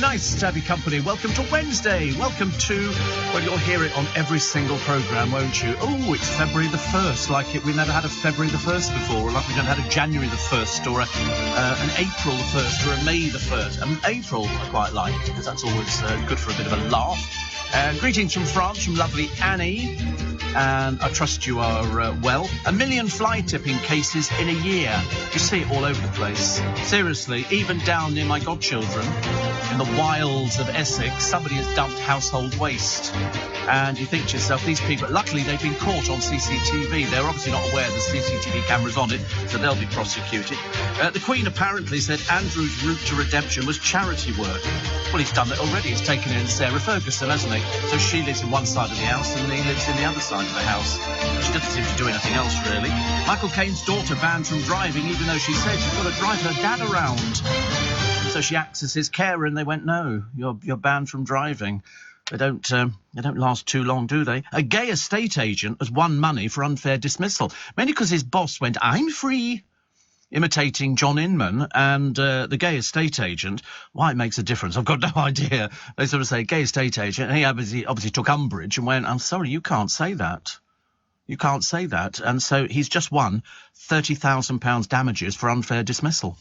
Nice to have your company. Welcome to Wednesday. Welcome to, well, you'll hear it on every single programme, won't you? Oh, it's February the 1st, like we've never had a February the 1st before, or like we've never had a January the 1st, or an April the 1st, or a May the 1st. And April I quite like, because that's always good for a bit of a laugh. Greetings from France, from lovely Annie. And I trust you are well. 1 million fly tipping cases in a year. You see it all over the place. Seriously, even down near my godchildren, in the wilds of Essex, somebody has dumped household waste. And you think to yourself, these people, luckily they've been caught on CCTV. They're obviously not aware the CCTV camera's on it, so they'll be prosecuted. The Queen apparently said Andrew's route to redemption was charity work. Well, he's done that already. He's taken in Sarah Ferguson, hasn't he? So she lives in one side of the house and he lives in the other side of the house. She doesn't seem to do anything else, really. Michael Caine's daughter banned from driving, even though she said she's got to drive her dad around. So she acts as his carer, and they went, no, you're banned from driving. They don't last too long, do they? A gay estate agent has won money for unfair dismissal, mainly because his boss went, I'm free, imitating John Inman, and the gay estate agent, why it makes a difference, I've got no idea. They sort of say, gay estate agent, and he obviously took umbrage and went, I'm sorry, you can't say that. You can't say that. And so he's just won £30,000 damages for unfair dismissal.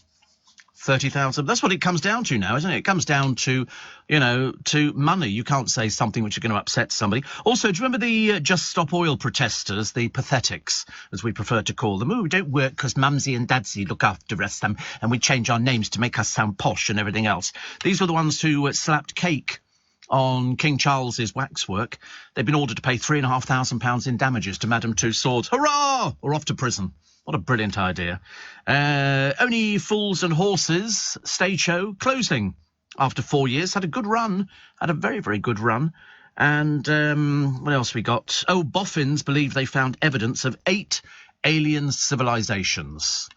30,000. That's what it comes down to now, isn't it? It comes down to, to money. You can't say something which is going to upset somebody. Also, do you remember the Just Stop Oil protesters, the pathetics, as we prefer to call them? Oh, we don't work because Mumsy and Dadsy look after us, and we change our names to make us sound posh and everything else. These were the ones who slapped cake on King Charles's waxwork. They've been ordered to pay £3,500 in damages to Madame Tussauds. Hurrah! Or off to prison. What a brilliant idea. Only Fools and Horses stage show closing after 4 years. Had a good run. Had a very, very good run. And what else we got? Oh, boffins believe they found evidence of 8 alien civilizations.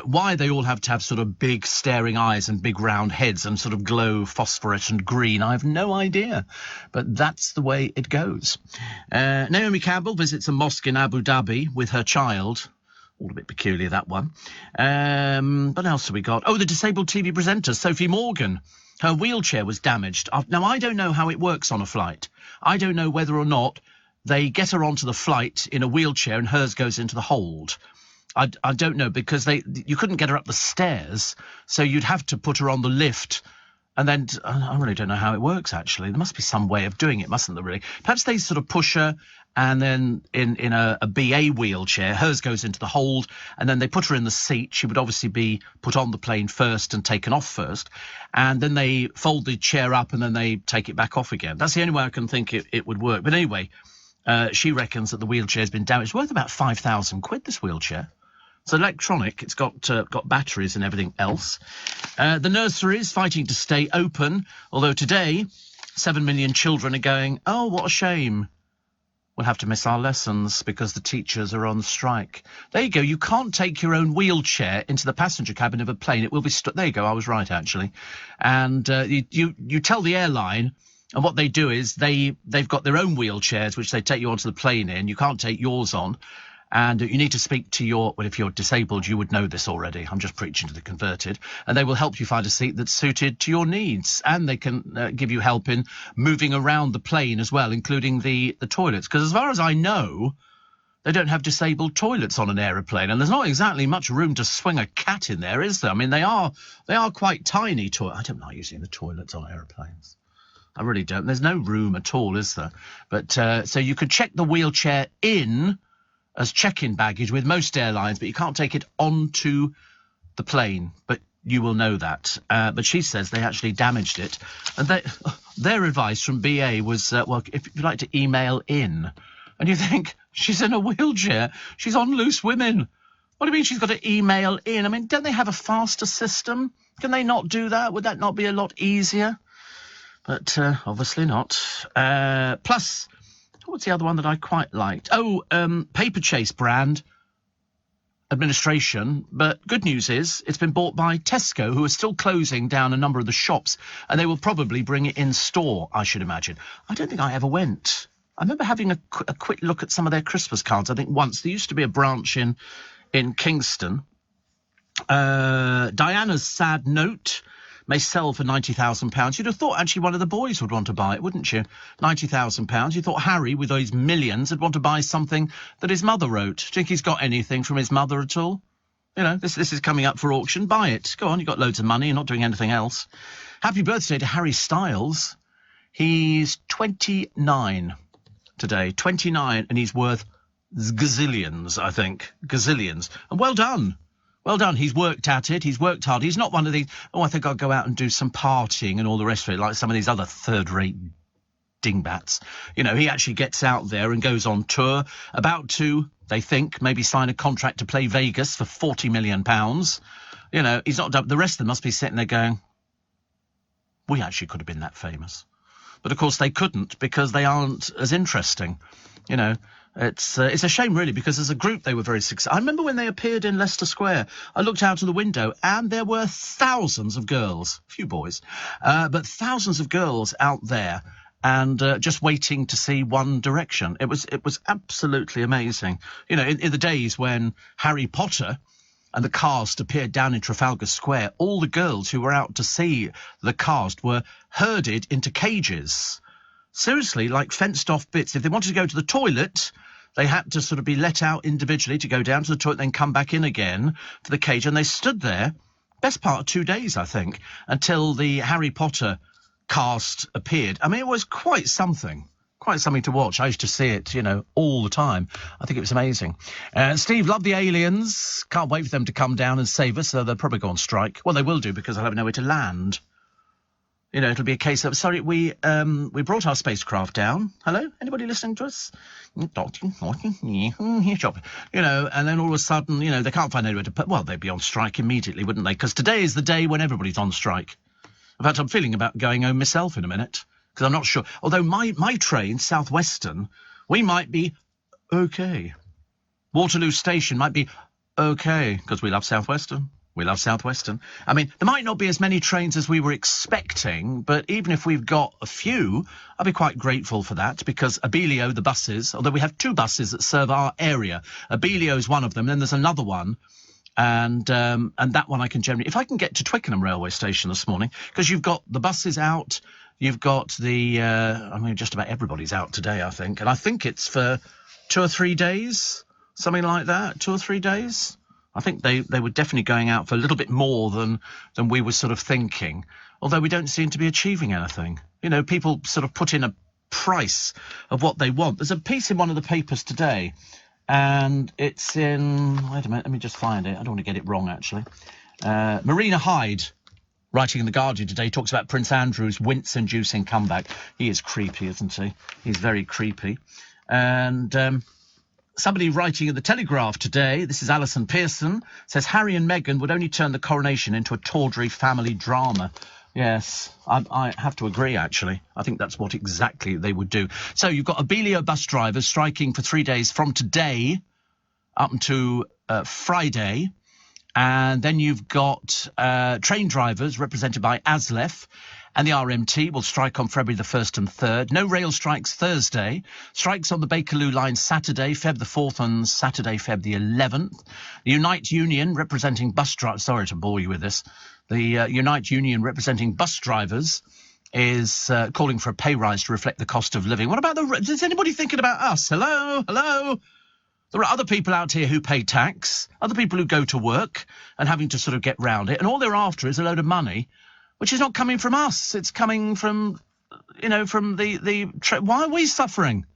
Why they all have to have sort of big staring eyes and big round heads and sort of glow phosphorescent green, I have no idea. But that's the way it goes. Naomi Campbell visits a mosque in Abu Dhabi with her child. All a bit peculiar, that one. What else have we got? Oh, the disabled TV presenter, Sophie Morgan. Her wheelchair was damaged. Now, I don't know how it works on a flight. I don't know whether or not they get her onto the flight in a wheelchair and hers goes into the hold. I don't know, because you couldn't get her up the stairs, so you'd have to put her on the lift. And then, I really don't know how it works, actually. There must be some way of doing it, mustn't there, really? Perhaps they sort of push her, and then in a BA wheelchair, hers goes into the hold, and then they put her in the seat. She would obviously be put on the plane first and taken off first. And then they fold the chair up, and then they take it back off again. That's the only way I can think it would work. But anyway, she reckons that the wheelchair's been damaged. It's worth about £5,000, this wheelchair. It's electronic. It's got batteries and everything else. The nurseries fighting to stay open, although today 7 million children are going, oh, what a shame. We'll have to miss our lessons because the teachers are on strike. There you go. You can't take your own wheelchair into the passenger cabin of a plane. It will be there you go. I was right, actually. And you tell the airline, and what they do is they've got their own wheelchairs which they take you onto the plane in. You can't take yours on. And you need to speak to if you're disabled, you would know this already. I'm just preaching to the converted. And they will help you find a seat that's suited to your needs. And they can give you help in moving around the plane as well, including the toilets. Because as far as I know, they don't have disabled toilets on an aeroplane. And there's not exactly much room to swing a cat in there, is there? I mean, they are quite tiny. I don't like using the toilets on aeroplanes. I really don't. There's no room at all, is there? But so you could check the wheelchair in as check-in baggage with most airlines, but you can't take it onto the plane. But you will know that. But she says they actually damaged it. And their advice from BA was, well, if you'd like to email in. And you think, she's in a wheelchair. She's on loose women. What do you mean she's got to email in? I mean, don't they have a faster system? Can they not do that? Would that not be a lot easier? But obviously not. Plus, what's the other one that I quite liked? Oh, Paper Chase brand administration. But good news is it's been bought by Tesco, who are still closing down a number of the shops, and they will probably bring it in store, I should imagine. I don't think I ever went. I remember having a quick look at some of their Christmas cards. I think once there used to be a branch in Kingston. Diana's sad note. may sell for £90,000. You'd have thought actually one of the boys would want to buy it, wouldn't you? £90,000. You thought Harry, with those millions, would want to buy something that his mother wrote. Do you think he's got anything from his mother at all? You know, this is coming up for auction. Buy it. Go on, you've got loads of money. You're not doing anything else. Happy birthday to Harry Styles. He's 29 today. 29, and he's worth gazillions, I think. Gazillions. And well done. Well done. He's worked at it. He's worked hard. He's not one of these, I think I'll go out and do some partying and all the rest of it, like some of these other third-rate dingbats. You know, he actually gets out there and goes on tour, about to, they think, maybe sign a contract to play Vegas for £40 million. You know, he's not done. The rest of them must be sitting there going, we actually could have been that famous. But, of course, they couldn't because they aren't as interesting, you know. It's a shame, really, because as a group they were very successful. I remember when they appeared in Leicester Square, I looked out of the window and there were thousands of girls, a few boys, but thousands of girls out there and just waiting to see One Direction. It was absolutely amazing. You know, in the days when Harry Potter and the cast appeared down in Trafalgar Square, all the girls who were out to see the cast were herded into cages. Seriously, like fenced-off bits. If they wanted to go to the toilet, they had to sort of be let out individually to go down to the toilet, then come back in again to the cage. And they stood there, best part of 2 days, I think, until the Harry Potter cast appeared. I mean, it was quite something to watch. I used to see it, you know, all the time. I think it was amazing. Steve, love the aliens. Can't wait for them to come down and save us, so they'll probably go on strike. Well, they will do, because they'll have nowhere to land. You know, it'll be a case of, sorry, we brought our spacecraft down. Hello? Anybody listening to us? You know, and then all of a sudden, you know, they can't find anywhere to put, well, they'd be on strike immediately, wouldn't they? Because today is the day when everybody's on strike. In fact, I'm feeling about going home myself in a minute, because I'm not sure. Although my train, South Western, we might be okay. Waterloo Station might be okay, because we love South Western. We love South Western. I mean, there might not be as many trains as we were expecting, but even if we've got a few, I'll be quite grateful for that, because Abellio, the buses, although we have 2 buses that serve our area, Abellio is one of them, then there's another one, and that one I can generally... If I can get to Twickenham railway station this morning, because you've got the buses out, you've got the... I mean, just about everybody's out today, I think, and I think it's for 2 or 3 days, something like that, 2 or 3 days... I think they were definitely going out for a little bit more than we were sort of thinking, although we don't seem to be achieving anything. You know, people sort of put in a price of what they want. There's a piece in one of the papers today, and it's in... Wait a minute, let me just find it. I don't want to get it wrong, actually. Marina Hyde, writing in The Guardian today, talks about Prince Andrew's wince-inducing comeback. He is creepy, isn't he? He's very creepy. And... somebody writing in The Telegraph today, this is Alison Pearson, says Harry and Meghan would only turn the coronation into a tawdry family drama. Yes, I have to agree, actually. I think that's what exactly they would do. So you've got Abellio bus drivers striking for 3 days from today up to Friday. And then you've got train drivers represented by ASLEF. And the RMT will strike on February the 1st and 3rd. No rail strikes Thursday. Strikes on the Bakerloo line Saturday, Feb the 4th, and Saturday, Feb the 11th. The Unite Union, representing bus drivers... Sorry to bore you with this. The Unite Union, representing bus drivers, is calling for a pay rise to reflect the cost of living. What about is anybody thinking about us? Hello? Hello? There are other people out here who pay tax, other people who go to work and having to sort of get round it, and all they're after is a load of money, which is not coming from us. It's coming from, you know, from why are we suffering?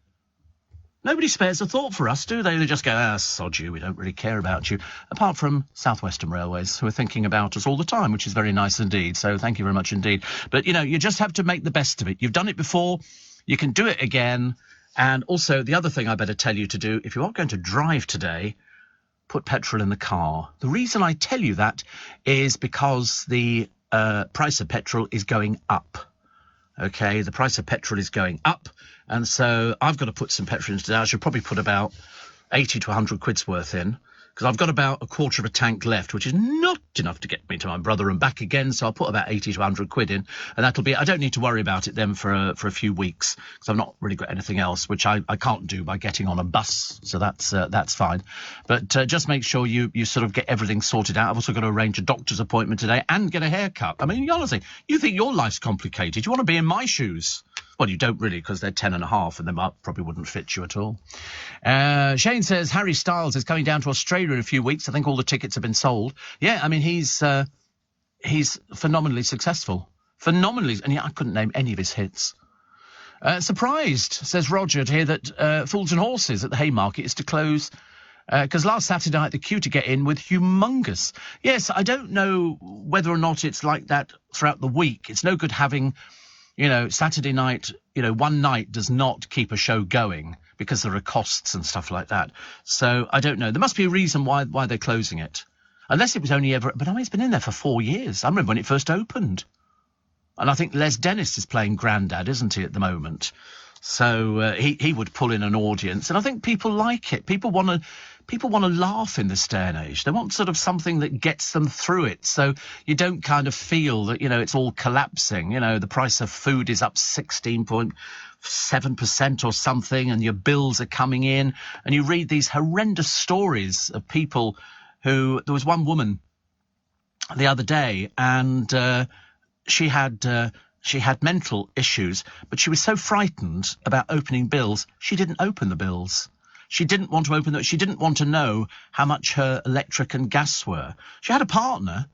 Nobody spares a thought for us, do they? They just go, sod you, we don't really care about you. Apart from South Western Railways, who are thinking about us all the time, which is very nice indeed. So thank you very much indeed. But, you know, you just have to make the best of it. You've done it before. You can do it again. And also, the other thing I better tell you to do, if you are going to drive today, put petrol in the car. The reason I tell you that is because the price of petrol is going up. Okay, the price of petrol is going up, and so I've got to put some petrol in today. I should probably put about 80 to 100 quid's worth in, because I've got about a quarter of a tank left, which is not enough to get me to my brother and back again. So I'll put about 80 to 100 quid in, and that'll be. I don't need to worry about it then for a few weeks, because I've not really got anything else, which I can't do by getting on a bus. So that's fine. But just make sure you sort of get everything sorted out. I've also got to arrange a doctor's appointment today and get a haircut. I mean, honestly, you think your life's complicated? You want to be in my shoes? Well, you don't really, because they're 10.5 and they probably wouldn't fit you at all. Shane says Harry Styles is coming down to Australia in a few weeks. I think all the tickets have been sold. Yeah, I mean, he's phenomenally successful. Phenomenally. And I couldn't name any of his hits. Surprised, says Roger, to hear that Fools and Horses at the Haymarket is to close, because last Saturday night the queue to get in was humongous. Yes, I don't know whether or not it's like that throughout the week. It's no good having... Saturday night, one night does not keep a show going because there are costs and stuff like that. So I don't know. There must be a reason why they're closing it. Unless it was only ever... But it's been in there for 4 years. I remember when it first opened. And I think Les Dennis is playing Grandad, isn't he, at the moment? So he would pull in an audience. And I think people like it. People want to laugh in this day and age. They want sort of something that gets them through it. So you don't kind of feel that, it's all collapsing. The price of food is up 16.7% or something, and your bills are coming in. And you read these horrendous stories of people who... There was one woman the other day, and she had mental issues, but she was so frightened about opening bills, she didn't open the bills. She didn't want to open them. She didn't want to know how much her electric and gas were. She had a partner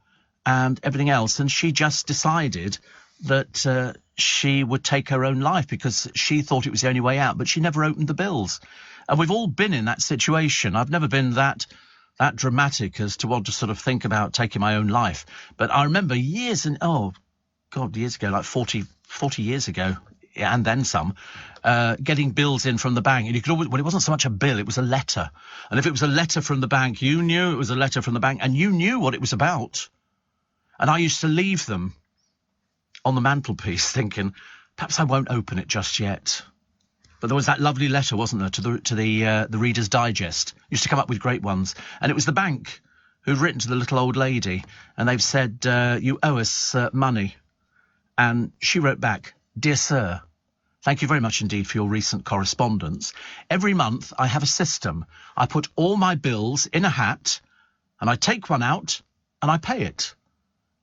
and everything else, and she just decided that she would take her own life because she thought it was the only way out, but she never opened the bills. And we've all been in that situation. I've never been that dramatic as to want to sort of think about taking my own life. But I remember years ago, like 40 years ago, and then some, getting bills in from the bank. And you could always, well, it wasn't so much a bill, it was a letter. And if it was a letter from the bank, you knew it was a letter from the bank, and you knew what it was about. And I used to leave them on the mantelpiece thinking, perhaps I won't open it just yet. But there was that lovely letter, wasn't there, to the Reader's Digest. Used to come up with great ones. And it was the bank who'd written to the little old lady, and they've said, you owe us money. And she wrote back, "Dear Sir, thank you very much indeed for your recent correspondence. Every month I have a system. I put all my bills in a hat, and I take one out, and I pay it.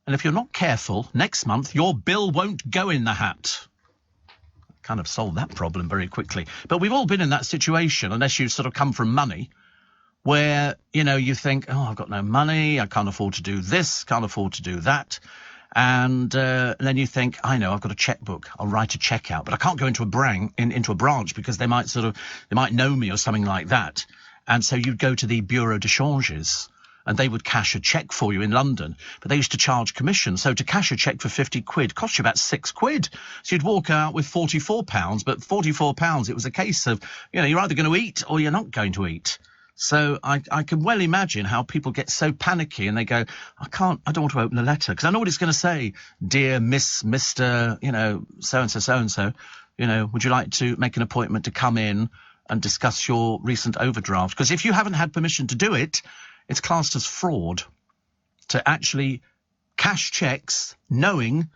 And if you're not careful, next month your bill won't go in the hat." Kind of solved that problem very quickly. But we've all been in that situation, unless you sort of come from money, where, you think, oh, I've got no money, I can't afford to do this, can't afford to do that. And then you think, I know, I've got a checkbook, I'll write a check out, but I can't go into a branch because they might know me or something like that. And so you'd go to the Bureau de Changes, and they would cash a cheque for you in London, but they used to charge commission. So to cash a cheque for 50 quid cost you about 6 quid. So you'd walk out with £44, but £44, it was a case of, you're either going to eat or you're not going to eat. So I can well imagine how people get so panicky and they go, I don't want to open the letter because I know what it's going to say. Dear Miss, Mr, so-and-so, would you like to make an appointment to come in and discuss your recent overdraft? Because if you haven't had permission to do it, it's classed as fraud to actually cash cheques knowing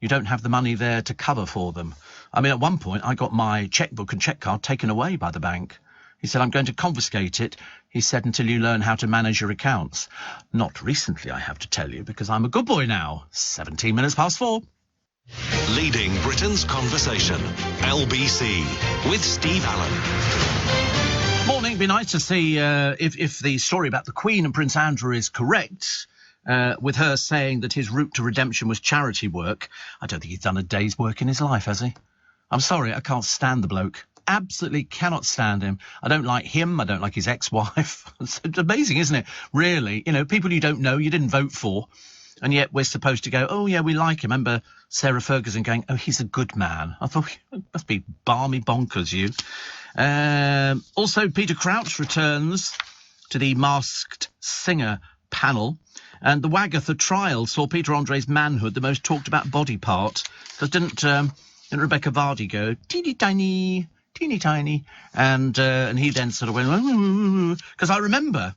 you don't have the money there to cover for them. I mean, at one point I got my chequebook and cheque card taken away by the bank. He said, I'm going to confiscate it, he said, until you learn how to manage your accounts. Not recently, I have to tell you, because I'm a good boy now. 17 minutes past 4. Leading Britain's conversation, LBC, with Steve Allen. Morning. Be nice to see if the story about the Queen and Prince Andrew is correct, with her saying that his route to redemption was charity work. I don't think he's done a day's work in his life, has he? I'm sorry, I can't stand the bloke. Absolutely cannot stand him. I don't like him. I don't like his ex-wife. It's amazing, isn't it? Really, people you don't know, you didn't vote for, and yet we're supposed to go, oh, yeah, we like him. Remember Sarah Ferguson going, oh, he's a good man. I thought, it must be balmy bonkers, you. Also, Peter Crouch returns to the Masked Singer panel, and the Wagatha trial saw Peter Andre's manhood the most talked about body part. Because didn't Rebecca Vardy go, teeny tiny, and he then sort of went, because I remember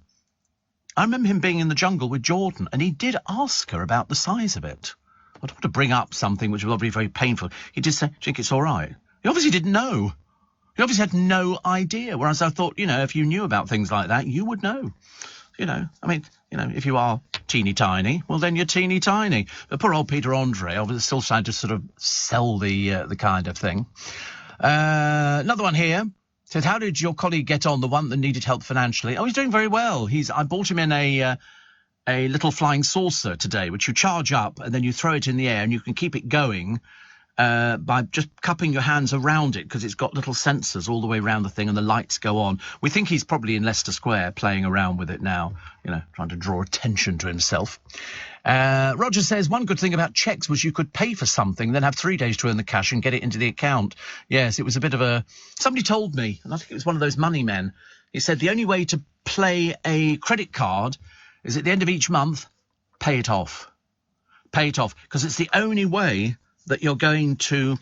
I remember him being in the jungle with Jordan, and he did ask her about the size of it. I don't want to bring up something which will be very painful. He did say, "Do you think it's all right?" He obviously didn't know. He obviously had no idea, whereas I thought, if you knew about things like that, you would know. If you are teeny tiny, well, then you're teeny tiny. But poor old Peter Andre, obviously still trying to sort of sell the kind of thing. Another one here said, how did your colleague get on, the one that needed help financially? Oh, he's doing very well. I bought him in a little flying saucer today, which you charge up and then you throw it in the air and you can keep it going by just cupping your hands around it, because it's got little sensors all the way around the thing and the lights go on. We think he's probably in Leicester Square playing around with it now, trying to draw attention to himself. Roger says, one good thing about cheques was you could pay for something, then have 3 days to earn the cash and get it into the account. Yes, it was a bit of somebody told me, and I think it was one of those money men, he said the only way to play a credit card is at the end of each month, pay it off. Pay it off, because it's the only way that you're going to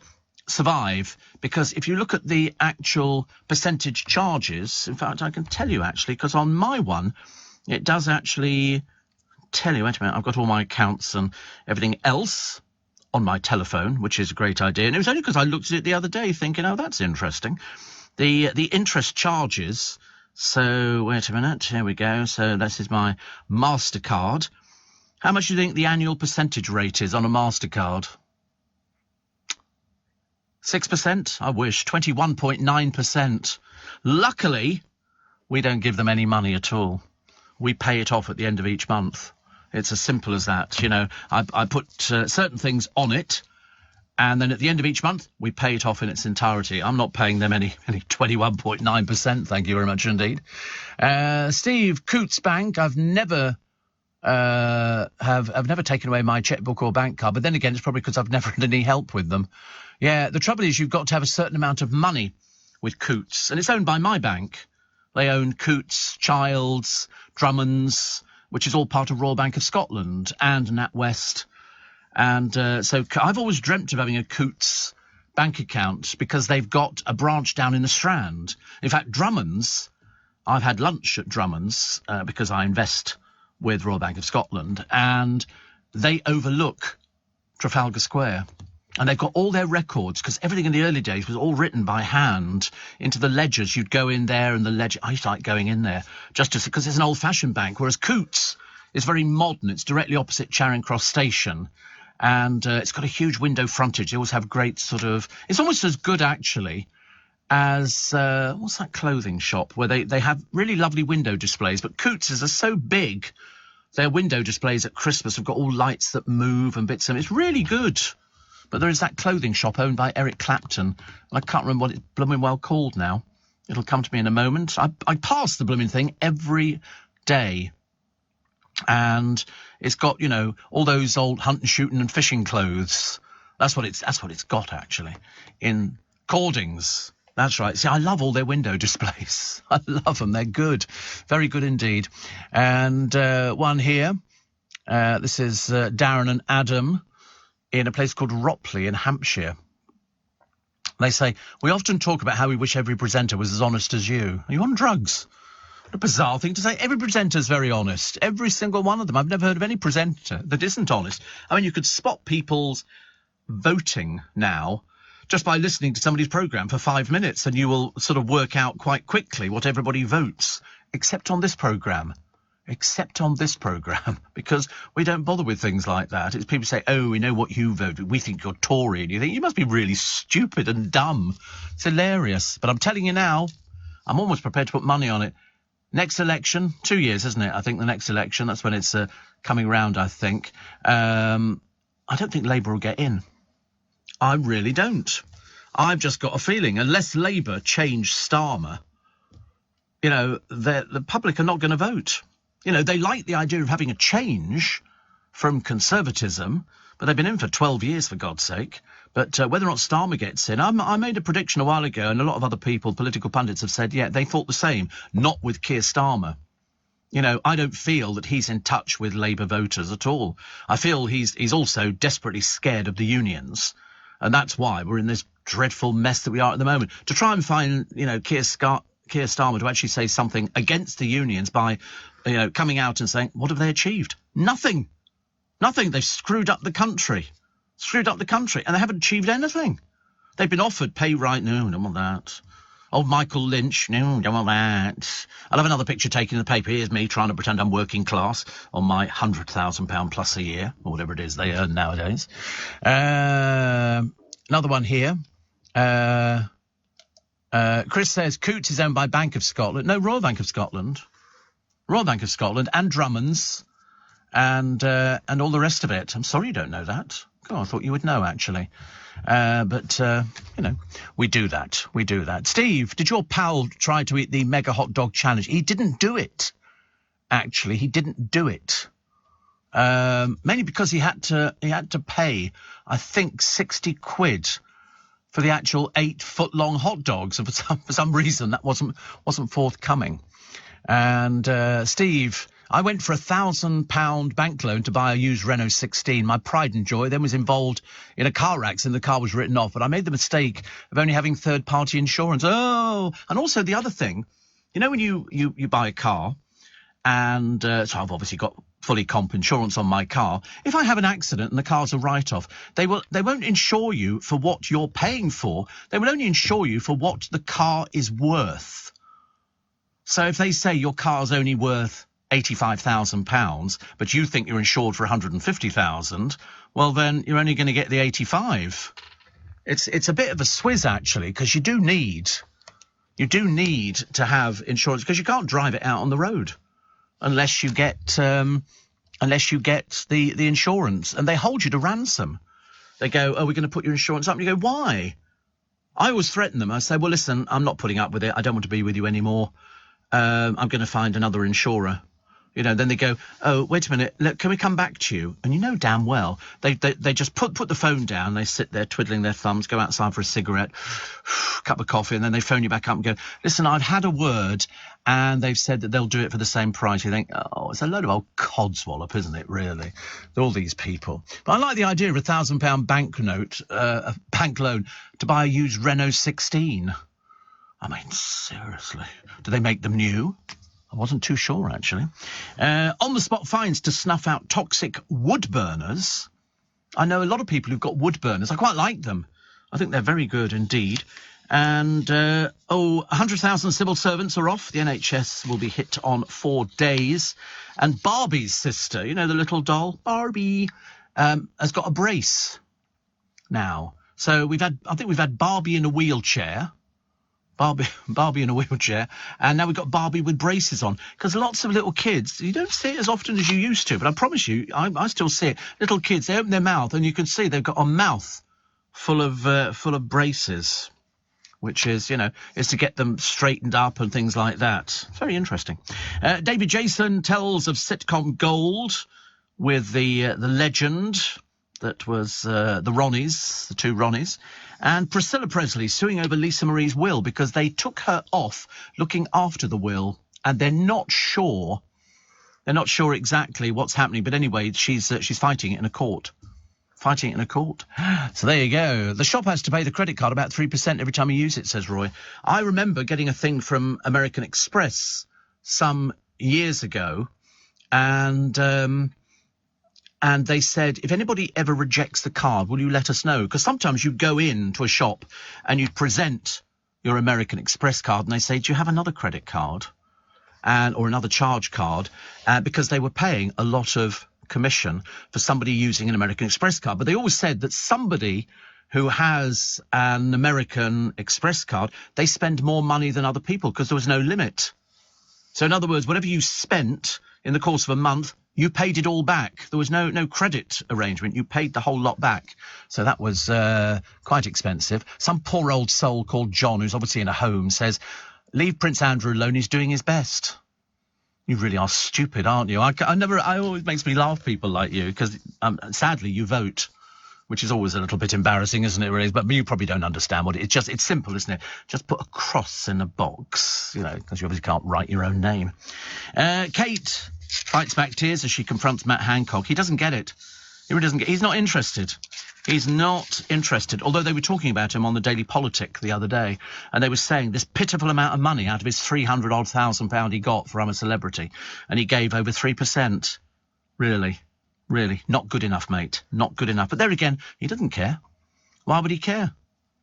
survive. Because if you look at the actual percentage charges, in fact, I can tell you actually, because on my one, it does actually tell you, wait a minute, I've got all my accounts and everything else on my telephone, which is a great idea. And it was only because I looked at it the other day thinking, oh, that's interesting. The interest charges, so wait a minute, here we go. So this is my MasterCard. How much do you think the annual percentage rate is on a MasterCard? 6%? I wish. 21.9%. Luckily, we don't give them any money at all. We pay it off at the end of each month. It's as simple as that. I put certain things on it, and then at the end of each month, we pay it off in its entirety. I'm not paying them any 21.9%. Thank you very much indeed. Steve, Coutts Bank. I've never taken away my checkbook or bank card, but then again, it's probably because I've never had any help with them. Yeah, the trouble is you've got to have a certain amount of money with Coutts, and it's owned by my bank. They own Coutts, Childs, Drummonds, which is all part of Royal Bank of Scotland, and NatWest. And so I've always dreamt of having a Coutts bank account because they've got a branch down in the Strand. In fact, Drummonds, I've had lunch at Drummonds because I invest with Royal Bank of Scotland, and they overlook Trafalgar Square. And they've got all their records, because everything in the early days was all written by hand into the ledgers. You'd go in there and the ledger, I used to like going in there just because it's an old-fashioned bank, whereas Coutts is very modern. It's directly opposite Charing Cross Station, and it's got a huge window frontage. They always have great it's almost as good actually as, what's that clothing shop where they have really lovely window displays, but Coutts are so big, their window displays at Christmas have got all lights that move and bits of it. It's really good. But there is that clothing shop owned by Eric Clapton, and I can't remember what it's blooming well called now. It'll come to me in a moment. I pass the blooming thing every day. And it's got, all those old hunting, shooting and fishing clothes. That's what it's got, actually, in Cordings. That's right. See, I love all their window displays. I love them. They're good. Very good indeed. And one here. This is Darren and Adam in a place called Ropley in Hampshire. They say, we often talk about how we wish every presenter was as honest as you. Are you on drugs? What a bizarre thing to say. Every presenter's very honest. Every single one of them. I've never heard of any presenter that isn't honest. I mean, you could spot people's voting now just by listening to somebody's programme for 5 minutes, and you will sort of work out quite quickly what everybody votes, except on this programme. Because we don't bother with things like that. It's people say, oh, we know what you voted. We think you're Tory. And you think, you must be really stupid and dumb. It's hilarious. But I'm telling you now, I'm almost prepared to put money on it. Next election, 2 years, isn't it? I think the next election, that's when it's coming round, I think. I don't think Labour will get in. I really don't. I've just got a feeling, unless Labour change Starmer, the public are not going to vote. They like the idea of having a change from Conservatism, but they've been in for 12 years, for God's sake. But whether or not Starmer gets in, I made a prediction a while ago, and a lot of other people, political pundits, have said, yeah, they thought the same. Not with Keir Starmer. I don't feel that he's in touch with Labour voters at all. I feel he's also desperately scared of the unions, and that's why we're in this dreadful mess that we are at the moment. To try and find, Keir Starmer to actually say something against the unions by coming out and saying, what have they achieved? Nothing. They've screwed up the country, and they haven't achieved anything. They've been offered pay rise. No, don't want that. Old Michael Lynch. No, don't want that. I'll have another picture taken in the paper. Here's me trying to pretend I'm working class on my £100,000 plus a year, or whatever it is they earn nowadays. Another one here. Chris says Coutts is owned by Bank of Scotland. No, Royal Bank of Scotland. Royal Bank of Scotland and Drummond's and all the rest of it. I'm sorry you don't know that. God, I thought you would know, actually. But we do that. Steve, did your pal try to eat the Mega Hot Dog Challenge? He didn't do it, actually. He didn't do it. Mainly because he had to pay, I think, 60 quid for the actual 8-foot-long hot dogs. And for some reason, that wasn't forthcoming. And Steve, I went for £1,000 bank loan to buy a used Renault 16. My pride and joy then was involved in a car accident. The car was written off, but I made the mistake of only having third-party insurance. Oh, and also the other thing, when you buy a car, and so I've obviously got fully comp insurance on my car. If I have an accident and the car's a write-off, they won't insure you for what you're paying for. They will only insure you for what the car is worth. So if they say your car's only worth £85,000, but you think you're insured for £150,000, well then you're only going to get the 85. It's a bit of a swizz, actually, because you do need to have insurance, because you can't drive it out on the road unless you get the insurance, and they hold you to ransom. They go, oh, we're going to put your insurance up. And you go, why? I always threaten them. I say, well, listen, I'm not putting up with it. I don't want to be with you anymore. I'm going to find another insurer. Then they go, oh, wait a minute, look, can we come back to you? And you know damn well, they just put the phone down, they sit there twiddling their thumbs, go outside for a cigarette, cup of coffee, and then they phone you back up and go, listen, I've had a word, and they've said that they'll do it for the same price. You think, oh, it's a load of old codswallop, isn't it, really? All these people. But I like the idea of a £1,000 banknote, a bank loan, to buy a used Renault 16. I mean, seriously, do they make them new? I wasn't too sure, actually. On-the-spot fines to snuff out toxic wood burners. I know a lot of people who've got wood burners. I quite like them. I think they're very good indeed. And, 100,000 civil servants are off. The NHS will be hit on 4 days. And Barbie's sister, the little doll, Barbie, has got a brace now. So I think we've had Barbie in a wheelchair. Barbie in a wheelchair, and now we've got Barbie with braces on, because lots of little kids, you don't see it as often as you used to, but I promise you, I still see it. Little kids, they open their mouth, and you can see they've got a mouth full of braces, which is, is to get them straightened up and things like that. Very interesting. David Jason tells of sitcom Gold with the legend that was the Ronnies, the two Ronnies. And Priscilla Presley suing over Lisa Marie's will because they took her off looking after the will, and they're not sure exactly what's happening. But anyway, she's fighting it in a court. So there you go. The shop has to pay the credit card about 3% every time you use it, says Roy. I remember getting a thing from American Express some years ago, and they said, if anybody ever rejects the card, will you let us know? Because sometimes you go into a shop and you present your American Express card and they say, do you have another credit card or another charge card? Because they were paying a lot of commission for somebody using an American Express card. But they always said that somebody who has an American Express card, they spend more money than other people because there was no limit. So in other words, whatever you spent in the course of a month, you paid it all back. There was no credit arrangement. You paid the whole lot back. So that was quite expensive. Some poor old soul called John, who's obviously in a home, says, leave Prince Andrew alone. He's doing his best. You really are stupid, aren't you? I always makes me laugh, people like you, because sadly you vote, which is always a little bit embarrassing, isn't it, really? But you probably don't understand what it's simple, isn't it? Just put a cross in a box, because you obviously can't write your own name. Kate fights back tears as she confronts Matt Hancock. He doesn't get it. He really doesn't get it. He's not interested. He's not interested, although they were talking about him on the Daily Politic the other day, and they were saying this pitiful amount of money out of his £300,000 he got for I'm a Celebrity, and he gave over 3%. Really, not good enough, mate. Not good enough. But there again, he doesn't care. Why would he care?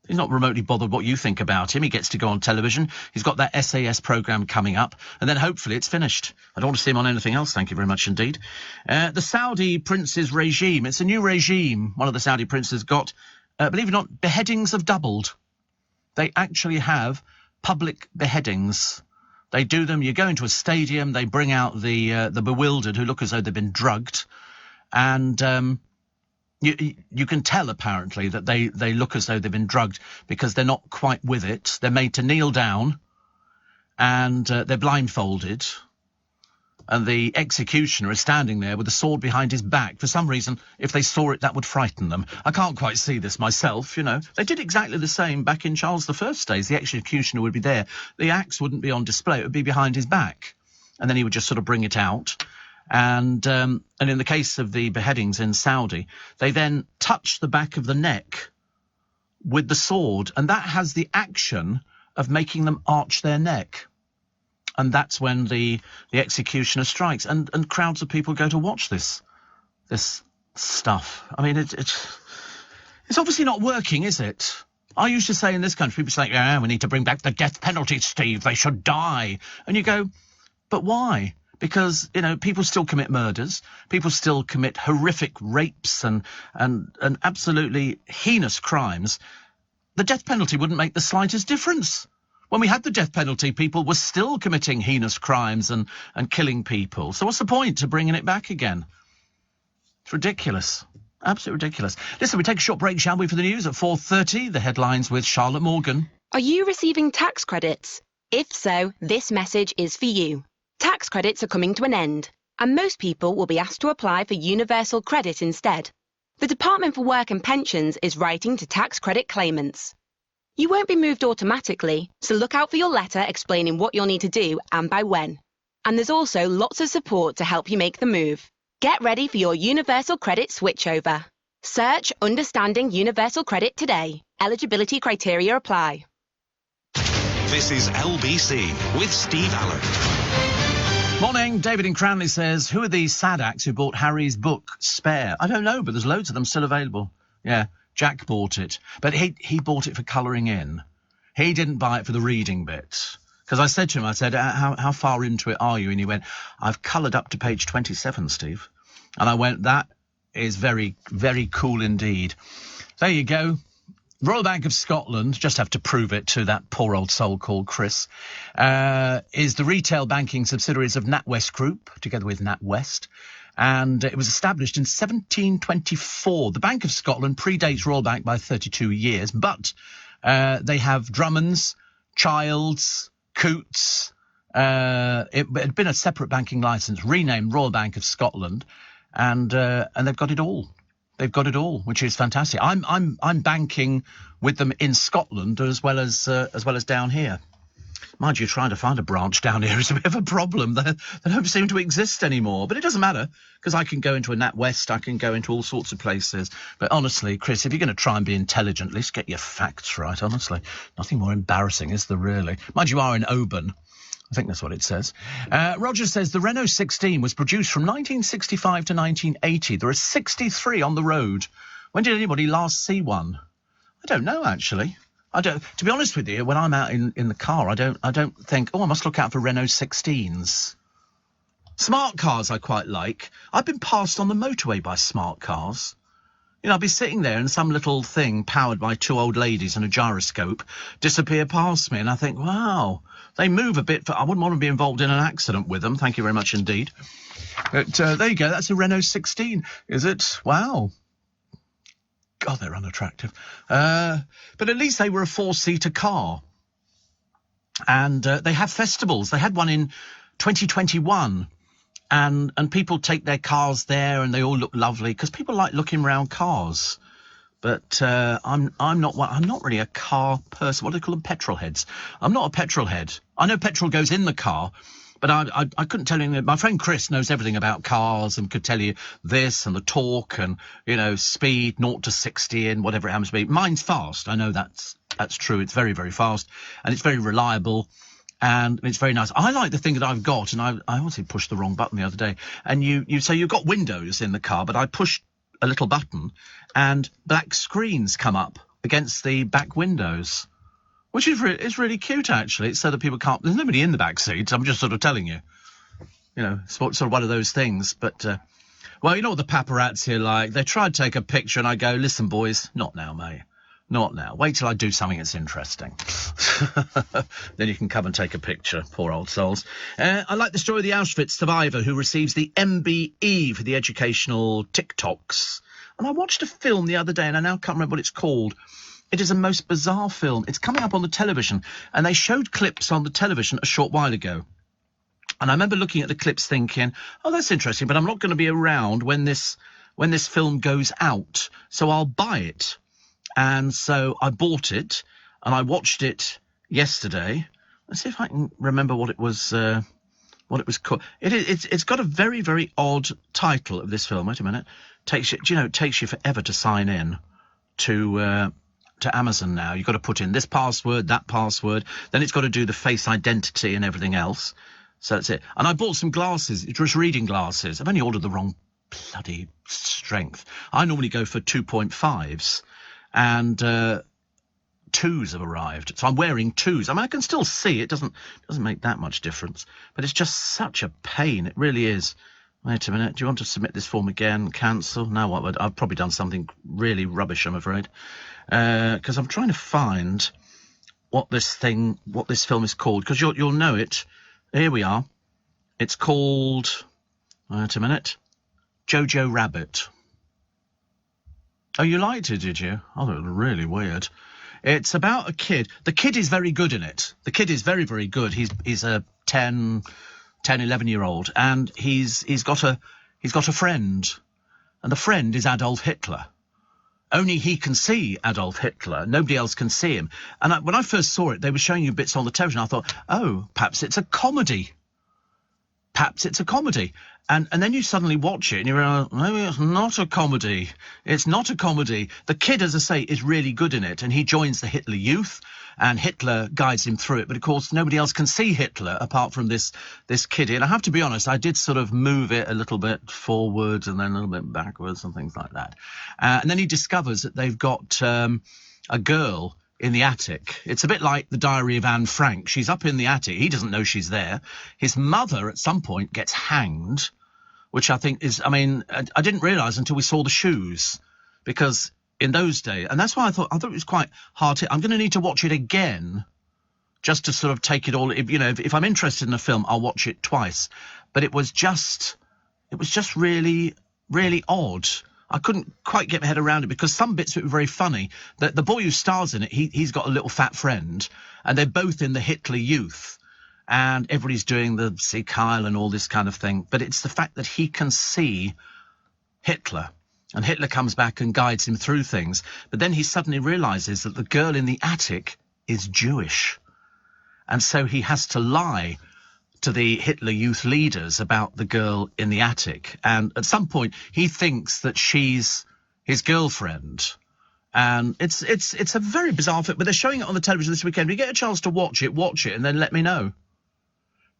He's not remotely bothered what you think about him. He gets to go on television. He's got that SAS programme coming up, and then hopefully it's finished. I don't want to see him on anything else, thank you very much indeed. The Saudi prince's regime. It's a new regime. One of the Saudi princes got, believe it or not, beheadings have doubled. They actually have public beheadings. They do them. You go into a stadium, they bring out the bewildered who look as though they've been drugged, and you can tell, apparently, that they look as though they've been drugged because they're not quite with it. They're made to kneel down, and they're blindfolded, and the executioner is standing there with a sword behind his back. For some reason, if they saw it, that would frighten them. I can't quite see this myself, you know. They did exactly the same back in Charles I's days. The executioner would be there. The axe wouldn't be on display. It would be behind his back, and then he would just sort of bring it out. And in the case of the beheadings in Saudi, they then touch the back of the neck with the sword, and that has the action of making them arch their neck. And that's when the executioner strikes, and crowds of people go to watch this stuff. I mean, it's obviously not working, is it? I used to say in this country, people say, yeah, we need to bring back the death penalty, Steve. They should die. And you go, but why? Because, you know, people still commit murders, people still commit horrific rapes and absolutely heinous crimes. The death penalty wouldn't make the slightest difference. When we had the death penalty, people were still committing heinous crimes and killing people. So what's the point to bringing it back again? It's ridiculous. Absolutely ridiculous. Listen, we take a short break, shall we, for the news at 4:30. The headlines with Charlotte Morgan. Are you receiving tax credits? If so, this message is for you. Tax credits are coming to an end, and most people will be asked to apply for universal credit instead. The Department for Work and Pensions is writing to tax credit claimants. You won't be moved automatically, so look out for your letter explaining what you'll need to do and by when. And there's also lots of support to help you make the move. Get ready for your universal credit switchover. Search Understanding Universal Credit today. Eligibility criteria apply. This is LBC with Steve Allen. Morning. David in Cranley says, who are these sad acts who bought Harry's book, Spare? I don't know, but there's loads of them still available. Yeah, Jack bought it. But he bought it for colouring in. He didn't buy it for the reading bit. Because I said to him, how far into it are you? And he went, I've coloured up to page 27, Steve. And I went, that is very, very cool indeed. There you go. Royal Bank of Scotland, just have to prove it to that poor old soul called Chris, is the retail banking subsidiaries of NatWest Group, together with NatWest, and it was established in 1724. The Bank of Scotland predates Royal Bank by 32 years, but they have Drummonds, Childs, Coutts. It had been a separate banking licence, renamed Royal Bank of Scotland, and they've got it all. They've got it all, which is fantastic. I'm banking with them in Scotland as well as down here. Mind you, trying to find a branch down here is a bit of a problem. They don't seem to exist anymore. But it doesn't matter, because I can go into a NatWest, I can go into all sorts of places. But honestly, Chris, if you're going to try and be intelligent, at least get your facts right, honestly. Nothing more embarrassing, is there really? Mind you are in Oban. I think that's what it says. Roger says the Renault 16 was produced from 1965 to 1980. There are 63 on the road. When did anybody last see one? I don't know, actually. I don't. To be honest with you, when I'm out in the car, I don't think, oh, I must look out for Renault 16s. Smart cars I quite like. I've been passed on the motorway by smart cars. You know, I'll be sitting there and some little thing powered by two old ladies and a gyroscope disappear past me, and I think, wow, they move a bit. I wouldn't want to be involved in an accident with them. Thank you very much indeed. But there you go. That's a Renault 16, is it? Wow. God, they're unattractive. But at least they were a four-seater car. And they have festivals. They had one in 2021. And people take their cars there and they all look lovely because people like looking around cars. But I'm not really a car person. What do they call them? Petrol heads. I'm not a petrol head. I know petrol goes in the car, But I couldn't tell you. My friend Chris knows everything about cars and could tell you this and the torque and, speed, 0 to 60 and whatever it happens to be. Mine's fast. I know that's true. It's very, very fast and it's very reliable and it's very nice. I like the thing that I've got, and I obviously pushed the wrong button the other day. And so you've got windows in the car, but I pushed a little button and black screens come up against the back windows. Which is really cute, actually. It's so that people can't... There's nobody in the back seat. I'm just sort of telling you. It's sort of one of those things. But, well, you know what the paparazzi are like. They try to take a picture and I go, listen, boys, not now, mate. Not now. Wait till I do something that's interesting. Then you can come and take a picture. Poor old souls. I like the story of the Auschwitz survivor who receives the MBE for the educational TikToks. And I watched a film the other day and I now can't remember what it's called. It is a most bizarre film. It's coming up on the television, and they showed clips on the television a short while ago. And I remember looking at the clips thinking, oh, that's interesting, but I'm not going to be around when this film goes out, so I'll buy it. And so I bought it, and I watched it yesterday. Let's see if I can remember what it was called. It's got a very, very odd title of this film. Wait a minute. It takes you forever to sign in to Amazon now. You've got to put in this password, that password, then it's got to do the face identity and everything else. So that's it. And I bought some glasses. It was reading glasses. I've only ordered the wrong bloody strength. I normally go for 2.5s and 2s have arrived. So I'm wearing 2s. I mean, I can still see. It doesn't make that much difference. But it's just such a pain. It really is. Wait a minute. Do you want to submit this form again? Cancel? No, what? I've probably done something really rubbish, I'm afraid. Because I'm trying to find what this film is called. Because you'll know it. Here we are. It's called... Wait a minute. Jojo Rabbit. Oh, you liked it, did you? Oh, that was really weird. It's about a kid. The kid is very good in it. The kid is very, very good. He's a 10, 11-year-old, and he's got a friend, and the friend is Adolf Hitler. Only he can see Adolf Hitler. Nobody else can see him. And when I first saw it, they were showing you bits on the television. I thought, oh, perhaps it's a comedy. Perhaps it's a comedy. And then you suddenly watch it and you realize, maybe it's not a comedy. It's not a comedy. The kid, as I say, is really good in it. And he joins the Hitler Youth and Hitler guides him through it. But, of course, nobody else can see Hitler apart from this kid. And I have to be honest, I did sort of move it a little bit forwards and then a little bit backwards and things like that. And then he discovers that they've got a girl in the attic. It's a bit like the Diary of Anne Frank. She's up in the attic. He doesn't know she's there. His mother at some point gets hanged, which I think is, I mean, I didn't realise until we saw the shoes, because in those days, and that's why I thought it was quite hard to, I'm going to need to watch it again just to sort of take it all. If I'm interested in a film, I'll watch it twice. But it was just really, really odd. I couldn't quite get my head around it because some bits of it were very funny. The boy who stars in it, he's got a little fat friend, and they're both in the Hitler Youth, and everybody's doing the Sieg Heil and all this kind of thing. But it's the fact that he can see Hitler, and Hitler comes back and guides him through things. But then he suddenly realises that the girl in the attic is Jewish, and so he has to lie to the Hitler Youth leaders about the girl in the attic. And at some point, he thinks that she's his girlfriend. And it's a very bizarre film, but they're showing it on the television this weekend. If you get a chance to watch it, and then let me know.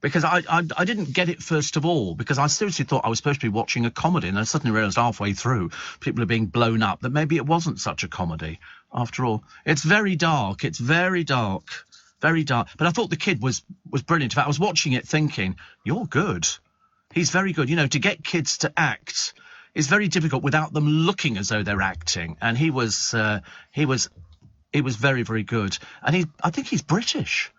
Because I didn't get it first of all, because I seriously thought I was supposed to be watching a comedy, and I suddenly realised halfway through people are being blown up that maybe it wasn't such a comedy after all. It's very dark. It's very dark. Very dark. But I thought the kid was brilliant. In fact, I was watching it thinking, you're good. He's very good. To get kids to act is very difficult without them looking as though they're acting. And he was very, very good. And I think he's British.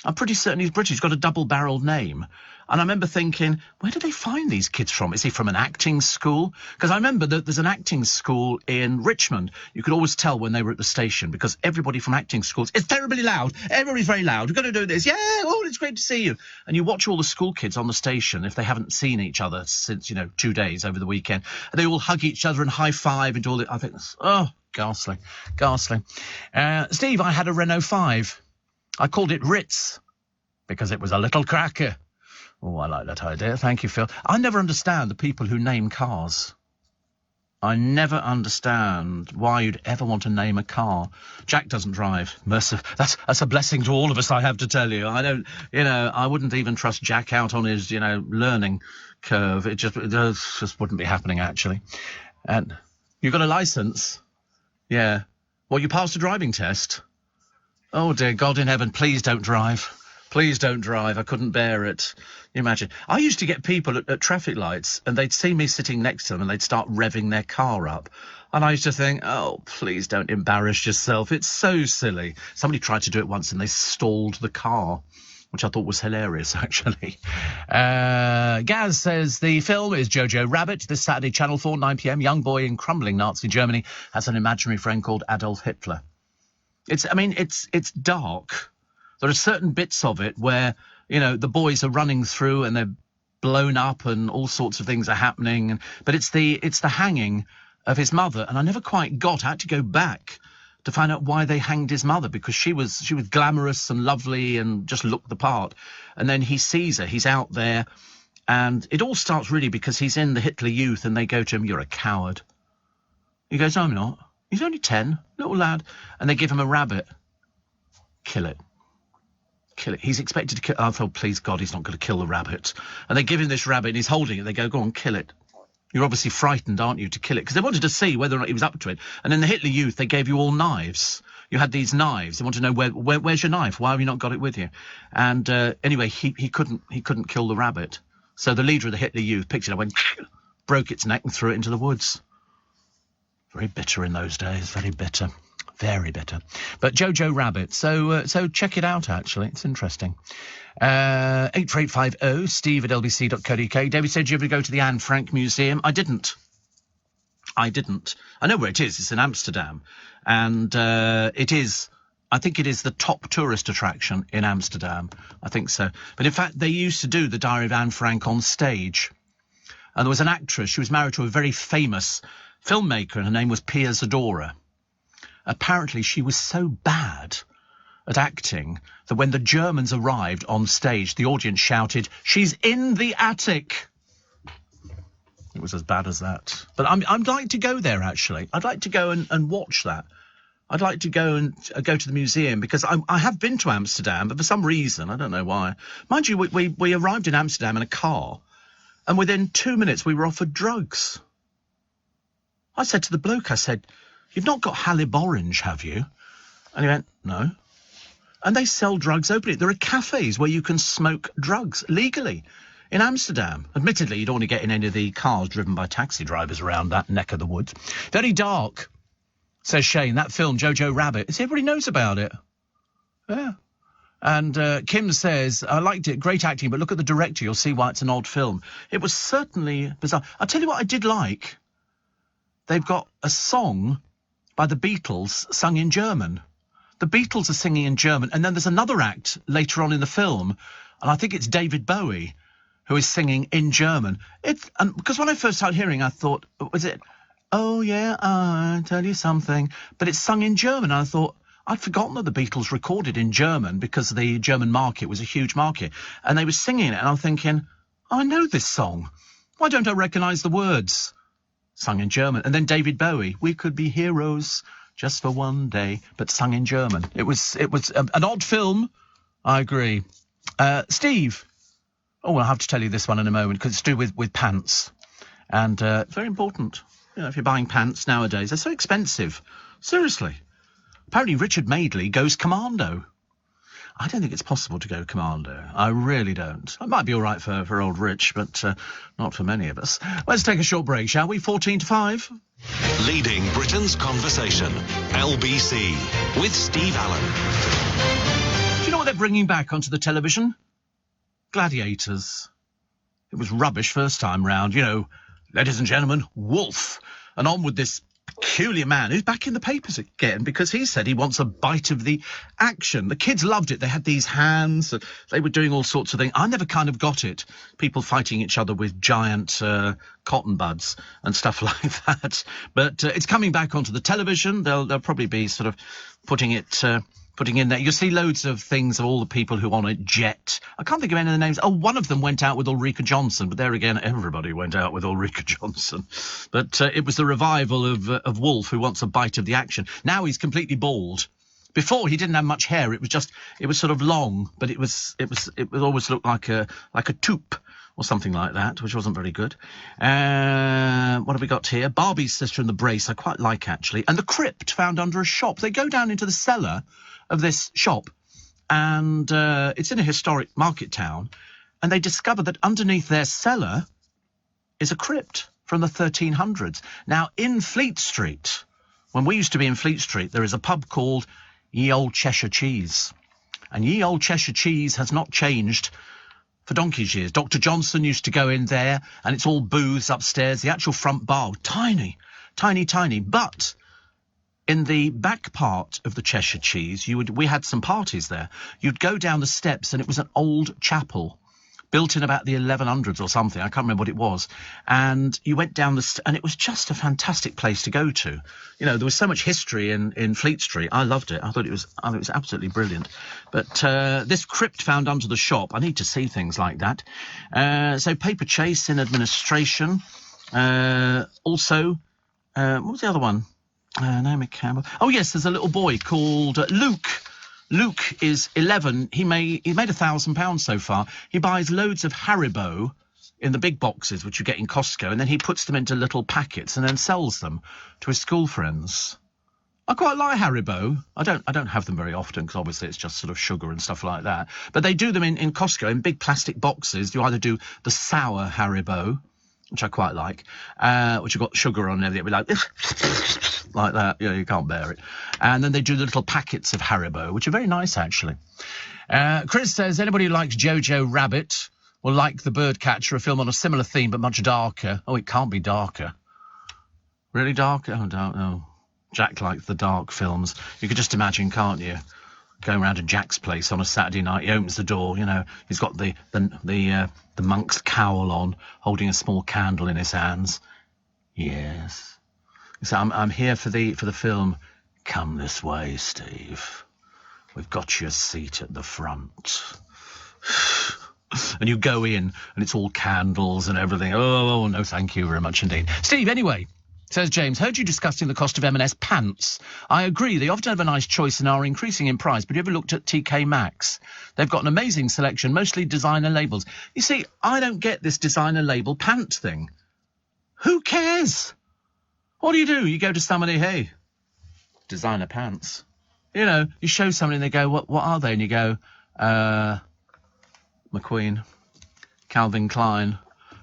I'm pretty certain he's British. He's got a double-barreled name. And I remember thinking, where do they find these kids from? Is he from an acting school? Because I remember that there's an acting school in Richmond. You could always tell when they were at the station, because everybody from acting schools, it's terribly loud. Everybody's very loud. We've got to do this. Yeah, oh, it's great to see you. And you watch all the school kids on the station, if they haven't seen each other since, 2 days over the weekend, and they all hug each other and high-five and all that. I think, ghastly, ghastly. Steve, I had a Renault 5. I called it Ritz because it was a little cracker. Oh, I like that idea. Thank you, Phil. I never understand the people who name cars. I never understand why you'd ever want to name a car. Jack doesn't drive. Merciful. That's a blessing to all of us, I have to tell you. I don't, I wouldn't even trust Jack out on his, learning curve. It just wouldn't be happening, actually. And you got a licence? Yeah. Well, you passed a driving test? Oh, dear God in heaven, please don't drive. Please don't drive. I couldn't bear it. You imagine. I used to get people at traffic lights and they'd see me sitting next to them and they'd start revving their car up. And I used to think, oh, please don't embarrass yourself. It's so silly. Somebody tried to do it once and they stalled the car, which I thought was hilarious, actually. Gaz says the film is Jojo Rabbit. This Saturday, Channel 4, 9 p.m. Young boy in crumbling Nazi Germany has an imaginary friend called Adolf Hitler. It's dark. There are certain bits of it where, the boys are running through and they're blown up and all sorts of things are happening. But it's the hanging of his mother. And I never quite got. I had to go back to find out why they hanged his mother, because she was glamorous and lovely and just looked the part. And then he sees her. He's out there. And it all starts really because he's in the Hitler Youth and they go to him, "You're a coward." He goes, "No, I'm not. He's only 10, little lad." And they give him a rabbit. Kill it. Kill it. He's expected to kill. I thought, please God, he's not going to kill the rabbit. And they give him this rabbit and he's holding it. They go on, kill it. You're obviously frightened, aren't you, to kill it? Because they wanted to see whether or not he was up to it. And in the Hitler Youth, they gave you all knives. You had these knives. They want to know where's your knife? Why have you not got it with you? And anyway, he couldn't kill the rabbit. So the leader of the Hitler Youth picked it up, went, broke its neck and threw it into the woods. Very bitter in those days. Very bitter. Very bitter. But Jojo Rabbit. So check it out, actually. It's interesting. 84850 steve@lbc.co.uk. David said, "You ever go to the Anne Frank Museum?" I didn't. I know where it is. It's in Amsterdam. And it is, I think it is the top tourist attraction in Amsterdam. I think so. But in fact, they used to do the Diary of Anne Frank on stage. And there was an actress. She was married to a very famous filmmaker, and her name was Pia Zadora. Apparently, she was so bad at acting that when the Germans arrived on stage, the audience shouted, "She's in the attic!" It was as bad as that. But I'd like to go there, actually. I'd like to go and watch that. I'd like to go and go to the museum, because I have been to Amsterdam, but for some reason, I don't know why. Mind you, we arrived in Amsterdam in a car, and within 2 minutes, we were offered drugs. I said to the bloke, I said, "You've not got Halib Orange, have you?" And he went, "No." And they sell drugs openly. There are cafes where you can smoke drugs legally in Amsterdam. Admittedly, you don't want to get in any of the cars driven by taxi drivers around that neck of the woods. Very dark, says Shane. That film, Jojo Rabbit. Everybody knows about it. Yeah. And Kim says, "I liked it, great acting, but look at the director, you'll see why it's an odd film." It was certainly bizarre. I'll tell you what I did like. They've got a song by the Beatles sung in German. The Beatles are singing in German, and then there's another act later on in the film, and I think it's David Bowie who is singing in German. Because when I first started hearing, I thought, was it, "Oh yeah, I tell you something," but it's sung in German. And I thought, I'd forgotten that the Beatles recorded in German because the German market was a huge market, and they were singing it, and I'm thinking, I know this song. Why don't I recognise the words? Sung in German. And then David Bowie, "We could be heroes just for one day," but sung in German. It was an odd film. I agree. Steve. Oh, I'll have to tell you this one in a moment, because it's to do with pants. And very important. If you're buying pants nowadays, they're so expensive. Seriously. Apparently Richard Madeley goes commando. I don't think it's possible to go commando. I really don't. It might be all right for old Rich, but not for many of us. Let's take a short break, shall we? 4 to 5. Leading Britain's conversation. LBC with Steve Allen. Do you know what they're bringing back onto the television? Gladiators. It was rubbish first time round. Ladies and gentlemen, Wolf. And on with this peculiar man who's back in the papers again because he said he wants a bite of the action. The kids loved it. They had these hands. They were doing all sorts of things. I never kind of got it. People fighting each other with giant cotton buds and stuff like that. But it's coming back onto the television. They'll probably be sort of putting it putting in there. You'll see loads of things of all the people who on it. Jet. I can't think of any of the names. Oh, one of them went out with Ulrika Johnson, but there again, everybody went out with Ulrika Johnson. But it was the revival of Wolf, who wants a bite of the action. Now he's completely bald. Before he didn't have much hair. It was sort of long, but it always looked like a toque or something like that, which wasn't very good. What have we got here? Barbie's Sister and the Brace, I quite like, actually. And The Crypt, found under a shop. They go down into the cellar of this shop, and it's in a historic market town, and they discover that underneath their cellar is a crypt from the 1300s. Now, in Fleet Street, when we used to be in Fleet Street, there is a pub called Ye Old Cheshire Cheese. And Ye Old Cheshire Cheese has not changed for donkey's years. Dr. Johnson used to go in there, and it's all booths upstairs. The actual front bar, tiny, tiny, tiny. But in the back part of the Cheshire Cheese, we had some parties there. You'd go down the steps, and it was an old chapel built in about the 1100s or something. I can't remember what it was. And you went down and it was just a fantastic place to go to. You know, there was so much history in Fleet Street. I loved it. I thought it was absolutely brilliant. But this crypt found under the shop, I need to see things like that. So Paper Chase in administration. Also, what was the other one? Naomi Campbell. Oh, yes, there's a little boy called Luke. Luke is 11. He made £1,000 so far. He buys loads of Haribo in the big boxes, which you get in Costco, and then he puts them into little packets and then sells them to his school friends. I quite like Haribo. I don't have them very often because obviously it's just sort of sugar and stuff like that. But they do them in Costco in big plastic boxes. You either do the sour Haribo, which I quite like, which have got sugar on it. It'll be like that. You know, you can't bear it. And then they do the little packets of Haribo, which are very nice, actually. Chris says, anybody who likes Jojo Rabbit will like The Birdcatcher, a film on a similar theme but much darker. Oh, it can't be darker. Really darker? Oh, no. Jack likes the dark films. You could just imagine, can't you? Going round to Jack's place on a Saturday night, he opens the door, you know, he's got the monk's cowl on, holding a small candle in his hands. Yes. So I'm here for the film. Come this way, Steve. We've got your seat at the front. And you go in, and it's all candles and everything. Oh, no, thank you very much indeed. Steve, anyway, says James, heard you discussing the cost of M&S pants. I agree, they often have a nice choice and are increasing in price, but have you ever looked at TK Maxx? They've got an amazing selection, mostly designer labels. You see, I don't get this designer label pant thing. Who cares? What do? You go to somebody, hey, designer pants. You know, you show somebody and they go, what are they? And you go, McQueen, Calvin Klein.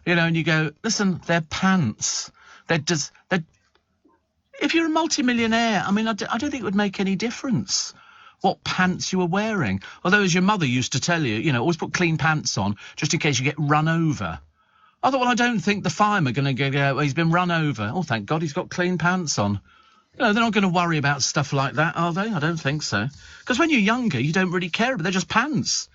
You know, and you go, listen, they're pants. If you're a multimillionaire, I mean, I don't think it would make any difference what pants you were wearing. Although, as your mother used to tell you, you know, always put clean pants on just in case you get run over. I thought, well, I don't think the firemen are going to go, well, he's been run over. Oh, thank God he's got clean pants on. You know, they're not going to worry about stuff like that, are they? I don't think so. Because when you're younger, you don't really care, but they're just pants.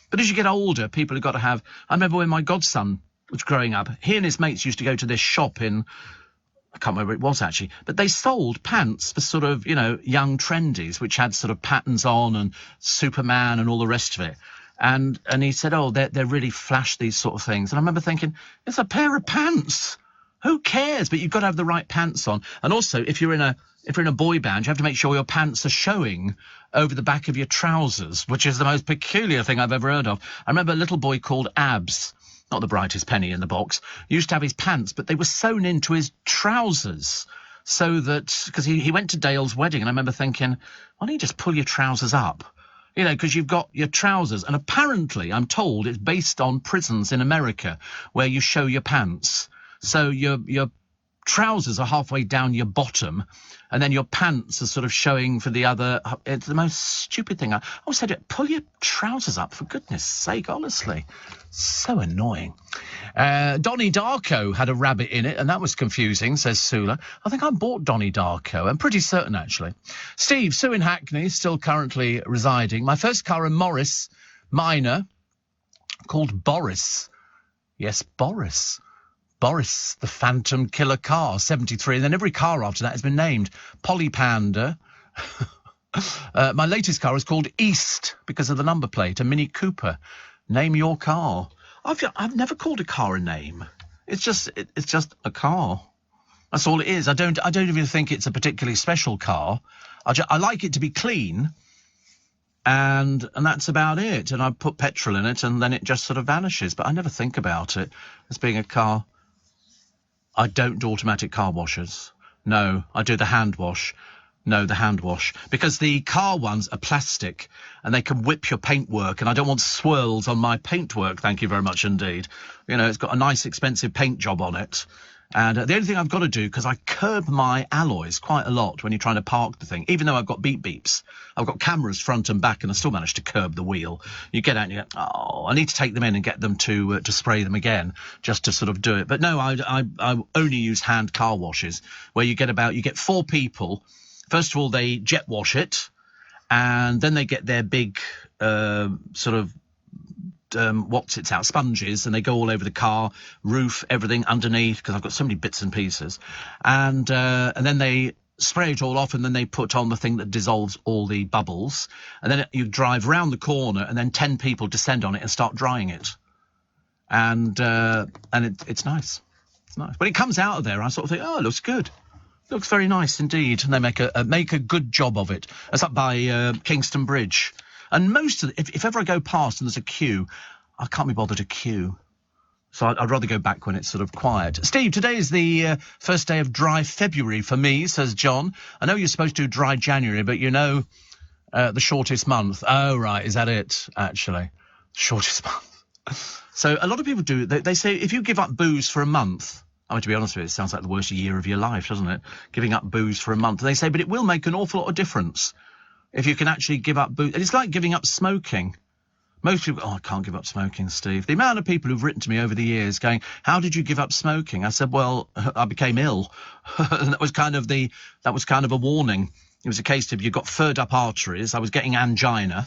But as you get older, people have got to have... I remember when my godson was growing up, he and his mates used to go to this shop in... I can't remember where it was, actually. But they sold pants for sort of, you know, young trendies, which had sort of patterns on and Superman and all the rest of it. And he said, oh, they're really flash, these sort of things. And I remember thinking, it's a pair of pants. Who cares? But you've got to have the right pants on. And also, if you're in a boy band, you have to make sure your pants are showing over the back of your trousers, which is the most peculiar thing I've ever heard of. I remember a little boy called Abs, not the brightest penny in the box, used to have his pants, but they were sewn into his trousers. So that, because he went to Dale's wedding, and I remember thinking, why don't you just pull your trousers up? You know, because you've got your trousers, and apparently, I'm told, it's based on prisons in America where you show your pants. So your trousers are halfway down your bottom, and then your pants are sort of showing for the other. It's the most stupid thing. I always said, pull your trousers up, for goodness sake, honestly. So annoying. Donnie Darko had a rabbit in it, and that was confusing, says Sula. I think I bought Donnie Darko. I'm pretty certain, actually. Steve, Sue in Hackney, still currently residing. My first car in Morris Minor, called Boris. Yes, Boris. Boris, the Phantom Killer car, 73. And then every car after that has been named. Polly Panda. My latest car is called East because of the number plate, a Mini Cooper. Name your car. I've never called a car a name. It's just a car. That's all it is. I don't even think it's a particularly special car. I like it to be clean, and that's about it. And I put petrol in it, and then it just sort of vanishes. But I never think about it as being a car. I don't do automatic car washers. No, I do the hand wash. No, the hand wash. Because the car ones are plastic, and they can whip your paintwork, and I don't want swirls on my paintwork, thank you very much indeed. You know, it's got a nice expensive paint job on it. And the only thing I've got to do, because I curb my alloys quite a lot when you're trying to park the thing, even though I've got beeps, I've got cameras front and back, and I still manage to curb the wheel. You get out and you go, oh, I need to take them in and get them to spray them again, just to sort of do it. But no, I only use hand car washes, where you get 4 people. First of all, they jet wash it, and then they get their big sponges, and they go all over the car, roof, everything underneath, because I've got so many bits and pieces. And then they spray it all off, and then they put on the thing that dissolves all the bubbles. And then you drive round the corner, and then 10 people descend on it and start drying it. And it's nice. It's nice. When it comes out of there, I sort of think, oh, it looks good. It looks very nice indeed. And they make a good job of it. That's up by Kingston Bridge. And most of if ever I go past and there's a queue, I can't be bothered to queue. So I'd rather go back when it's sort of quiet. Steve, today is the first day of dry February for me, says John. I know you're supposed to do dry January, but you know the shortest month. Oh, right, is that it, actually? Shortest month. So a lot of people do, they say if you give up booze for a month, I mean, to be honest with you, it sounds like the worst year of your life, doesn't it? Giving up booze for a month. And they say, but it will make an awful lot of difference if you can actually give up booze. It's like giving up smoking. Most people, I can't give up smoking, Steve. The amount of people who've written to me over the years going, how did you give up smoking? I said, well, I became ill. And that was kind of a warning. It was a case of you've got furred up arteries. I was getting angina.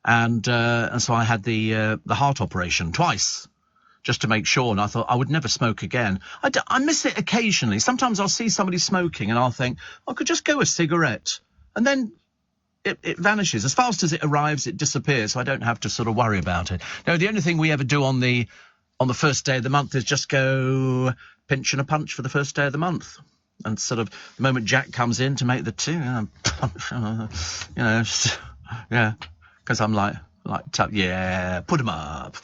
And so I had the heart operation twice, just to make sure. And I thought I would never smoke again. I miss it occasionally. Sometimes I'll see somebody smoking and I'll think, I could just go a cigarette. And then it vanishes. As fast as it arrives, it disappears, so I don't have to sort of worry about it. No, the only thing we ever do on the first day of the month is just go pinch and a punch for the first day of the month. And sort of the moment Jack comes in to make the tea, yeah, because I'm like, yeah, put 'em up,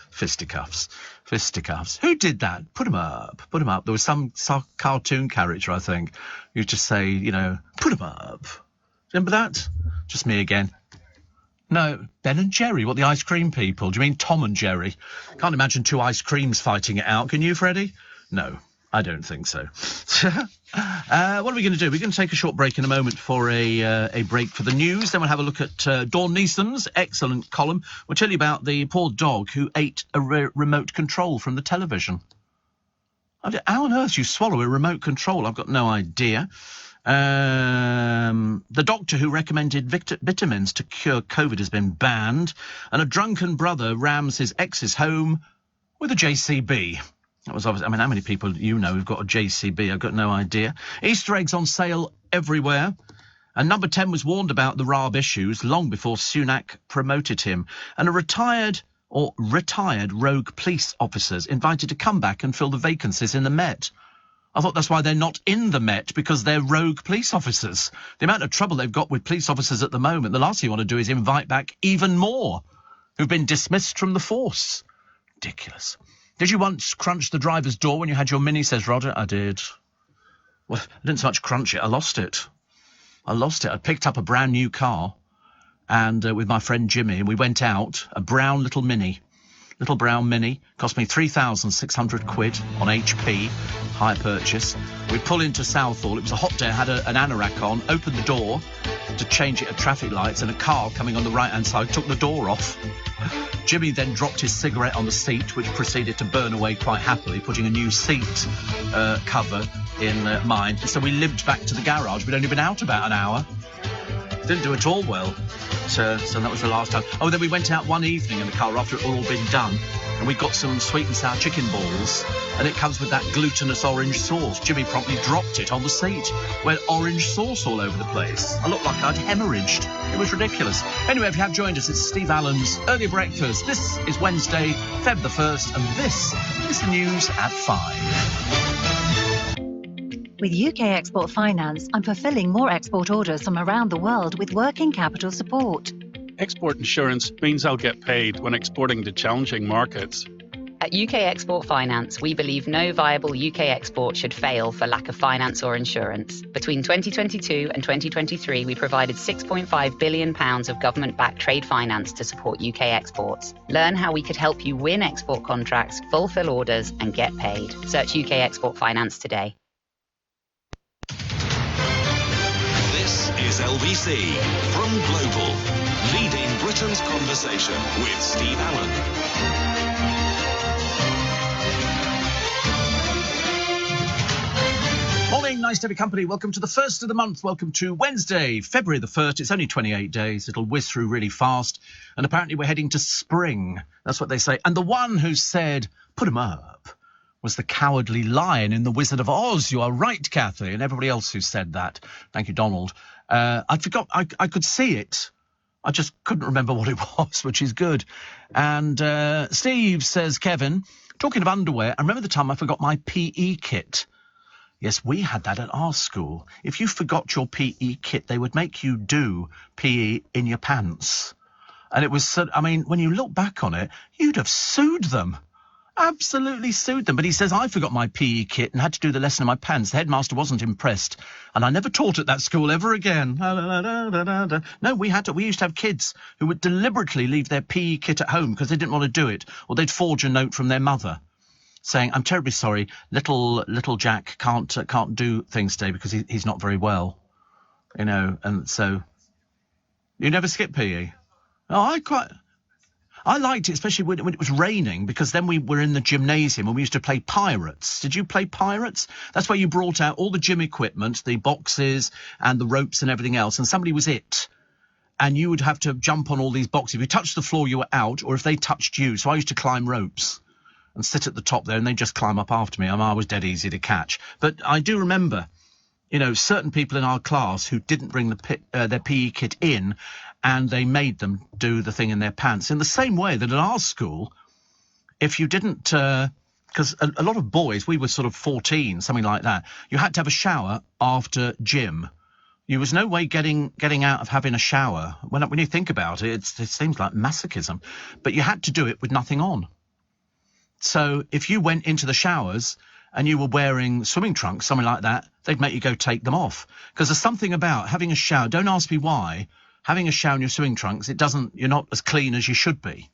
fisticuffs. Who did that? Put 'em up. There was some cartoon character, I think, who just say, put 'em up. Remember that? Just me again. No, Ben and Jerry. What, the ice cream people? Do you mean Tom and Jerry? Can't imagine 2 ice creams fighting it out. Can you, Freddie? No, I don't think so. What are we going to do? We're going to take a short break in a moment for a break for the news. Then we'll have a look at Dawn Neeson's excellent column. We'll tell you about the poor dog who ate a remote control from the television. How on earth do you swallow a remote control? I've got no idea. The doctor who recommended vitamins to cure COVID has been banned, and a drunken brother rams his ex's home with a JCB. That was obvious. I mean, how many people who've got a JCB? I've got no idea. Easter eggs on sale everywhere. And Number 10 was warned about the Raab issues long before Sunak promoted him. And retired rogue police officers invited to come back and fill the vacancies in the Met. I thought that's why they're not in the Met, because they're rogue police officers. The amount of trouble they've got with police officers at the moment, the last thing you want to do is invite back even more who've been dismissed from the force. Ridiculous. Did you once crunch the driver's door when you had your Mini, says Roger? I did. Well, I didn't so much crunch it, I lost it. I picked up a brand new car and with my friend Jimmy, and we went out, a brown little brown Mini, cost me 3,600 quid on HP, hire purchase. We pull into Southall, it was a hot day, I had an anorak on, opened the door to change it at traffic lights, and a car coming on the right-hand side took the door off. Jimmy then dropped his cigarette on the seat, which proceeded to burn away quite happily, putting a new seat cover in mine. And so we limped back to the garage. We'd only been out about an hour. Didn't do at all well. So that was the last time. Oh, then we went out one evening in the car after it all been done, and we got some sweet and sour chicken balls, and it comes with that glutinous orange sauce. Jimmy promptly dropped it on the seat. Went orange sauce all over the place. I looked like I'd hemorrhaged. It was ridiculous. Anyway, if you have joined us, it's Steve Allen's Early Breakfast. This is Wednesday, Feb the 1st, and this is the news at 5. With UK Export Finance, I'm fulfilling more export orders from around the world with working capital support. Export insurance means I'll get paid when exporting to challenging markets. At UK Export Finance, we believe no viable UK export should fail for lack of finance or insurance. Between 2022 and 2023, we provided £6.5 billion of government-backed trade finance to support UK exports. Learn how we could help you win export contracts, fulfil orders, and get paid. Search UK Export Finance today. This is LBC from Global, leading Britain's conversation with Steve Allen. Morning, nice to have your company. Welcome to the first of the month. Welcome to Wednesday, February the 1st. It's only 28 days. It'll whiz through really fast. And apparently we're heading to spring. That's what they say. And the one who said, put 'em up, was the Cowardly Lion in The Wizard of Oz. You are right, Kathy, and everybody else who said that. Thank you, Donald. I forgot, I could see it. I just couldn't remember what it was, which is good. And Steve says, Kevin, talking of underwear, I remember the time I forgot my PE kit. Yes, we had that at our school. If you forgot your PE kit, they would make you do PE in your pants. And it was, I mean, when you look back on it, you'd have sued them. Absolutely sued them. But he says, I forgot my PE kit and had to do the lesson in my pants. The headmaster wasn't impressed. And I never taught at that school ever again. No, we used to have kids who would deliberately leave their PE kit at home because they didn't want to do it. Or they'd forge a note from their mother saying, I'm terribly sorry, little Jack can't do things today because he's not very well. You know, and so you never skip PE. Oh, I liked it, especially when it was raining, because then we were in the gymnasium and we used to play Pirates. Did you play Pirates? That's where you brought out all the gym equipment, the boxes and the ropes and everything else, and somebody was it. And you would have to jump on all these boxes. If you touched the floor, you were out, or if they touched you. So I used to climb ropes and sit at the top there, and they'd just climb up after me. I was dead easy to catch. But I do remember, you know, certain people in our class who didn't bring their PE kit in, and they made them do the thing in their pants. In the same way that at our school, if you didn't, because a lot of boys, we were sort of 14, something like that, you had to have a shower after gym. There was no way getting out of having a shower. When you think about it, it seems like masochism. But you had to do it with nothing on. So if you went into the showers and you were wearing swimming trunks, something like that, they'd make you go take them off. Because there's something about having a shower, don't ask me why, having a shower in your swimming trunks, you're not as clean as you should be.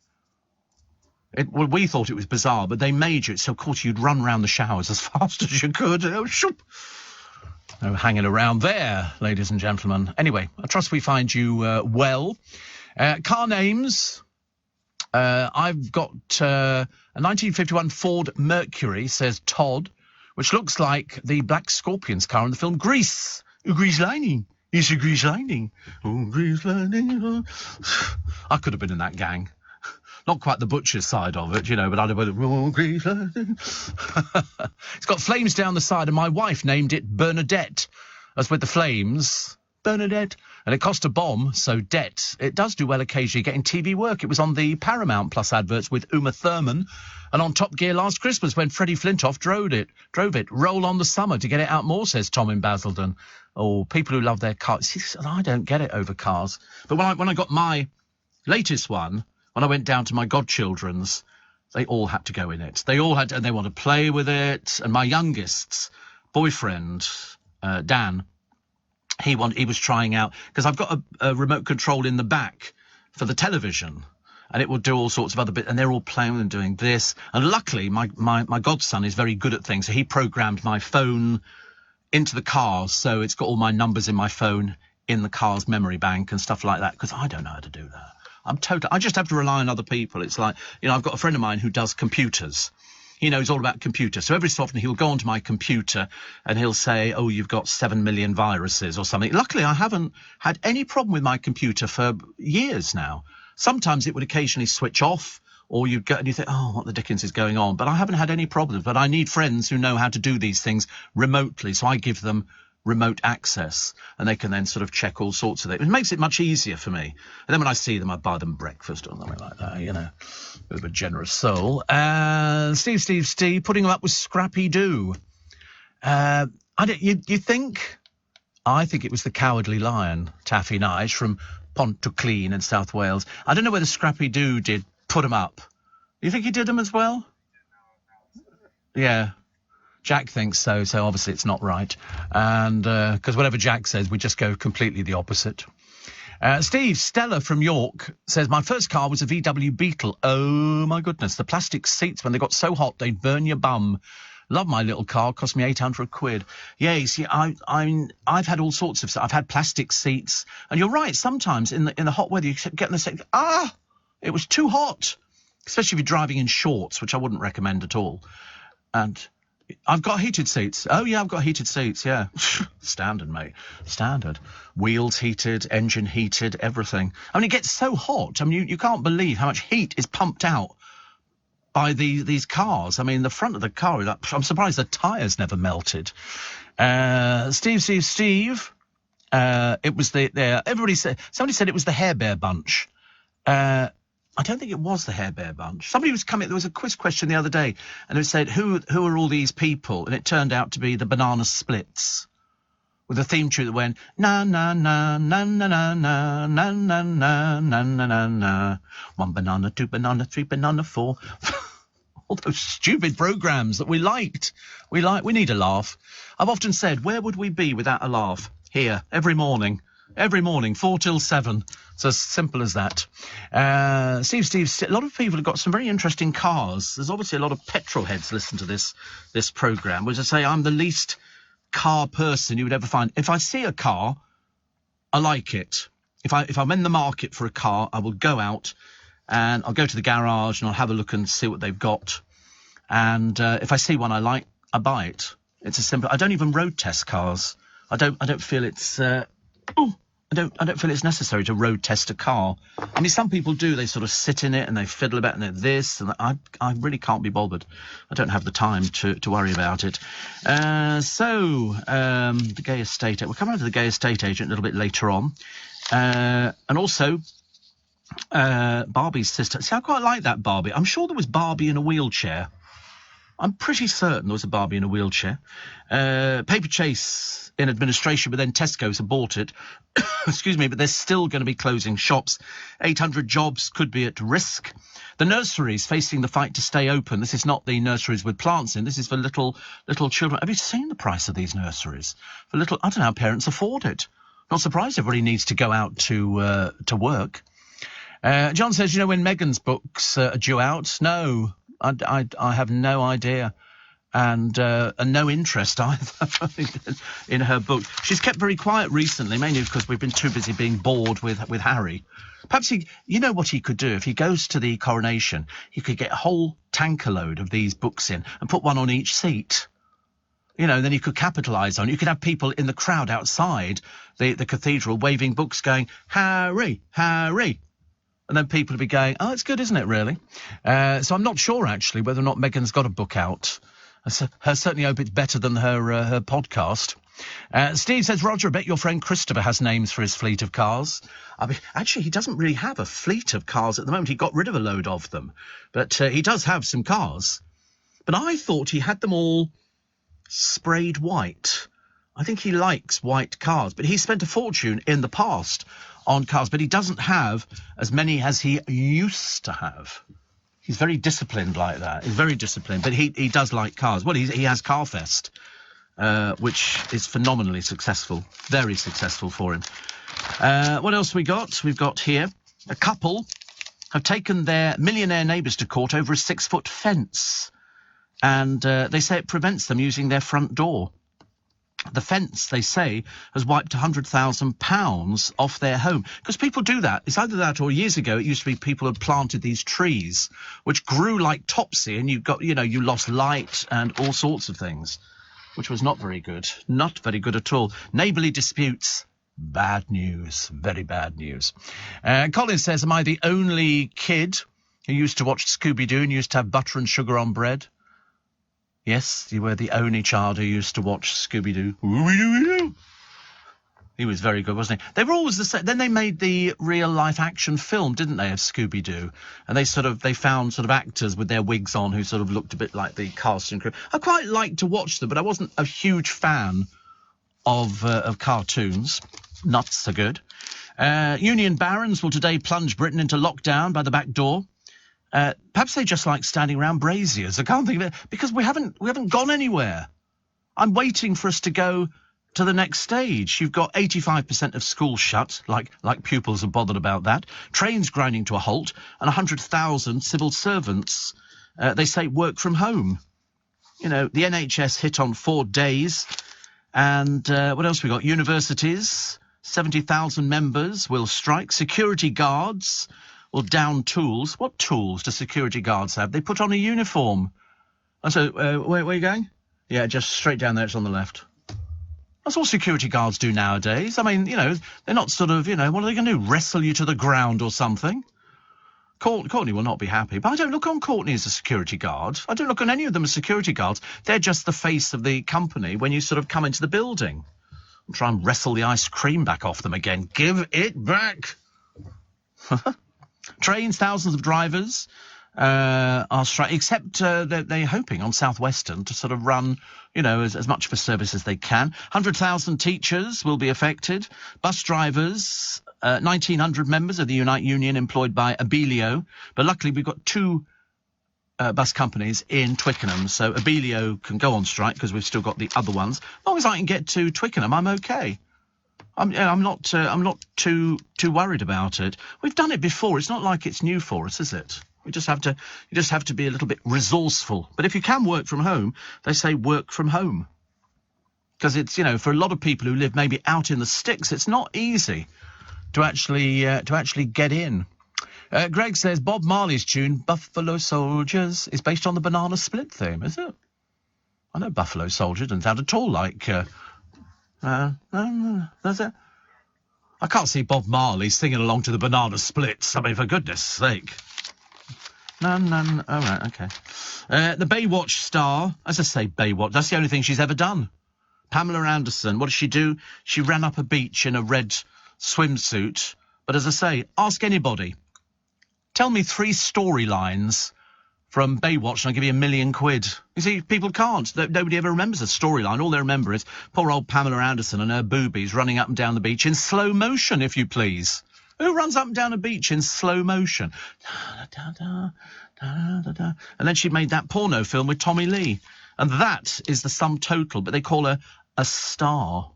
Well, we thought it was bizarre, but they made you, so of course you'd run around the showers as fast as you could. Oh, shoop. No hanging around there, ladies and gentlemen. Anyway, I trust we find you well. Car names. I've got a 1951 Ford Mercury, says Todd, which looks like the Black Scorpions car in the film Grease. Grease Lightning. It's a Grease Lightning. Oh, Grease Lightning. Oh. I could have been in that gang. Not quite the butcher's side of it, you know, but I'd have been, oh, Grease Lightning. It's got flames down the side, and my wife named it Bernadette, as with the flames. Bernadette. And it cost a bomb, so debt. It does do well occasionally getting TV work. It was on the Paramount Plus adverts with Uma Thurman, and on Top Gear last Christmas when Freddie Flintoff drove it. Roll on the summer to get it out more, says Tom in Basildon. Oh, people who love their cars. I don't get it over cars. But when I got my latest one, when I went down to my godchildren's, they all had to go in it. They all had, and they want to play with it. And my youngest's boyfriend, Dan, he was trying out, because I've got a remote control in the back for the television, and it will do all sorts of other bits, and they're all playing and doing this. And luckily, my godson is very good at things, so he programmed my phone into the car, so it's got all my numbers in my phone in the car's memory bank and stuff like that, because I don't know how to do that. I just have to rely on other people. It's like, you know, I've got a friend of mine who does computers. he knows all about computers. So every so often he'll go onto my computer and he'll say, oh, you've got 7 million viruses or something. Luckily, I haven't had any problem with my computer for years now. Sometimes it would occasionally switch off, or you'd go and you think, oh, what the dickens is going on? But I haven't had any problems. But I need friends who know how to do these things remotely, so I give them remote access, and they can then sort of check all sorts of things. It makes it much easier for me. And then when I see them, I buy them breakfast or something like that, you know. Bit of a generous soul. Steve, putting them up with Scrappy Doo. You think? I think it was the Cowardly Lion, Taffy Nige, from Pontyclun in South Wales. I don't know whether Scrappy Doo did put them up. You think he did them as well? Yeah. Jack thinks so obviously it's not right. And because whatever Jack says, we just go completely the opposite. Stella from York says, my first car was a VW Beetle. Oh, my goodness. The plastic seats, when they got so hot, they'd burn your bum. Love my little car. Cost me £800. Yeah, you see, I've had all sorts of stuff. I've had plastic seats. And you're right, sometimes in the hot weather, you get in the seat, it was too hot. Especially if you're driving in shorts, which I wouldn't recommend at all. And I've got heated seats. Oh, yeah, I've got heated seats, yeah. Standard, mate. Standard. Wheels heated, engine heated, everything. I mean, it gets so hot. I mean, you can't believe how much heat is pumped out by these cars. I mean, the front of the car, I'm surprised the tyres never melted. Steve. It was somebody said it was the Hair Bear Bunch. I don't think it was the Hair Bear Bunch. Somebody was coming. There was a quiz question the other day, and it said, "Who are all these people?" And it turned out to be the Banana Splits, with a theme tune that went na na na na na na na na na na na na na. 1 banana, 2 banana, 3 banana, 4. All those stupid programs that we liked. We need a laugh. I've often said, where would we be without a laugh? Here, every morning. Every morning, 4 till 7. It's as simple as that. Steve, a lot of people have got some very interesting cars. There's obviously a lot of petrol heads listen to this programme. Which I say, I'm the least car person you would ever find. If I see a car, I like it. If I'm in the market for a car, I will go out and I'll go to the garage and I'll have a look and see what they've got. And if I see one I like, I buy it. It's as simple. I don't even road test cars. I don't feel it's. I don't feel it's necessary to road test a car. I mean, some people do. They sort of sit in it and they fiddle about and they're this. And I really can't be bothered. I don't have the time to worry about it. The Gay Estate. We'll come on to the Gay Estate Agent a little bit later on. And also, Barbie's sister. See, I quite like that Barbie. I'm sure there was Barbie in a wheelchair. I'm pretty certain there was a Barbie in a wheelchair. Paper Chase in administration, but then Tesco's have bought it. Excuse me, but they're still going to be closing shops. 800 jobs could be at risk. The nurseries facing the fight to stay open. This is not the nurseries with plants in. This is for little children. Have you seen the price of these nurseries? I don't know how parents afford it. Not surprised everybody needs to go out to work. John says, when Meghan's books are due out? No. I have no idea, and no interest either in her book. She's kept very quiet recently, mainly because we've been too busy being bored with Harry. Perhaps what he could do if he goes to the coronation, he could get a whole tanker load of these books in and put one on each seat. Then you could capitalise on it. You could have people in the crowd outside the cathedral waving books, going, Harry, Harry. And then people will be going, oh, it's good, isn't it, really? So I'm not sure, actually, whether or not Meghan's got a book out. I certainly hope it's better than her podcast. Steve says, Roger, I bet your friend Christopher has names for his fleet of cars. I mean, actually, he doesn't really have a fleet of cars at the moment. He got rid of a load of them. But he does have some cars. But I thought he had them all sprayed white. I think he likes white cars. But he spent a fortune in the past on cars, but he doesn't have as many as he used to have. He's very disciplined like that. He's very disciplined, but he does like cars. Well, he has Carfest, which is phenomenally successful, very successful for him. What else we got? We've got here a couple have taken their millionaire neighbours to court over a 6-foot fence, and they say it prevents them using their front door. The fence, they say, has wiped £100,000 off their home. Because people do that. It's either that or years ago it used to be people had planted these trees which grew like topsy and you lost light and all sorts of things, which was not very good. Not very good at all. Neighbourly disputes. Bad news. Very bad news. Colin says, am I the only kid who used to watch Scooby-Doo and used to have butter and sugar on bread? Yes, you were the only child who used to watch Scooby-Doo. He was very good, wasn't he? They were always the same. Then they made the real-life action film, didn't they, of Scooby-Doo? And they found sort of actors with their wigs on who sort of looked a bit like the cast and crew. I quite liked to watch them, but I wasn't a huge fan of cartoons. Not so good. Union barons will today plunge Britain into lockdown by the back door. Perhaps they just like standing around braziers. I can't think of it because we haven't gone anywhere. I'm waiting for us to go to the next stage. You've got 85% of schools shut, like pupils are bothered about that. Trains grinding to a halt, and 100,000 civil servants, they say, work from home. You know, the NHS hit on 4 days, and what else we got? Universities, 70,000 members will strike. Security guards will down tools. What tools do security guards have? They put on a uniform. And so, where are you going? Yeah, just straight down there. It's on the left. That's all security guards do nowadays. I mean, they're not sort of, what are they going to do? Wrestle you to the ground or something? Courtney will not be happy. But I don't look on Courtney as a security guard. I don't look on any of them as security guards. They're just the face of the company when you sort of come into the building. I'll try and wrestle the ice cream back off them again. Give it back! Trains, thousands of drivers are striking, except they're hoping on South Western to sort of run, as much of a service as they can. 100,000 teachers will be affected. Bus drivers, 1,900 members of the Unite Union employed by Abellio. But luckily we've got 2 bus companies in Twickenham, so Abellio can go on strike because we've still got the other ones. As long as I can get to Twickenham, I'm okay. I'm not too worried about it. We've done it before. It's not like it's new for us, is it? You just have to be a little bit resourceful. But if you can work from home, they say work from home. Because it's, for a lot of people who live maybe out in the sticks, it's not easy to actually get in. Greg says Bob Marley's tune Buffalo Soldiers is based on the Banana Split theme, is it? I know Buffalo Soldier doesn't sound at all like does it? I can't see Bob Marley singing along to the Banana Splits. I mean, for goodness sake. No. All right, okay. The Baywatch star, as I say, Baywatch, that's the only thing she's ever done. Pamela Anderson, what did she do? She ran up a beach in a red swimsuit. But as I say, ask anybody. Tell me 3 storylines from Baywatch and I'll give you £1 million. You see, people can't. Nobody ever remembers a storyline. All they remember is poor old Pamela Anderson and her boobies running up and down the beach in slow motion, if you please. Who runs up and down a beach in slow motion? And then she made that porno film with Tommy Lee. And that is the sum total, but they call her a star.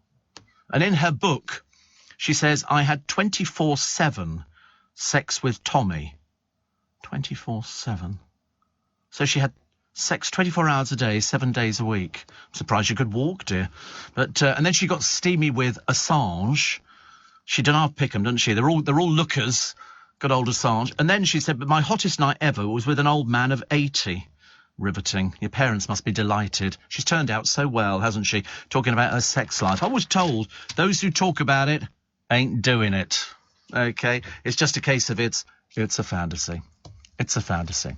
And in her book, she says, I had 24/7 sex with Tommy. 24/7. So she had sex 24 hours a day, 7 days a week. I'm surprised you could walk, dear. But and then she got steamy with Assange. She done half pick 'em, doesn't she? They're all lookers. Good old Assange. And then she said, but my hottest night ever was with an old man of 80. Riveting. Your parents must be delighted. She's turned out so well, hasn't she? Talking about her sex life. I was told those who talk about it ain't doing it. Okay? It's just a case of it's a fantasy. It's a fantasy.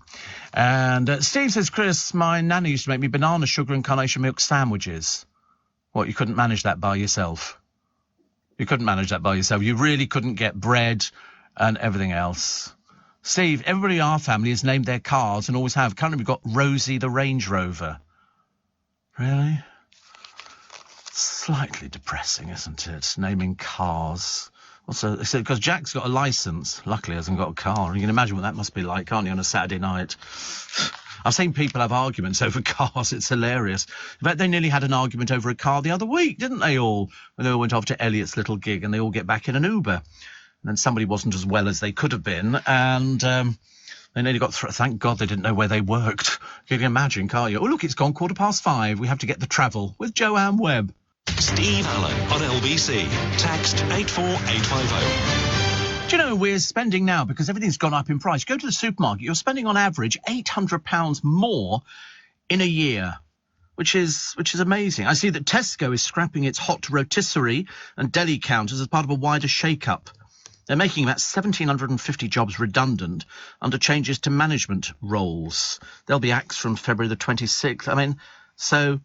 And Steve says, Chris, my nanny used to make me banana, sugar and carnation milk sandwiches. What, you couldn't manage that by yourself? You couldn't manage that by yourself. You really couldn't get bread and everything else. Steve, everybody in our family has named their cars and always have. Currently we've got Rosie the Range Rover. Really? Slightly depressing, isn't it? Naming cars. Also, because Jack's got a licence. Luckily he hasn't got a car. You can imagine what that must be like, can't you, on a Saturday night? I've seen people have arguments over cars. It's hilarious. In fact, they nearly had an argument over a car the other week, didn't they all? When they all went off to Elliot's little gig and they all get back in an Uber. And then somebody wasn't as well as they could have been. And they nearly got through. Thank God they didn't know where they worked. You can imagine, can't you? Oh, look, it's gone 5:15. We have to get the travel with Joanne Webb. Steve Allen on LBC. Text 84850. Do you know we're spending now, because everything's gone up in price, go to the supermarket, you're spending on average £800 more in a year, which is amazing. I see that Tesco is scrapping its hot rotisserie and deli counters as part of a wider shake-up. They're making about 1,750 jobs redundant under changes to management roles. They'll be axed from February the 26th. I mean, so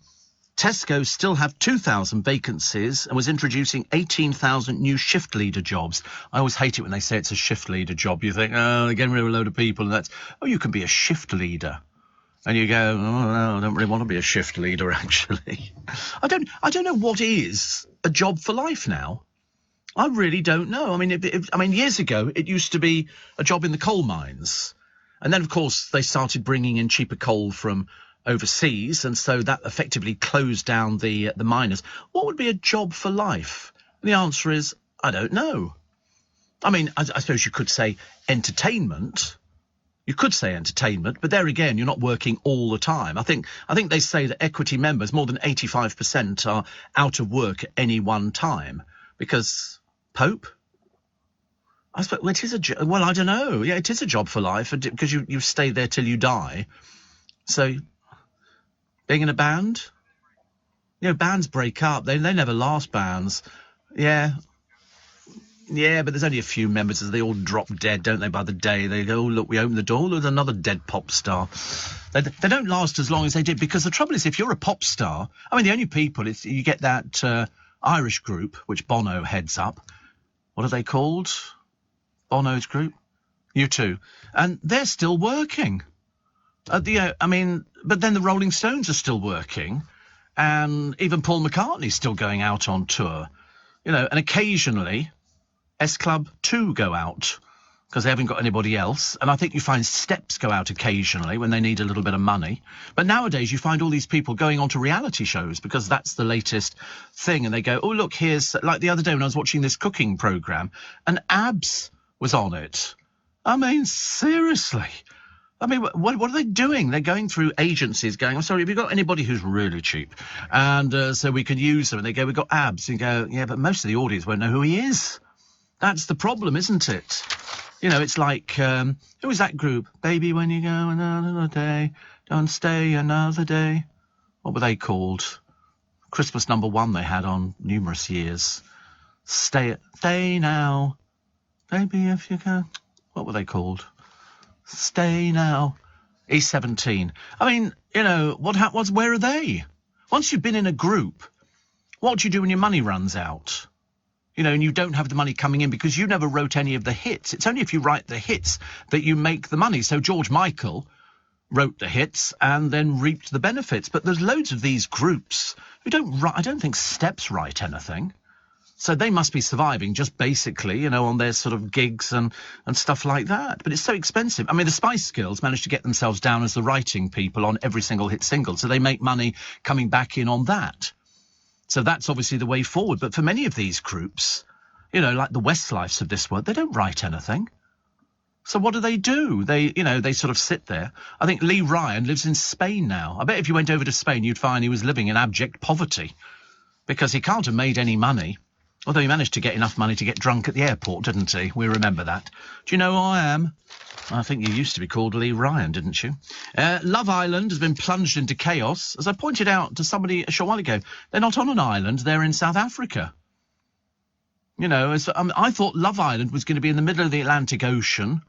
Tesco still have 2,000 vacancies and was introducing 18,000 new shift leader jobs. I always hate it when they say it's a shift leader job. You think, oh, they're getting rid of a load of people, and you can be a shift leader. And you go, oh, no, I don't really want to be a shift leader, actually. I don't know what is a job for life now. I really don't know. I mean, years ago, it used to be a job in the coal mines. And then, of course, they started bringing in cheaper coal from overseas, and so that effectively closed down the miners. What would be a job for life? And the answer is, I don't know. I mean, I suppose you could say entertainment. You could say entertainment, but there again, you're not working all the time. I think they say that equity members, more than 85%, are out of work at any one time because Pope. I suppose it is well, I don't know. Yeah, it is a job for life because you stay there till you die. So, being in a band, bands break up. They never last, bands. Yeah, but there's only a few members. They all drop dead, don't they? By the day they go, oh, look, we open the door. There's another dead pop star. They don't last as long as they did, because the trouble is, if you're a pop star, I mean, the only people you get that Irish group which Bono heads up. What are they called? Bono's group, U2, and they're still working. But then the Rolling Stones are still working, and even Paul McCartney's still going out on tour, and occasionally S Club 2 go out because they haven't got anybody else. And I think you find Steps go out occasionally when they need a little bit of money. But nowadays you find all these people going on to reality shows because that's the latest thing. And they go, oh, look, here's, like the other day when I was watching this cooking programme, and ABS was on it. I mean, seriously. I mean, what are they doing? They're going through agencies going, I'm sorry, have you got anybody who's really cheap? And so we can use them. And they go, we've got ABS. And you go, yeah, but most of the audience won't know who he is. That's the problem, isn't it? It's like, who was that group? Baby, when you go another day, don't stay another day. What were they called? Christmas #1 they had on numerous years. Stay now. Baby, if you go. What were they called? Stay now. E17. I mean, where are they? Once you've been in a group, what do you do when your money runs out? And you don't have the money coming in because you never wrote any of the hits. It's only if you write the hits that you make the money. So George Michael wrote the hits and then reaped the benefits. But there's loads of these groups who don't write. I don't think Steps write anything. So they must be surviving just basically, on their sort of gigs and stuff like that. But it's so expensive. I mean, the Spice Girls managed to get themselves down as the writing people on every single hit single. So they make money coming back in on that. So that's obviously the way forward. But for many of these groups, like the Westlifes of this world, they don't write anything. So what do? They sort of sit there. I think Lee Ryan lives in Spain now. I bet if you went over to Spain, you'd find he was living in abject poverty because he can't have made any money. Although he managed to get enough money to get drunk at the airport, didn't he? We remember that. Do you know who I am? I think you used to be called Lee Ryan, didn't you? Love Island has been plunged into chaos. As I pointed out to somebody a short while ago, they're not on an island, they're in South Africa. I thought Love Island was going to be in the middle of the Atlantic Ocean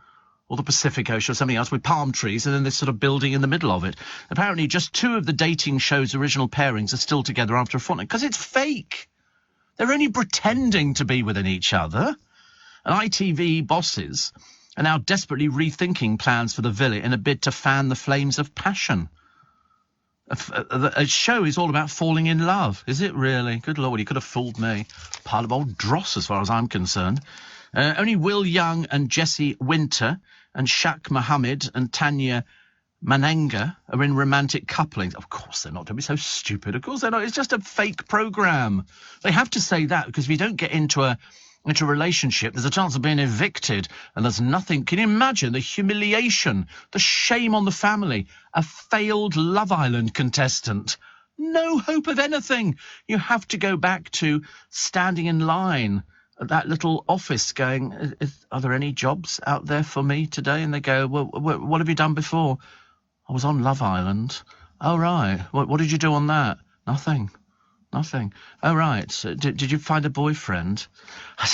or the Pacific Ocean or something else with palm trees and then this sort of building in the middle of it. Apparently just 2 of the dating show's original pairings are still together after a fortnight because it's fake. They're only pretending to be within each other. And ITV bosses are now desperately rethinking plans for the villa in a bid to fan the flames of passion. A show is all about falling in love. Is it really? Good Lord, you could have fooled me. Pile of old dross as far as I'm concerned. Only Will Young and Jesse Winter and Shaq Mohammed and Tanya Mananga are in romantic couplings. Of course they're not. Don't be so stupid. Of course they're not. It's just a fake programme. They have to say that because if you don't get into a relationship, there's a chance of being evicted and there's nothing. Can you imagine the humiliation, the shame on the family? A failed Love Island contestant No hope of anything. You have to go back to standing in line at that little office going, are there any jobs out there for me today? And they go, well, what have you done before? I was on Love Island. Oh, right. What did you do on that? Nothing. Oh, right. So did you find a boyfriend? I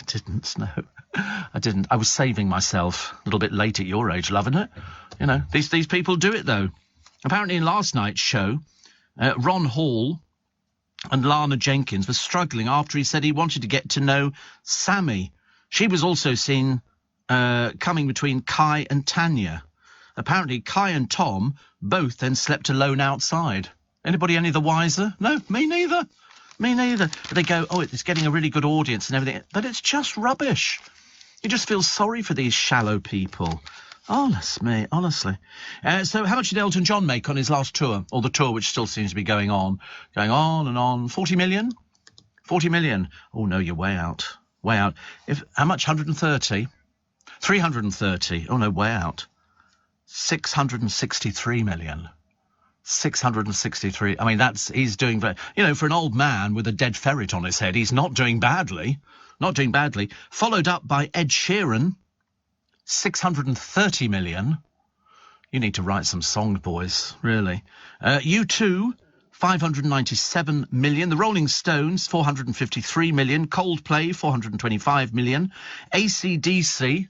didn't, no. I didn't. I was saving myself. A little bit late at your age, loving it. You know, these people do it, though. Apparently in last night's show, Ron Hall and Lana Jenkins were struggling after he said he wanted to get to know Sammy. She was also seen coming between Kai and Tanya. Apparently Kai and Tom both then slept alone outside. Anybody any the wiser? No, me neither. But they go, oh, it's getting a really good audience and everything. But it's just rubbish. You just feel sorry for these shallow people. Honestly. So how much did Elton John make on his last tour? Or the tour which still seems to be going on and on. 40 million? 40 million. Oh, no, you're way out. How much? 130? 330. Oh, no, way out. 663 million. 663. I mean, he's doing very, for an old man with a dead ferret on his head, he's not doing badly. Followed up by Ed Sheeran, 630 million. You need to write some songs, boys, really. U2, 597 million. The Rolling Stones, 453 million. Coldplay, 425 million. AC/DC,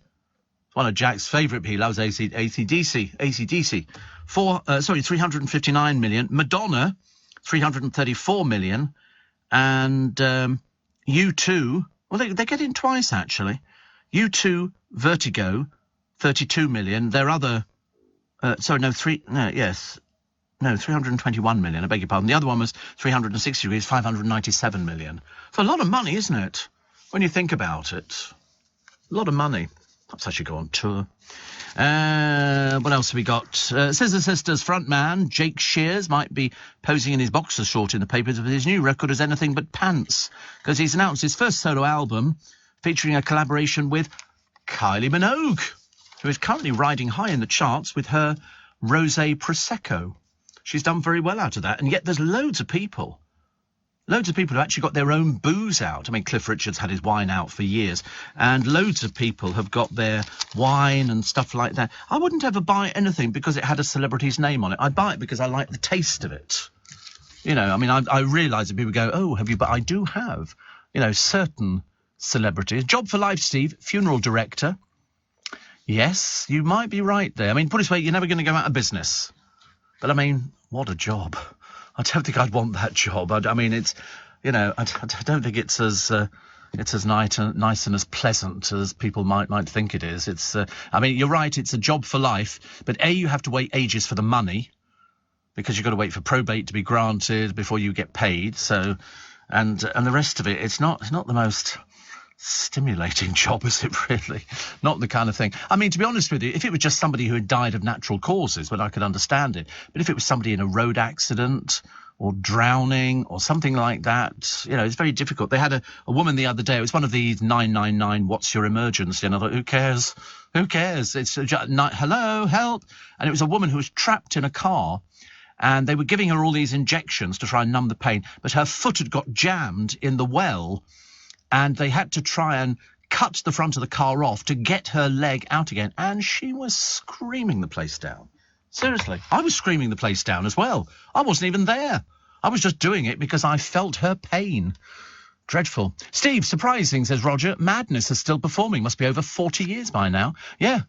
one of Jack's favourite, he loves AC/DC. 359 million. Madonna, 334 million. And U2, well, they get in twice, actually. U2, Vertigo, 32 million. Their other, 321 million, I beg your pardon. The other one was 360 degrees, 597 million. It's a lot of money, isn't it? When you think about it. A lot of money. Perhaps I should go on tour. What else have we got? Scissor Sisters frontman Jake Shears might be posing in his boxer short in the papers with his new record as anything but pants, because he's announced his first solo album featuring a collaboration with Kylie Minogue, who is currently riding high in the charts with her Rosé Prosecco. She's done very well out of that, and yet there's loads of people who actually got their own booze out. I mean, Cliff Richard's had his wine out for years, and loads of people have got their wine and stuff like that. I wouldn't ever buy anything because it had a celebrity's name on it. I'd buy it because I like the taste of it. I mean, I realise that people go, oh, have you? But I do have, certain celebrities. Job for life, Steve, funeral director. Yes, you might be right there. I mean, put it this way, you're never going to go out of business. But, I mean, what a job. I don't think I'd want that job. I mean, it's, I don't think it's as nice and as pleasant as people might think it is. It's, I mean, you're right, it's a job for life, but you have to wait ages for the money, because you've got to wait for probate to be granted before you get paid. So, and the rest of it, it's not the most stimulating job, is it really? Not the kind of thing. I mean, to be honest with you, if it was just somebody who had died of natural causes, well, I could understand it. But if it was somebody in a road accident or drowning or something like that, it's very difficult. They had a woman the other day, it was one of these 999, what's your emergency? And I thought, who cares? It's hello, help. And it was a woman who was trapped in a car, and they were giving her all these injections to try and numb the pain, but her foot had got jammed in the well, and they had to try and cut the front of the car off to get her leg out again. And she was screaming the place down. Seriously, I was screaming the place down as well. I wasn't even there. I was just doing it because I felt her pain. Dreadful. Steve, surprising, says Roger. Madness is still performing. Must be over 40 years by now. Yeah.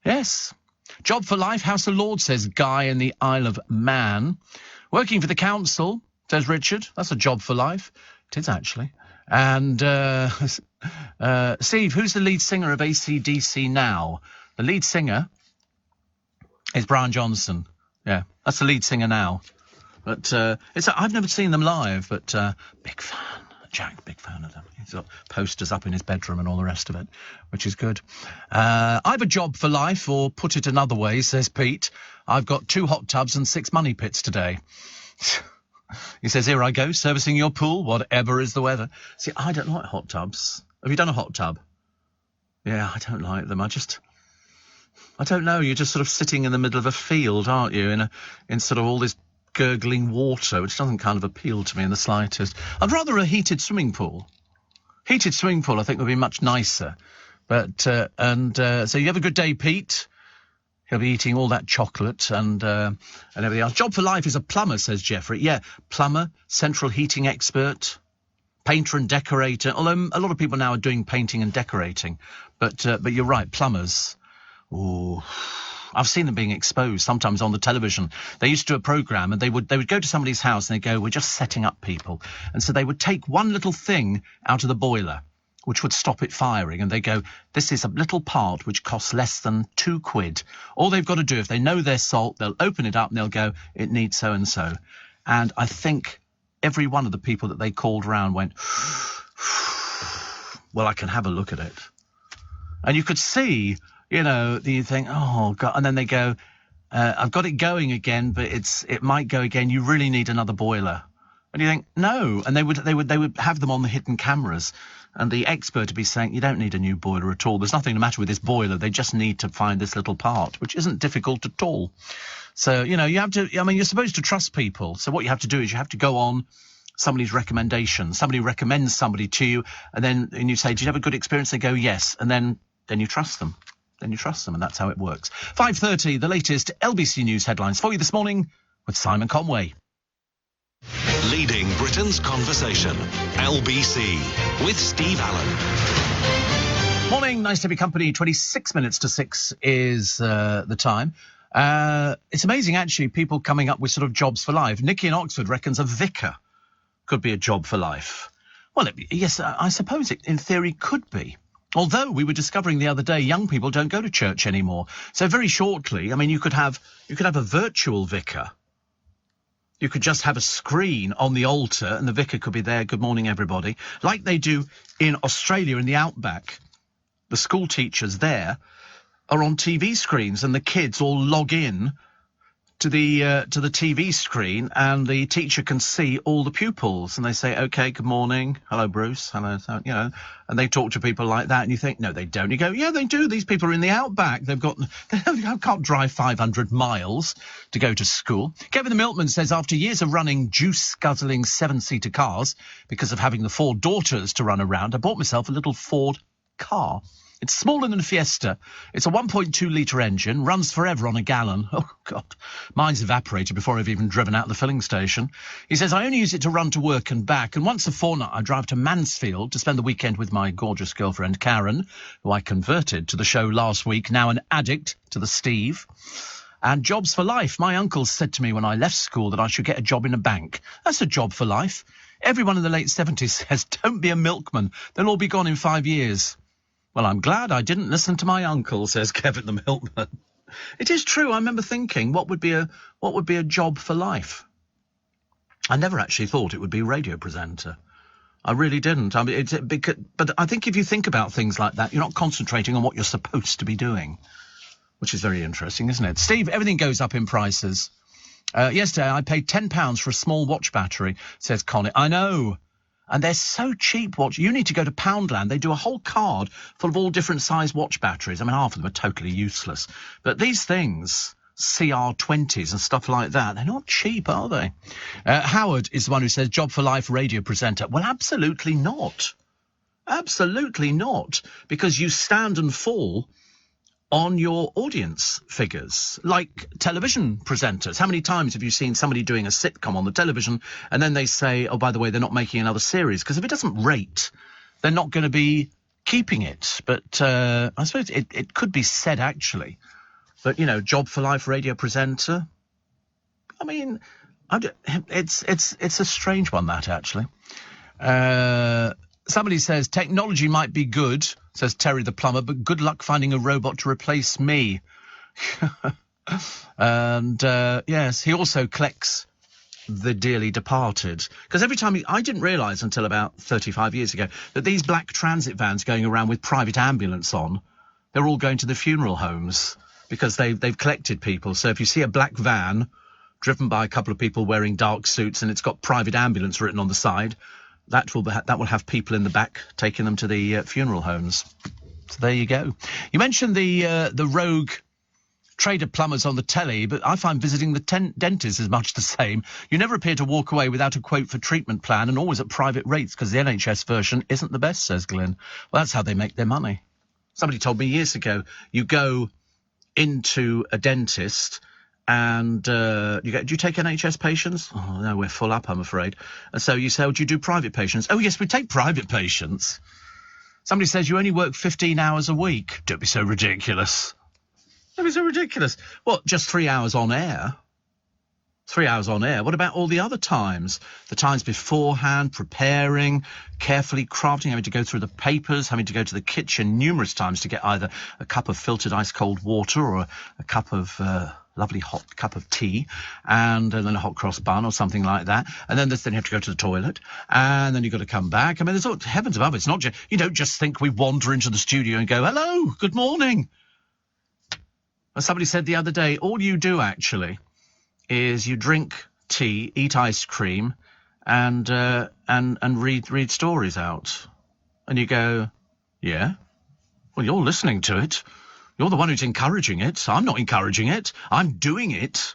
Yes. Job for life, House of Lords, says Guy in the Isle of Man. Working for the council, says Richard. That's a job for life. It is, actually. And Steve, who's the lead singer of AC/DC now? The lead singer is Brian Johnson. Yeah, that's the lead singer now. But I've never seen them live, but big fan. Jack, big fan of them. He's got posters up in his bedroom and all the rest of it, which is good. I've a job for life, or put it another way, says Pete. I've got 2 hot tubs and 6 money pits today. He says, here I go, servicing your pool, whatever is the weather. See, I don't like hot tubs. Have you done a hot tub? Yeah, I don't like them. I don't know, you're just sort of sitting in the middle of a field, aren't you, in sort of all this gurgling water, which doesn't kind of appeal to me in the slightest. I'd rather a heated swimming pool. Heated swimming pool, I think, would be much nicer. But, so you have a good day, Pete. He'll be eating all that chocolate and everything else. Job for life is a plumber, says Jeffrey. Yeah, plumber, central heating expert, painter and decorator. Although a lot of people now are doing painting and decorating. But you're right, plumbers. Ooh. I've seen them being exposed sometimes on the television. They used to do a programme and they would go to somebody's house and they'd go, we're just setting up people. And so they would take one little thing out of the boiler, which would stop it firing. And they go, this is a little part which costs less than £2. All they've got to do, if they know their salt, they'll open it up and they'll go, it needs so-and-so. And I think every one of the people that they called round went, well, I can have a look at it. And you could see, you think, oh, God. And then they go, I've got it going again, but it might go again. You really need another boiler. And you think, no. And they would have them on the hidden cameras. And the expert would be saying, you don't need a new boiler at all. There's nothing the matter with this boiler. They just need to find this little part, which isn't difficult at all. So, you have to, you're supposed to trust people. So what you have to do is you have to go on somebody's recommendation. Somebody recommends somebody to you, and you say, do you have a good experience? They go, yes. And then you trust them. And that's how it works. 5:30, the latest LBC News headlines for you this morning with Simon Conway. Leading Britain's conversation, LBC, with Steve Allen. Morning, nice to be company. 26 minutes to 6 is the time. It's amazing, actually, people coming up with sort of jobs for life. Nikki in Oxford reckons a vicar could be a job for life. Well, yes, I suppose it in theory could be. Although we were discovering the other day, young people don't go to church anymore. So very shortly, you could have a virtual vicar. You could just have a screen on the altar and the vicar could be there. Good morning, everybody. Like they do in Australia in the outback. The school teachers there are on TV screens and the kids all log in to the TV screen and the teacher can see all the pupils and they say, OK, good morning. Hello, Bruce. Hello, and they talk to people like that and you think, no, they don't. You go, yeah, they do. These people are in the outback. They can't drive 500 miles to go to school. Kevin the Milkman says, after years of running juice-guzzling 7-seater cars because of having the 4 daughters to run around, I bought myself a little Ford car. It's smaller than a Fiesta. It's a 1.2-litre engine, runs forever on a gallon. Oh, God. Mine's evaporated before I've even driven out the filling station. He says, I only use it to run to work and back, and once a fortnight I drive to Mansfield to spend the weekend with my gorgeous girlfriend, Karen, who I converted to the show last week, now an addict to the Steve. And jobs for life. My uncle said to me when I left school that I should get a job in a bank. That's a job for life. Everyone in the late 70s says, don't be a milkman. They'll all be gone in 5 years. Well, I'm glad I didn't listen to my uncle, says Kevin the Milkman. It is true. I remember thinking, what would be a job for life? I never actually thought it would be a radio presenter. I really didn't. But I think if you think about things like that, you're not concentrating on what you're supposed to be doing, which is very interesting, isn't it? Steve, everything goes up in prices. Yesterday, I paid £10 for a small watch battery, says Connie. I know. And they're so cheap. You need to go to Poundland. They do a whole card full of all different size watch batteries. Half of them are totally useless. But these things, CR20s and stuff like that, they're not cheap, are they? Howard is the one who says, job for life radio presenter. Well, absolutely not. Absolutely not. Because you stand and fall on your audience figures, like television presenters. How many times have you seen somebody doing a sitcom on the television and then they say, oh, by the way, they're not making another series? Because if it doesn't rate, they're not going to be keeping it. But I suppose it could be said, actually. But, job for life radio presenter. It's a strange one, that, actually. Somebody says, technology might be good, says Terry the plumber, but good luck finding a robot to replace me. And, yes, he also collects the dearly departed. Because every time I didn't realise until about 35 years ago that these black transit vans going around with private ambulance on, they're all going to the funeral homes because they've collected people. So if you see a black van driven by a couple of people wearing dark suits and it's got private ambulance written on the side, that will have people in the back taking them to the funeral homes. So there you go. You mentioned the rogue Trader plumbers on the telly, but I find visiting the dentist is much the same. You never appear to walk away without a quote for treatment plan, and always at private rates, because the NHS version isn't the best, says Glenn. Well, that's how they make their money. Somebody told me years ago, you go into a dentist and do you take NHS patients? Oh, no, we're full up, I'm afraid. And so you say, oh, do you do private patients? Oh, yes, we take private patients. Somebody says you only work 15 hours a week. Don't be so ridiculous. Don't be so ridiculous. What, just 3 hours on air? 3 hours on air. What about all the other times? The times beforehand, preparing, carefully crafting, having to go through the papers, having to go to the kitchen numerous times to get either a cup of filtered ice cold water or a cup of lovely hot cup of tea, and then a hot cross bun or something like that. And then you have to go to the toilet, and then you've got to come back. I mean, there's all, heavens above, it's not just, you don't just think we wander into the studio and go, hello, good morning. As somebody said the other day, all you do actually is you drink tea, eat ice cream, and read stories out. And you go, yeah? Well, you're listening to it. You're the one who's encouraging it. I'm not encouraging it. I'm doing it.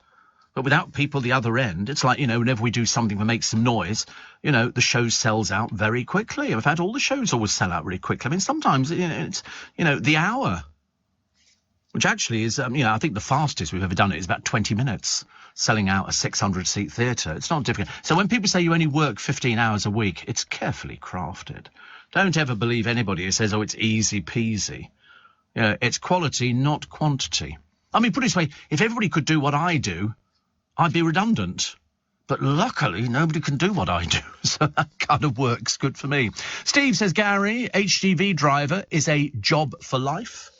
But without people the other end, it's like, whenever we do something that makes some noise, the show sells out very quickly. In fact, all the shows always sell out really quickly. I mean, sometimes, it's, the hour, which actually is, I think the fastest we've ever done it is about 20 minutes, selling out a 600-seat theatre. It's not difficult. So when people say you only work 15 hours a week, it's carefully crafted. Don't ever believe anybody who says, oh, it's easy peasy. It's quality, not quantity. I mean, put it this way, if everybody could do what I do, I'd be redundant. But luckily, nobody can do what I do, so that kind of works good for me. Steve says, Gary, HGV driver is a job for life.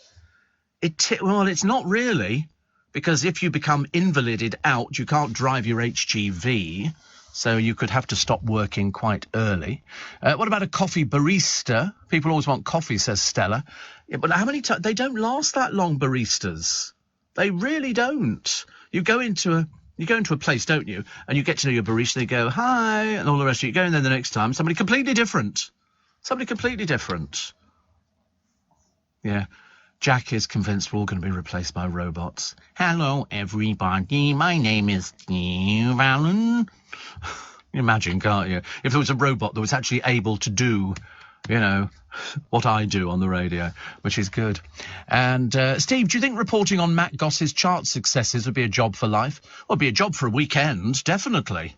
Well, it's not really, because if you become invalided out, you can't drive your HGV, so you could have to stop working quite early. What about a coffee barista? People always want coffee, says Stella. Yeah, but how many times? They don't last that long, baristas. They really don't. You go into a place, don't you? And you get to know your barista, they go, hi, and all the rest of it. You go in there the next time, somebody completely different. Yeah. Jack is convinced we're all going to be replaced by robots. Hello, everybody. My name is Steve Allen. You imagine, can't you? If there was a robot that was actually able to do, what I do on the radio, which is good. And, Steve, do you think reporting on Matt Goss's chart successes would be a job for life? Well, it'd be a job for a weekend, definitely.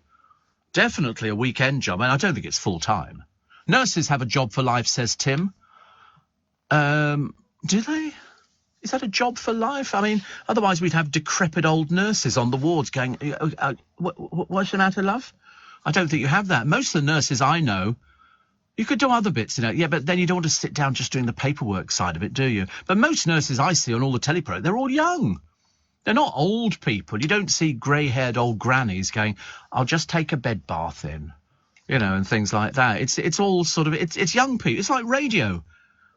Definitely a weekend job, and I don't think it's full-time. Nurses have a job for life, says Tim. Do they? Is that a job for life? I mean, otherwise we'd have decrepit old nurses on the wards going, what's the matter, love? I don't think you have that. Most of the nurses I know, you could do other bits, yeah, but then you don't want to sit down just doing the paperwork side of it, do you? But most nurses I see on all the teleprogram, they're all young. They're not old people. You don't see grey-haired old grannies going, I'll just take a bed bath in, and things like that. It's all sort of, it's young people. It's like radio.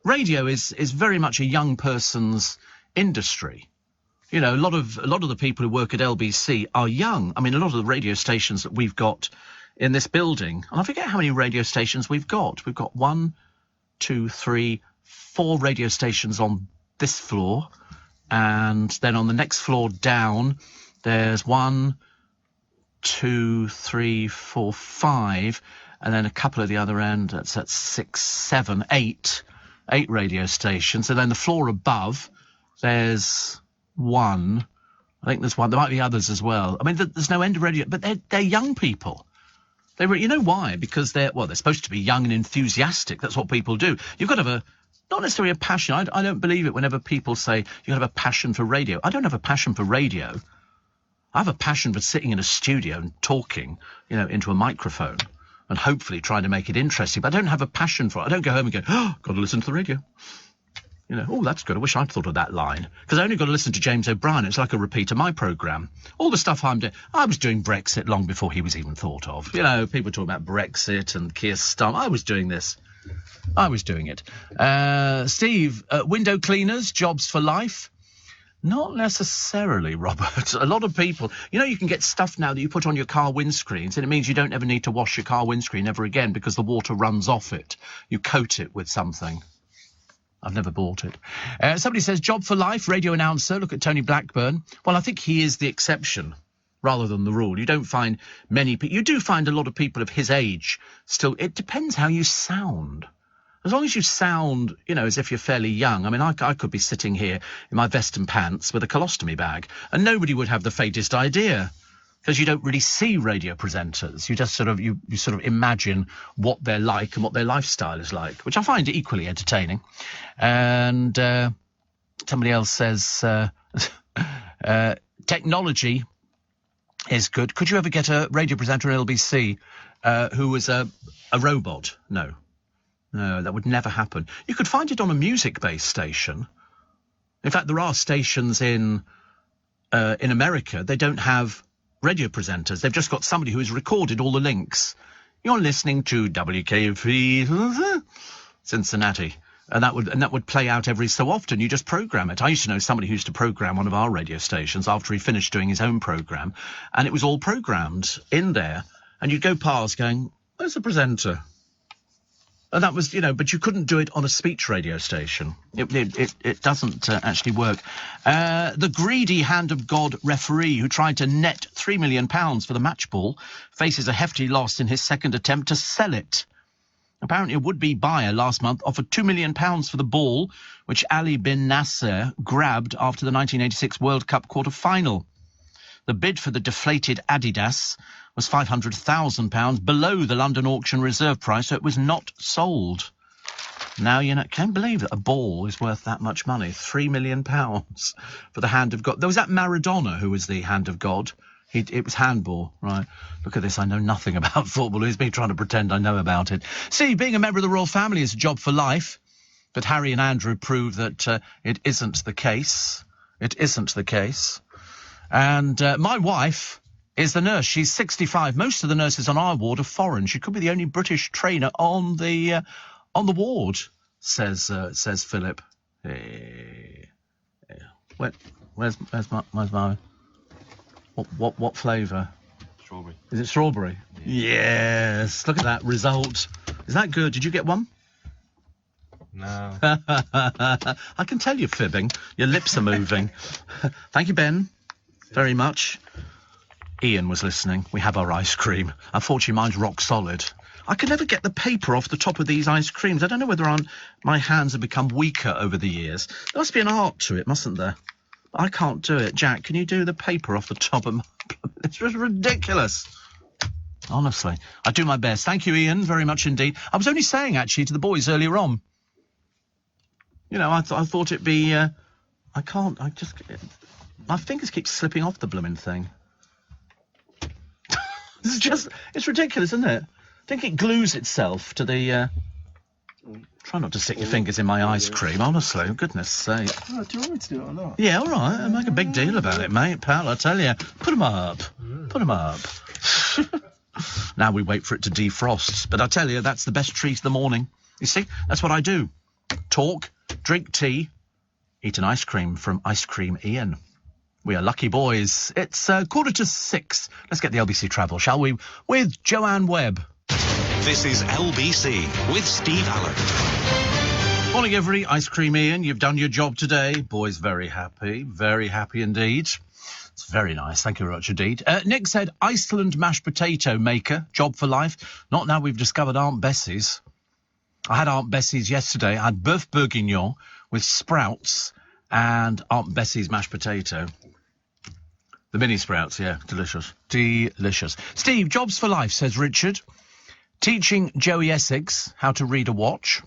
Radio is very much a young person's industry. A lot of the people who work at LBC are young. I mean, a lot of the radio stations that we've got in this building, and I forget how many radio stations we've got. We've got 1, 2, 3, 4 radio stations on this floor, and then on the next floor down, there's 1, 2, 3, 4, 5, and then a couple at the other end. That's at 6, 7, 8 radio stations. And then the floor above, there's 1. I think there's 1. There might be others as well. I mean, there's no end of radio, but they're young people. You know why? Because they're supposed to be young and enthusiastic. That's what people do. You've got to have not necessarily a passion. I don't believe it whenever people say you have a passion for radio. I don't have a passion for radio. I have a passion for sitting in a studio and talking, into a microphone and hopefully trying to make it interesting. But I don't have a passion for it. I don't go home and go, oh, got to listen to the radio. Oh, that's good. I wish I'd thought of that line. Because I only got to listen to James O'Brien. It's like a repeat of my programme. All the stuff I'm doing. I was doing Brexit long before he was even thought of. People talk about Brexit and Keir Starmer. I was doing this. I was doing it. Steve, window cleaners, jobs for life? Not necessarily, Robert. A lot of people... you can get stuff now that you put on your car windscreens, and it means you don't ever need to wash your car windscreen ever again because the water runs off it. You coat it with something. I've never bought it. Somebody says, job for life, radio announcer. Look at Tony Blackburn. Well, I think he is the exception rather than the rule. You don't find many people. You do find a lot of people of his age still. It depends how you sound. As long as you sound, you know, as if you're fairly young. I mean, I could be sitting here in my vest and pants with a colostomy bag and nobody would have the faintest idea. Because you don't really see radio presenters. You just sort of, you sort of imagine what they're like and what their lifestyle is like, which I find equally entertaining. And somebody else says, technology is good. Could you ever get a radio presenter at LBC who was a robot? No, that would never happen. You could find it on a music-based station. In fact, there are stations in America. They don't have radio presenters. They've just got somebody who has recorded all the links. You're listening to WKFE Cincinnati, and that would play out every so often. You just program it. I used to know somebody who used to program one of our radio stations after he finished doing his own program, and it was all programmed in there. And you'd go past going, "Where's the presenter?" And that was, you know, but you couldn't do it on a speech radio station. It doesn't actually work. The greedy hand of God referee who tried to net £3 million for the match ball faces a hefty loss in his second attempt to sell it. Apparently a would-be buyer last month offered £2 million for the ball, which Ali bin Nasser grabbed after the 1986 World Cup quarter-final. The bid for the deflated Adidas was £500,000 below the London auction reserve price, so it was not sold. Now, you know, can't believe that a ball is worth that much money. £3 million for the hand of God. There was that Maradona who was the hand of God. It was handball, right? Look at this, I know nothing about football. Who's me trying to pretend I know about it? See, being a member of the royal family is a job for life, but Harry and Andrew prove that it isn't the case. It isn't the case. And my wife is the nurse. She's 65. Most of the nurses on our ward are foreign. She could be the only British trainer on the ward, says Philip. Hey. Where's my what flavour? Strawberry. Is it strawberry? Yes. Look at that result. Is that good? Did you get one? No. I can tell you're fibbing. Your lips are moving. Thank you, Ben, very much. Ian was listening. We have our ice cream. Unfortunately, mine's rock solid. I can never get the paper off the top of these ice creams. I don't know whether my hands have become weaker over the years. There must be an art to it, mustn't there? I can't do it. Jack, can you do the paper off the top of my... It's just ridiculous. Honestly. I do my best. Thank you, Ian, very much indeed. I was only saying, actually, to the boys earlier on, you know, I thought it'd be... my fingers keep slipping off the blooming thing. It's ridiculous, isn't it? I think it glues itself to the... Try not to stick your fingers in my ice cream, honestly. Goodness sake. Oh, do you want me to do it or not? Yeah, all right. I'll make a big deal about it, mate. Pal, I tell you. Put 'em up. Put 'em up. Now we wait for it to defrost. But I tell you, that's the best treat of the morning. You see, that's what I do. Talk, drink tea, eat an ice cream from Ice Cream Ian. We are lucky boys. It's 6:45. Let's get the LBC travel, shall we? With Joanne Webb. This is LBC with Steve Allen. Morning, everybody. Ice Cream Ian, you've done your job today. Boys, very happy indeed. It's very nice. Thank you very much indeed. Nick said, Iceland mashed potato maker, job for life. Not now we've discovered Aunt Bessie's. I had Aunt Bessie's yesterday. I had boeuf bourguignon with sprouts and Aunt Bessie's mashed potato. The mini sprouts, yeah, delicious. Delicious. Steve, jobs for life, says Richard. Teaching Joey Essex how to read a watch.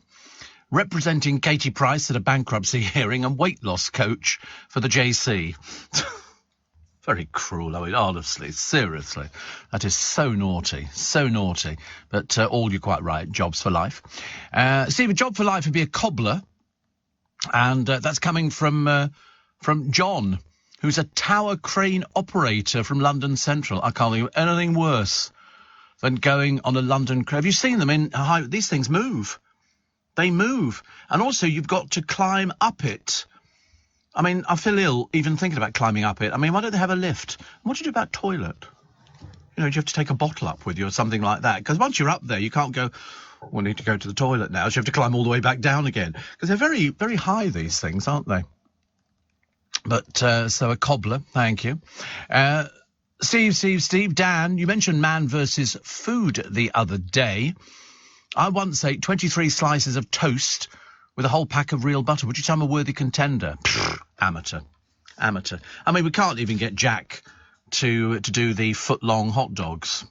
Representing Katie Price at a bankruptcy hearing and weight loss coach for the JC. Very cruel, I mean, honestly, seriously. That is so naughty, so naughty. But all you're quite right, jobs for life. Steve, a job for life would be a cobbler. And that's coming from John, who's a tower crane operator from London Central. I can't think of anything worse than going on a London crane. Have you seen them? These things move. They move. And also you've got to climb up it. I mean, I feel ill even thinking about climbing up it. I mean, why don't they have a lift? What do you do about toilet? You know, do you have to take a bottle up with you or something like that? Because once you're up there, you can't go, we'll need to go to the toilet now. So you have to climb all the way back down again. Because they're very, very high, these things, aren't they? But, so a cobbler, thank you. Steve, Dan, you mentioned man versus food the other day. I once ate 23 slices of toast with a whole pack of real butter. Would you say I'm a worthy contender? Amateur. I mean, we can't even get Jack to do the foot-long hot dogs.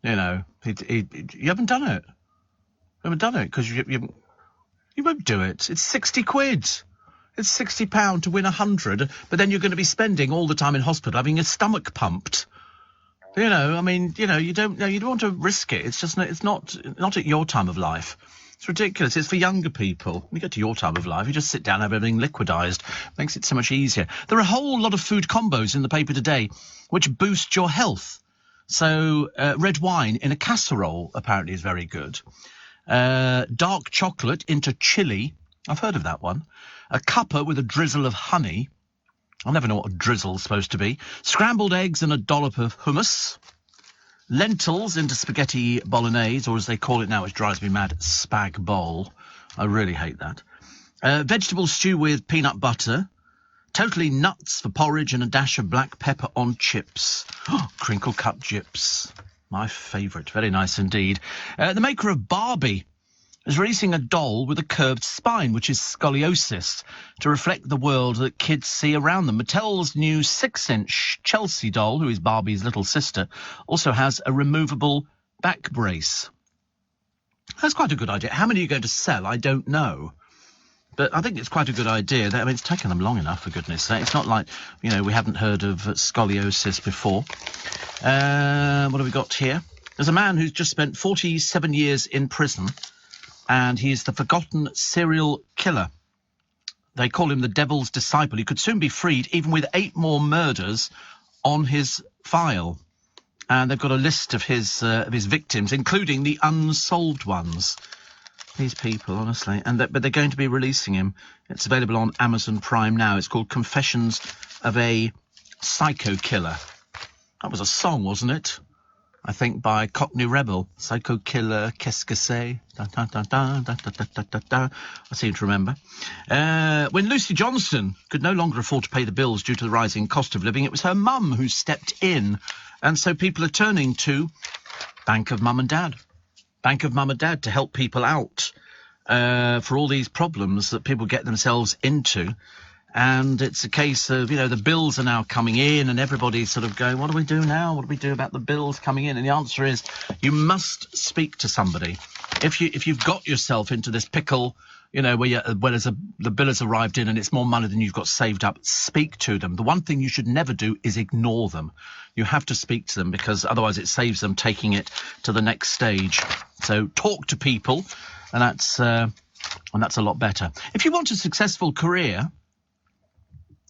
You know, you haven't done it. You haven't done it because you won't do it. It's 60 quid. It's £60 to win 100, but then you're going to be spending all the time in hospital having your stomach pumped. You know, I mean, you don't want to risk it. It's just it's not at your time of life. It's ridiculous. It's for younger people. When you get to your time of life, you just sit down and have everything liquidised. Makes it so much easier. There are a whole lot of food combos in the paper today which boost your health. So red wine in a casserole apparently is very good. Dark chocolate into chili. I've heard of that one. A cuppa with a drizzle of honey. I never know what a drizzle's supposed to be. Scrambled eggs and a dollop of hummus. Lentils into spaghetti bolognese, or as they call it now, which drives me mad, spag bol. I really hate that. Vegetable stew with peanut butter. Totally nuts for porridge and a dash of black pepper on chips. Oh, crinkle cut chips. My favourite. Very nice indeed. The maker of Barbie is releasing a doll with a curved spine, which is scoliosis, to reflect the world that kids see around them. Mattel's new 6-inch Chelsea doll, who is Barbie's little sister, also has a removable back brace. That's quite a good idea. How many are you going to sell? I don't know. But I think it's quite a good idea. I mean, it's taken them long enough, for goodness sake. It's not like, we haven't heard of scoliosis before. What have we got here? There's a man who's just spent 47 years in prison, and he's the forgotten serial killer. They call him the devil's disciple. He could soon be freed, even with 8 more murders on his file. And they've got a list of his victims, including the unsolved ones. These people, honestly. But they're going to be releasing him. It's available on Amazon Prime now. It's called Confessions of a Psycho Killer. That was a song, wasn't it? I think by Cockney Rebel. Psycho Killer, qu'est-ce que c'est? Da, da, da, da, da, da, da, da, da. I seem to remember. When Lucy Johnson could no longer afford to pay the bills due to the rising cost of living, it was her mum who stepped in. And so people are turning to Bank of Mum and Dad. Bank of Mum and Dad to help people out for all these problems that people get themselves into. And it's a case of, the bills are now coming in and everybody's sort of going, what do we do now? What do we do about the bills coming in? And the answer is you must speak to somebody. If you've got yourself into this pickle, where the bill has arrived in and it's more money than you've got saved up, speak to them. The one thing you should never do is ignore them. You have to speak to them because otherwise it saves them taking it to the next stage. So talk to people, and that's a lot better. If you want a successful career,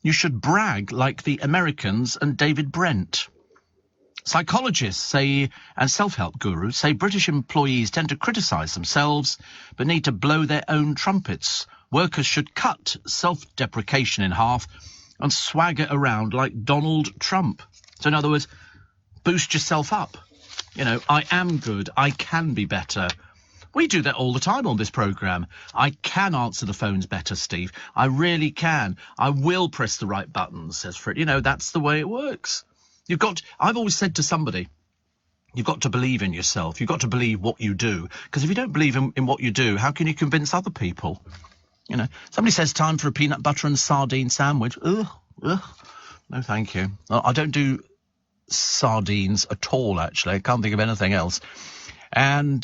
you should brag like the Americans and David Brent. Psychologists say, and self-help gurus say, British employees tend to criticise themselves but need to blow their own trumpets. Workers should cut self-deprecation in half and swagger around like Donald Trump. So in other words, boost yourself up. I am good. I can be better. We do that all the time on this programme. I can answer the phones better, Steve. I really can. I will press the right buttons, says Fred. That's the way it works. I've always said to somebody, you've got to believe in yourself. You've got to believe what you do. Because if you don't believe in what you do, how can you convince other people? Somebody says time for a peanut butter and sardine sandwich. Ugh. No, thank you. I don't do sardines at all, actually. I can't think of anything else. And,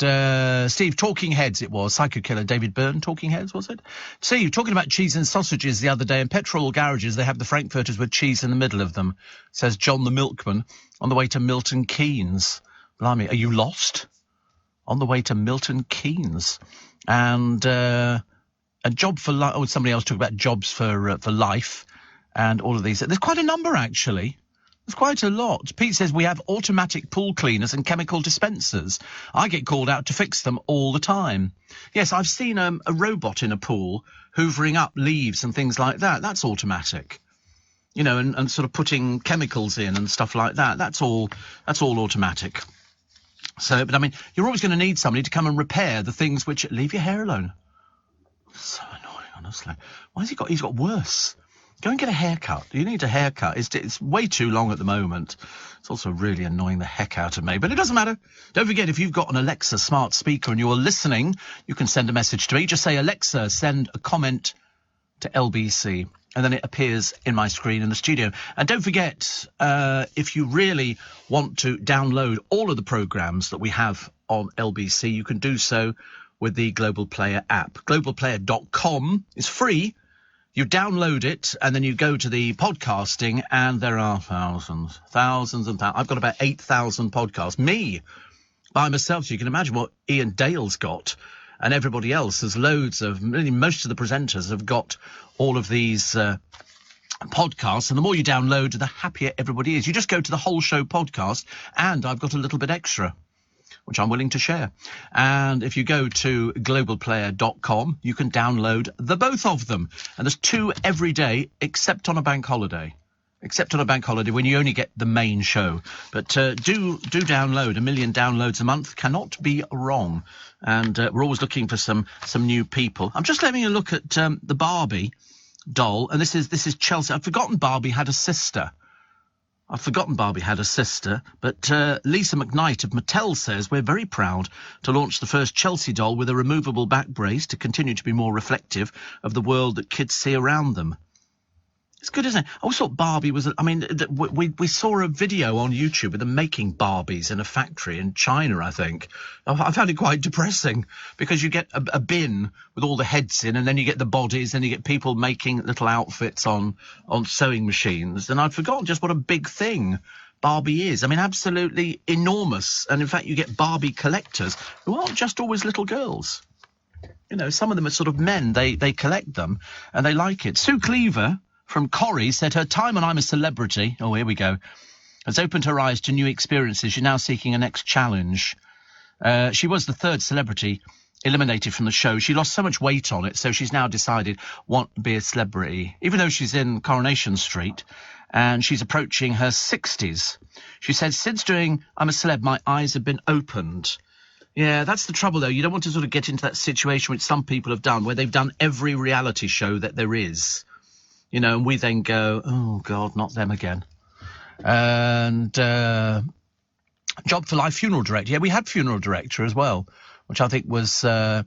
Steve, Talking Heads it was. Psycho Killer, David Byrne, Talking Heads, was it? Steve, talking about cheese and sausages the other day, in petrol garages, they have the Frankfurters with cheese in the middle of them, says John the Milkman, on the way to Milton Keynes. Blimey, are you lost? On the way to Milton Keynes. And, a job for life. Oh, somebody else talked about jobs for life and all of these. There's quite a number, actually. There's quite a lot. Pete says we have automatic pool cleaners and chemical dispensers. I get called out to fix them all the time. Yes, I've seen a robot in a pool hoovering up leaves and things like that. That's automatic. And sort of putting chemicals in and stuff like that. That's all automatic. So, but I mean, you're always going to need somebody to come and repair the things which leave your hair alone. So annoying, honestly. Why has he got? He's got worse. Go and get a haircut. You need a haircut. It's way too long at the moment. It's also really annoying the heck out of me, but it doesn't matter. Don't forget, if you've got an Alexa smart speaker and you're listening, you can send a message to me. Just say, Alexa, send a comment to LBC. And then it appears in my screen in the studio. And don't forget, if you really want to download all of the programmes that we have on LBC, you can do so with the Global Player app. Globalplayer.com is free. You download it, and then you go to the podcasting, and there are thousands and thousands. I've got about 8,000 podcasts. Me, by myself, so you can imagine what Ian Dale's got. And everybody else, there's loads of, most of the presenters have got all of these podcasts, and the more you download, the happier everybody is. You just go to the whole show podcast, and I've got a little bit extra, which I'm willing to share. And if you go to globalplayer.com, you can download the both of them. And there's 2 every day, except on a bank holiday. Except on a bank holiday when you only get the main show. But do download. 1 million downloads a month cannot be wrong. And we're always looking for some new people. I'm just having a look at the Barbie doll. And this is Chelsea. I've forgotten Barbie had a sister. But Lisa McKnight of Mattel says, we're very proud to launch the first Chelsea doll with a removable back brace to continue to be more reflective of the world that kids see around them. It's good, isn't it? I always thought Barbie was... we saw a video on YouTube of them making Barbies in a factory in China, I think. I found it quite depressing because you get a bin with all the heads in, and then you get the bodies, and you get people making little outfits on sewing machines. And I'd forgotten just what a big thing Barbie is. I mean, absolutely enormous. And in fact, you get Barbie collectors who aren't just always little girls. You know, some of them are sort of men. They collect them, and they like it. Sue Cleaver from Corrie said her time on I'm a Celebrity, oh, here we go, has opened her eyes to new experiences. She's now seeking a next challenge. She was the 3rd celebrity eliminated from the show. She lost so much weight on it, so she's now decided want to be a celebrity, even though she's in Coronation Street, and she's approaching her 60s. She said, since doing I'm a Celeb, my eyes have been opened. Yeah, that's the trouble, though. You don't want to sort of get into that situation which some people have done, where they've done every reality show that there is. You know, and we then go, oh, God, not them again. And Job for Life funeral director. Yeah, we had funeral director as well, which I think was sort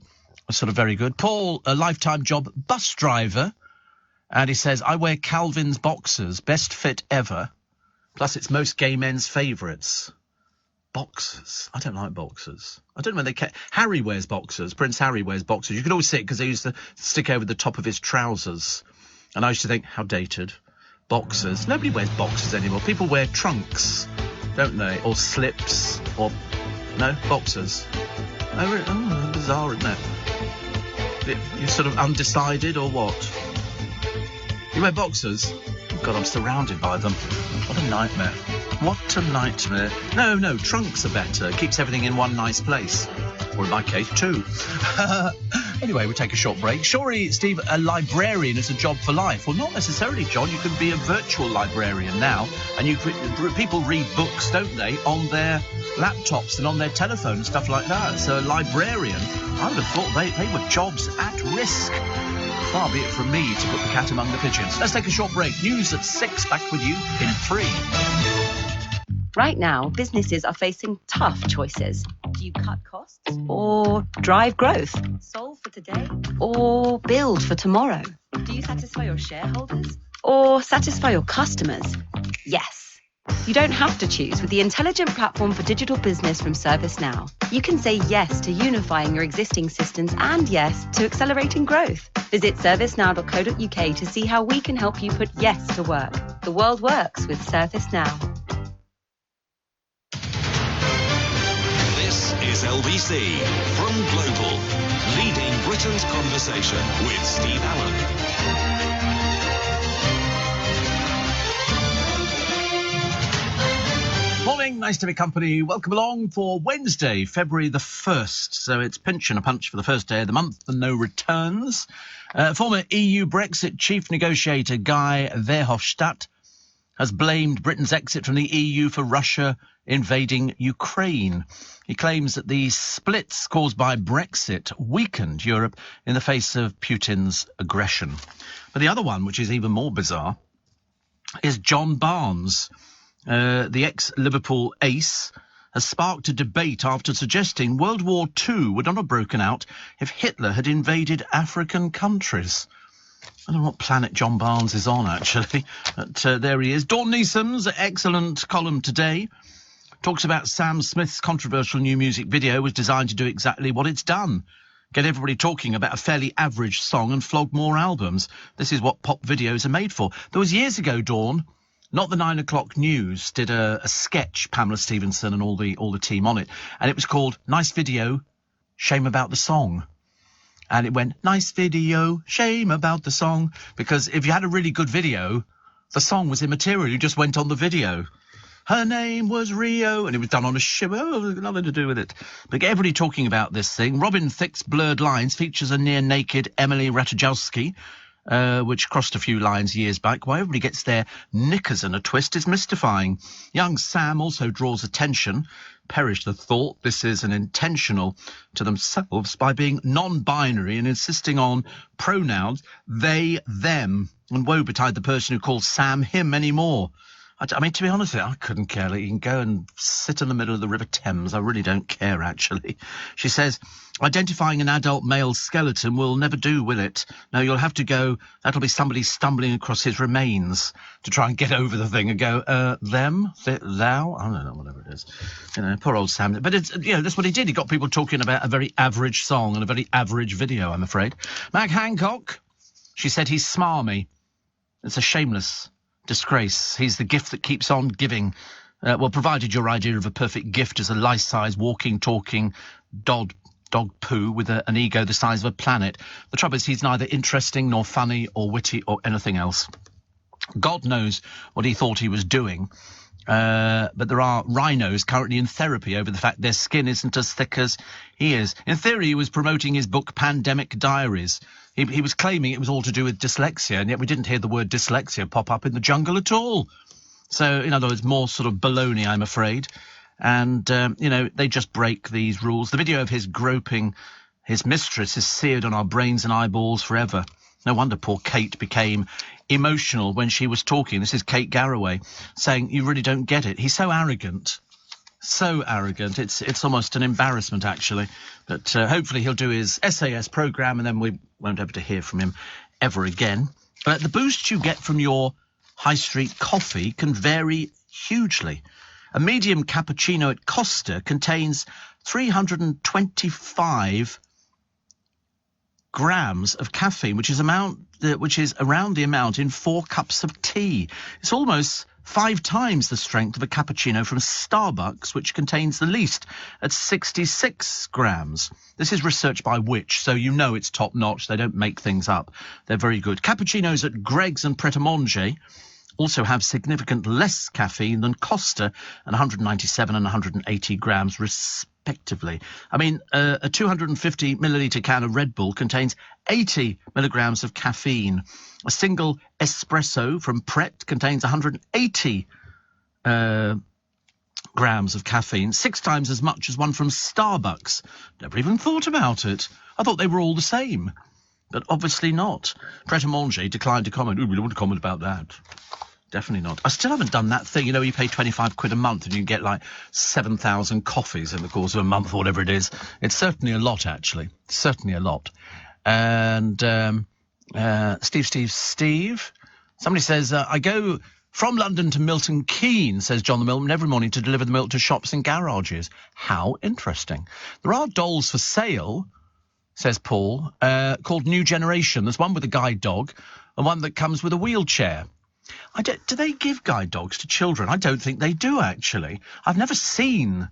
of very good. Paul, a lifetime job bus driver. And he says, I wear Calvin's boxers, best fit ever. Plus, it's most gay men's favourites. Boxers. I don't like boxers. I don't know when Harry wears boxers. Prince Harry wears boxers. You could always see it because they used to stick over the top of his trousers. And I used to think, how dated. Boxers. Nobody wears boxers anymore. People wear trunks, don't they? Or slips. Or... No? Boxers. Oh, really? Oh, bizarre, isn't it? You're sort of undecided or what? You wear boxers? Oh, God, I'm surrounded by them. What a nightmare. What a nightmare. No, trunks are better. It keeps everything in one nice place. Or in my case, 2. Anyway, we'll take a short break. Surely, Steve, a librarian is a job for life. Well, not necessarily, John. You can be a virtual librarian now. And people read books, don't they, on their laptops and on their telephones, stuff like that. So a librarian, I would have thought they were jobs at risk. Far be it from me to put the cat among the pigeons. Let's take a short break. News at 6. Back with you in 3. Right now, businesses are facing tough choices. Do you cut costs or drive growth? Solve for today or build for tomorrow? Do you satisfy your shareholders or satisfy your customers? Yes. You don't have to choose with the intelligent platform for digital business from ServiceNow. You can say yes to unifying your existing systems and yes to accelerating growth. Visit servicenow.co.uk to see how we can help you put yes to work. The world works with ServiceNow. This is LBC from Global, leading Britain's conversation with Steve Allen. Morning, nice to be company. Welcome along for Wednesday, February the 1st. So it's pinch and a punch for the first day of the month and no returns. Former EU Brexit chief negotiator Guy Verhofstadt has blamed Britain's exit from the EU for Russia invading Ukraine. He claims that the splits caused by Brexit weakened Europe in the face of Putin's aggression. But the other one, which is even more bizarre, is John Barnes. The ex-Liverpool ace has sparked a debate after suggesting World War II would not have broken out if Hitler had invaded African countries. I don't know what planet John Barnes is on, actually, but there he is. Dawn Neeson's excellent column today talks about Sam Smith's controversial new music video was designed to do exactly what it's done. Get everybody talking about a fairly average song and flog more albums. This is what pop videos are made for. There was years ago, Dawn, not the 9 o'clock news, did a sketch, Pamela Stevenson and all the team on it, and it was called Nice Video, Shame About the Song. And it went, nice video, shame about the song. Because if you had a really good video, the song was immaterial. You just went on the video. Her name was Rio, and it was done on a show. Oh, nothing to do with it. But get everybody talking about this thing. Robin Thicke's Blurred Lines features a near-naked Emily Ratajkowski, which crossed a few lines years back. Why everybody gets their knickers in a twist is mystifying. Young Sam also draws attention. Perish the thought this is an intentional to themselves by being non-binary and insisting on pronouns they, them. And woe betide the person who calls Sam him anymore. I mean, to be honest with you, I couldn't care. You can go and sit in the middle of the River Thames. I really don't care, actually. She says, identifying an adult male skeleton will never do, will it? No, you'll have to go, that'll be somebody stumbling across his remains to try and get over the thing and go, them, thou? I don't know, whatever it is. You know, poor old Sam. But, it's, you know, that's what he did. He got people talking about a very average song and a very average video, I'm afraid. Mag Hancock, she said he's smarmy. It's a shameless disgrace. He's the gift that keeps on giving. Well, provided your idea of a perfect gift is a life-size, walking, talking dog poo with an ego the size of a planet. The trouble is he's neither interesting nor funny or witty or anything else. God knows what he thought he was doing. But there are rhinos currently in therapy over the fact their skin isn't as thick as he is. In theory, he was promoting his book Pandemic Diaries. He was claiming it was all to do with dyslexia, and yet we didn't hear the word dyslexia pop up in the jungle at all. So, in other words, more sort of baloney, I'm afraid. And, you know, they just break these rules. The video of his groping his mistress is seared on our brains and eyeballs forever. No wonder poor Kate became emotional when she was talking. This is Kate Garraway saying, you really don't get it. He's so arrogant. So arrogant. It's almost an embarrassment, actually. But hopefully he'll do his SAS programme and then we won't be able to hear from him ever again. But the boost you get from your high street coffee can vary hugely. A medium cappuccino at Costa contains 325 grams of caffeine, which is around the amount in 4 cups of tea. It's almost 5 times the strength of a cappuccino from Starbucks, which contains the least at 66 grams. This is research by Which, so you know it's top-notch. They don't make things up. They're very good. Cappuccinos at Greggs and Pret a Manger also have significant less caffeine than Costa, and 197 and 180 grams respectively. I mean, a 250 millilitre can of Red Bull contains 80 milligrams of caffeine. A single espresso from Pret contains 180 grams of caffeine, 6 times as much as one from Starbucks. Never even thought about it. I thought they were all the same, but obviously not. Pret a Manger declined to comment. Ooh, we don't want to comment about that. Definitely not. I still haven't done that thing, you know, you pay 25 quid a month and you get like 7,000 coffees in the course of a month or whatever it is. It's certainly a lot, actually. Certainly a lot. And Steve. Somebody says, I go from London to Milton Keynes, says John the Milkman, every morning to deliver the milk to shops and garages. How interesting. There are dolls for sale, says Paul, called New Generation. There's one with a guide dog and one that comes with a wheelchair. Do they give guide dogs to children? I don't think they do, actually. I've never seen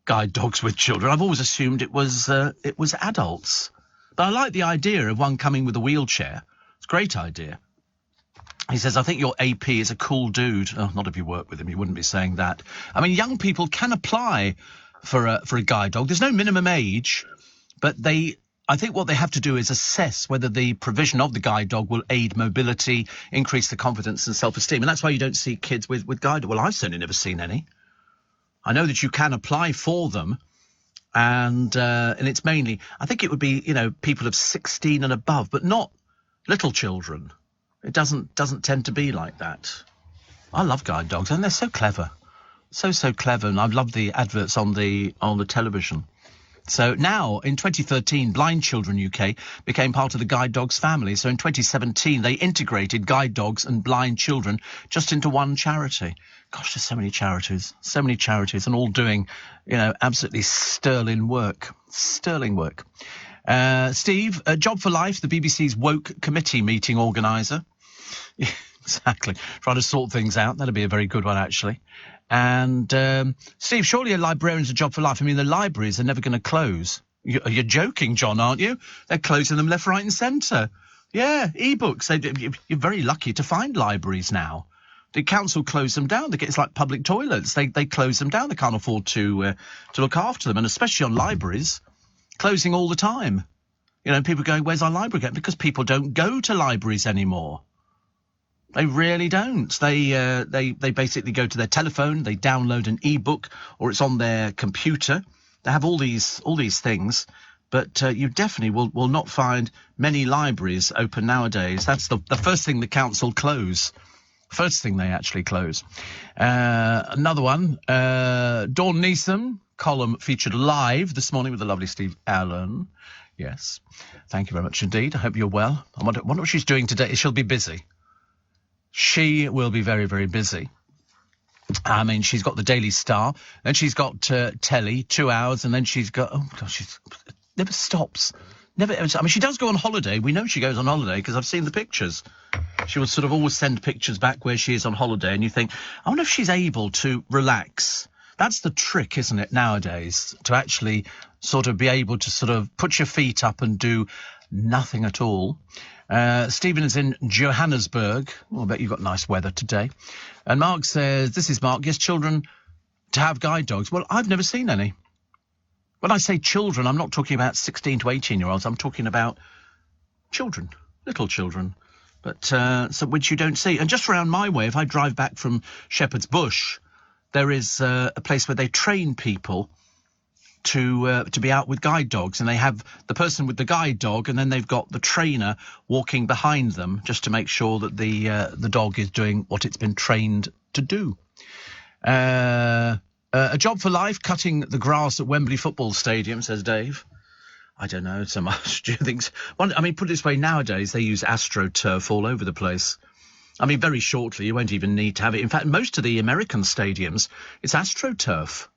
guide dogs with children. I've always assumed it was adults. But I like the idea of one coming with a wheelchair. It's a great idea. He says, I think your AP is a cool dude. Oh, not if you work with him. You wouldn't be saying that. I mean, young people can apply for a guide dog. There's no minimum age, but they I think what they have to do is assess whether the provision of the guide dog will aid mobility, increase the confidence and self-esteem. And that's why you don't see kids with guide dogs. Well, I've certainly never seen any. I know that you can apply for them, and it's mainly, I think it would be, people of 16 and above, but not little children. It doesn't tend to be like that. I love guide dogs, and they're so clever. So clever, and I've loved the adverts on the television. So now, in 2013, Blind Children UK became part of the Guide Dogs family. So in 2017, they integrated guide dogs and blind children just into one charity. Gosh, there's so many charities, and all doing, absolutely sterling work. Sterling work. Steve, Job for Life, the BBC's woke committee meeting organiser. Exactly. Trying to sort things out. That'd be a very good one, actually. And, Steve, surely a librarian's a job for life. I mean, the libraries are never going to close. You're joking, John, aren't you? They're closing them left, right and centre. Yeah, e-books. You're very lucky to find libraries now. The council closed them down. It's like public toilets. They close them down. They can't afford to look after them. And especially on libraries, closing all the time. People going, where's our library again? Because people don't go to libraries anymore. They really don't. They basically go to their telephone, they download an e-book, or it's on their computer. They have all these things, but you definitely will not find many libraries open nowadays. That's the first thing the council close. First thing they actually close. Another one, Dawn Neeson column featured live this morning with the lovely Steve Allen. Yes, thank you very much indeed. I hope you're well. I wonder what she's doing today. She'll be busy. She will be very, very busy. I mean, she's got the Daily Star, then she's got telly, 2 hours, and then she's got, oh gosh, she never stops. Never. I mean, she does go on holiday. We know she goes on holiday because I've seen the pictures. She will sort of always send pictures back where she is on holiday, and you think, I wonder if she's able to relax. That's the trick, isn't it, nowadays, to actually sort of be able to sort of put your feet up and do nothing at all. Stephen is in Johannesburg. I bet you've got nice weather today. And Mark says, this is Mark, yes, children to have guide dogs. Well, I've never seen any. When I say children, I'm not talking about 16 to 18-year-olds. I'm talking about children, little children, but so which you don't see. And just around my way, if I drive back from Shepherd's Bush, there is a place where they train people to be out with guide dogs, and they have the person with the guide dog, and then they've got the trainer walking behind them just to make sure that the dog is doing what it's been trained to do. A job for life, cutting the grass at Wembley Football Stadium, says Dave. I don't know so much. Do you think so? Well, I mean, put it this way, nowadays they use AstroTurf all over the place. I mean, very shortly you won't even need to have it. In fact, most of the American stadiums, it's AstroTurf.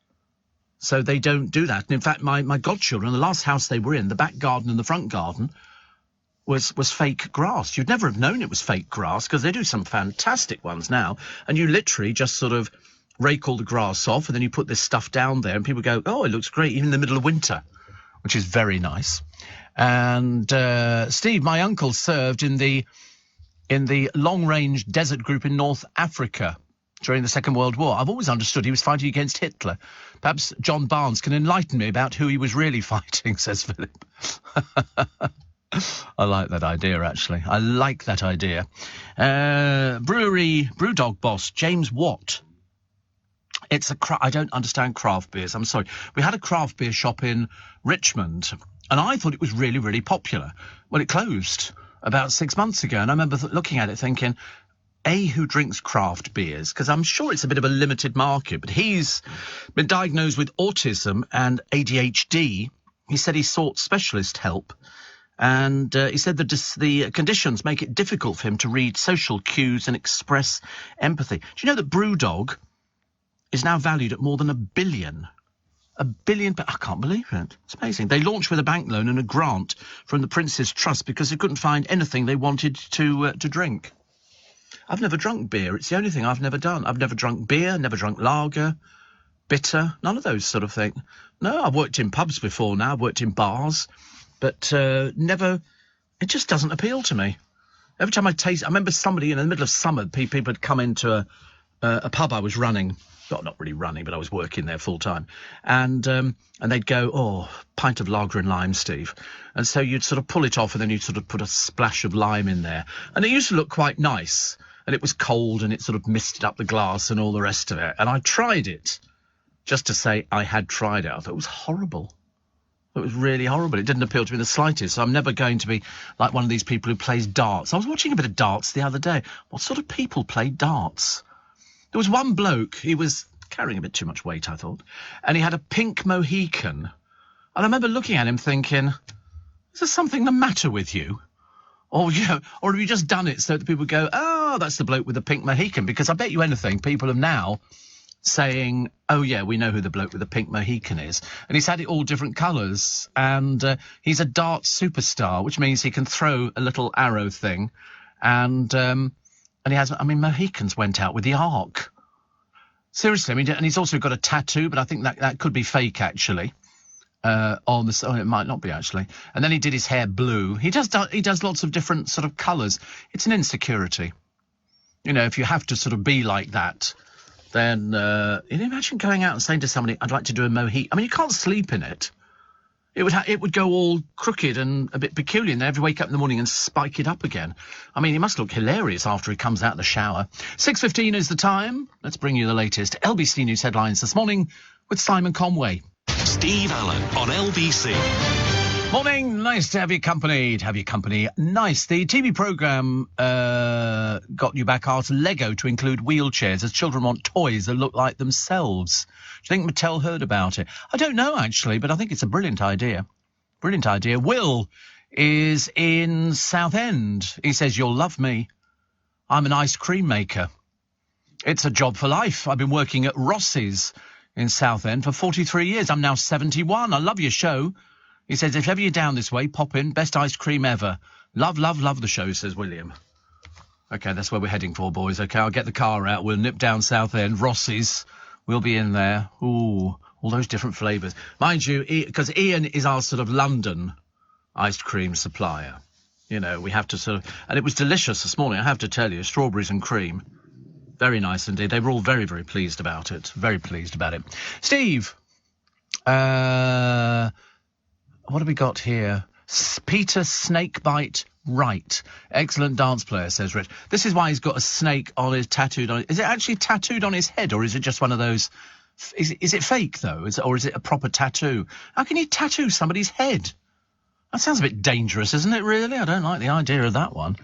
So they don't do that. And in fact, my godchildren, the last house they were in, the back garden and the front garden, was fake grass. You'd never have known it was fake grass because they do some fantastic ones now. And you literally just sort of rake all the grass off, and then you put this stuff down there, and people go, oh, it looks great, even in the middle of winter, which is very nice. And Steve, my uncle served in the long-range desert group in North Africa during the Second World War. I've always understood he was fighting against Hitler. Perhaps John Barnes can enlighten me about who he was really fighting, says Philip. I like that idea, actually. I like that idea. Brewdog boss, James Watt. I don't understand craft beers, I'm sorry. We had a craft beer shop in Richmond, and I thought it was really, really popular. Well, it closed about 6 months ago, and I remember looking at it thinking, who drinks craft beers? Because I'm sure it's a bit of a limited market, but he's been diagnosed with autism and ADHD. He said he sought specialist help, and he said that the conditions make it difficult for him to read social cues and express empathy. Do you know that Brewdog is now valued at more than $1 billion? $1 billion, but I can't believe it. It's amazing. They launched with a bank loan and a grant from the Prince's Trust because they couldn't find anything they wanted to drink. I've never drunk beer. It's the only thing I've never done. I've never drunk beer, never drunk lager, bitter, none of those sort of things. No, I've worked in pubs before now. I've worked in bars, but never, it just doesn't appeal to me. Every time I remember somebody in the middle of summer, people had come into a pub I was running. Well, not really running, but I was working there full time. And they'd go, oh, pint of lager and lime, Steve. And so you'd sort of pull it off and then you'd sort of put a splash of lime in there. And it used to look quite nice. And it was cold and it sort of misted up the glass and all the rest of it. And I tried it just to say I had tried it. I thought it was horrible. It was really horrible. It didn't appeal to me the slightest. So I'm never going to be like one of these people who plays darts. I was watching a bit of darts the other day. What sort of people play darts? There was one bloke, he was carrying a bit too much weight, I thought, and he had a pink Mohican. And I remember looking at him thinking, is there something the matter with you? Or, you know, or have you just done it so that people go, oh, that's the bloke with the pink Mohican? Because I bet you anything, people are now saying, oh, yeah, we know who the bloke with the pink Mohican is. And he's had it all different colours. And he's a dart superstar, which means he can throw a little arrow thing. And he has, I mean, Mohicans went out with the Ark. Seriously, I mean, and he's also got a tattoo, but I think that could be fake, actually. On the, it might not be, actually. And then he did his hair blue. He does lots of different sort of colours. It's an insecurity. You know, if you have to sort of be like that, then you know, imagine going out and saying to somebody, I'd like to do a Mohican. I mean, you can't sleep in it. It would go all crooked and a bit peculiar, and then have to wake up in the morning and spike it up again. I mean, he must look hilarious after he comes out of the shower. 6:15 is the time. Let's bring you the latest LBC News headlines this morning with Simon Conway. Steve Allen on LBC. Morning, nice to have you company. Nice. The TV programme got you back art Lego to include wheelchairs as children want toys that look like themselves. Do you think Mattel heard about it? I don't know, actually, but I think it's a brilliant idea. Brilliant idea. Will is in Southend. He says, you'll love me. I'm an ice cream maker. It's a job for life. I've been working at Ross's in Southend for 43 years. I'm now 71. I love your show. He says, if ever you're down this way, pop in. Best ice cream ever. Love, love, love the show, says William. OK, that's where we're heading for, boys. OK, I'll get the car out. We'll nip down Southend. Ross's. We'll be in there. Ooh, all those different flavours. Mind you, because Ian is our sort of London ice cream supplier. You know, we have to sort of... And it was delicious this morning, I have to tell you. Strawberries and cream. Very nice indeed. They were all very, very pleased about it. Very pleased about it. Steve. What have we got here? Peter Snakebite Wright. Excellent dance player, says Rich. This is why he's got a snake on his tattooed on. Is it actually tattooed on his head, or is it just one of those? Is it fake though? Or is it a proper tattoo? How can you tattoo somebody's head? That sounds a bit dangerous, isn't it? Really, I don't like the idea of that one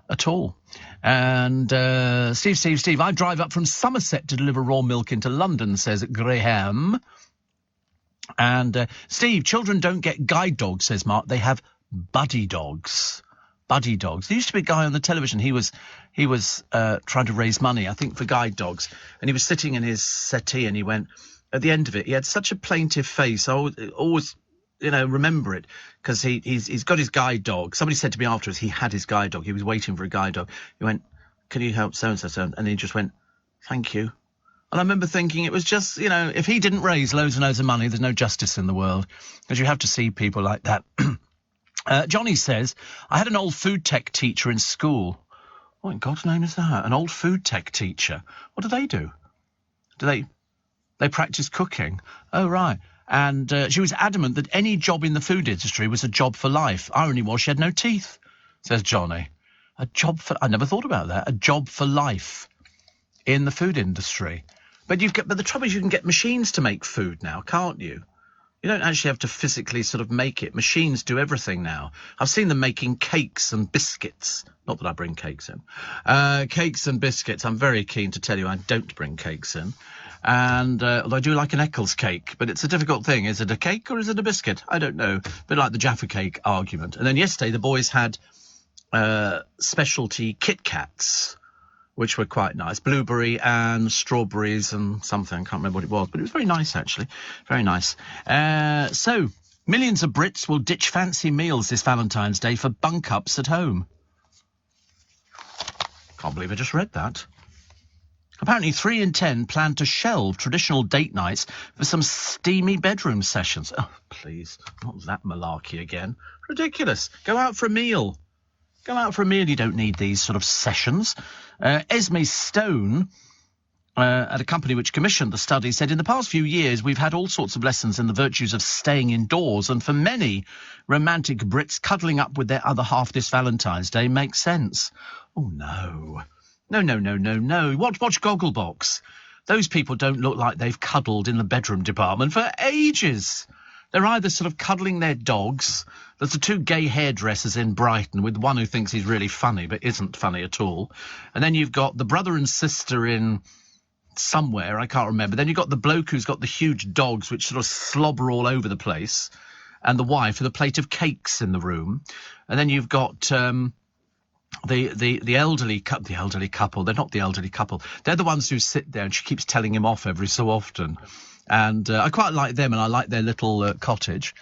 at all. And Steve, I drive up from Somerset to deliver raw milk into London, says Graham. And Steve, children don't get guide dogs, says Mark. They have buddy dogs. Buddy dogs. There used to be a guy on the television. He was trying to raise money, I think, for guide dogs. And he was sitting in his settee, and he went at the end of it. He had such a plaintive face. I always, you know, remember it because he's got his guide dog. Somebody said to me afterwards he had his guide dog. He was waiting for a guide dog. He went, "Can you help so and so?" And he just went, "Thank you." And I remember thinking it was just, you know, if he didn't raise loads and loads of money, there's no justice in the world, because you have to see people like that. Johnny says, I had an old food tech teacher in school. What in God's name is that? An old food tech teacher? What do? Do they practice cooking? Oh, right. And she was adamant that any job in the food industry was a job for life. Irony was she had no teeth, says Johnny. A job for... I never thought about that. A job for life in the food industry. But the trouble is you can get machines to make food now, can't you? You don't actually have to physically sort of make it. Machines do everything now. I've seen them making cakes and biscuits. Not that I bring cakes in. Cakes and biscuits. I'm very keen to tell you I don't bring cakes in. And although I do like an Eccles cake, but it's a difficult thing. Is it a cake or is it a biscuit? I don't know. A bit like the Jaffa cake argument. And then yesterday the boys had specialty Kit Kats, which were quite nice. Blueberry and strawberries and something. I can't remember what it was, but it was very nice, actually. Very nice. So, millions of Brits will ditch fancy meals this Valentine's Day for bunk-ups at home. Can't believe I just read that. Apparently 3 in 10 plan to shelve traditional date nights for some steamy bedroom sessions. Oh, please, not that malarkey again. Ridiculous. Go out for a meal. Go out for a meal. You don't need these sort of sessions. Esme Stone at a company which commissioned the study, said in the past few years we've had all sorts of lessons in the virtues of staying indoors, and for many romantic Brits, cuddling up with their other half this Valentine's Day makes sense. Oh, no. No. Watch Gogglebox. Those people don't look like they've cuddled in the bedroom department for ages. They're either sort of cuddling their dogs. There's the 2 gay hairdressers in Brighton, with one who thinks he's really funny but isn't funny at all. And then you've got the brother and sister in somewhere, I can't remember. Then you've got the bloke who's got the huge dogs which sort of slobber all over the place, and the wife with a plate of cakes in the room. And then you've got the elderly couple. They're not the elderly couple. They're the ones who sit there, and she keeps telling him off every so often. And I quite like them, and I like their little cottage.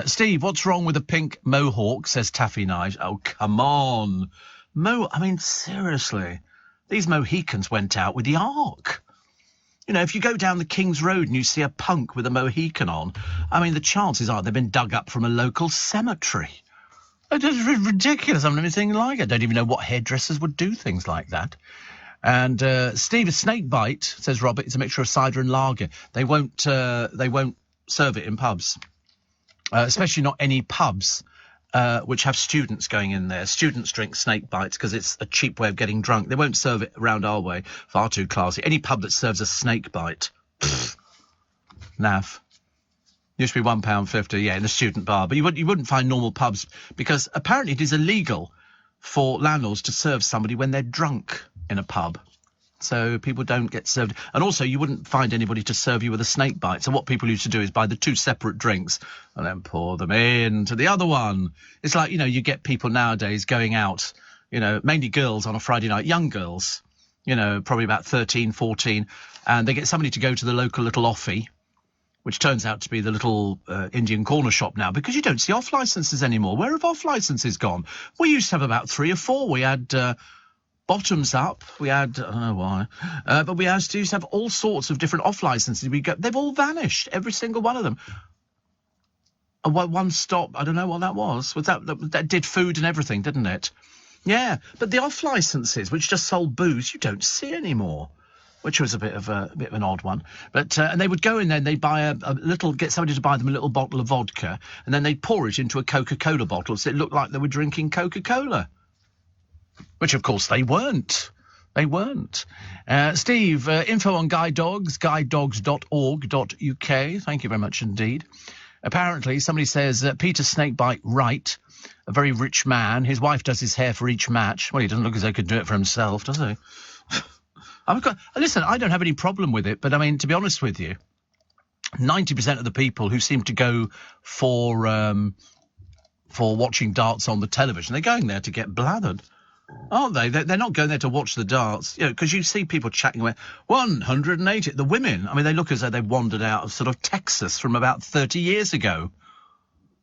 Steve, what's wrong with a pink mohawk, says Taffy Knight. Oh, come on. I mean, seriously. These Mohicans went out with the Ark. You know, if you go down the King's Road and you see a punk with a Mohican on, I mean, the chances are they've been dug up from a local cemetery. It's ridiculous. I've never seen like it. I don't even know what hairdressers would do things like that. And Steve, a snake bite, says Robert, it's a mixture of cider and lager. They won't serve it in pubs, especially not any pubs which have students going in there. Students drink snake bites because it's a cheap way of getting drunk. They won't serve it around our way. Far too classy. Any pub that serves a snake bite, naff. Used to be £1.50, yeah, in the student bar. But you wouldn't find normal pubs, because apparently it is illegal for landlords to serve somebody when they're drunk in a pub. So people don't get served. And also, you wouldn't find anybody to serve you with a snake bite. So what people used to do is buy the 2 separate drinks and then pour them into the other one. It's like, you know, you get people nowadays going out, you know, mainly girls on a Friday night, young girls, you know, probably about 13, 14, and they get somebody to go to the local little offie, which turns out to be the little Indian corner shop now, because you don't see off licences anymore. Where have off licences gone? We used to have about 3 or 4. We had Bottoms Up. We had, I don't know why, but we used to have all sorts of different off licences. They've all vanished, every single one of them. One Stop, I don't know what that was. That did food and everything, didn't it? Yeah, but the off licences, which just sold booze, you don't see anymore. Which was a bit of an odd one. But and they would go in there and they'd buy get somebody to buy them a little bottle of vodka, and then they'd pour it into a Coca-Cola bottle so it looked like they were drinking Coca-Cola. Which, of course, they weren't. They weren't. Steve, info on Guide Dogs, guidedogs.org.uk. Thank you very much indeed. Apparently, somebody says Peter Snakebite Wright, a very rich man. His wife does his hair for each match. Well, he doesn't look as though he could do it for himself, does he? Listen, I don't have any problem with it, but I mean, to be honest with you, 90% of the people who seem to go for watching darts on the television, they're going there to get blathered, aren't they? They're not going there to watch the darts, you know, because you see people chatting away. 180. The women, I mean, they look as though they've wandered out of sort of Texas from about 30 years ago.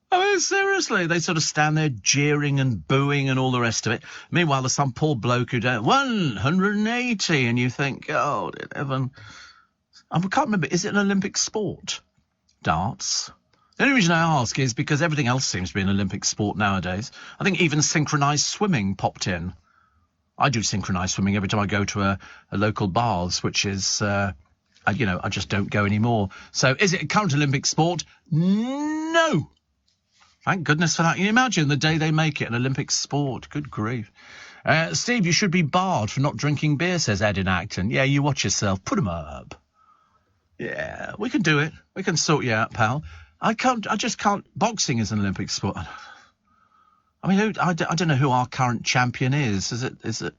I mean, seriously, they sort of stand there jeering and booing and all the rest of it. Meanwhile, there's some poor bloke who does 180, and you think, oh, heaven. I can't remember, is it an Olympic sport, darts? The only reason I ask is because everything else seems to be an Olympic sport nowadays. I think even synchronised swimming popped in. I do synchronised swimming every time I go to a local baths, which is, I just don't go anymore. So is it a current Olympic sport? No. Thank goodness for that. Can you imagine the day they make it an Olympic sport? Good grief. Steve, you should be barred for not drinking beer, says Ed in Acton. Yeah, you watch yourself. Put 'em up. Yeah, we can do it. We can sort you out, pal. I just can't. Boxing is an Olympic sport. I mean, I don't know who our current champion is. Is it?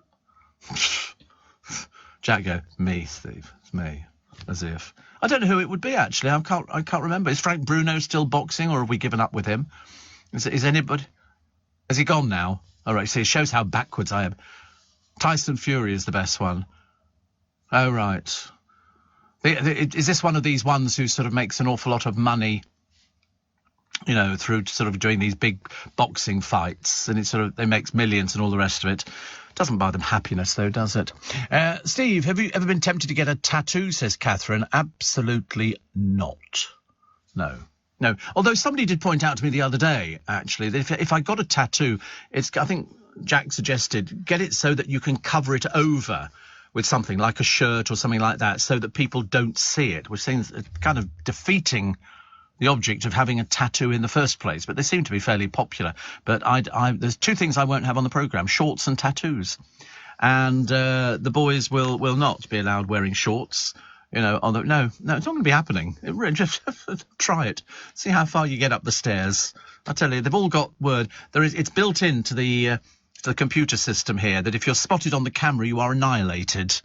Jack go, me, Steve. It's me. As if. I don't know who it would be, actually. I can't remember. Is Frank Bruno still boxing, or have we given up with him? Is anybody? Has he gone now? All right, see, it shows how backwards I am. Tyson Fury is the best one. Oh, right. Is this one of these ones who sort of makes an awful lot of money, you know, through sort of doing these big boxing fights, and they makes millions and all the rest of it? Doesn't buy them happiness, though, does it? Steve, have you ever been tempted to get a tattoo, says Catherine? Absolutely not. No. Although somebody did point out to me the other day, actually, that if I got a tattoo, I think Jack suggested, get it so that you can cover it over with something like a shirt or something like that, so that people don't see it, which seems kind of defeating the object of having a tattoo in the first place. But they seem to be fairly popular. But there's two things I won't have on the programme: shorts and tattoos. And the boys will not be allowed wearing shorts. No, it's not going to be happening. Just try it. See how far you get up the stairs. I tell you, they've all got word. It's built into the computer system here that if you're spotted on the camera, you are annihilated.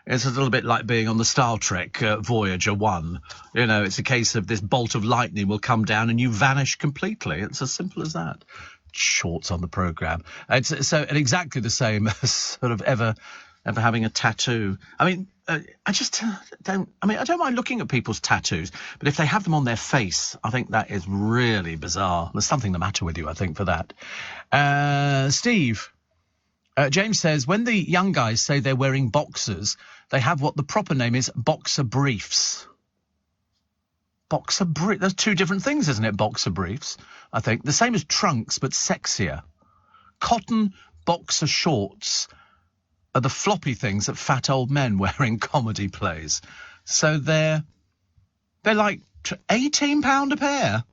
It's a little bit like being on the Star Trek Voyager 1. It's a case of this bolt of lightning will come down and you vanish completely. It's as simple as that. Shorts on the programme. And exactly the same as sort of ever having a tattoo. I mean, I just don't. I mean, I don't mind looking at people's tattoos, but if they have them on their face, I think that is really bizarre. There's something the matter with you, I think, for that. Steve, James says, when the young guys say they're wearing boxers, they have what the proper name is boxer briefs. Boxer briefs. There's two different things, isn't it? Boxer briefs, I think. The same as trunks, but sexier. Cotton boxer shorts are the floppy things that fat old men wear in comedy plays. So they're like £18 a pair.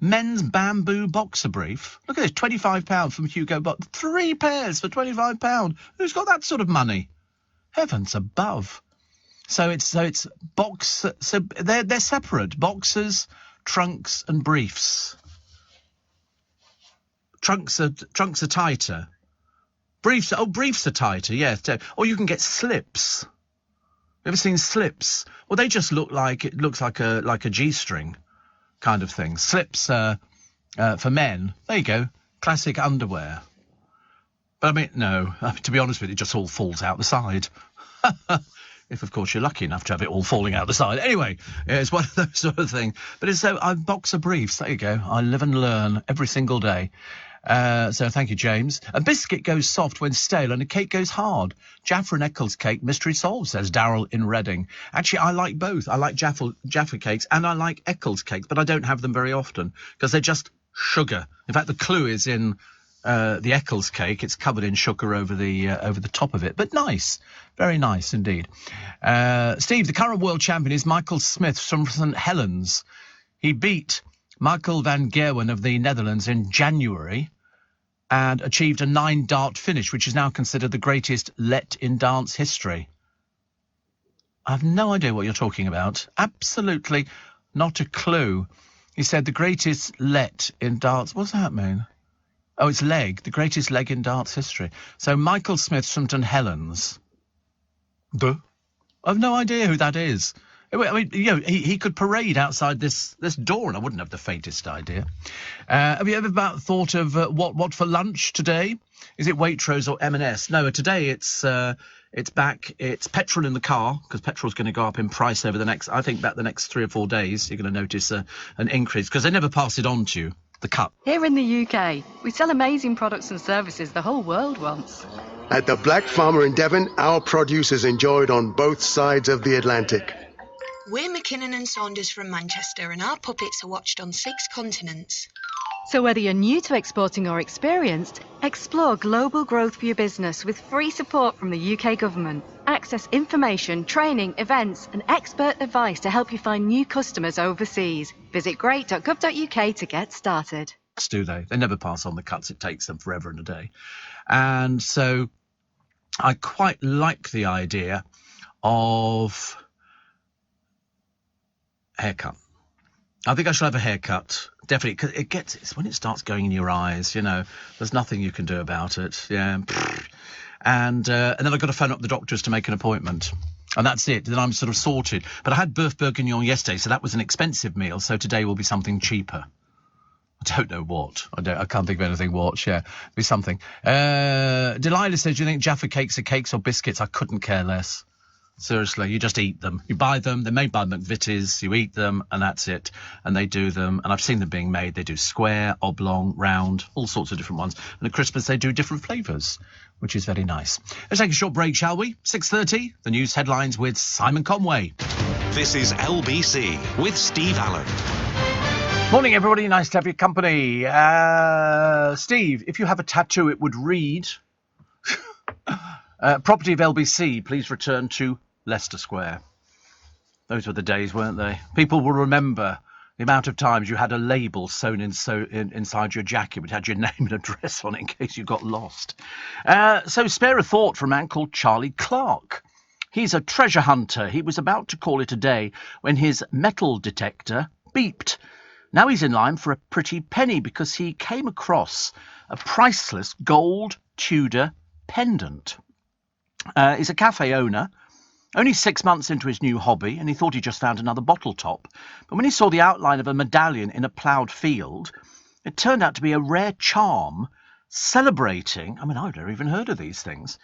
Men's bamboo boxer brief. Look at this, £25 from Hugo Boss. 3 pairs for £25. Who's got that sort of money? Heavens above. So it's box. So they're separate. Boxers, trunks, and briefs. Trunks are tighter. Briefs are tighter. Yes. Or you can get slips. You ever seen slips? Well, they just look like a G-string kind of thing. Slips for men. There you go. Classic underwear. But I mean, no. To be honest with you, it just all falls out the side. If, of course, you're lucky enough to have it all falling out the side. Anyway, it's one of those sort of things. But it's boxer briefs. There you go. I live and learn every single day. So thank you, James. A biscuit goes soft when stale and a cake goes hard. Jaffa and Eccles cake, mystery solved, says Darryl in Reading. Actually, I like both. I like Jaffa cakes and I like Eccles cakes, but I don't have them very often because they're just sugar. In fact, the clue is in the Eccles cake. It's covered in sugar over the top of it, but nice. Very nice indeed. Steve, the current world champion is Michael Smith from St Helens. He beat Michael van Gerwen of the Netherlands in January and achieved a 9-dart finish, which is now considered the greatest let in dance history. I have no idea what you're talking about. Absolutely not a clue. He said the greatest let in dance. What's that mean? Oh, it's leg. The greatest leg in dance history. So Michael Smith from St Helens. Duh. I have no idea who that is. I mean, he could parade outside this door and I wouldn't have the faintest idea. Have you ever thought of what for lunch today? Is it Waitrose or M&S? No, today it's back. It's petrol in the car because petrol's going to go up in price over the next 3 or 4 days. You're going to notice an increase because they never pass it on to you, the cut. Here in the UK, we sell amazing products and services the whole world wants. At the Black Farmer in Devon, our produce is enjoyed on both sides of the Atlantic. We're McKinnon and Saunders from Manchester, and our puppets are watched on 6 continents. So whether you're new to exporting or experienced, explore global growth for your business with free support from the UK government. Access information, training, events and expert advice to help you find new customers overseas. Visit great.gov.uk to get started. Do they? They never pass on the cuts. It takes them forever and a day. And so I quite like the idea of haircut. I think I shall have a haircut, definitely, because it's when it starts going in your eyes, there's nothing you can do about it. Yeah. And then I've got to phone up the doctors to make an appointment. And that's it. Then I'm sort of sorted. But I had Boeuf Bourguignon yesterday, so that was an expensive meal. So today will be something cheaper. I don't know what. I can't think of anything what. Yeah, it'll be something. Delilah says, do you think Jaffa cakes are cakes or biscuits? I couldn't care less. Seriously, you just eat them. You buy them. They're made by McVitie's. You eat them, and that's it. And they do them. And I've seen them being made. They do square, oblong, round, all sorts of different ones. And at Christmas, they do different flavours, which is very nice. Let's take a short break, shall we? 6:30, the news headlines with Simon Conway. This is LBC with Steve Allen. Morning, everybody. Nice to have your company. Steve, if you have a tattoo, it would read... Property of LBC, please return to Leicester Square. Those were the days, weren't they? People will remember the amount of times you had a label sewn inside your jacket which had your name and address on it in case you got lost. So spare a thought for a man called Charlie Clark. He's a treasure hunter. He was about to call it a day when his metal detector beeped. Now he's in line for a pretty penny because he came across a priceless gold Tudor pendant. He's a cafe owner, only 6 months into his new hobby, and he thought he just found another bottle top. But when he saw the outline of a medallion in a ploughed field, it turned out to be a rare charm celebrating, I've never even heard of these things,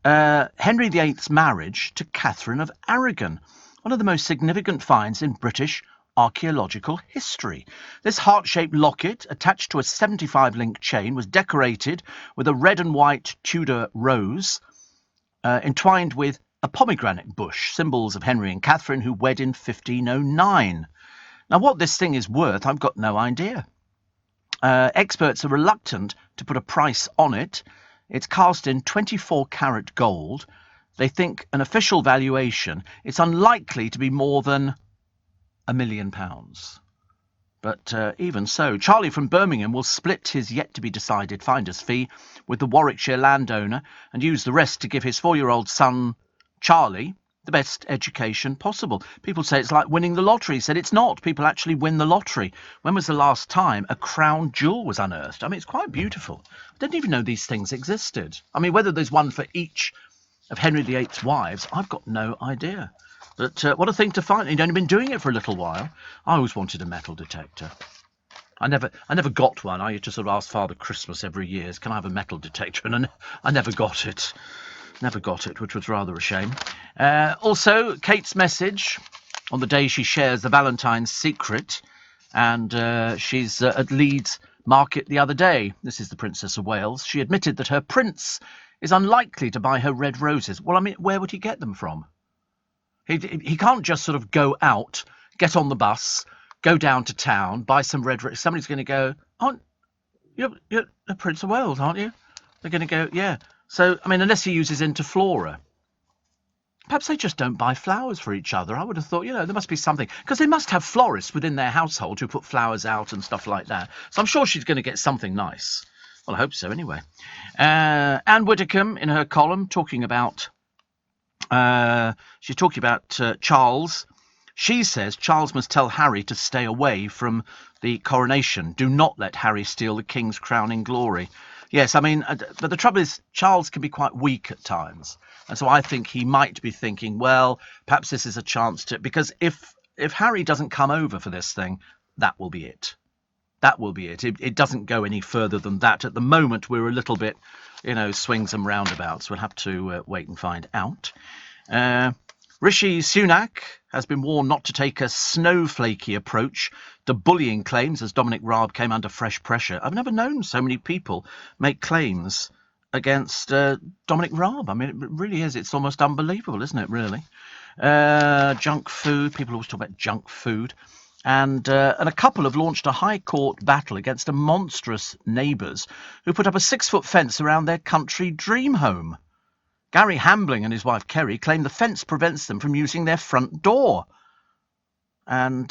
Henry VIII's marriage to Catherine of Aragon, one of the most significant finds in British archaeological history. This heart-shaped locket, attached to a 75-link chain, was decorated with a red and white Tudor rose, entwined with a pomegranate bush, symbols of Henry and Catherine, who wed in 1509. Now, what this thing is worth, I've got no idea. Experts are reluctant to put a price on it. It's cast in 24-carat gold. They think an official valuation, it's unlikely to be more than £1 million. But even so, Charlie from Birmingham will split his yet-to-be-decided finder's fee with the Warwickshire landowner and use the rest to give his 4-year-old son, Charlie, the best education possible. People say it's like winning the lottery. He said it's not. People actually win the lottery. When was the last time a crown jewel was unearthed? It's quite beautiful. I didn't even know these things existed. Whether there's one for each of Henry VIII's wives, I've got no idea. But what a thing to find. He'd only been doing it for a little while. I always wanted a metal detector. I never got one. I used to sort of ask Father Christmas every year, can I have a metal detector? And I never got it. Never got it, which was rather a shame. Also, Kate's message on the day she shares the Valentine's secret, and she's at Leeds Market the other day. This is the Princess of Wales. She admitted that her prince is unlikely to buy her red roses. Well, where would he get them from? He can't just sort of go out, get on the bus, go down to town, buy some red roses. Somebody's going to go, you're the Prince of Wales, aren't you? They're going to go, yeah. So, unless he uses Interflora. Perhaps they just don't buy flowers for each other. I would have thought, there must be something. Because they must have florists within their household who put flowers out and stuff like that. So I'm sure she's going to get something nice. Well, I hope so, anyway. Anne Widdecombe, in her column, talking about Charles. She says Charles must tell Harry to stay away from the coronation. Do not let Harry steal the king's crowning glory. Yes, but the trouble is Charles can be quite weak at times. And so I think he might be thinking, well, perhaps this is a chance to... Because if Harry doesn't come over for this thing, that will be it. That will be it. It doesn't go any further than that. At the moment, we're a little bit, swings and roundabouts. We'll have to wait and find out. Rishi Sunak has been warned not to take a snowflakey approach to bullying claims as Dominic Raab came under fresh pressure. I've never known so many people make claims against Dominic Raab. It really is. It's almost unbelievable, isn't it, really? Junk food. People always talk about junk food. And a couple have launched a high court battle against a monstrous neighbours who put up a 6-foot fence around their country dream home. Gary Hambling and his wife Kerry claim the fence prevents them from using their front door. And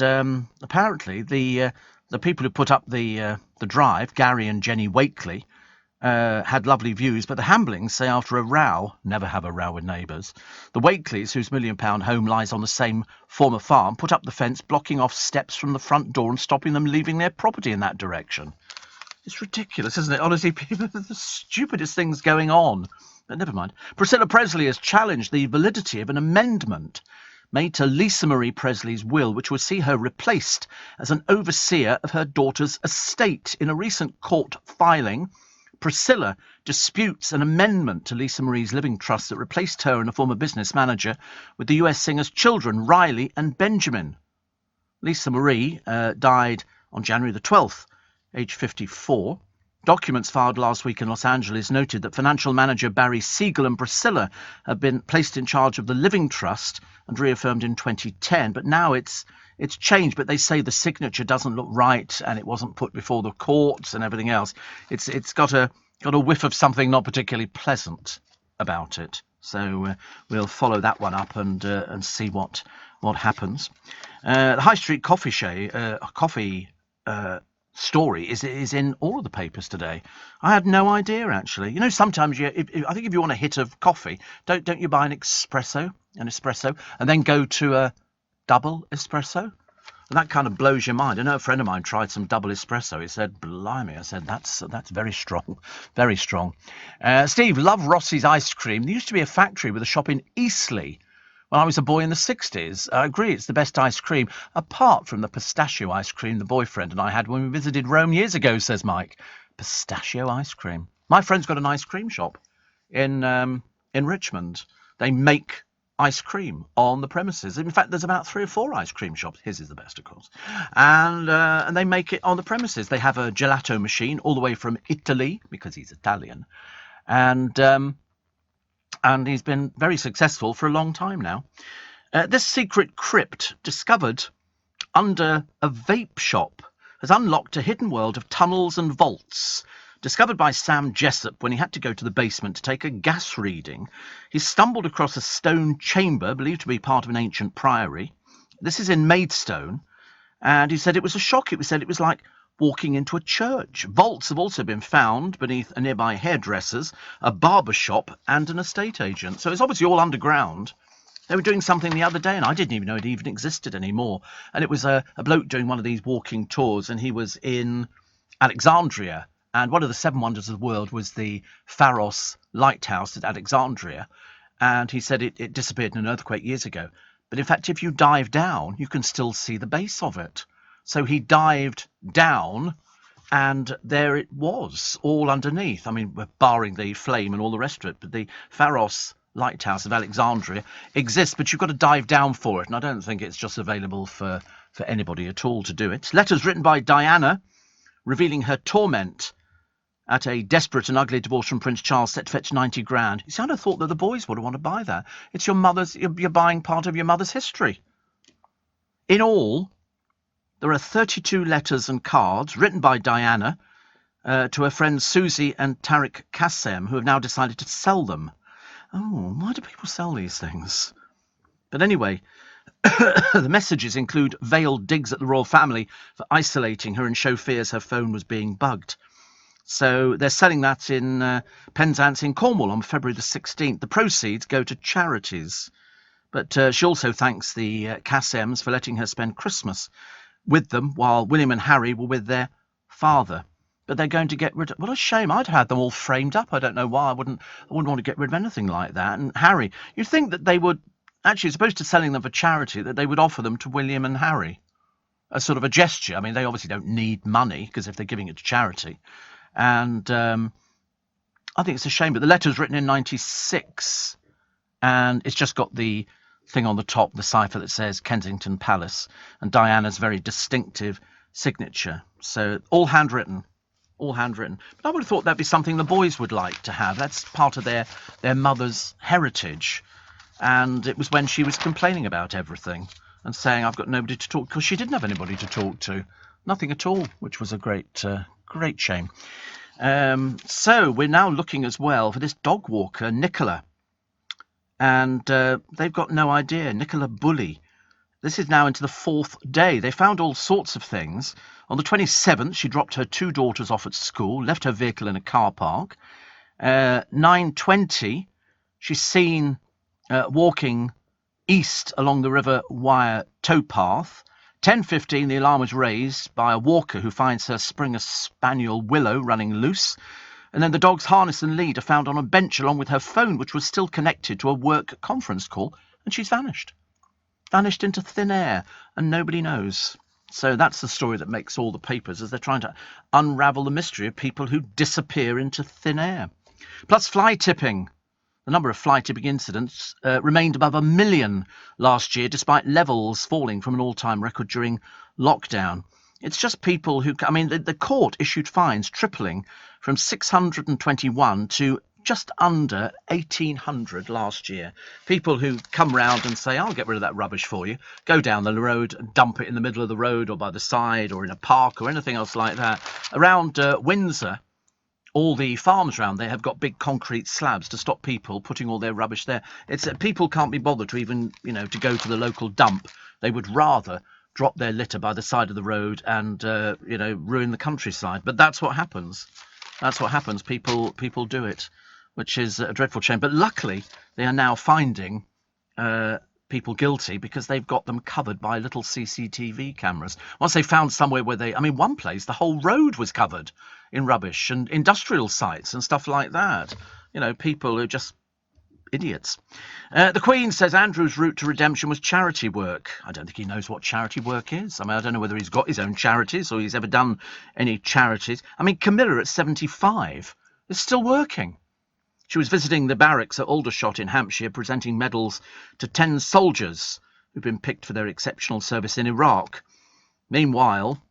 apparently the people who put up the drive, Gary and Jenny Wakely, had lovely views, but the Hamblings say after a row, never have a row with neighbours, the Wakeleys, whose £1 million home lies on the same former farm, put up the fence, blocking off steps from the front door and stopping them leaving their property in that direction. It's ridiculous, isn't it? Honestly, people, the stupidest things going on. But never mind. Priscilla Presley has challenged the validity of an amendment made to Lisa Marie Presley's will, which would see her replaced as an overseer of her daughter's estate. In a recent court filing, Priscilla disputes an amendment to Lisa Marie's living trust that replaced her and a former business manager with the US singer's children, Riley and Benjamin. Lisa Marie died on January the 12th, age 54. Documents filed last week in Los Angeles noted that financial manager Barry Siegel and Priscilla have been placed in charge of the living trust and reaffirmed in 2010. But now it's changed, but they say the signature doesn't look right and it wasn't put before the courts and everything else. It's got a whiff of something not particularly pleasant about it. So we'll follow that one up and see what happens. The High Street coffee story is in all of the papers today. I had no idea, actually. You know, sometimes I think if you want a hit of coffee, don't you buy an espresso, and then go to a double espresso? And that kind of blows your mind. I know a friend of mine tried some double espresso. He said, blimey. I said, that's very strong, very strong. Steve, love Rossi's ice cream. There used to be a factory with a shop in Eastleigh when I was a boy in the 60s. I agree, it's the best ice cream, apart from the pistachio ice cream the boyfriend and I had when we visited Rome years ago, says Mike. Pistachio ice cream. My friend's got an ice cream shop in Richmond. They make ice cream on the premises. In fact, there's about 3 or 4 ice cream shops. His is the best, of course. And they make it on the premises. They have a gelato machine all the way from Italy, because he's Italian. And he's been very successful for a long time now. This secret crypt discovered under a vape shop has unlocked a hidden world of tunnels and vaults. Discovered by Sam Jessup when he had to go to the basement to take a gas reading, he stumbled across a stone chamber believed to be part of an ancient priory. This is in Maidstone, and he said it was a shock. He said it was like walking into a church. Vaults have also been found beneath a nearby hairdresser's, a barber shop, and an estate agent. So it's obviously all underground. They were doing something the other day, and I didn't even know it even existed anymore. And it was a bloke doing one of these walking tours, and he was in Alexandria. And one of the 7 wonders of the world was the Pharos lighthouse at Alexandria. And he said it disappeared in an earthquake years ago. But in fact, if you dive down, you can still see the base of it. So he dived down, and there it was, all underneath. I mean, barring the flame and all the rest of it. But the Pharos lighthouse of Alexandria exists, but you've got to dive down for it. And I don't think it's just available for anybody at all to do it. Letters written by Diana, revealing her torment at a desperate and ugly divorce from Prince Charles set to fetch 90 grand. You see, I'd have thought that the boys would want to buy that. It's your mother's, you're buying part of your mother's history. In all, there are 32 letters and cards written by Diana to her friends Susie and Tariq Kassem, who have now decided to sell them. Oh, why do people sell these things? But anyway, the messages include veiled digs at the royal family for isolating her and show fears her phone was being bugged. So they're selling that in Penzance in Cornwall on February the 16th. The proceeds go to charities. But she also thanks the Kassems for letting her spend Christmas with them while William and Harry were with their father. But they're going to get rid of... What a shame. I'd had them all framed up. I don't know why. I wouldn't want to get rid of anything like that. And Harry, you'd think that they would... Actually, as opposed to selling them for charity, that they would offer them to William and Harry. As sort of a gesture. I mean, they obviously don't need money, because if they're giving it to charity... And I think it's a shame, but the letter's written in 96, and it's just got the thing on the top, the cipher that says Kensington Palace, and Diana's very distinctive signature. So all handwritten, all handwritten. But I would have thought that'd be something the boys would like to have. That's part of their mother's heritage. And it was when she was complaining about everything and saying, I've got nobody to talk to, because she didn't have anybody to talk to. Nothing at all, which was a great shame. So we're now looking as well for this dog walker, Nicola. And they've got no idea. Nicola Bully. This is now into the 4th day. They found all sorts of things. On the 27th, she dropped her 2 daughters off at school, left her vehicle in a car park. 9:20, she's seen walking east along the River Wyre towpath. 10:15, the alarm was raised by a walker who finds her Springer Spaniel Willow running loose. And then the dog's harness and lead are found on a bench along with her phone, which was still connected to a work conference call. And she's vanished. Vanished into thin air, and nobody knows. So that's the story that makes all the papers, as they're trying to unravel the mystery of people who disappear into thin air. Plus fly tipping. The number of fly tipping incidents remained above 1 million last year, despite levels falling from an all-time record during lockdown. It's just people who... I mean, the court issued fines tripling from 621 to just under 1,800 last year. People who come round and say, I'll get rid of that rubbish for you, go down the road, dump it in the middle of the road or by the side or in a park or anything else like that. Around Windsor, all the farms around there have got big concrete slabs to stop people putting all their rubbish there. It's people can't be bothered to even, to go to the local dump. They would rather drop their litter by the side of the road and, ruin the countryside. But that's what happens. That's what happens. People do it, which is a dreadful shame. But luckily, they are now finding people guilty because they've got them covered by little CCTV cameras. Once they found somewhere where one place, the whole road was covered in rubbish and industrial sites and stuff like that. People who are just idiots. The Queen says Andrew's route to redemption was charity work. I don't think he knows what charity work is. I don't know whether he's got his own charities or he's ever done any charities. Camilla at 75 is still working. She was visiting the barracks at Aldershot in Hampshire, presenting medals to 10 soldiers who've been picked for their exceptional service in Iraq. Meanwhile,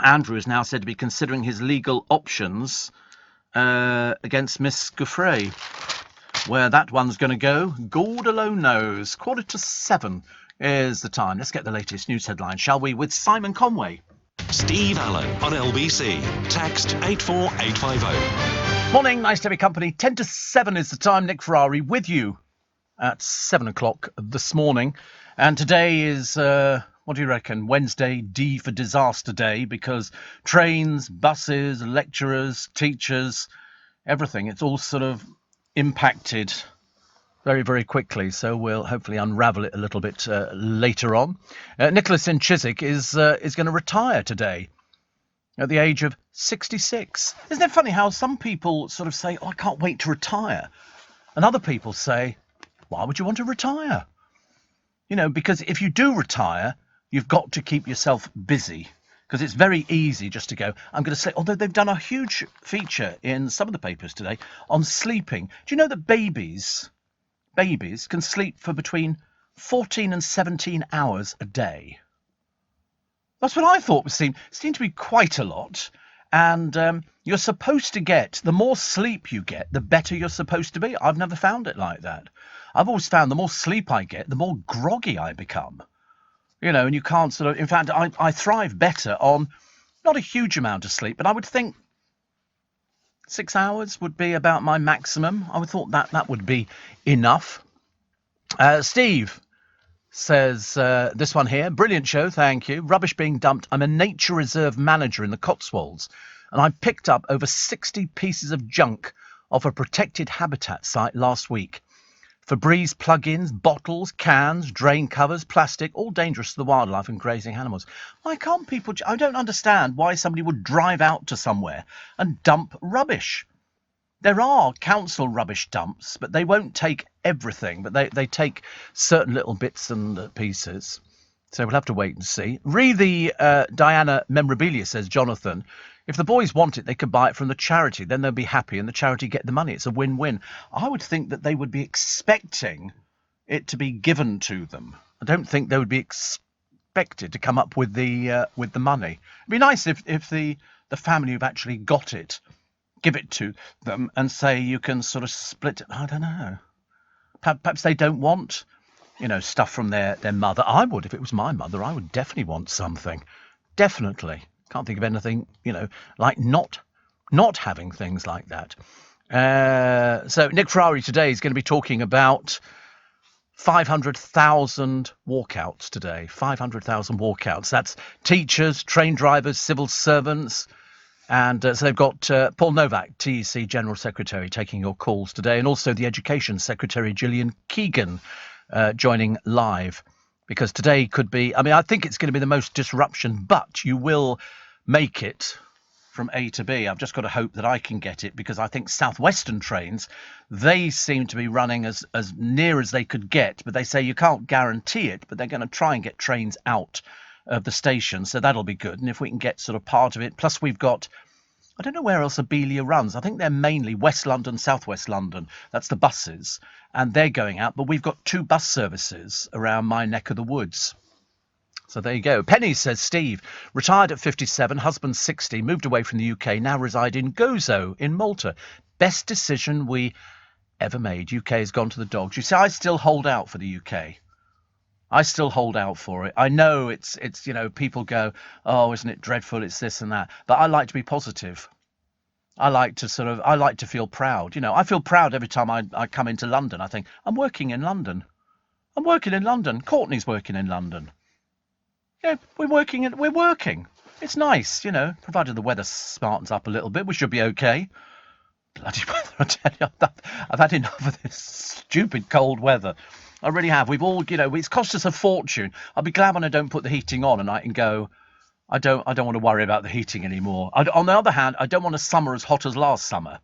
Andrew is now said to be considering his legal options against Miss Giuffre. Where that one's going to go, God alone knows. 6:45 is the time. Let's get the latest news headlines, shall we, with Simon Conway. Steve Allen on LBC. Text 84850. Morning, nice to have your company. 6:50 is the time. Nick Ferrari with you at 7 o'clock this morning. And today is, what do you reckon, Wednesday, D for Disaster Day, because trains, buses, lecturers, teachers, everything, it's all sort of impacted very, very quickly. So we'll hopefully unravel it a little bit later on. Nicholas in Chiswick is going to retire today at the age of 66. Isn't it funny how some people sort of say, I can't wait to retire. And other people say, why would you want to retire? Because if you do retire, you've got to keep yourself busy. Because it's very easy just to go, I'm going to sleep. Although they've done a huge feature in some of the papers today on sleeping. Do you know that babies can sleep for between 14 and 17 hours a day? That's what I thought seemed to be quite a lot. And you're supposed to get, the more sleep you get, the better you're supposed to be. I've never found it like that. I've always found the more sleep I get, the more groggy I become. And you can't sort of, in fact, I thrive better on not a huge amount of sleep, but I would think 6 hours would be about my maximum. I would thought that would be enough. Steve says, this one here, brilliant show, thank you. Rubbish being dumped. I'm a nature reserve manager in the Cotswolds, and I picked up over 60 pieces of junk off a protected habitat site last week. Febreze plug-ins, bottles, cans, drain covers, plastic, all dangerous to the wildlife and grazing animals. Why can't people... I don't understand why somebody would drive out to somewhere and dump rubbish. There are council rubbish dumps, but they won't take everything, but they take certain little bits and pieces. So we'll have to wait and see. Read the Diana memorabilia, says Jonathan. If the boys want it, they could buy it from the charity. Then they'll be happy and the charity get the money. It's a win-win. I would think that they would be expecting it to be given to them. I don't think they would be expected to come up with the money. It'd be nice if the family who've actually got it give it to them and say you can sort of split it. I don't know. Perhaps they don't want, stuff from their mother. I would, if it was my mother, I would definitely want something. Definitely. Can't think of anything, like not having things like that. So Nick Ferrari today is going to be talking about 500,000 walkouts today. 500,000 walkouts. That's teachers, train drivers, civil servants. And so they've got Paul Novak, TEC General Secretary, taking your calls today. And also the Education Secretary, Gillian Keegan, joining live. Because today could be, I think it's going to be the most disruption, but you will make it from A to B. I've just got to hope that I can get it, because I think Southwestern trains, they seem to be running as near as they could get, but they say you can't guarantee it, but they're going to try and get trains out of the station, so that'll be good. And if we can get sort of part of it, plus we've got, I don't know where else Abelia runs. I think they're mainly West London, Southwest London. That's the buses, and they're going out. But we've got 2 bus services around my neck of the woods. So there you go. Penny says, Steve, retired at 57, husband 60, moved away from the UK, now reside in Gozo in Malta. Best decision we ever made. UK has gone to the dogs. You see, I still hold out for the UK. I still hold out for it. I know it's people go, oh, isn't it dreadful? It's this and that. But I like to be positive. I like to feel proud. You know, I feel proud every time I come into London. I think, I'm working in London. I'm working in London. Courtney's working in London. Yeah, we're working. It's nice, you know, provided the weather smartens up a little bit, we should be okay. Bloody weather, I tell you, I've had enough of this stupid cold weather. I really have. We've all, you know, it's cost us a fortune. I'll be glad when I don't put the heating on and I can go, I don't want to worry about the heating anymore. On the other hand, I don't want a summer as hot as last summer,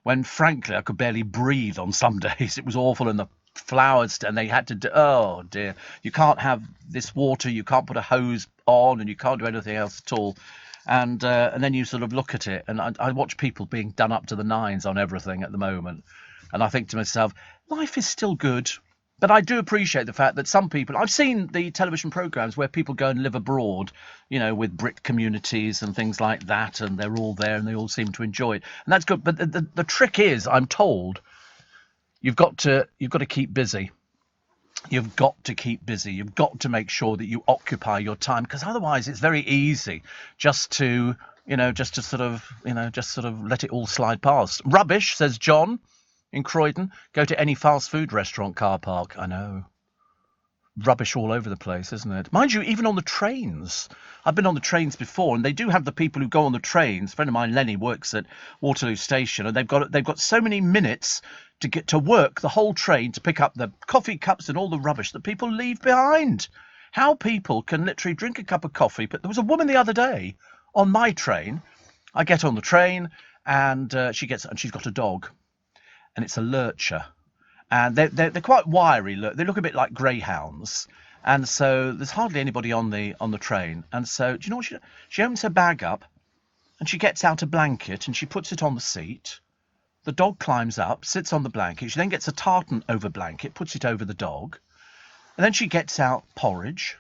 when frankly I could barely breathe on some days. It was awful, and the flowers, and they had to do, oh dear, you can't have this water, you can't put a hose on, and you can't do anything else at all. And then you sort of look at it, and I watch people being done up to the nines on everything at the moment, and I think to myself, life is still good. But I do appreciate the fact that some people, I've seen the television programmes where people go and live abroad, you know, with Brit communities and things like that, and they're all there and they all seem to enjoy it, and that's good. But the trick is, I'm told, you've got to keep busy. You've got to keep busy. You've got to make sure that you occupy your time, because otherwise it's very easy just to sort of let it all slide past. Rubbish, says John in Croydon. Go to any fast food restaurant car park. I know. Rubbish all over the place, isn't it? Mind you, even on the trains. I've been on the trains before, and they do have the people who go on the trains. A friend of mine, Lenny, works at Waterloo Station, and they've got so many minutes to get to work the whole train to pick up the coffee cups and all the rubbish that people leave behind. How people can literally drink a cup of coffee. But there was a woman the other day on my train. I get on the train, and she's got a dog, and it's a lurcher. And they're quite wiry. They look a bit like greyhounds, and so there's hardly anybody on the train. And so, do you know what she opens her bag up, and she gets out a blanket and she puts it on the seat. The dog climbs up, sits on the blanket. She then gets a tartan over blanket, puts it over the dog, and then she gets out porridge,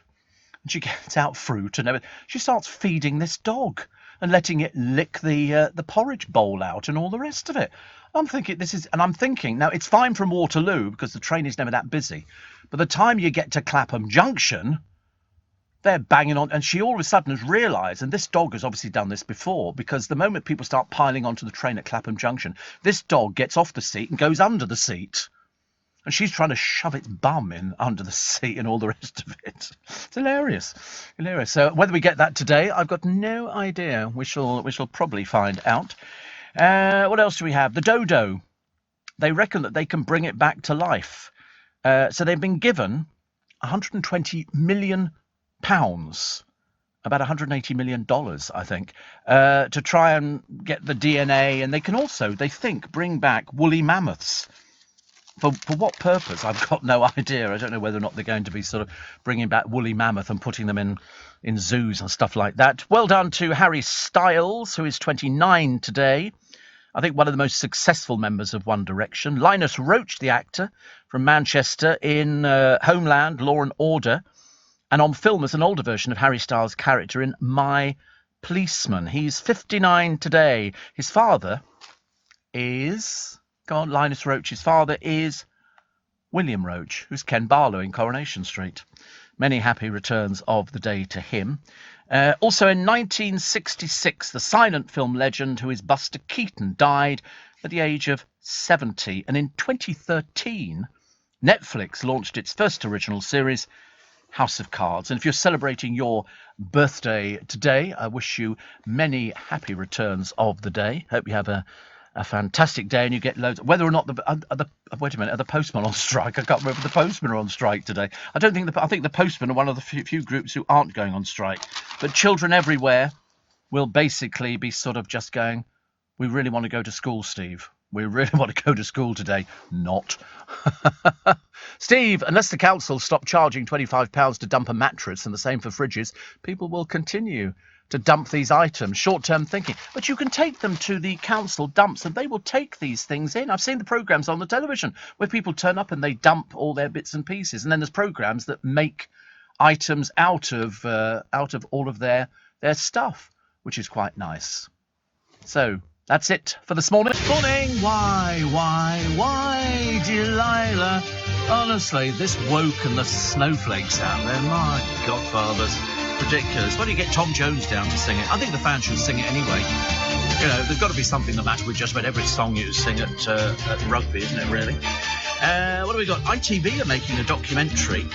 and she gets out fruit and everything. She starts feeding this dog and letting it lick the porridge bowl out and all the rest of it. I'm thinking now it's fine from Waterloo because the train is never that busy, but the time you get to Clapham Junction, they're banging on, and she all of a sudden has realised, and this dog has obviously done this before, because the moment people start piling onto the train at Clapham Junction, this dog gets off the seat and goes under the seat, and she's trying to shove its bum in under the seat and all the rest of it. It's hilarious. So whether we get that today, I've got no idea. We shall probably find out. What else do we have? The dodo. They reckon that they can bring it back to life. So they've been given £120 million, about $180 million, I think, to try and get the DNA. And they can also, they think, bring back woolly mammoths. For what purpose? I've got no idea. I don't know whether or not they're going to be sort of bringing back woolly mammoth and putting them in zoos and stuff like that. Well done to Harry Styles, who is 29 today. I think one of the most successful members of One Direction. Linus Roach, the actor from Manchester, in Homeland, Law and Order, and on film as an older version of Harry Styles' character in My Policeman. He's 59 today. His father is... Linus Roach's father is William Roach, who's Ken Barlow in Coronation Street. Many happy returns of the day to him. Also in 1966, the silent film legend who is Buster Keaton died at the age of 70. And in 2013, Netflix launched its first original series, House of Cards. And if you're celebrating your birthday today, I wish you many happy returns of the day. Hope you have a fantastic day and you get loads. Whether or not wait a minute, are the postmen on strike? I can't remember if the postmen are on strike today. I think the postmen are one of the few groups who aren't going on strike. But children everywhere will basically be sort of just going, we really want to go to school, Steve. We really want to go to school today. Not. Steve, unless the council stop charging £25 to dump a mattress, and the same for fridges, people will continue to dump these items. Short-term thinking. But you can take them to the council dumps and they will take these things in. I've seen the programmes on the television where people turn up and they dump all their bits and pieces. And then there's programmes that make items out of all of their stuff, which is quite nice. So that's it for this morning. Morning. Why, Delilah? Honestly, this woke and the snowflakes out there, my godfathers. Ridiculous. Why don't you get Tom Jones down to sing it? I think the fans should sing it anyway. You know, there's got to be something the matter with just about every song you sing at rugby, isn't it, really? What have we got? ITV are making a documentary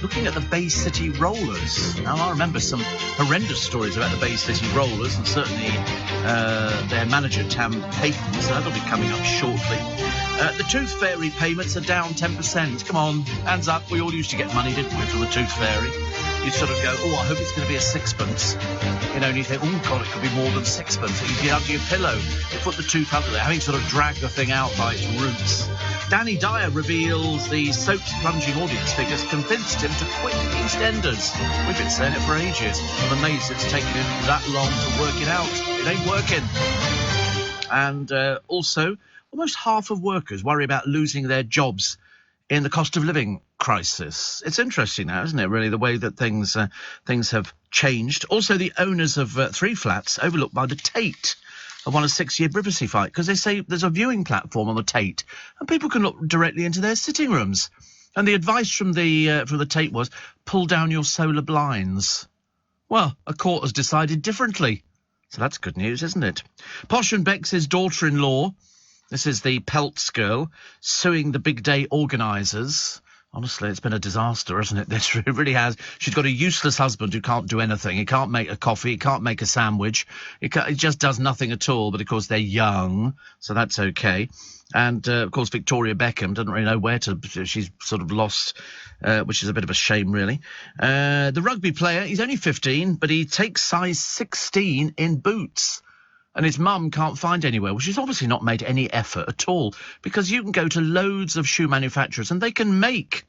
looking at the Bay City Rollers. Now, I remember some horrendous stories about the Bay City Rollers, and certainly their manager, Tam Payton, so that'll be coming up shortly. The Tooth Fairy payments are down 10%. Come on, hands up. We all used to get money, didn't we, from the Tooth Fairy? You'd sort of go, oh, I hope it's going to be a sixpence. You know, and you think, oh, God, it could be more than sixpence. You get under your pillow, you put the tooth under there, having sort of dragged the thing out by its roots. Danny Dyer reveals the soap's plunging audience figures convinced him to quit EastEnders. We've been saying it for ages. I'm amazed it's taken him that long to work it out. It ain't working. And also, almost half of workers worry about losing their jobs in the cost of living crisis. It's interesting now, isn't it, really, the way that things have changed. Also, the owners of 3 flats overlooked by the Tate have won a 6-year privacy fight because they say there's a viewing platform on the Tate and people can look directly into their sitting rooms. And the advice from the Tate was, pull down your solar blinds. Well, a court has decided differently. So that's good news, isn't it? Posh and Bex's daughter-in-law, this is the Peltz girl, suing the big day organisers. Honestly, it's been a disaster, hasn't it? This really has. She's got a useless husband who can't do anything. He can't make a coffee. He can't make a sandwich. He just does nothing at all. But, of course, they're young, so that's okay. And, of course, Victoria Beckham doesn't really know where to... She's sort of lost, which is a bit of a shame, really. The rugby player, he's only 15, but he takes size 16 in boots. And his mum can't find anywhere. Well, she's obviously not made any effort at all, because you can go to loads of shoe manufacturers and they can make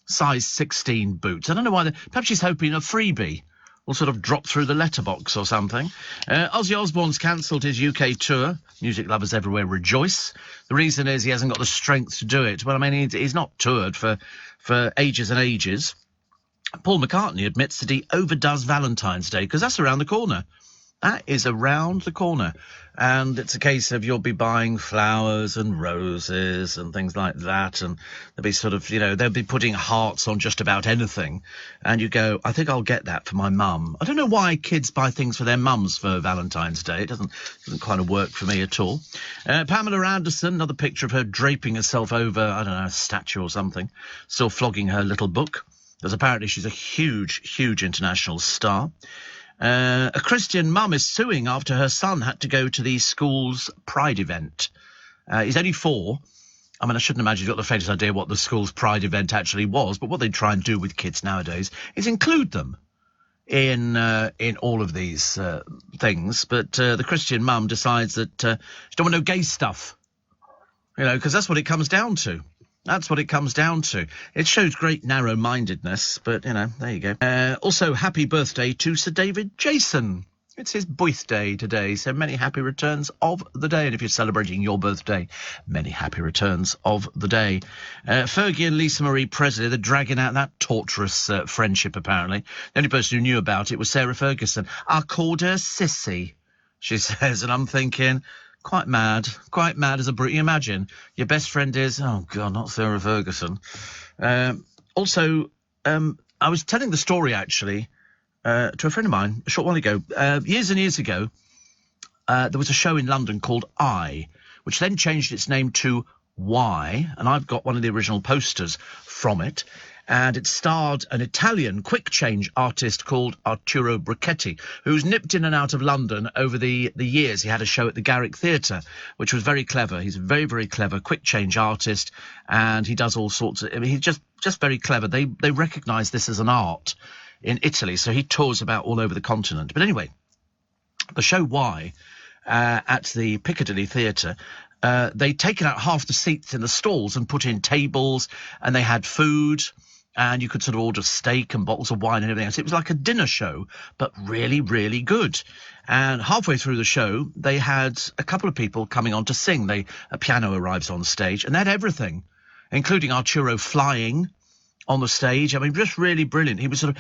size 16 boots. I don't know why. Perhaps she's hoping a freebie will sort of drop through the letterbox or something. Ozzy Osbourne's cancelled his UK tour. Music lovers everywhere rejoice. The reason is he hasn't got the strength to do it. Well, I mean, he's not toured for ages and ages. Paul McCartney admits that he overdoes Valentine's Day because that's around the corner. That is around the corner. And it's a case of you'll be buying flowers and roses and things like that. And they'll be sort of, you know, they'll be putting hearts on just about anything. And you go, I think I'll get that for my mum. I don't know why kids buy things for their mums for Valentine's Day. It doesn't kind of work for me at all. Pamela Anderson, another picture of her draping herself over, I don't know, a statue or something, still flogging her little book. Because apparently she's a huge, huge international star. A Christian mum is suing after her son had to go to the school's Pride event. He's only 4. I mean, I shouldn't imagine you've got the faintest idea what the school's Pride event actually was, but what they try and do with kids nowadays is include them in all of these things. But the Christian mum decides that she don't want no gay stuff, you know, because that's what it comes down to. That's what it comes down to. It shows great narrow-mindedness, but, you know, there you go. Also, happy birthday to Sir David Jason. It's his birthday today, so many happy returns of the day. And if you're celebrating your birthday, many happy returns of the day. Fergie and Lisa Marie Presley, they're dragging out that torturous friendship, apparently. The only person who knew about it was Sarah Ferguson. I called her Sissy, she says, and I'm thinking... Quite mad as a brute. You imagine your best friend is, oh God, not Sarah Ferguson. Also, I was telling the story actually to a friend of mine a short while ago. Years and years ago, there was a show in London called I, which then changed its name to Y, and I've got one of the original posters from it. And it starred an Italian quick change artist called Arturo Brachetti, who's nipped in and out of London over the years. He had a show at the Garrick Theatre, which was very clever. He's a very, very clever quick change artist, and he does all sorts of... I mean, he's just very clever. They recognise this as an art in Italy, so he tours about all over the continent. But anyway, the show Y at the Piccadilly Theatre, they'd taken out half the seats in the stalls and put in tables, and they had food... And you could sort of order steak and bottles of wine and everything else. It was like a dinner show, but really, really good. And halfway through the show, they had a couple of people coming on to sing. A piano arrives on stage, and they had everything, including Arturo flying on the stage. I mean, just really brilliant. He was sort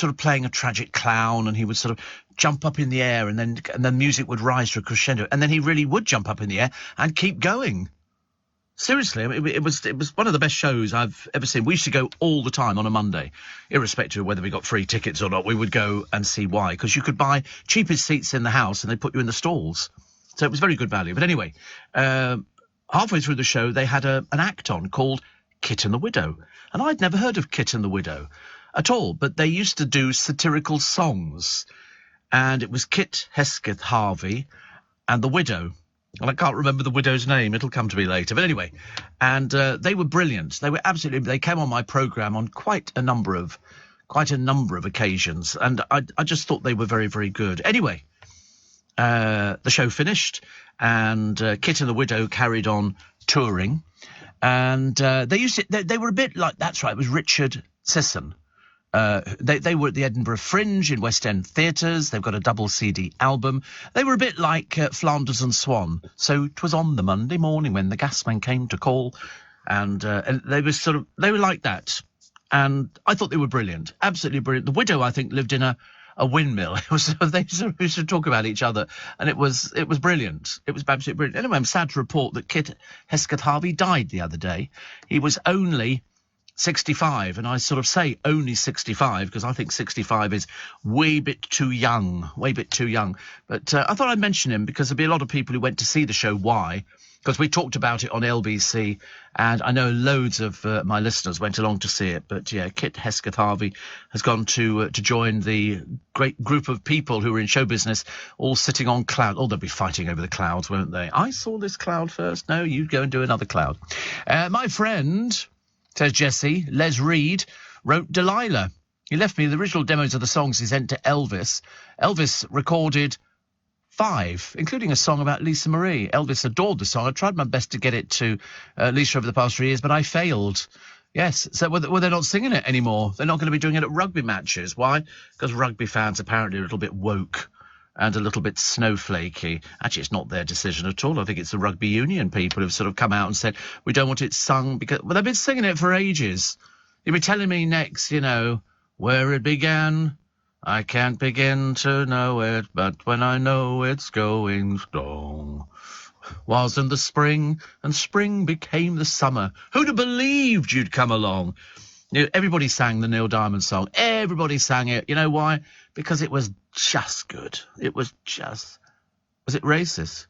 of playing a tragic clown, and he would sort of jump up in the air, and then music would rise to a crescendo, and then he really would jump up in the air and keep going. Seriously, I mean, it was one of the best shows I've ever seen. We used to go all the time on a Monday, irrespective of whether we got free tickets or not. We would go and see why, because you could buy cheapest seats in the house and they put you in the stalls. So it was very good value. But anyway, halfway through the show, they had an act on called Kit and the Widow. And I'd never heard of Kit and the Widow at all, but they used to do satirical songs. And it was Kit Hesketh Harvey and the Widow. And I can't remember the widow's name. It'll come to me later. But anyway, and they were brilliant. They were absolutely... They came on my programme on quite a number of occasions. And I just thought they were very, very good. Anyway, the show finished, and Kit and the Widow carried on touring. And they were a bit like... That's right, it was Richard Sisson. They were at the Edinburgh Fringe in West End Theatres. They've got a double CD album. They were a bit like Flanders and Swan. So 'twas on the Monday morning when the gasman came to call, and they were like that. And I thought they were brilliant, absolutely brilliant. The Widow, I think, lived in a windmill. They used to talk about each other, and it was brilliant. It was absolutely brilliant. Anyway, I'm sad to report that Kit Hesketh Harvey died the other day. He was only 65, and I sort of say only 65 because I think 65 is way bit too young. But I thought I'd mention him because there'll be a lot of people who went to see the show. Why? Because we talked about it on LBC, and I know loads of my listeners went along to see it. But yeah, Kit Hesketh Harvey has gone to join the great group of people who are in show business, all sitting on cloud. Oh, they'll be fighting over the clouds, won't they? I saw this cloud first. No, you go and do another cloud. My friend, says Jesse, Les Reed, wrote Delilah. He left me the original demos of the songs he sent to Elvis. Elvis recorded 5, including a song about Lisa Marie. Elvis adored the song. I tried my best to get it to Lisa over the past 3 years, but I failed. Yes, so well, they're not singing it anymore. They're not going to be doing it at rugby matches. Why? Because rugby fans apparently are a little bit woke and a little bit snowflakey. Actually, it's not their decision at all. I think it's the rugby union people who've sort of come out and said, we don't want it sung because... Well, they've been singing it for ages. You'll be telling me next, where it began. I can't begin to know it, but when I know it's going strong. Was in the spring, and spring became the summer. Who'd have believed you'd come along? Everybody sang the Neil Diamond song. Everybody sang it. You know why? Because it was just good. It was just... Was it racist?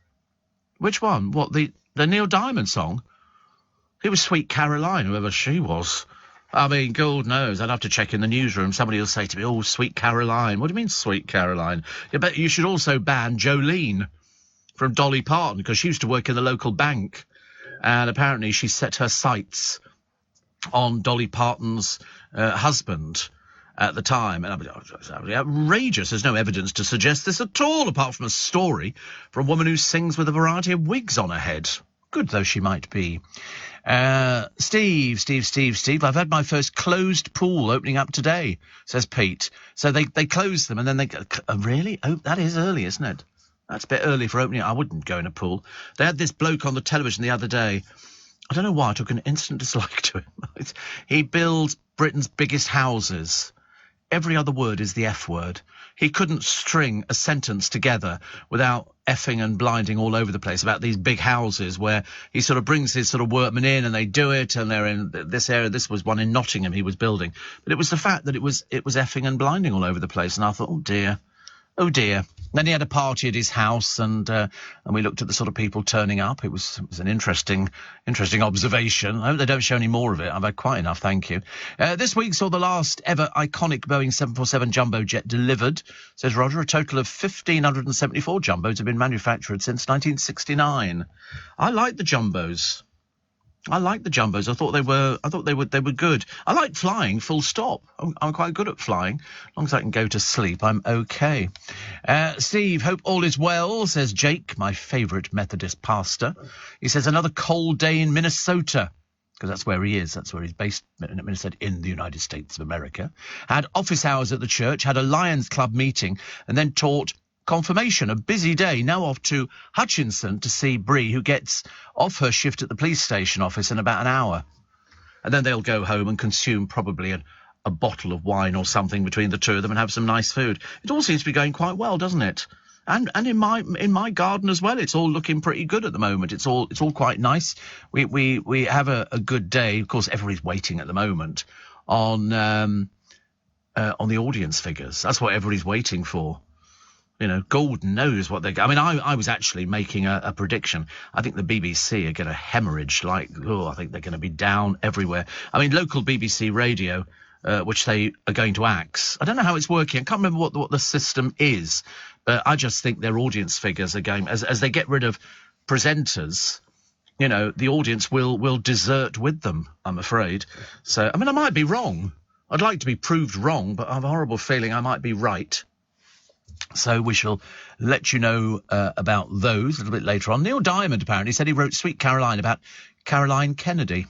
Which one? What, the Neil Diamond song? It was Sweet Caroline, whoever she was. I mean, God knows. I'd have to check in the newsroom. Somebody will say to me, oh, Sweet Caroline. What do you mean, Sweet Caroline? Yeah, but you should also ban Jolene from Dolly Parton, because she used to work in the local bank. And apparently she set her sights on Dolly Parton's husband at the time. And it's outrageous. There's no evidence to suggest this at all, apart from a story from a woman who sings with a variety of wigs on her head. Good though she might be. Steve, I've had my first closed pool opening up today, says Pete. So they close them and then they go, really? Oh, that is early, isn't it? That's a bit early for opening. I wouldn't go in a pool. They had this bloke on the television the other day. I don't know why I took an instant dislike to him. He builds Britain's biggest houses. Every other word is the F word. He couldn't string a sentence together without effing and blinding all over the place about these big houses where he sort of brings his sort of workmen in and they do it and they're in this area. This was one in Nottingham he was building. But it was the fact that it was effing and blinding all over the place. And I thought, oh dear. Then he had a party at his house, and we looked at the sort of people turning up. It was an interesting observation. I hope they don't show any more of it. I've had quite enough, thank you. This week saw the last ever iconic Boeing 747 jumbo jet delivered, says Roger. A total of 1,574 jumbos have been manufactured since 1969. I like the jumbos. I thought they were good. I like flying, full stop. I'm quite good at flying. As long as I can go to sleep, I'm okay. Steve, hope all is well, says Jake, my favourite Methodist pastor. He says another cold day in Minnesota, because that's where he is. That's where he's based, Minnesota, in the United States of America. Had office hours at the church, had a Lions Club meeting, and then taught confirmation. A busy day. Now off to Hutchinson to see Bree, who gets off her shift at the police station office in about an hour. And then they'll go home and consume probably a bottle of wine or something between the two of them and have some nice food. It all seems to be going quite well, doesn't it? And in my garden as well, it's all looking pretty good at the moment. It's all quite nice. We have a good day. Of course, everybody's waiting at the moment on the audience figures. That's what everybody's waiting for. You know, Gordon knows what they're... I mean, I was actually making a prediction. I think the BBC are going to hemorrhage, I think they're going to be down everywhere. I mean, local BBC radio, which they are going to axe. I don't know how it's working. I can't remember what the system is, but I just think their audience figures are going... As they get rid of presenters, you know, the audience will desert with them, I'm afraid. So, I mean, I might be wrong. I'd like to be proved wrong, but I have a horrible feeling I might be right. So we shall let you know about those a little bit later on. Neil Diamond apparently said he wrote Sweet Caroline about Caroline Kennedy.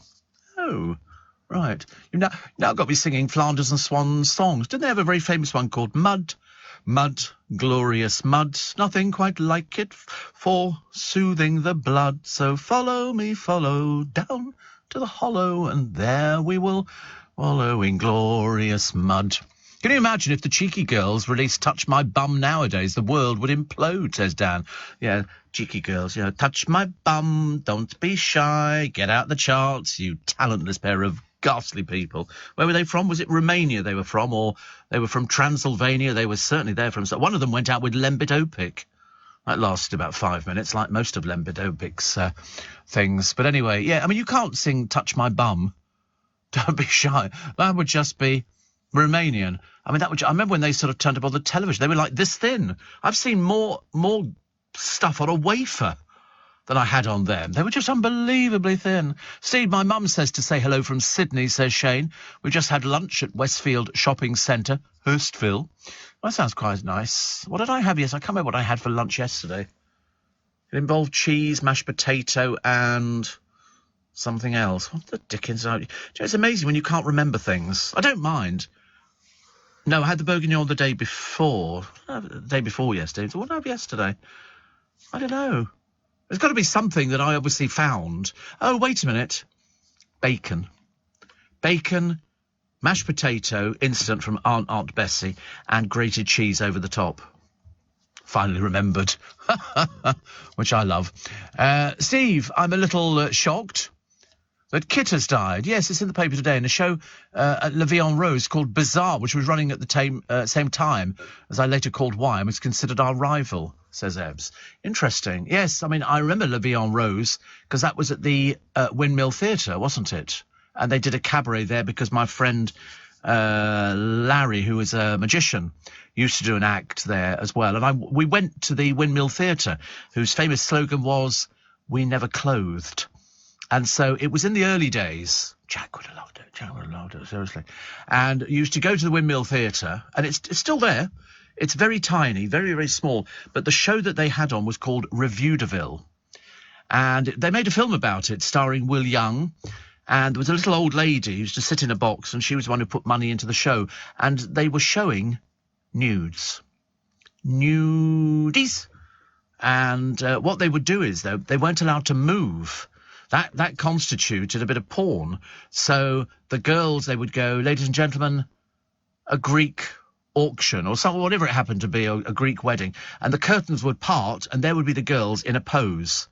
Oh, right. You've now got me singing Flanders and Swan songs. Didn't they have a very famous one called Mud? Mud, glorious mud, nothing quite like it for soothing the blood. So follow me, follow down to the hollow, and there we will wallow in glorious mud. Can you imagine if the Cheeky Girls released Touch My Bum nowadays? The world would implode, says Dan. Yeah, Cheeky Girls, you know, touch my bum, don't be shy, get out the charts, you talentless pair of ghastly people. Where were they from? Was it Romania they were from, or they were from Transylvania? They were certainly there from... One of them went out with Lembit Opik. That lasted about 5 minutes, like most of Lembit Opik's things. But anyway, yeah, I mean, you can't sing Touch My Bum, don't be shy. That would just be Romanian. I mean, I remember when they sort of turned up on the television, they were like this thin. I've seen more stuff on a wafer than I had on them. They were just unbelievably thin. Steve, my mum says to say hello from Sydney, says Shane. We just had lunch at Westfield Shopping Centre, Hurstville. That sounds quite nice. What did I have yesterday? I can't remember what I had for lunch yesterday. It involved cheese, mashed potato, and something else. What the dickens? It's amazing when you can't remember things. I don't mind. No, I had the bourguignon the day before. The day before yesterday. So what did I have yesterday? I don't know. There's got to be something that I obviously found. Oh, wait a minute. Bacon. Bacon, mashed potato, instant from Aunt Bessie, and grated cheese over the top. Finally remembered. Which I love. Steve, I'm a little shocked that Kit has died. Yes, it's in the paper today in a show at La Vie en Rose called Bizarre, which was running at the same time as I later called Why and was considered our rival, says Ebbs. Interesting. Yes, I mean, I remember La Vie en Rose because that was at the Windmill Theatre, wasn't it? And they did a cabaret there because my friend Larry, who is a magician, used to do an act there as well. And we went to the Windmill Theatre, whose famous slogan was, "We never clothed." And so it was in the early days. Jack would have loved it. Jack would have loved it, seriously. And you used to go to the Windmill Theatre, and it's still there. It's very tiny, very, very small. But the show that they had on was called Revue de Ville. And they made a film about it, starring Will Young. And there was a little old lady who used to sit in a box, and she was the one who put money into the show. And they were showing nudes. Nudies. And what they would do is, though, they weren't allowed to move. That constituted a bit of porn. So the girls, they would go, ladies and gentlemen, a Greek auction or something, whatever it happened to be, a Greek wedding. And the curtains would part and there would be the girls in a pose.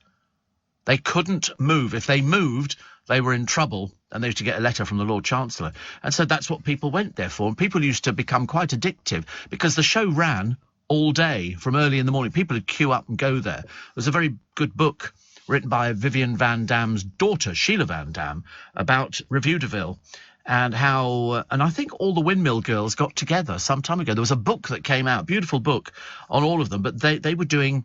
They couldn't move. If they moved, they were in trouble and they used to get a letter from the Lord Chancellor. And so that's what people went there for. And people used to become quite addictive because the show ran all day from early in the morning. People would queue up and go there. There's a very good book written by Vivian Van Damme's daughter, Sheila Van Damme, about Revue de Ville and how, and I think all the Windmill Girls got together some time ago. There was a book that came out, beautiful book on all of them, but they were doing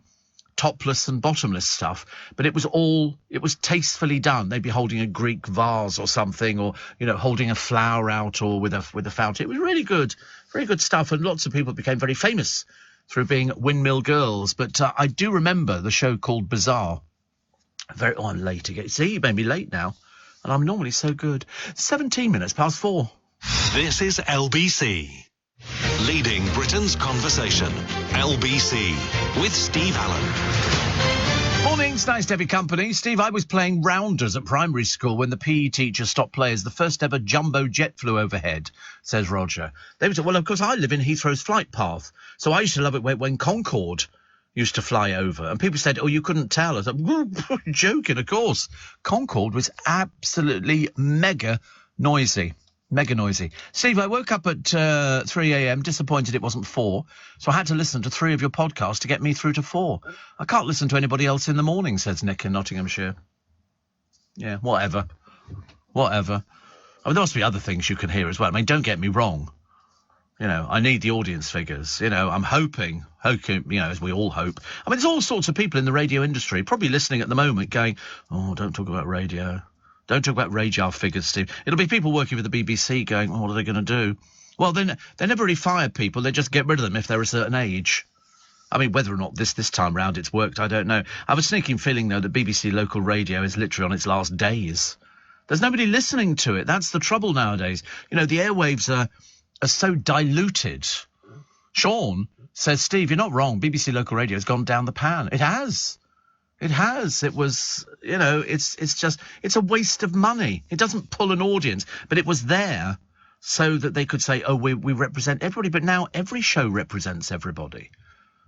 topless and bottomless stuff, but it was tastefully done. They'd be holding a Greek vase or something, or, you know, holding a flower out or with a fountain. It was really good, very good stuff, and lots of people became very famous through being Windmill Girls. But I do remember the show called Bizarre. I'm late again. See, you made me late now. And I'm normally so good. 17 minutes past 4. This is LBC. Leading Britain's conversation. LBC with Steve Allen. Morning, it's nice to have your company. Steve, I was playing rounders at primary school when the PE teacher stopped play as the first ever jumbo jet flew overhead, says Roger. They would say, well, of course, I live in Heathrow's flight path. So I used to love it when Concorde used to fly over, and people said, oh, you couldn't tell. I was like, joking, of course. Concorde was absolutely mega noisy. Mega noisy. Steve, I woke up at 3 a.m, disappointed it wasn't 4, so I had to listen to 3 of your podcasts to get me through to 4. I can't listen to anybody else in the morning, says Nick in Nottinghamshire. Yeah, whatever. I mean, there must be other things you can hear as well. I mean, don't get me wrong. You know, I need the audience figures. You know, I'm hoping, you know, as we all hope. I mean, there's all sorts of people in the radio industry probably listening at the moment going, oh, don't talk about radio. Don't talk about radar figures, Steve. It'll be people working for the BBC going, oh, what are they going to do? Well, then they never really fired people. They just get rid of them if they're a certain age. I mean, whether or not this time round it's worked, I don't know. I have a sneaking feeling, though, that BBC local radio is literally on its last days. There's nobody listening to it. That's the trouble nowadays. You know, the airwaves are so diluted. Sean says, Steve, you're not wrong. BBC local radio has gone down the pan. It has. It has. It was, you know, it's a waste of money. It doesn't pull an audience, but it was there so that they could say, oh, we represent everybody. But now every show represents everybody.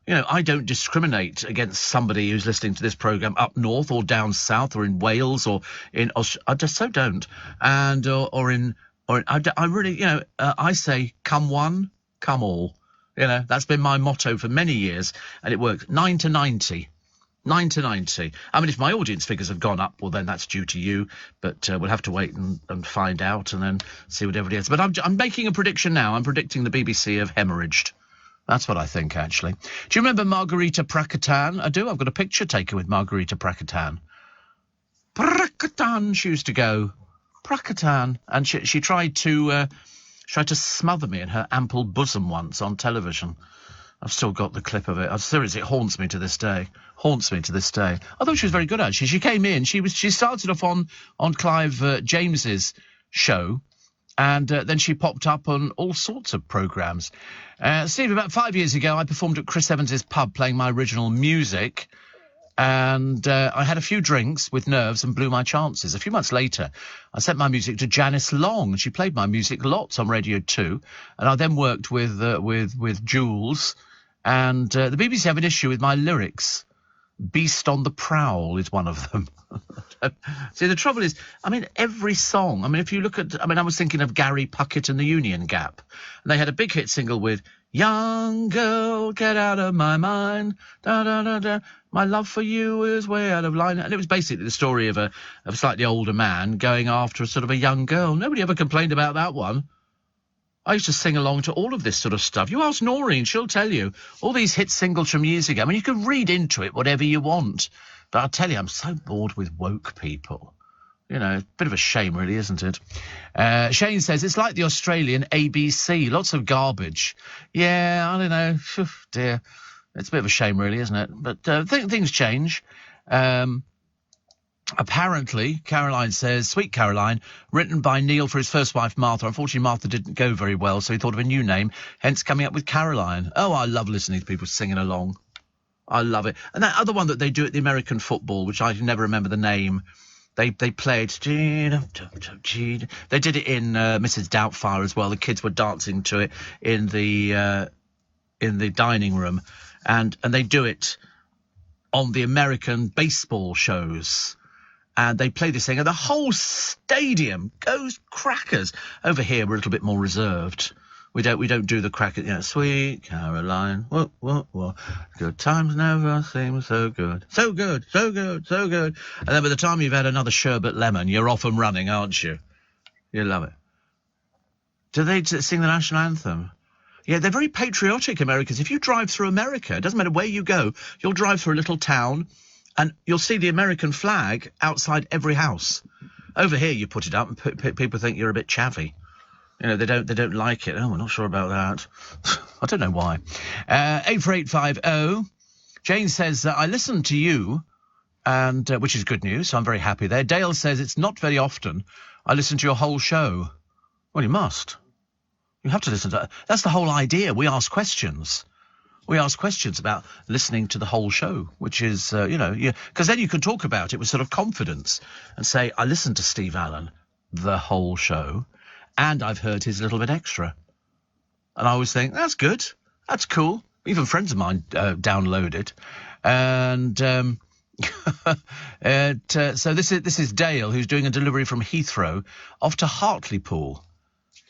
You know, I don't discriminate against somebody who's listening to this programme up north or down south or in Wales or in I just so don't. And I really, you know, I say, come one, come all. You know, that's been my motto for many years, and it works. 9 to 90. 9 to 90. I mean, if my audience figures have gone up, well, then that's due to you. But we'll have to wait and find out and then see what everybody has. But I'm making a prediction now. I'm predicting the BBC have hemorrhaged. That's what I think, actually. Do you remember Margarita Prakatan? I do. I've got a picture taken with Margarita Prakatan. Prakatan, she used to go. Prakatan. And she tried to smother me in her ample bosom once on television. I've still got the clip of it. Seriously, it haunts me to this day. Haunts me to this day. I thought she was very good, actually. She came in. She started off on Clive James's show, and then she popped up on all sorts of programmes. Steve, about 5 years ago, I performed at Chris Evans's pub playing my original music, and I had a few drinks with nerves and blew my chances. A few months later, I sent my music to Janice Long, and she played my music lots on Radio 2, and I then worked with Jules. And the BBC have an issue with my lyrics. Beast on the Prowl is one of them. See, the trouble is, I mean, every song, I mean, if you look at, I mean, I was thinking of Gary Puckett and the Union Gap. And they had a big hit single with, Young girl, get out of my mind, da da da da, my love for you is way out of line. And it was basically the story of a slightly older man going after a sort of a young girl. Nobody ever complained about that one. I used to sing along to all of this sort of stuff. You ask Noreen, she'll tell you. All these hit singles from years ago. I mean, you can read into it whatever you want. But I'll tell you, I'm so bored with woke people. You know, a bit of a shame, really, isn't it? Shane says, it's like the Australian ABC. Lots of garbage. Yeah, I don't know. Phew, dear. It's a bit of a shame, really, isn't it? But things change. Apparently, Caroline says, Sweet Caroline, written by Neil for his first wife, Martha. Unfortunately, Martha didn't go very well, so he thought of a new name, hence coming up with Caroline. Oh, I love listening to people singing along. I love it. And that other one that they do at the American football, which I never remember the name, they played... They did it in Mrs. Doubtfire as well. The kids were dancing to it in the dining room. And they do it on the American baseball shows. And they play this thing, and the whole stadium goes crackers. Over here, we're a little bit more reserved. We don't do the crackers. You know, Sweet Caroline, whoa, whoa, whoa. Good times never seem so good. So good, so good, so good. And then by the time you've had another sherbet lemon, you're off and running, aren't you? You love it. Do they sing the national anthem? Yeah, they're very patriotic, Americans. If you drive through America, it doesn't matter where you go, you'll drive through a little town, and you'll see the American flag outside every house. Over here, you put it up, and people think you're a bit chavvy. You know, they don't like it. Oh, we're not sure about that. I don't know why. 84850. Jane says, I listened to you, and which is good news, so I'm very happy there. Dale says, it's not very often I listen to your whole show. Well, you must. You have to listen to... That's the whole idea. We ask questions. We ask questions about listening to the whole show, which is, because then you can talk about it with sort of confidence and say, I listened to Steve Allen, the whole show, and I've heard his little bit extra. And I always think, that's good. That's cool. Even friends of mine download it. And so this is Dale, who's doing a delivery from Heathrow off to Hartlepool.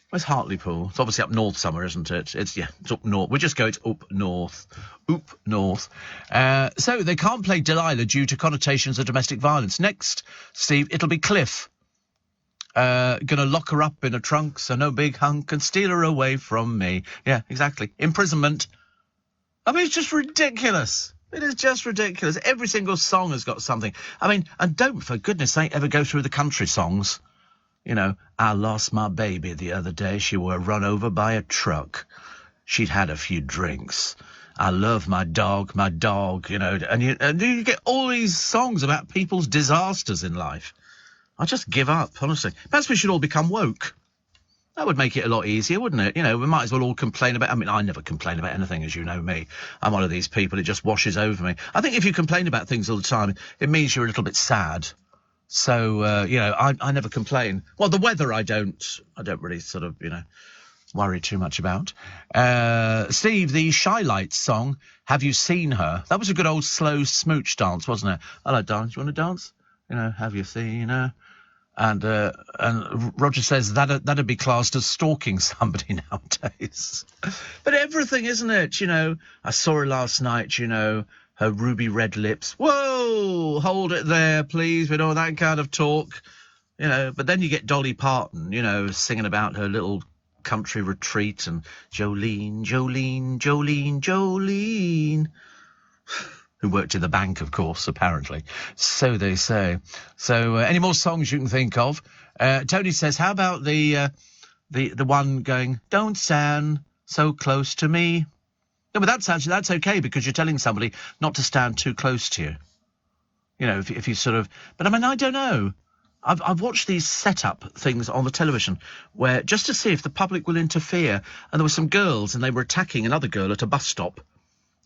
Where's Hartlepool? It's obviously up north somewhere, isn't it? It's up north. We'll just go, it's up north. Oop north. So they can't play Delilah due to connotations of domestic violence. Next, Steve, it'll be Cliff. Gonna lock her up in a trunk so no big hunk can steal her away from me. Yeah, exactly. Imprisonment. I mean, it's just ridiculous. It is just ridiculous. Every single song has got something. I mean, and don't, for goodness sake, ever go through the country songs. You know, I lost my baby the other day. She were run over by a truck. She'd had a few drinks. I love my dog, you know. And you get all these songs about people's disasters in life. I just give up, honestly. Perhaps we should all become woke. That would make it a lot easier, wouldn't it? You know, we might as well all complain about... I mean, I never complain about anything, as you know me. I'm one of these people, it just washes over me. I think if you complain about things all the time, it means you're a little bit sad. So, you know, I never complain. Well, the weather I don't really sort of, you know, worry too much about. Steve, the Shy Lights song, Have You Seen Her? That was a good old slow smooch dance, wasn't it? Hello, dance. You want to dance? You know, have you seen her? And Roger says that'd be classed as stalking somebody nowadays. But everything, isn't it? You know, I saw her last night, you know, her ruby red lips. Whoa, hold it there, please. We don't want that kind of talk. You know, but then you get Dolly Parton, you know, singing about her little country retreat and Jolene, Jolene, Jolene, Jolene. Who worked in the bank, of course, apparently. So they say. So any more songs you can think of? Tony says, how about the one going, don't stand so close to me? No, but that's okay, because you're telling somebody not to stand too close to you. You know, if you sort of... But, I mean, I don't know. I've watched these set-up things on the television where, just to see if the public will interfere, and there were some girls and they were attacking another girl at a bus stop.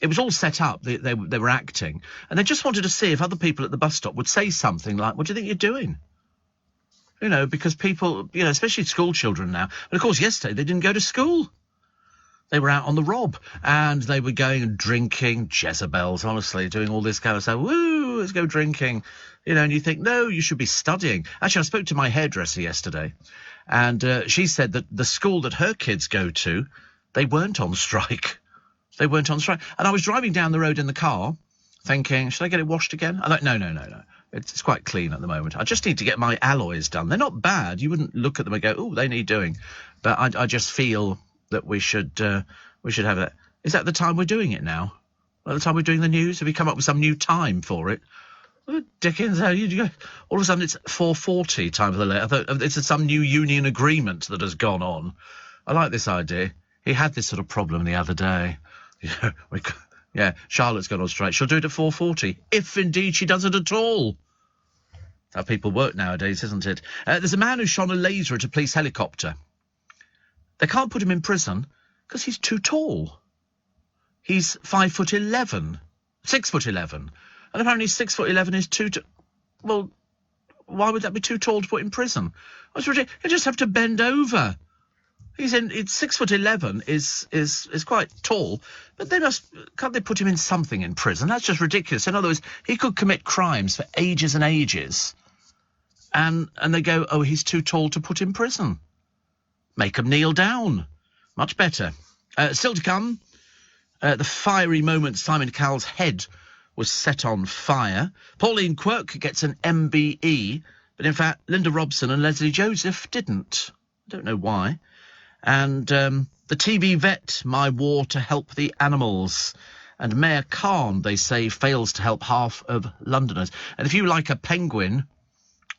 It was all set up, they were acting, and they just wanted to see if other people at the bus stop would say something like, what do you think you're doing? You know, because people, you know, especially school children now, and of course yesterday they didn't go to school. They were out on the rob, and they were going and drinking, Jezebels, honestly, doing all this kind of stuff, woo, let's go drinking, you know, and you think, no, you should be studying. Actually, I spoke to my hairdresser yesterday, and she said that the school that her kids go to, they weren't on strike. They weren't on strike. And I was driving down the road in the car thinking, should I get it washed again? I thought, no. It's quite clean at the moment. I just need to get my alloys done. They're not bad. You wouldn't look at them and go, oh, they need doing. But I just feel that we should have it. Is that the time we're doing it now? At the time we're doing the news? Have we come up with some new time for it? Oh, Dickens, how you go? All of a sudden it's 4:40 time for the letter. I thought it's some new union agreement that has gone on. I like this idea. He had this sort of problem the other day. Yeah, Charlotte's gone on strike. She'll do it at 4:40, if indeed she does it at all. That's how people work nowadays, isn't it? There's a man who shone a laser at a police helicopter. They can't put him in prison because he's too tall. He's 5'11", 6'11", and apparently 6'11" is too. Well, why would that be too tall to put in prison? It's ridiculous. You just have to bend over. It's 6'11" is quite tall, but can't they put him in something in prison? That's just ridiculous. In other words, he could commit crimes for ages and ages, and they go, oh, he's too tall to put in prison. Make him kneel down. Much better. Still to come, the fiery moment Simon Cowell's head was set on fire. Pauline Quirk gets an MBE, but in fact, Linda Robson and Leslie Joseph didn't. I don't know why. And the TV vet, My War to Help the Animals. And Mayor Khan, they say, fails to help half of Londoners. And if you like a penguin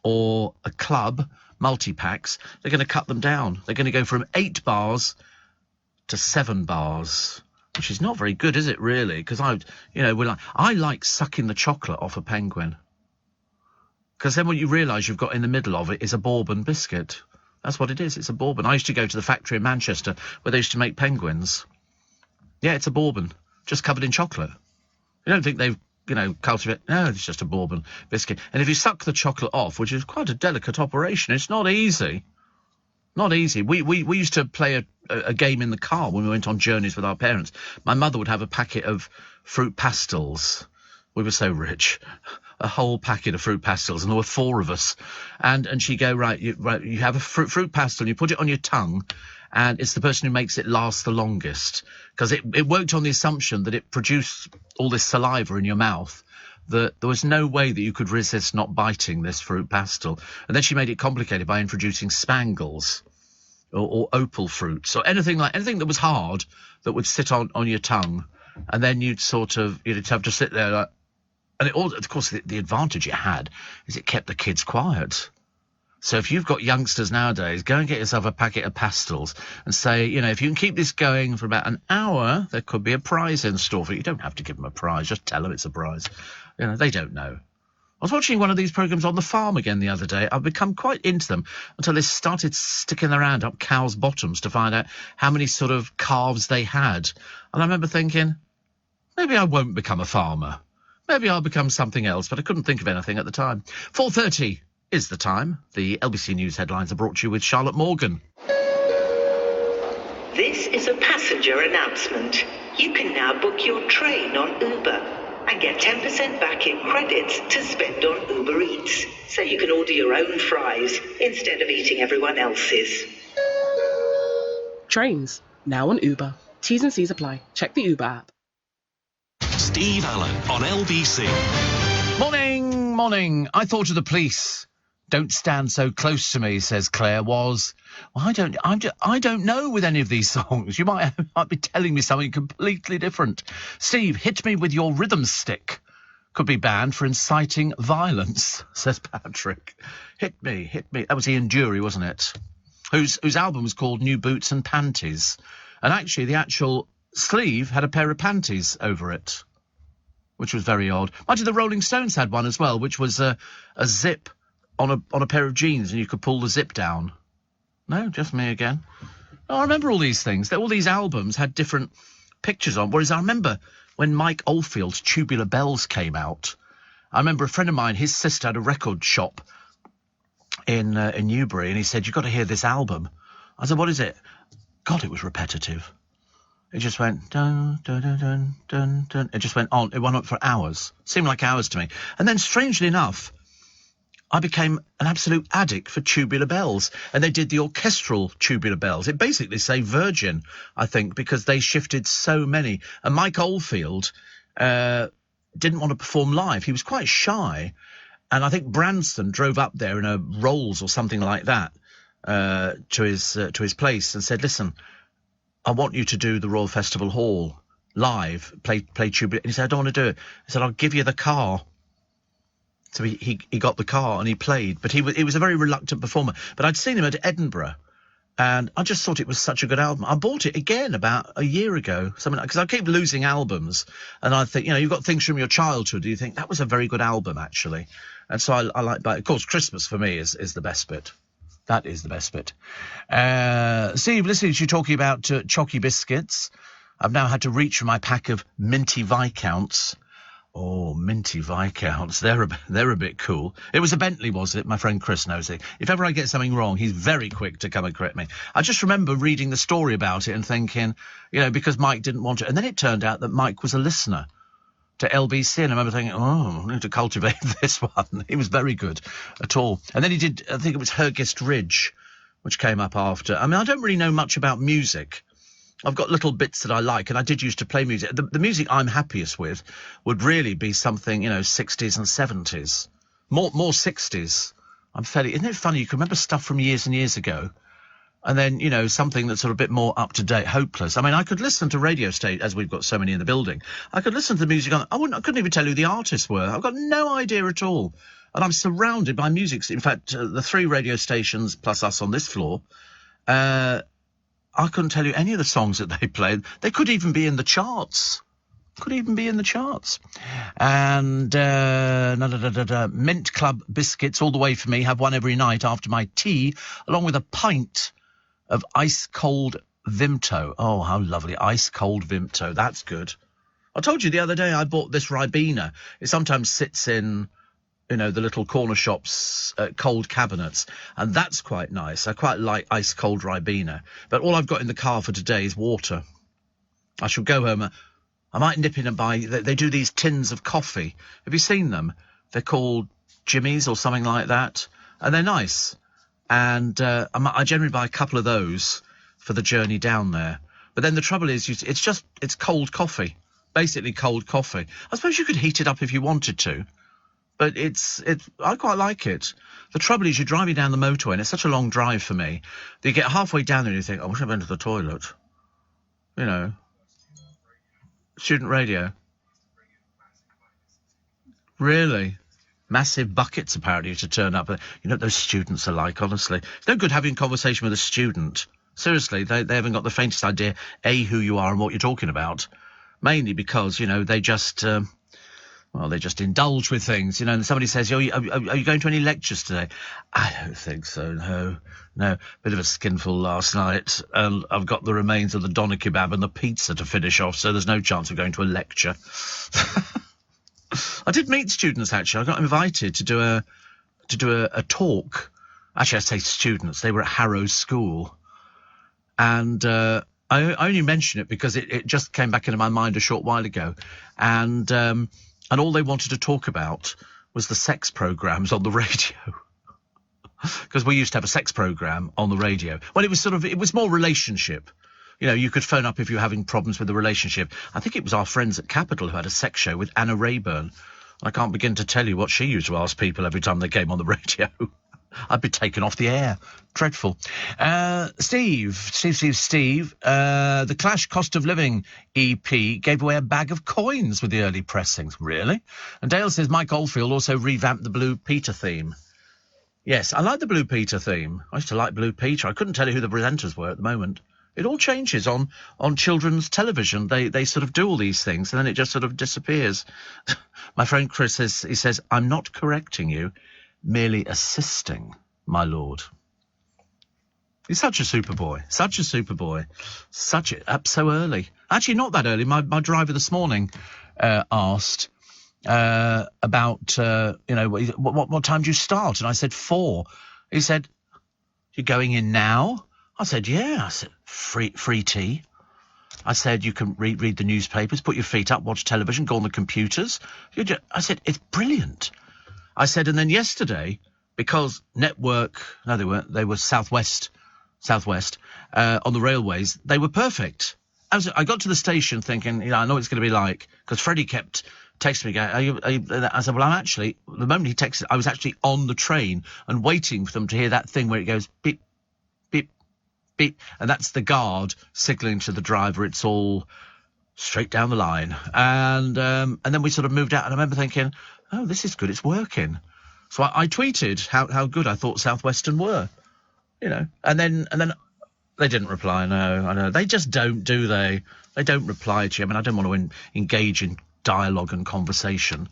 or a club, multi-packs, they're going to cut them down. They're going to go from 8 bars to 7 bars, which is not very good, is it, really? Because I like sucking the chocolate off a penguin. Because then what you realise you've got in the middle of it is a bourbon biscuit. That's what it is. It's a bourbon. I used to go to the factory in Manchester where they used to make penguins. Yeah, it's a bourbon, just covered in chocolate. You don't think they've, cultivated... No, it's just a bourbon biscuit. And if you suck the chocolate off, which is quite a delicate operation, it's not easy. Not easy. We used to play a game in the car when we went on journeys with our parents. My mother would have a packet of fruit pastels. We were so rich. a whole packet of fruit pastels, and there were 4 of us. And she'd go, right, you have a fruit pastel, and you put it on your tongue, and it's the person who makes it last the longest. Because it worked on the assumption that it produced all this saliva in your mouth, that there was no way that you could resist not biting this fruit pastel. And then she made it complicated by introducing spangles or opal fruits or anything that was hard that would sit on your tongue, and then you'd have to sit there like, and of course the advantage it had is it kept the kids quiet. So if you've got youngsters nowadays, go and get yourself a packet of pastels and say, if you can keep this going for about an hour, there could be a prize in store for you. You don't have to give them a prize, just tell them it's a prize. They don't know. I was watching one of these programmes on the farm again the other day. I've become quite into them until they started sticking their hand up cows' bottoms to find out how many sort of calves they had. And I remember thinking, maybe I won't become a farmer. Maybe I'll become something else, but I couldn't think of anything at the time. 4:30 is the time. The LBC News headlines are brought to you with Charlotte Morgan. This is a passenger announcement. You can now book your train on Uber and get 10% back in credits to spend on Uber Eats, so you can order your own fries instead of eating everyone else's. Trains, now on Uber. T's and C's apply. Check the Uber app. Steve Allen on LBC. Morning. I thought of the police. Don't stand so close to me, says Claire. I don't know with any of these songs. You might be telling me something completely different. Steve, hit me with your rhythm stick. Could be banned for inciting violence, says Patrick. Hit me. That was Ian Dury, wasn't it? Whose album was called New Boots and Panties. And actually, the actual sleeve had a pair of panties over it, which was very odd. Actually, the Rolling Stones had one as well, which was a zip on a pair of jeans, and you could pull the zip down. No, just me again. Oh, I remember all these things. All these albums had different pictures on. Whereas I remember when Mike Oldfield's Tubular Bells came out, I remember a friend of mine, his sister had a record shop in Newbury, and he said, "You've got to hear this album." I said, "What is it?" God, it was repetitive. It just went dun dun dun dun dun dun. It just went on. It went on for hours. Seemed like hours to me. And then, strangely enough, I became an absolute addict for Tubular Bells, and they did the orchestral Tubular Bells. It basically saved Virgin, I think, because they shifted so many. And Mike Oldfield didn't want to perform live. He was quite shy, and I think Branston drove up there in a Rolls or something like that to his place and said, "Listen, I want you to do the Royal Festival Hall live, play Tubular." And he said, "I don't want to do it." He said, "I'll give you the car." So he got the car and he played, but he was a very reluctant performer. But I'd seen him at Edinburgh, and I just thought it was such a good album. I bought it again about a year ago, something because I keep losing albums, and I think you've got things from your childhood. You think that was a very good album actually, and so I like that. Of course, Christmas for me is the best bit. That is the best bit. Steve, listening to you talking about Chocky biscuits, I've now had to reach for my pack of Minty Viscounts. Oh, Minty Viscounts. They're a bit cool. It was a Bentley, was it? My friend Chris knows it. If ever I get something wrong, he's very quick to come and correct me. I just remember reading the story about it and thinking, because Mike didn't want it. And then it turned out that Mike was a listener to LBC, and I remember thinking, I need to cultivate this one. He was very good at all. And then he did, I think it was Hergest Ridge, which came up after. I mean, I don't really know much about music. I've got little bits that I like, and I did used to play music. The music I'm happiest with would really be something, 60s and 70s. More 60s. Isn't it funny? You can remember stuff from years and years ago, and then, something that's sort of a bit more up to date, Hopeless. I mean, I could listen to radio state, as we've got so many in the building. I could listen to the music on. I couldn't even tell who the artists were. I've got no idea at all. And I'm surrounded by music. In fact, the 3 radio stations plus us on this floor, I couldn't tell you any of the songs that they played. They could even be in the charts. And Mint Club biscuits all the way for me. Have one every night after my tea, along with a pint of ice-cold Vimto. Oh, how lovely. Ice-cold Vimto. That's good. I told you the other day I bought this Ribena. It sometimes sits in the little corner shops, cold cabinets, and that's quite nice. I quite like ice-cold Ribena. But all I've got in the car for today is water. I shall go home. I might nip in and buy. They do these tins of coffee. Have you seen them? They're called Jimmy's or something like that, and they're nice. And I generally buy a couple of those for the journey down there. But then the trouble is, it's cold coffee, basically cold coffee. I suppose you could heat it up if you wanted to, but I quite like it. The trouble is, you're driving down the motorway, and it's such a long drive for me that you get halfway down there and you think, I wish I'd been to the toilet. You know, student radio. Really? Massive buckets, apparently, to turn up. You know what those students are like, honestly. It's no good having a conversation with a student. Seriously, they haven't got the faintest idea, A, who you are and what you're talking about. Mainly because, you know, they just indulge with things, you know, and somebody says, are you going to any lectures today? I don't think so, no. Bit of a skinful last night, and I've got the remains of the doner kebab and the pizza to finish off, so there's no chance of going to a lecture. I did meet students, actually. I got invited to do a talk. Actually, I say students. They were at Harrow School. And I only mention it because it just came back into my mind a short while ago. And all they wanted to talk about was the sex programmes on the radio. Because we used to have a sex programme on the radio. Well, it was more relationship. You know, you could phone up if you're having problems with the relationship. I think it was our friends at Capital who had a sex show with Anna Rayburn. I can't begin to tell you what she used to ask people every time they came on the radio. I'd be taken off the air. Dreadful. Steve. The Clash Cost of Living EP gave away a bag of coins with the early pressings. Really? And Dale says Mike Oldfield also revamped the Blue Peter theme. Yes, I like the Blue Peter theme. I used to like Blue Peter. I couldn't tell you who the presenters were at the moment. It all changes on children's television. They sort of do all these things, and then it just sort of disappears. My friend Chris says, I'm not correcting you, merely assisting, my lord. He's such a superboy. Such a superboy. Up so early. Actually, not that early. My driver this morning asked about, what time do you start? And I said 4. He said, you're going in now? I said, yeah. I said, free tea. I said, you can read the newspapers, put your feet up, watch television, go on the computers. I said, it's brilliant. I said, and then yesterday, because network, no, they weren't, they were Southwest, on the railways, they were perfect. I got to the station thinking, you know, I know what it's going to be like, because Freddie kept texting me, going, are you, I said, well, the moment he texted, I was actually on the train and waiting for them to hear that thing where it goes beep, beep, beep, and that's the guard signalling to the driver. It's all straight down the line. And then we sort of moved out, and I remember thinking, oh, this is good, it's working. So I tweeted how good I thought Southwestern were, you know, and then they didn't reply. No, I know. They just don't, do they? They don't reply to you. I mean, I don't want to engage in dialogue and conversation.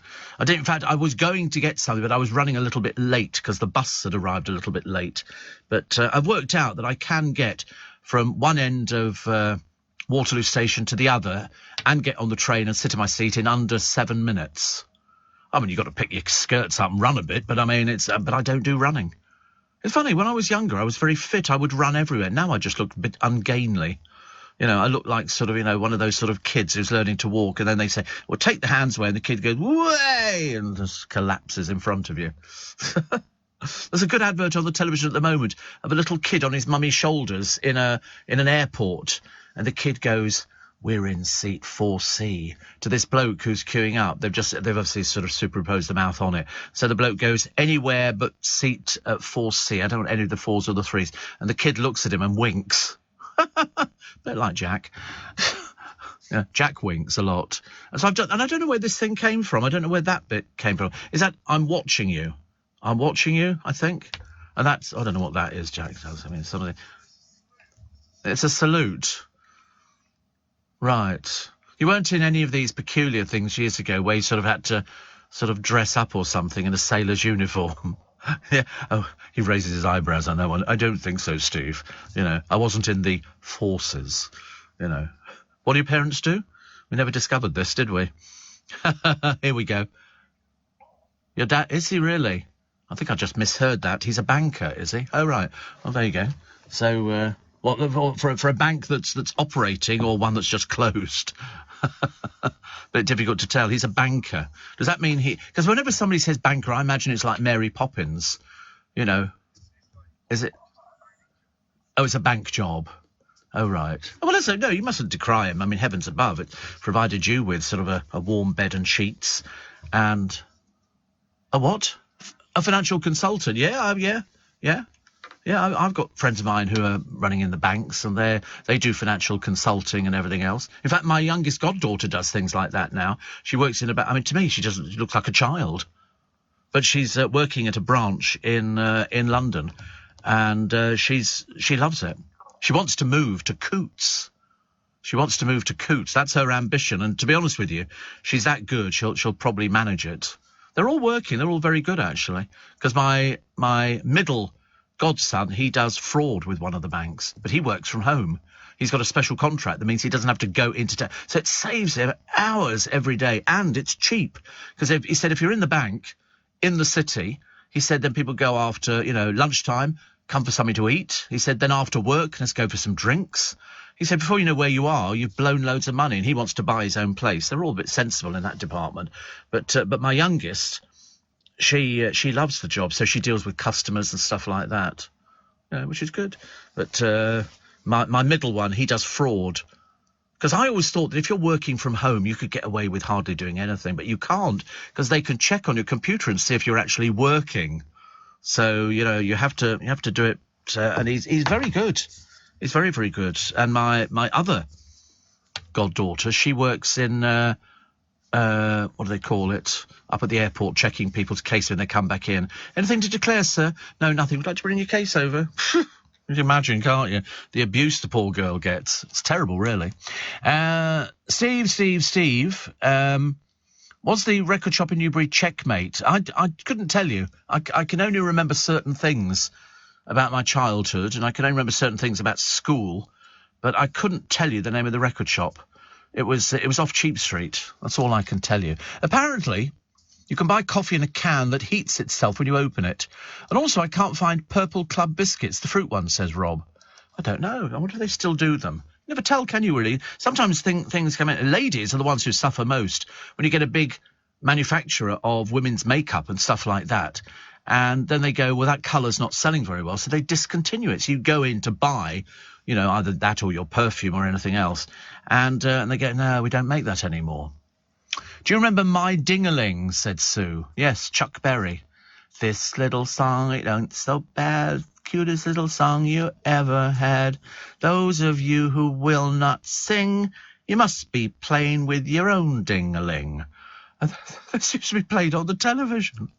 In fact, I was going to get something, but I was running a little bit late because the bus had arrived a little bit late. But I've worked out that I can get from one end of Waterloo Station to the other and get on the train and sit in my seat in under 7 minutes. I mean, you've got to pick your skirts up and run a bit, but I mean, but I don't do running. It's funny, when I was younger, I was very fit. I would run everywhere. Now I just look a bit ungainly. You know, I look like sort of, you know, one of those sort of kids who's learning to walk, and then they say, well, take the hands away, and the kid goes, way, and just collapses in front of you. There's a good advert on the television at the moment of a little kid on his mummy's shoulders in an airport, and the kid goes, we're in seat 4C, to this bloke who's queuing up. They've obviously sort of superimposed the mouth on it. So the bloke goes, anywhere but seat 4C. I don't want any of the 4s or the 3s. And the kid looks at him and winks. Bit like Jack. Yeah, Jack winks a lot. And so and I don't know where this thing came from. I don't know where that bit came from. Is that, I'm watching you? I'm watching you, I think. And that's, I don't know what that is, Jack does. I mean, something. It's a salute. Right. You weren't in any of these peculiar things years ago where you sort of had to sort of dress up or something in a sailor's uniform. Yeah. Oh, he raises his eyebrows. I know. I don't think so, Steve. You know, I wasn't in the forces, you know. What do your parents do? We never discovered this, did we? Here we go. Your dad, is he really? I think I just misheard that. He's a banker, is he? Oh, right. Well, there you go. So, for a bank that's operating or one that's just closed? Bit difficult to tell. He's a banker. Does that mean he... Because whenever somebody says banker, I imagine it's like Mary Poppins. You know. Is it... Oh, it's a bank job. Oh, right. Well, listen, no, you mustn't decry him. I mean, heavens above, it provided you with sort of a warm bed and sheets and... A what? A financial consultant. Yeah. I've got friends of mine who are running in the banks, and they do financial consulting and everything else. In fact, my youngest goddaughter does things like that now. She works in a... I mean, to me, she looks like a child. But she's working at a branch in London, and she loves it. She wants to move to Coutts. That's her ambition. And to be honest with you, she's that good. She'll probably manage it. They're all working. They're all very good, actually. Because my middle godson, he does fraud with one of the banks, but he works from home. He's got a special contract that means he doesn't have to go into town. So it saves him hours every day, and it's cheap. Because he said if you're in the bank, in the city, he said then people go after, lunchtime, come for something to eat. He said then after work, let's go for some drinks. He said before you know where you are, you've blown loads of money, and he wants to buy his own place. They're all a bit sensible in that department. But my youngest, she loves the job, so she deals with customers and stuff like that, which is good. But my middle one, he does fraud. Because I always thought that if you're working from home, you could get away with hardly doing anything, but you can't, because they can check on your computer and see if you're actually working. So you have to do it, and he's very good. He's very, very good. And my other goddaughter, she works in what do they call it? Up at the airport, checking people's case when they come back in. Anything to declare, sir? No, nothing. Would you like to bring your case over? You can imagine, can't you? The abuse the poor girl gets. It's terrible, really. Steve. Was the record shop in Newbury checkmate? I couldn't tell you. I can only remember certain things about my childhood, and I can only remember certain things about school, but I couldn't tell you the name of the record shop. It was off Cheap Street. That's all I can tell you. Apparently, you can buy coffee in a can that heats itself when you open it. And also, I can't find Purple Club biscuits, the fruit ones, says Rob. I don't know. I wonder if they still do them. You never tell, can you, really? Sometimes things come in. Ladies are the ones who suffer most when you get a big manufacturer of women's makeup and stuff like that. And then they go, well, that colour's not selling very well, so they discontinue it. So you go in to buy, either that or your perfume or anything else. And they go, no, we don't make that anymore. Do you remember My Ding-a-ling, said Sue? Yes, Chuck Berry. This little song, it ain't so bad. Cutest little song you ever had. Those of you who will not sing, you must be playing with your own ding-a-ling. And this used to be played on the television.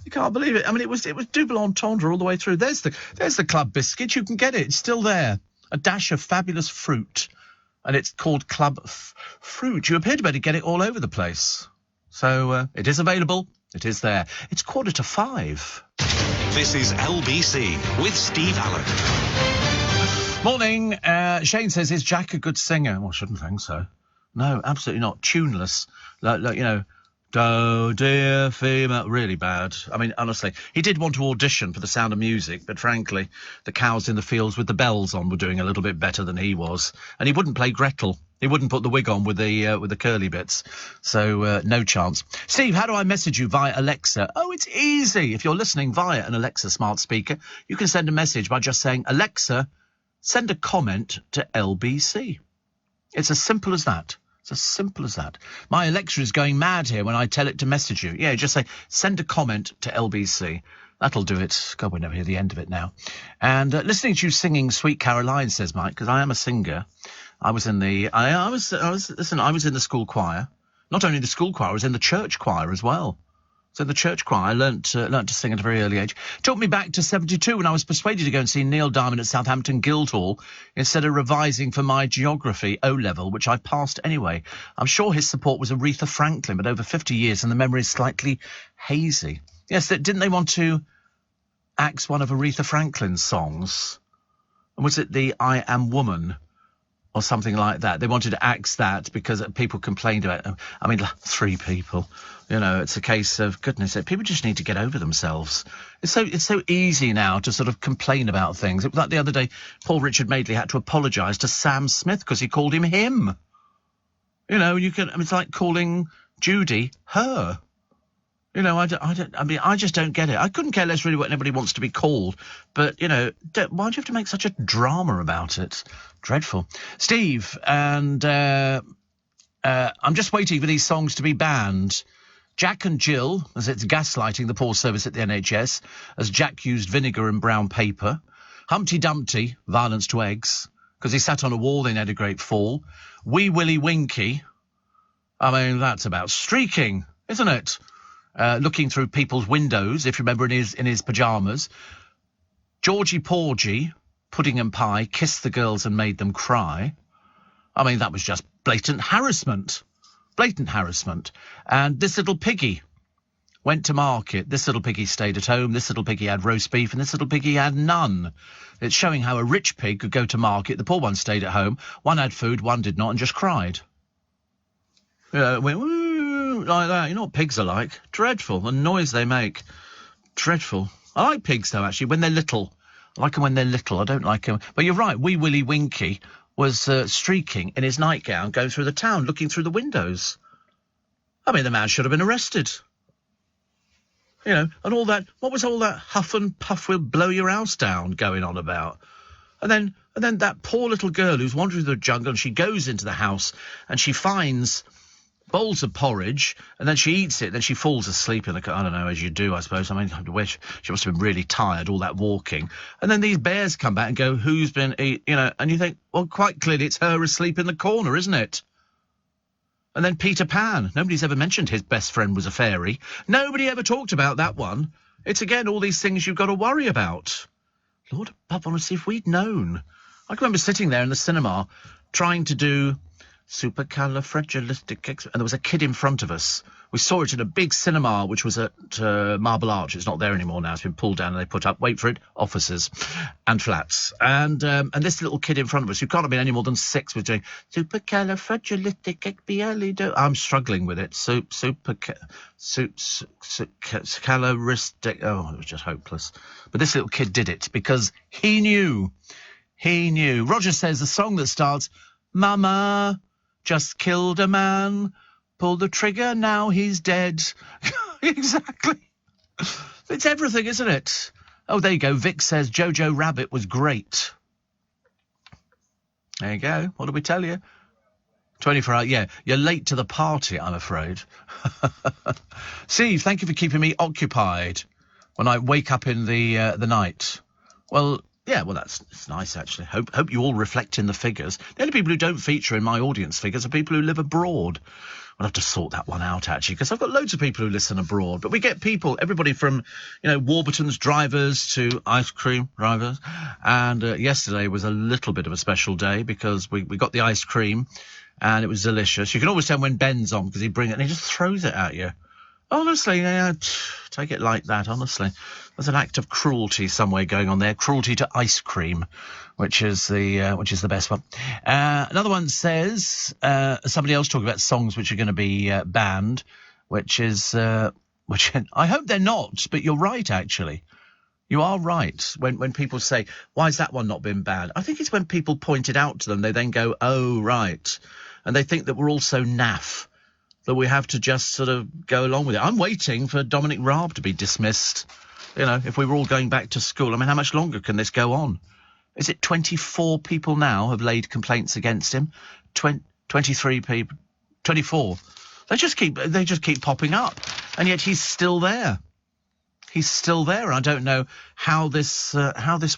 You can't believe it. I mean, it was double entendre all the way through. There's the club biscuit. You can get it. It's still there. A dash of fabulous fruit. And it's called Club Fruit. You appear to be able to get it all over the place. So it is available. It is there. It's 5:15. This is LBC with Steve Allen. Morning. Shane says, is Jack a good singer? Well, I shouldn't think so. No, absolutely not. Tuneless. Like oh, dear female, really bad. I mean, honestly, he did want to audition for The Sound of Music, but frankly, the cows in the fields with the bells on were doing a little bit better than he was. And he wouldn't play Gretel. He wouldn't put the wig on with the curly bits. So, no chance. Steve, how do I message you via Alexa? Oh, it's easy. If you're listening via an Alexa smart speaker, you can send a message by just saying, Alexa, send a comment to LBC. It's as simple as that. It's as simple as that. My Alexa is going mad here when I tell it to message you. Yeah, just say, send a comment to LBC. That'll do it. God, we never hear the end of it now. And listening to you singing Sweet Caroline, says Mike, because I am a singer. I was in the school choir. Not only the school choir, I was in the church choir as well. So the church choir, I learnt to sing at a very early age. Took me back to 72 when I was persuaded to go and see Neil Diamond at Southampton Guildhall instead of revising for my geography O-level, which I passed anyway. I'm sure his support was Aretha Franklin, but over 50 years and the memory is slightly hazy. Yes, didn't they want to axe one of Aretha Franklin's songs? And was it the I Am Woman? Or something like that. They wanted to axe that because people complained about it. I mean, 3 people. It's a case of, goodness, people just need to get over themselves. It's so easy now to sort of complain about things. It was like the other day, Paul Richard Madeley had to apologise to Sam Smith because he called him. You know, it's like calling Judy her. You know, I just don't get it. I couldn't care less really what anybody wants to be called. But, you know, why do you have to make such a drama about it? Dreadful. Steve, and I'm just waiting for these songs to be banned. Jack and Jill, as it's gaslighting the poor service at the NHS, as Jack used vinegar and brown paper. Humpty Dumpty, violence to eggs, because he sat on a wall in a great fall. Wee Willie Winky, I mean, that's about streaking, isn't it? Looking through people's windows, if you remember, in his pyjamas. Georgie Porgy, pudding and pie, kissed the girls and made them cry. I mean, that was just blatant harassment. Blatant harassment. And this little piggy went to market. This little piggy stayed at home. This little piggy had roast beef, and this little piggy had none. It's showing how a rich pig could go to market. The poor one stayed at home. One had food, one did not, and just cried. Went, woo, like that. You know what pigs are like? Dreadful. The noise they make. Dreadful. I like pigs, though, actually, when they're little. I like them when they're little. I don't like them. But you're right, Wee Willie Winky was streaking in his nightgown, going through the town, looking through the windows. I mean, the man should have been arrested. You know, and all that, what was all that huff and puff will blow your house down going on about? And then that poor little girl who's wandering through the jungle, and she goes into the house and she finds bowls of porridge, and then she eats it, then she falls asleep in the car. I don't know, as you do, I suppose. I mean, I wish she must have been really tired, all that walking. And then these bears come back and go, who's been eat, you know, and you think, well, quite clearly it's her asleep in the corner, isn't it? And then Peter Pan. Nobody's ever mentioned his best friend was a fairy. Nobody ever talked about that one. It's, again, all these things you've got to worry about. Lord above, honestly, if we'd known. I can remember sitting there in the cinema trying to do supercalifragilistic, and there was a kid in front of us. We saw it in a big cinema, which was at Marble Arch. It's not there anymore now. It's been pulled down, and they put up, wait for it, offices and flats. And this little kid in front of us, who can't have been any more than 6, was doing supercalifragilistic. I'm struggling with it. Supercalifragilistic. Oh, it was just hopeless. But this little kid did it because he knew. He knew. Roger says the song that starts, Mama just killed a man, pull the trigger, now he's dead. Exactly. It's everything, isn't it? Oh, there you go. Vic says Jojo Rabbit was great. There you go. What did we tell you? 24 hours. Yeah, you're late to the party, I'm afraid. Steve, thank you for keeping me occupied when I wake up in the night. Well, yeah, well, it's nice, actually. Hope you all reflect in the figures. The only people who don't feature in my audience figures are people who live abroad. We'll have to sort that one out, actually, because I've got loads of people who listen abroad. But we get people, everybody from, you know, Warburton's drivers to ice cream drivers. And yesterday was a little bit of a special day because we got the ice cream and it was delicious. You can always tell when Ben's on because he brings it and he just throws it at you. Honestly, take it like that, honestly. There's an act of cruelty somewhere going on there. Cruelty to ice cream, which is the best one. Another one says, somebody else talking about songs which are going to be banned, which I hope they're not, but you're right, actually. You are right. When people say, why has that one not been banned? I think it's when people point it out to them, they then go, oh, right. And they think that we're all so naff that we have to just sort of go along with it. I'm waiting for Dominic Raab to be dismissed. You know, if we were all going back to school, I mean, how much longer can this go on? Is it 24 people now have laid complaints against him? 23 people, 24. They just keep popping up, and yet he's still there. He's still there. I don't know how this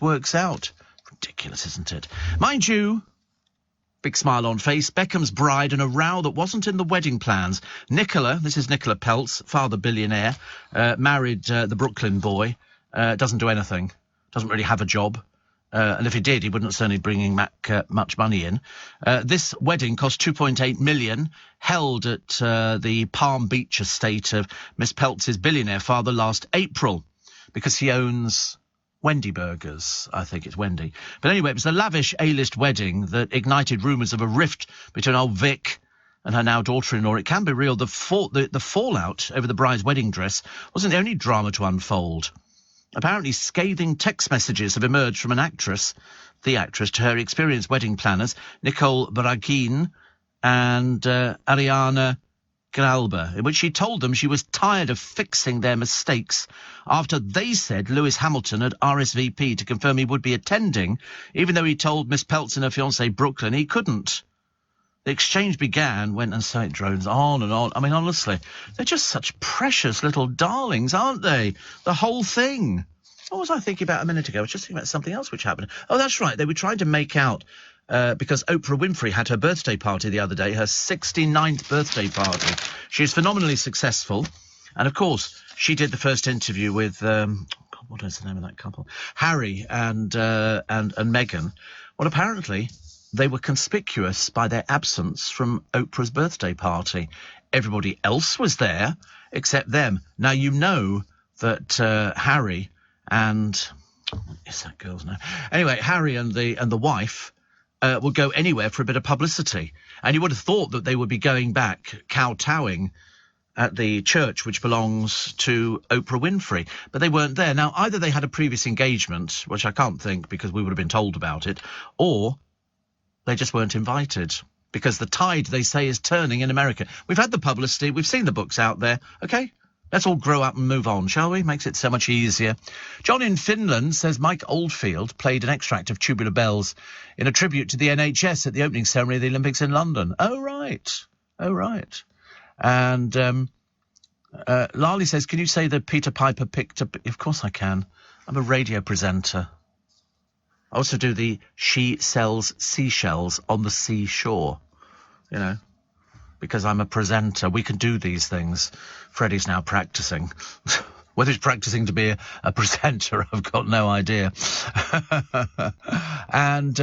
works out. Ridiculous, isn't it? Mind you, big smile on face, Beckham's bride and a row that wasn't in the wedding plans. Nicola, this is Nicola Peltz, father billionaire, married the Brooklyn boy, doesn't do anything, doesn't really have a job. And if he did, he wouldn't certainly bringing back much money in. This wedding cost $2.8 million, held at the Palm Beach estate of Miss Peltz's billionaire father last April, because he owns Wendy Burgers. I think it's Wendy. But anyway, it was a lavish A-list wedding that ignited rumours of a rift between old Vic and her now daughter-in-law. It can be real. The fallout over the bride's wedding dress wasn't the only drama to unfold. Apparently scathing text messages have emerged from the actress to her experienced wedding planners, Nicole Baragin, and Ariana Gralbe, in which she told them she was tired of fixing their mistakes after they said Lewis Hamilton had RSVP'd to confirm he would be attending, even though he told Miss Peltz and her fiancée Brooklyn he couldn't. The exchange began, went, and so it drones on and on. I mean, honestly, they're just such precious little darlings, aren't they? The whole thing. What was I thinking about a minute ago? I was just thinking about something else which happened. Oh, that's right. They were trying to make out, because Oprah Winfrey had her birthday party the other day, her 69th birthday party. She is phenomenally successful. And, of course, she did the first interview with, what is the name of that couple? Harry and Meghan. Well, apparently they were conspicuous by their absence from Oprah's birthday party. Everybody else was there except them. Now, you know that Harry and... what is that girl's name? Anyway, Harry and the wife will go anywhere for a bit of publicity. And you would have thought that they would be going back kowtowing at the church which belongs to Oprah Winfrey. But they weren't there. Now, either they had a previous engagement, which I can't think because we would have been told about it, or they just weren't invited because the tide, they say, is turning in America. We've had the publicity. We've seen the books out there. OK, let's all grow up and move on, shall we? Makes it so much easier. John in Finland says Mike Oldfield played an extract of Tubular Bells in a tribute to the NHS at the opening ceremony of the Olympics in London. Oh, right. Oh, right. And Lali says, can you say that Peter Piper picked up... Of course I can. I'm a radio presenter. I also do the She Sells Seashells on the Seashore, you know, because I'm a presenter. We can do these things. Freddie's now practising. Whether he's practising to be a presenter, I've got no idea. And,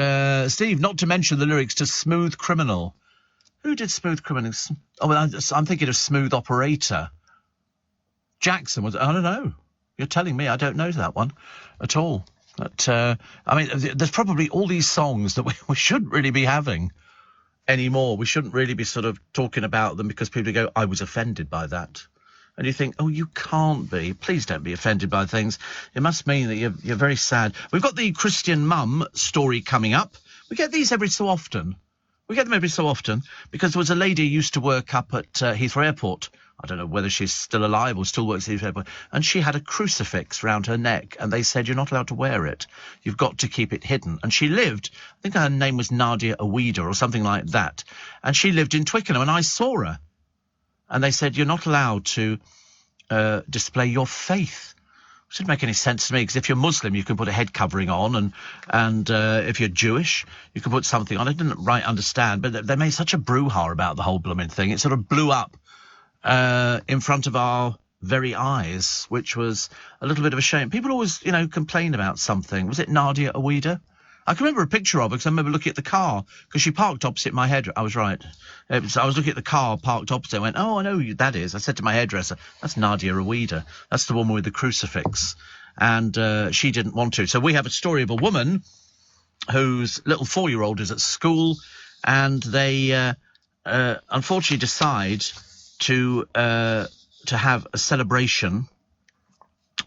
Steve, not to mention the lyrics to Smooth Criminal. Who did Smooth Criminal? Oh, well, I'm thinking of Smooth Operator. Jackson was... I don't know. You're telling me I don't know that one at all. But, I mean, there's probably all these songs that we shouldn't really be having anymore. We shouldn't really be sort of talking about them because people go, I was offended by that. And you think, oh, you can't be. Please don't be offended by things. It must mean that you're very sad. We've got the Christian mum story coming up. We get these every so often. We get them every so often because there was a lady who used to work up at Heathrow Airport. I don't know whether she's still alive or still works at Heathrow Airport. And she had a crucifix round her neck. And they said, you're not allowed to wear it. You've got to keep it hidden. And she lived, I think her name was Nadia Awida or something like that. And she lived in Twickenham and I saw her. And they said, you're not allowed to display your faith. It didn't make any sense to me, because if you're Muslim, you can put a head covering on, and if you're Jewish, you can put something on. I didn't right understand, but they made such a brouhaha about the whole blooming thing. It sort of blew up in front of our very eyes, which was a little bit of a shame. People always, you know, complain about something. Was it Nadia Awida? I can remember a picture of her because I remember looking at the car because she parked opposite my hairdresser. I was right. I was looking at the car parked opposite. I went, oh, I know who that is. I said to my hairdresser, that's Nadia Awida. That's the woman with the crucifix. And she didn't want to. So we have a story of a woman whose little 4-year-old is at school, and they unfortunately decide to have a celebration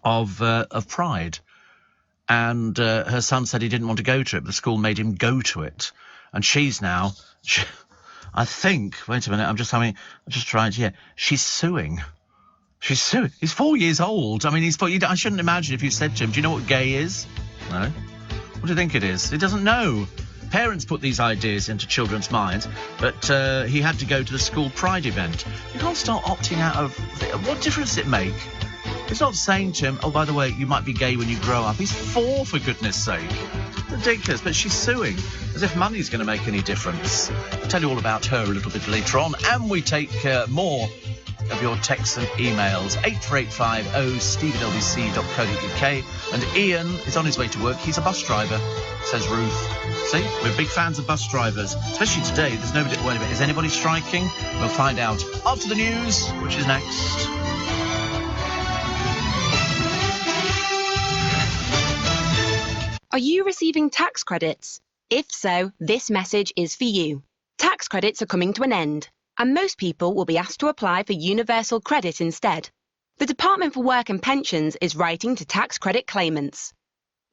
of Pride. And her son said he didn't want to go to it, but the school made him go to it. And she's now, I think, wait a minute, I'm just trying to, yeah, she's suing. She's suing. He's 4 years old. I mean, he's 4. I shouldn't imagine if you said to him, do you know what gay is? No. What do you think it is? He doesn't know. Parents put these ideas into children's minds, but he had to go to the school Pride event. You can't start opting out of... What difference does it make? It's not saying to him, oh, by the way, you might be gay when you grow up. He's 4, for goodness sake. Ridiculous. But she's suing, as if money's going to make any difference. I'll tell you all about her a little bit later on. And we take more of your texts and emails. 84850 steve@lbc.co.uk. And Ian is on his way to work. He's a bus driver, says Ruth. See, we're big fans of bus drivers. Especially today, there's nobody... Wait a minute, is anybody striking? We'll find out after the news, which is next. Are you receiving tax credits? If so, this message is for you. Tax credits are coming to an end, and most people will be asked to apply for universal credit instead. The Department for Work and Pensions is writing to tax credit claimants.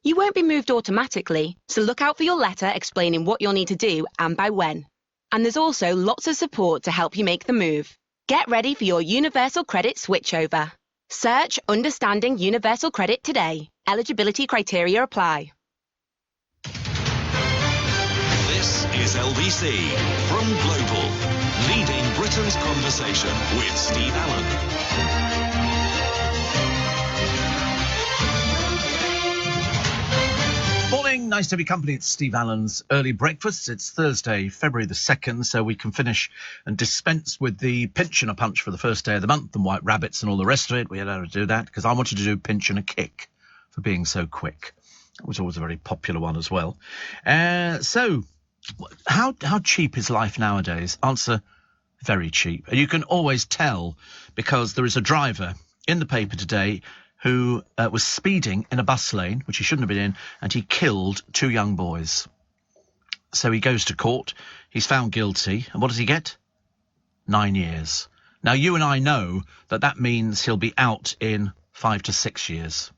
You won't be moved automatically, so look out for your letter explaining what you'll need to do and by when. And there's also lots of support to help you make the move. Get ready for your Universal Credit switchover. Search Understanding Universal Credit today. Eligibility criteria apply. This is LBC from Global, leading Britain's conversation with Steve Allen. Morning, nice to be company. It's Steve Allen's Early Breakfast. It's Thursday, February the 2nd, so we can finish and dispense with the pinch and a punch for the first day of the month and white rabbits and all the rest of it. We had to do that because I wanted to do pinch and a kick for being so quick. It was always a very popular one as well. So, how cheap is life nowadays? Answer, very cheap. And you can always tell because there is a driver in the paper today who was speeding in a bus lane, which he shouldn't have been in, and he killed 2 young boys. So he goes to court, he's found guilty, and what does he get? 9 years. Now, you and I know that that means he'll be out in 5 to 6 years.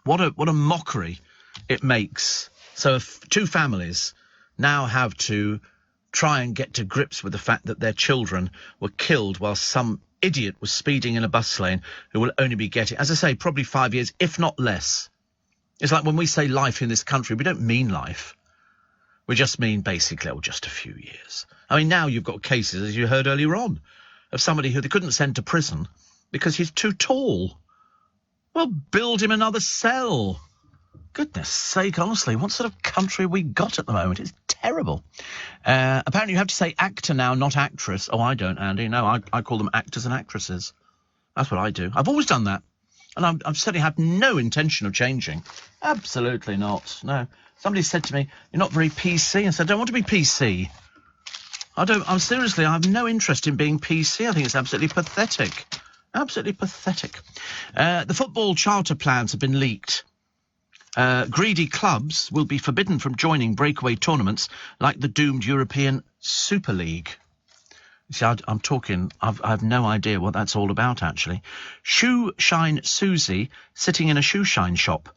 What a mockery it makes. So if 2 families now have to try and get to grips with the fact that their children were killed while some idiot was speeding in a bus lane who will only be getting, as I say, probably 5 years, if not less. It's like when we say life in this country, we don't mean life. We just mean basically, just a few years. I mean, now you've got cases, as you heard earlier on, of somebody who they couldn't send to prison because he's too tall. Well, build him another cell. Goodness sake, honestly, what sort of country we got at the moment? It's terrible. Apparently you have to say actor now, not actress. Oh, I don't, Andy. No, I call them actors and actresses. That's what I do. I've always done that. And I've certainly had no intention of changing. Absolutely not. No. Somebody said to me, you're not very PC. I said, I don't want to be PC. Seriously, I have no interest in being PC. I think it's absolutely pathetic. Absolutely pathetic. The football charter plans have been leaked. Greedy clubs will be forbidden from joining breakaway tournaments like the doomed European Super League. You see, I'm talking, I have no idea what that's all about, actually. Shoe Shine Susie, sitting in a shoe shine shop.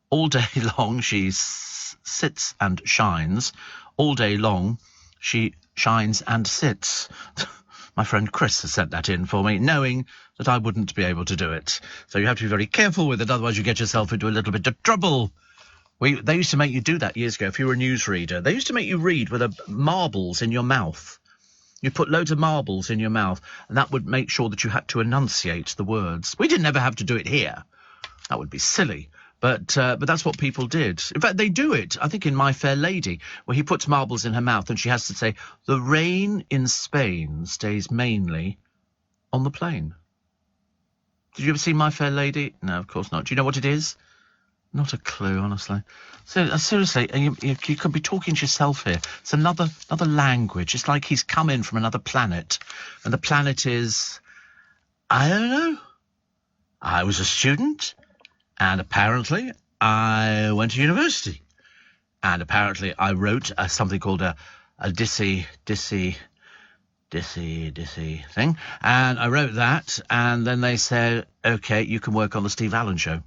All day long, she sits and shines. All day long, she shines and sits. My friend Chris has sent that in for me, knowing that I wouldn't be able to do it. So you have to be very careful with it, otherwise you get yourself into a little bit of trouble. They used to make you do that years ago if you were a newsreader. They used to make you read with marbles in your mouth. You put loads of marbles in your mouth, and that would make sure that you had to enunciate the words. We didn't ever have to do it here. That would be silly. But that's what people did. In fact, they do it, I think, in My Fair Lady, where he puts marbles in her mouth and she has to say, the rain in Spain stays mainly on the plain. Did you ever see My Fair Lady? No, of course not. Do you know what it is? Not a clue, honestly. So, seriously, you could be talking to yourself here. It's another language. It's like he's come in from another planet. And the planet is, I don't know. I was a student. And apparently, I went to university. And apparently, I wrote something called a Dissy thing. And I wrote that, and then they said, OK, you can work on the Steve Allen Show.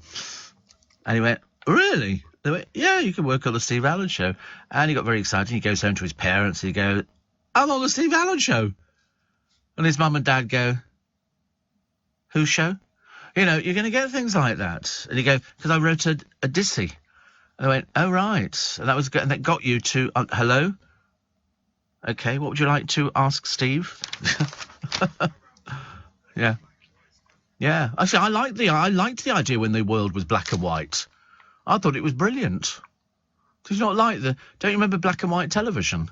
And he went, really? They went, yeah, you can work on the Steve Allen Show. And he got very excited. He goes home to his parents. He goes, I'm on the Steve Allen Show. And his mum and dad go, whose show? You know, you're going to get things like that. And you go, because I wrote a Dissy. And they went, oh, right. And that was good. And that got you to, hello? OK, what would you like to ask Steve? Yeah. Yeah. Actually, I liked the idea when the world was black and white. I thought it was brilliant. Did you not like don't you remember black and white television?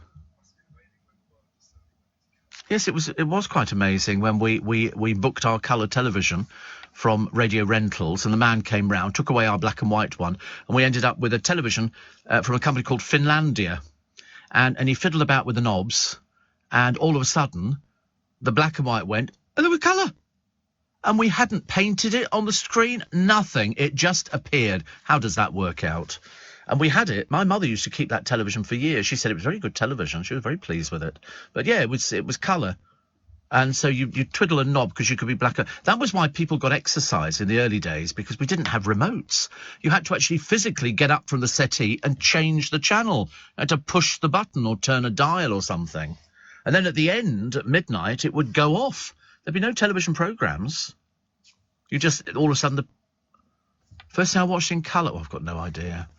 Yes, it was quite amazing when we booked our colour television from Radio Rentals, and the man came round, took away our black and white one, and we ended up with a television from a company called Finlandia. And he fiddled about with the knobs, and all of a sudden, the black and white went, and there was colour. And we hadn't painted it on the screen, nothing. It just appeared. How does that work out? And we had it. My mother used to keep that television for years. She said it was very good television. She was very pleased with it. But yeah, it was colour. And so you twiddle a knob because you could be black. That was why people got exercise in the early days, because we didn't have remotes. You had to actually physically get up from the settee and change the channel. You had to push the button or turn a dial or something. And then at the end, at midnight, it would go off. There'd be no television programmes. You just, all of a sudden, the first thing I watched in colour, I've got no idea.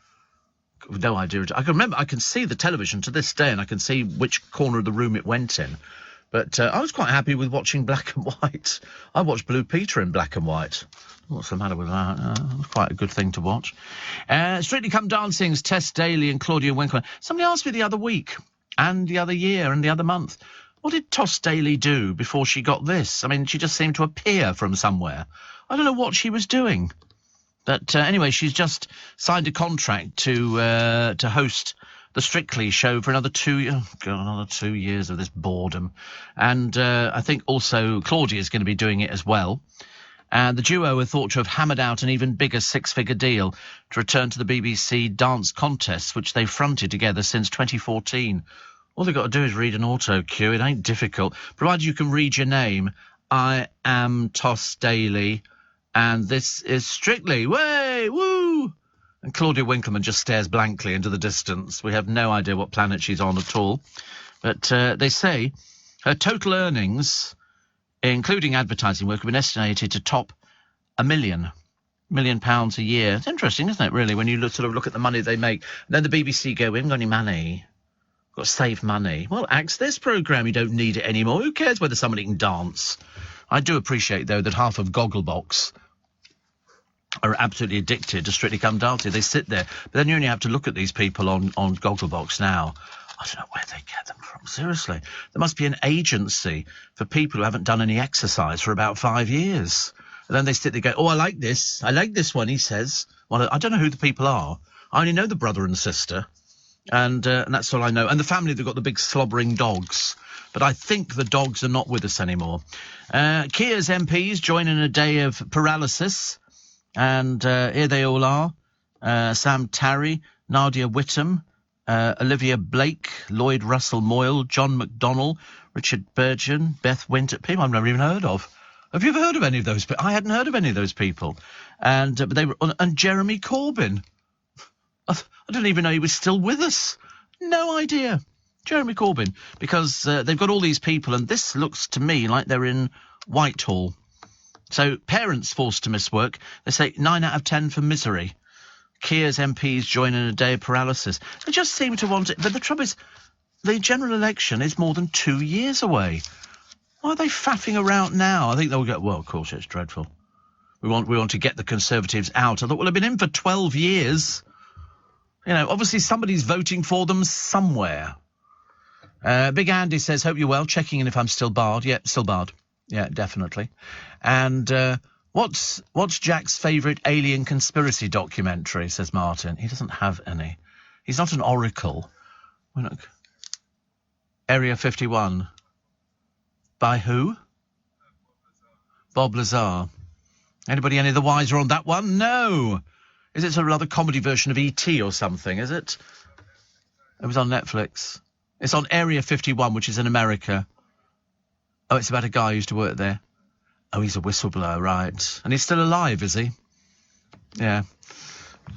No idea. I can remember, I can see the television to this day, and I can see which corner of the room it went in. But I was quite happy with watching black and white. I watched Blue Peter in black and white. What's the matter with that? It was quite a good thing to watch. Strictly Come Dancing's Tess Daly and Claudia Winkleman. Somebody asked me the other week, and the other year, and the other month, what did Toss Daly do before she got this? I mean, she just seemed to appear from somewhere. I don't know what she was doing. But anyway, she's just signed a contract to host the Strictly show for another 2 years. Oh, God, another 2 years of this boredom. And I think also Claudia is going to be doing it as well. And the duo are thought to have hammered out an even bigger six-figure deal to return to the BBC dance contests, which they've fronted together since 2014. All they've got to do is read an auto cue. It ain't difficult. Provided you can read your name. I am Toss Daly, and this is Strictly. Way, woo! And Claudia Winkleman just stares blankly into the distance. We have no idea what planet she's on at all. But they say her total earnings, including advertising work, have been estimated to top £1 million a year. It's interesting, isn't it, really, when you sort of look at the money they make. And then the BBC go, we haven't got any money. Got to save money. Well, axe this programme. You don't need it anymore. Who cares whether somebody can dance? I do appreciate, though, that half of Gogglebox are absolutely addicted to Strictly Come Dancing. They sit there. But then you only have to look at these people on Gogglebox now. I don't know where they get them from. Seriously. There must be an agency for people who haven't done any exercise for about 5 years. And then they sit there and go, oh, I like this. I like this one, he says. Well, I don't know who the people are. I only know the brother and sister. And that's all I know. And the family, they've got the big slobbering dogs. But I think the dogs are not with us anymore. Keir's MPs join in a day of paralysis. And here they all are. Sam Tarry, Nadia Whittome, Olivia Blake, Lloyd Russell Moyle, John McDonnell, Richard Burgeon, Beth Winter. People I've never even heard of. Have you ever heard of any of those people? I hadn't heard of any of those people. And but they were, and Jeremy Corbyn. I don't even know he was still with us. No idea. Jeremy Corbyn. Because they've got all these people, and this looks to me like they're in Whitehall. So parents forced to miss work. They say 9 out of 10 for misery. Keir's MPs join in a day of paralysis. They just seem to want it. But the trouble is, the general election is more than 2 years away. Why are they faffing around now? I think they'll go, well, of course, it's dreadful. We want to get the Conservatives out. I thought, well, they've been in for 12 years. You know, obviously somebody's voting for them somewhere. Big Andy says, hope you're well. Checking in if I'm still barred. Yeah, still barred. Yeah, definitely. And what's Jack's favourite alien conspiracy documentary, says Martin. He doesn't have any. He's not an oracle. Well, look. Area 51. By who? Bob Lazar. Anybody any the wiser on that one? No. Is it sort of another comedy version of E.T. or something, is it? It was on Netflix. It's on Area 51, which is in America. Oh, it's about a guy who used to work there. Oh, he's a whistleblower, right. And he's still alive, is he? Yeah.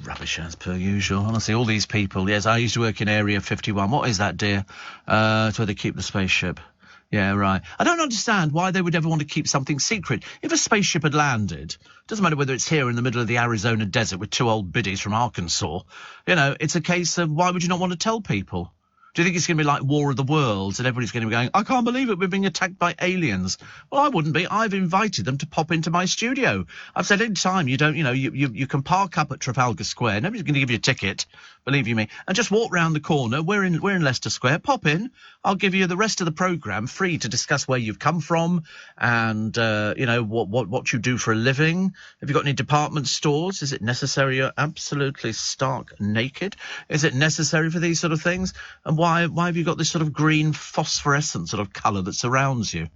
Rubbish as per usual. Honestly, all these people. Yes, I used to work in Area 51. What is that, dear? It's where they keep the spaceship. Yeah, right. I don't understand why they would ever want to keep something secret. If a spaceship had landed, doesn't matter whether it's here in the middle of the Arizona desert with two old biddies from Arkansas, you know, it's a case of why would you not want to tell people? Do you think it's going to be like War of the Worlds and everybody's going to be going, I can't believe it, we're being attacked by aliens? Well, I wouldn't be. I've invited them to pop into my studio. I've said any time you don't, you know, you can park up at Trafalgar Square. Nobody's going to give you a ticket, believe you me, and just walk round the corner. We're in Leicester Square. Pop in. I'll give you the rest of the programme free to discuss where you've come from and, you know, what you do for a living. Have you got any department stores? Is it necessary you're absolutely stark naked? Is it necessary for these sort of things? And why have you got this sort of green phosphorescent sort of colour that surrounds you?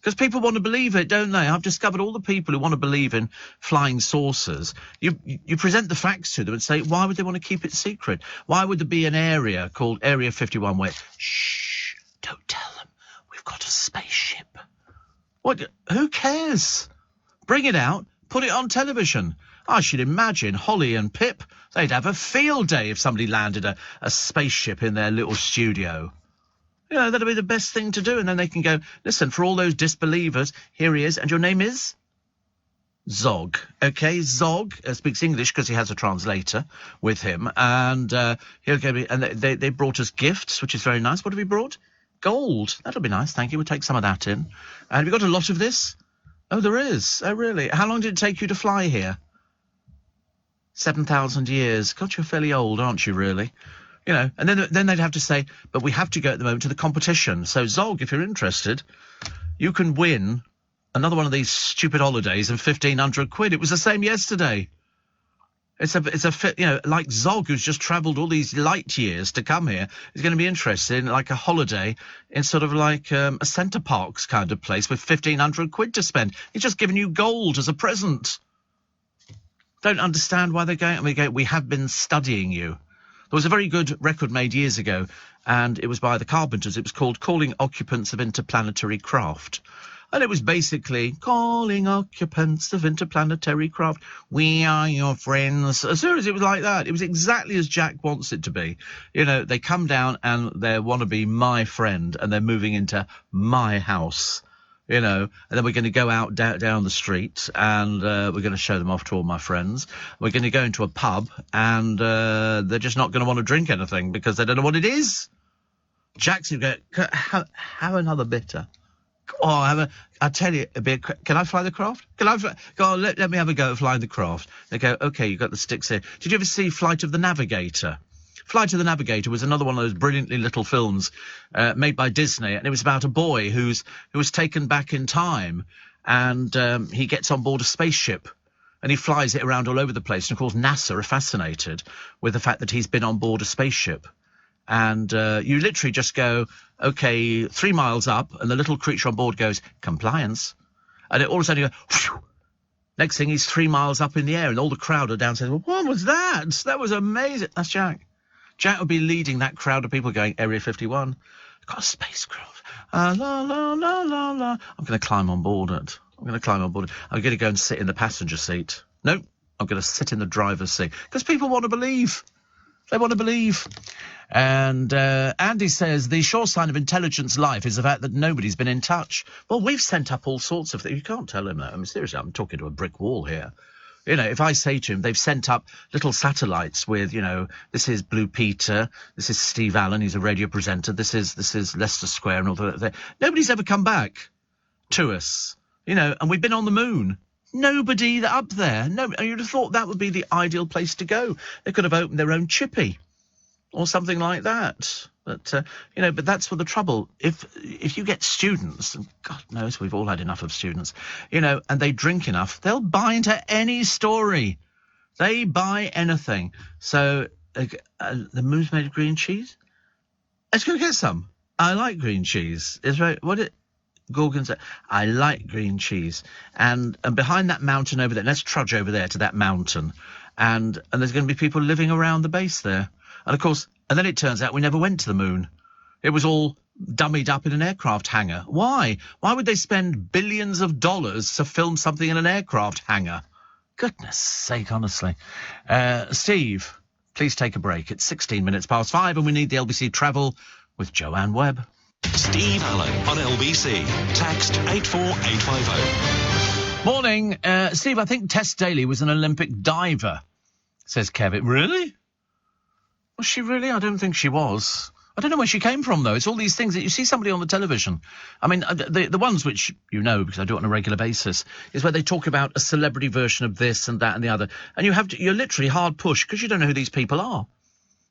Because people want to believe it, don't they? I've discovered all the people who want to believe in flying saucers. You present the facts to them and say, why would they want to keep it secret? Why would there be an area called Area 51 where, shh, don't tell them, we've got a spaceship. What? Who cares? Bring it out, put it on television. I should imagine Holly and Pip, they'd have a field day if somebody landed a spaceship in their little studio. You know, that'll be the best thing to do. And then they can go, listen, for all those disbelievers, here he is. And your name is? Zog. Okay, Zog speaks English because he has a translator with him. And he'll go. And they brought us gifts, which is very nice. What have we brought? Gold. That'll be nice. Thank you. We'll take some of that in. And have you got a lot of this? Oh, there is. Oh, really? How long did it take you to fly here? 7,000 years. God, you're fairly old, aren't you, really? You know, and then they'd have to say, but we have to go at the moment to the competition. So, Zog, if you're interested, you can win another one of these stupid holidays and 1,500 quid. It was the same yesterday. It's a you know, like Zog, who's just travelled all these light years to come here, is going to be interested in like a holiday in sort of like a Centre Parks kind of place with 1,500 quid to spend. He's just given you gold as a present. Don't understand why they're going. We have been studying you. There was a very good record made years ago, and it was by the Carpenters. It was called Calling Occupants of Interplanetary Craft. And it was basically, calling occupants of interplanetary craft, we are your friends. As soon as it was like that, it was exactly as Jack wants it to be. You know, they come down and they want to be my friend, and they're moving into my house. You know, and then we're going to go out down the street, and we're going to show them off to all my friends. We're going to go into a pub, and they're just not going to want to drink anything because they don't know what it is. Jackson go, have another bitter. Oh, I'll tell you a bit. Can I fly the craft? Can I fly? Go on, let me have a go at flying the craft. They go, okay, you've got the sticks here. Did you ever see Flight of the Navigator? Flight of the Navigator was another one of those brilliantly little films made by Disney, and it was about a boy who was taken back in time, and he gets on board a spaceship, and he flies it around all over the place. And of course, NASA are fascinated with the fact that he's been on board a spaceship. And you literally just go, okay, 3 miles up, and the little creature on board goes, compliance. And all of a sudden you go, whew. Next thing, he's 3 miles up in the air, and all the crowd are down saying, well, what was that? That was amazing. That's Jack. Jack would be leading that crowd of people going, Area 51, got a spacecraft. La, la, la, la, la. I'm going to climb on board it. I'm going to go and sit in the passenger seat. No, I'm going to sit in the driver's seat. Because people want to believe. They want to believe. And Andy says, the sure sign of intelligence life is the fact that nobody's been in touch. Well, we've sent up all sorts of things. You can't tell him that. I mean, seriously, I'm talking to a brick wall here. You know, if I say to him, they've sent up little satellites with, you know, this is Blue Peter, this is Steve Allen, he's a radio presenter, this is Leicester Square and all that. Nobody's ever come back to us, you know, and we've been on the moon. Nobody up there. No, you'd have thought that would be the ideal place to go. They could have opened their own chippy or something like that. But, you know, but that's for the trouble. If you get students, and God knows we've all had enough of students, you know, and they drink enough, they'll buy into any story. They buy anything. So the moon's made of green cheese? Let's go get some. I like green cheese. It's right. Gorgon said, I like green cheese. And behind that mountain over there, let's trudge over there to that mountain. And there's going to be people living around the base there. And of course, and then it turns out we never went to the moon. It was all dummied up in an aircraft hangar. Why? Why would they spend billions of dollars to film something in an aircraft hangar? Goodness sake, honestly. Steve, please take a break. It's 16 minutes past 5 and we need the LBC travel with Joanne Webb. Steve Allen on LBC. Text 84850. Morning. Steve, I think Tess Daly was an Olympic diver, says Kevin. Really? Was she really? I don't think she was. I don't know where she came from, though. It's all these things that you see somebody on the television. I mean, the ones which you know, because I do it on a regular basis, is where they talk about a celebrity version of this and that and the other. And you're literally hard pushed because you don't know who these people are.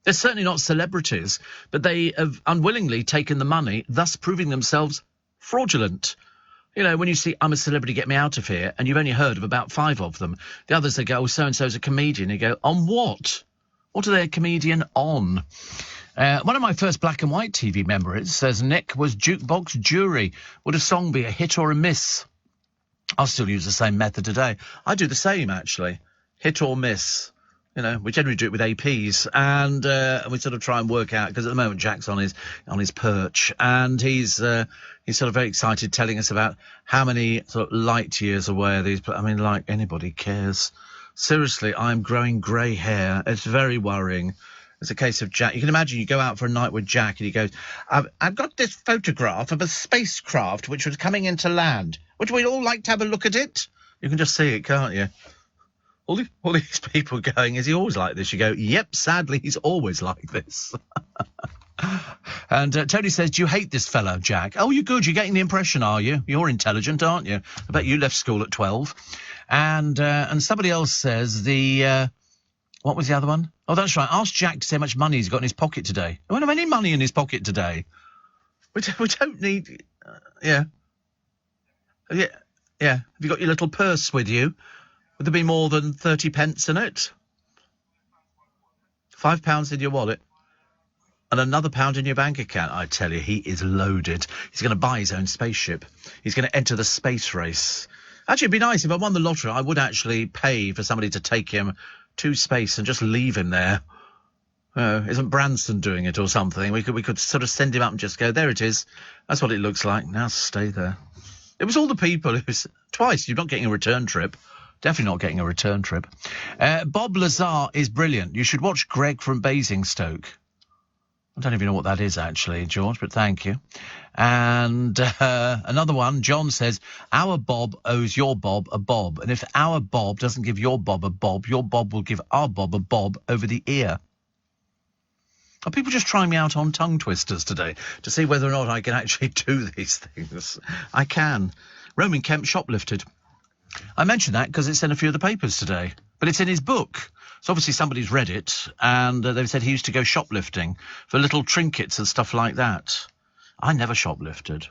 They're certainly not celebrities, but they have unwillingly taken the money, thus proving themselves fraudulent. You know, when you see, I'm a celebrity, get me out of here, and you've only heard of about 5 of them. The others, they go, oh, so-and-so's a comedian. You go, on what? What are they a comedian on? One of my first black and white TV memories, says Nick, was Jukebox Jury. Would a song be a hit or a miss? I'll still use the same method today. I do the same, actually. Hit or miss. You know, we generally do it with APs, and we sort of try and work out, because at the moment Jack's on his perch, and he's sort of very excited, telling us about how many sort of light years away are these. I mean, like anybody cares. Seriously, I'm growing grey hair. It's very worrying. It's a case of Jack. You can imagine you go out for a night with Jack and he goes, I've got this photograph of a spacecraft which was coming into land. Would we all like to have a look at it? You can just see it, can't you? All these people going, is he always like this? You go, yep, sadly, he's always like this. And Tony says, do you hate this fellow, Jack? Oh, you're good. You're getting the impression, are you? You're intelligent, aren't you? I bet you left school at 12. And somebody else says what was the other one? Oh, that's right. Ask Jack to see how much money he's got in his pocket today. I don't have any money in his pocket today. We don't need... Yeah. Yeah. Have you got your little purse with you? Would there be more than 30 pence in it? £5 in your wallet? And another £1 in your bank account? I tell you, he is loaded. He's going to buy his own spaceship. He's going to enter the space race. Actually, it'd be nice if I won the lottery. I would actually pay for somebody to take him to space and just leave him there. Isn't Branson doing it or something? We could sort of send him up and just go, there it is. That's what it looks like. Now stay there. It was all the people who's twice. You're not getting a return trip. Definitely not getting a return trip. Bob Lazar is brilliant. You should watch Greg from Basingstoke. I don't even know what that is, actually, George, but thank you. And another one, John says, our Bob owes your Bob a bob. And if our Bob doesn't give your Bob a bob, your Bob will give our Bob a bob over the ear. Are people just trying me out on tongue twisters today to see whether or not I can actually do these things? I can. Roman Kemp shoplifted. I mentioned that because it's in a few of the papers today, but it's in his book. So obviously somebody's read it, and they've said he used to go shoplifting for little trinkets and stuff like that. I never shoplifted.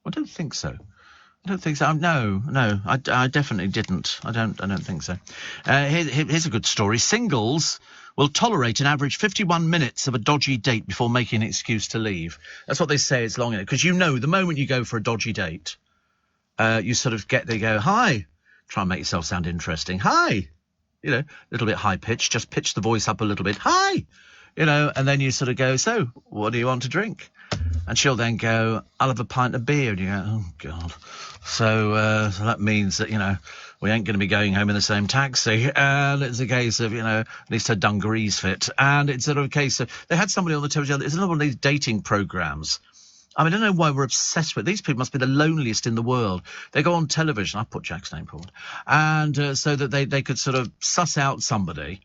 I don't think so. I don't think so. No, I definitely didn't. I don't think so. Here's a good story. Singles will tolerate an average 51 minutes of a dodgy date before making an excuse to leave. That's what they say. It's long enough because the moment you go for a dodgy date, you sort of they go, hi, try and make yourself sound interesting. Hi. A little bit high pitched, just pitch the voice up a little bit. Hi! And then you sort of go, so, what do you want to drink? And she'll then go, I'll have a pint of beer. And you go, oh, God. So that means that, we ain't going to be going home in the same taxi. And it's a case of, at least her dungarees fit. And it's sort of a case of, they had somebody on the television, it's another one of these dating programmes. I don't know why we're obsessed with these people. Must be the loneliest in the world. They go on television. I put Jack's name forward, and so that they could sort of suss out somebody,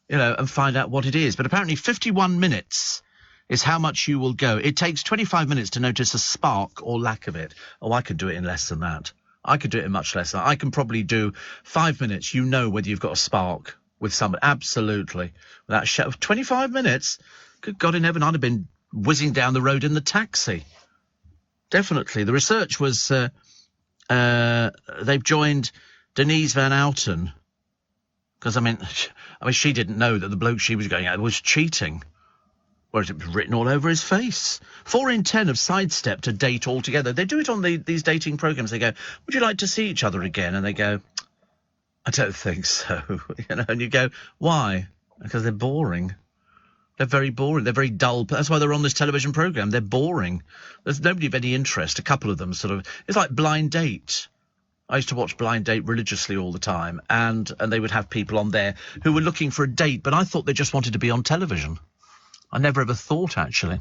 and find out what it is. But apparently, 51 minutes is how much you will go. It takes 25 minutes to notice a spark or lack of it. Oh, I could do it in less than that. I could do it in much less than that. I can probably do 5 minutes. You know whether you've got a spark with somebody. Absolutely. That 25 minutes. Good God in heaven, I'd have been whizzing down the road in the taxi. Definitely. The research was they've joined Denise Van Outen because, I mean, she didn't know that the bloke she was going at was cheating. Whereas it was written all over his face. 4 in 10 have sidestepped a date altogether. They do it on these dating programs. They go, would you like to see each other again? And they go, I don't think so. And you go, why? Because they're boring. They're very boring. They're very dull. That's why they're on this television programme. They're boring. There's nobody of any interest. A couple of them sort of... It's like Blind Date. I used to watch Blind Date religiously all the time, and they would have people on there who were looking for a date, but I thought they just wanted to be on television. I never ever thought, actually.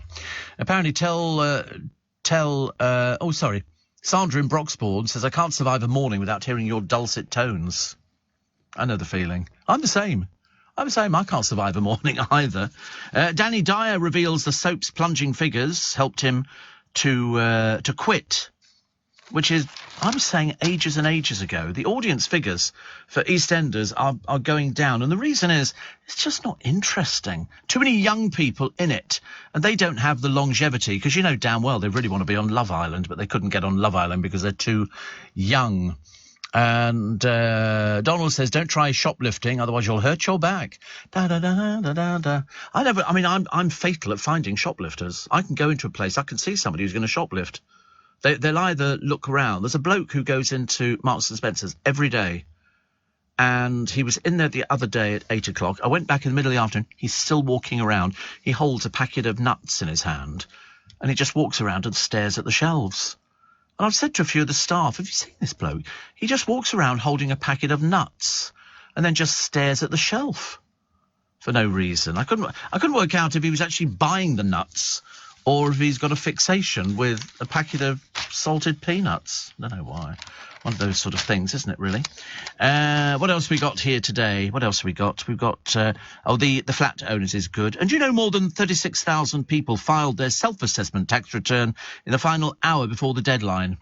Apparently, Sandra in Broxbourne says, I can't survive a morning without hearing your dulcet tones. I know the feeling. I'm the same. I can't survive a morning either. Danny Dyer reveals the soap's plunging figures helped him to quit, which is, I was saying ages and ages ago, the audience figures for EastEnders are going down. And the reason is, it's just not interesting. Too many young people in it, and they don't have the longevity, because you know damn well they really want to be on Love Island, but they couldn't get on Love Island because they're too young. And Donald says, don't try shoplifting, otherwise you'll hurt your back. I'm fatal at finding shoplifters. I can go into a place, I can see somebody who's going to shoplift. They'll either look around. There's a bloke who goes into Marks and Spencer's every day, and he was in there the other day at 8 o'clock. I went back in the middle of the afternoon. He's still walking around. He holds a packet of nuts in his hand, and he just walks around and stares at the shelves. And I've said to a few of the staff, have you seen this bloke? He just walks around holding a packet of nuts and then just stares at the shelf. for no reason. I couldn't work out if he was actually buying the nuts or if he's got a fixation with a packet of salted peanuts. I don't know why. One of those sort of things, isn't it, really? What else we got here today? What else have we got? We've got, the flat owners is good. And do you know more than 36,000 people filed their self-assessment tax return in the final hour before the deadline?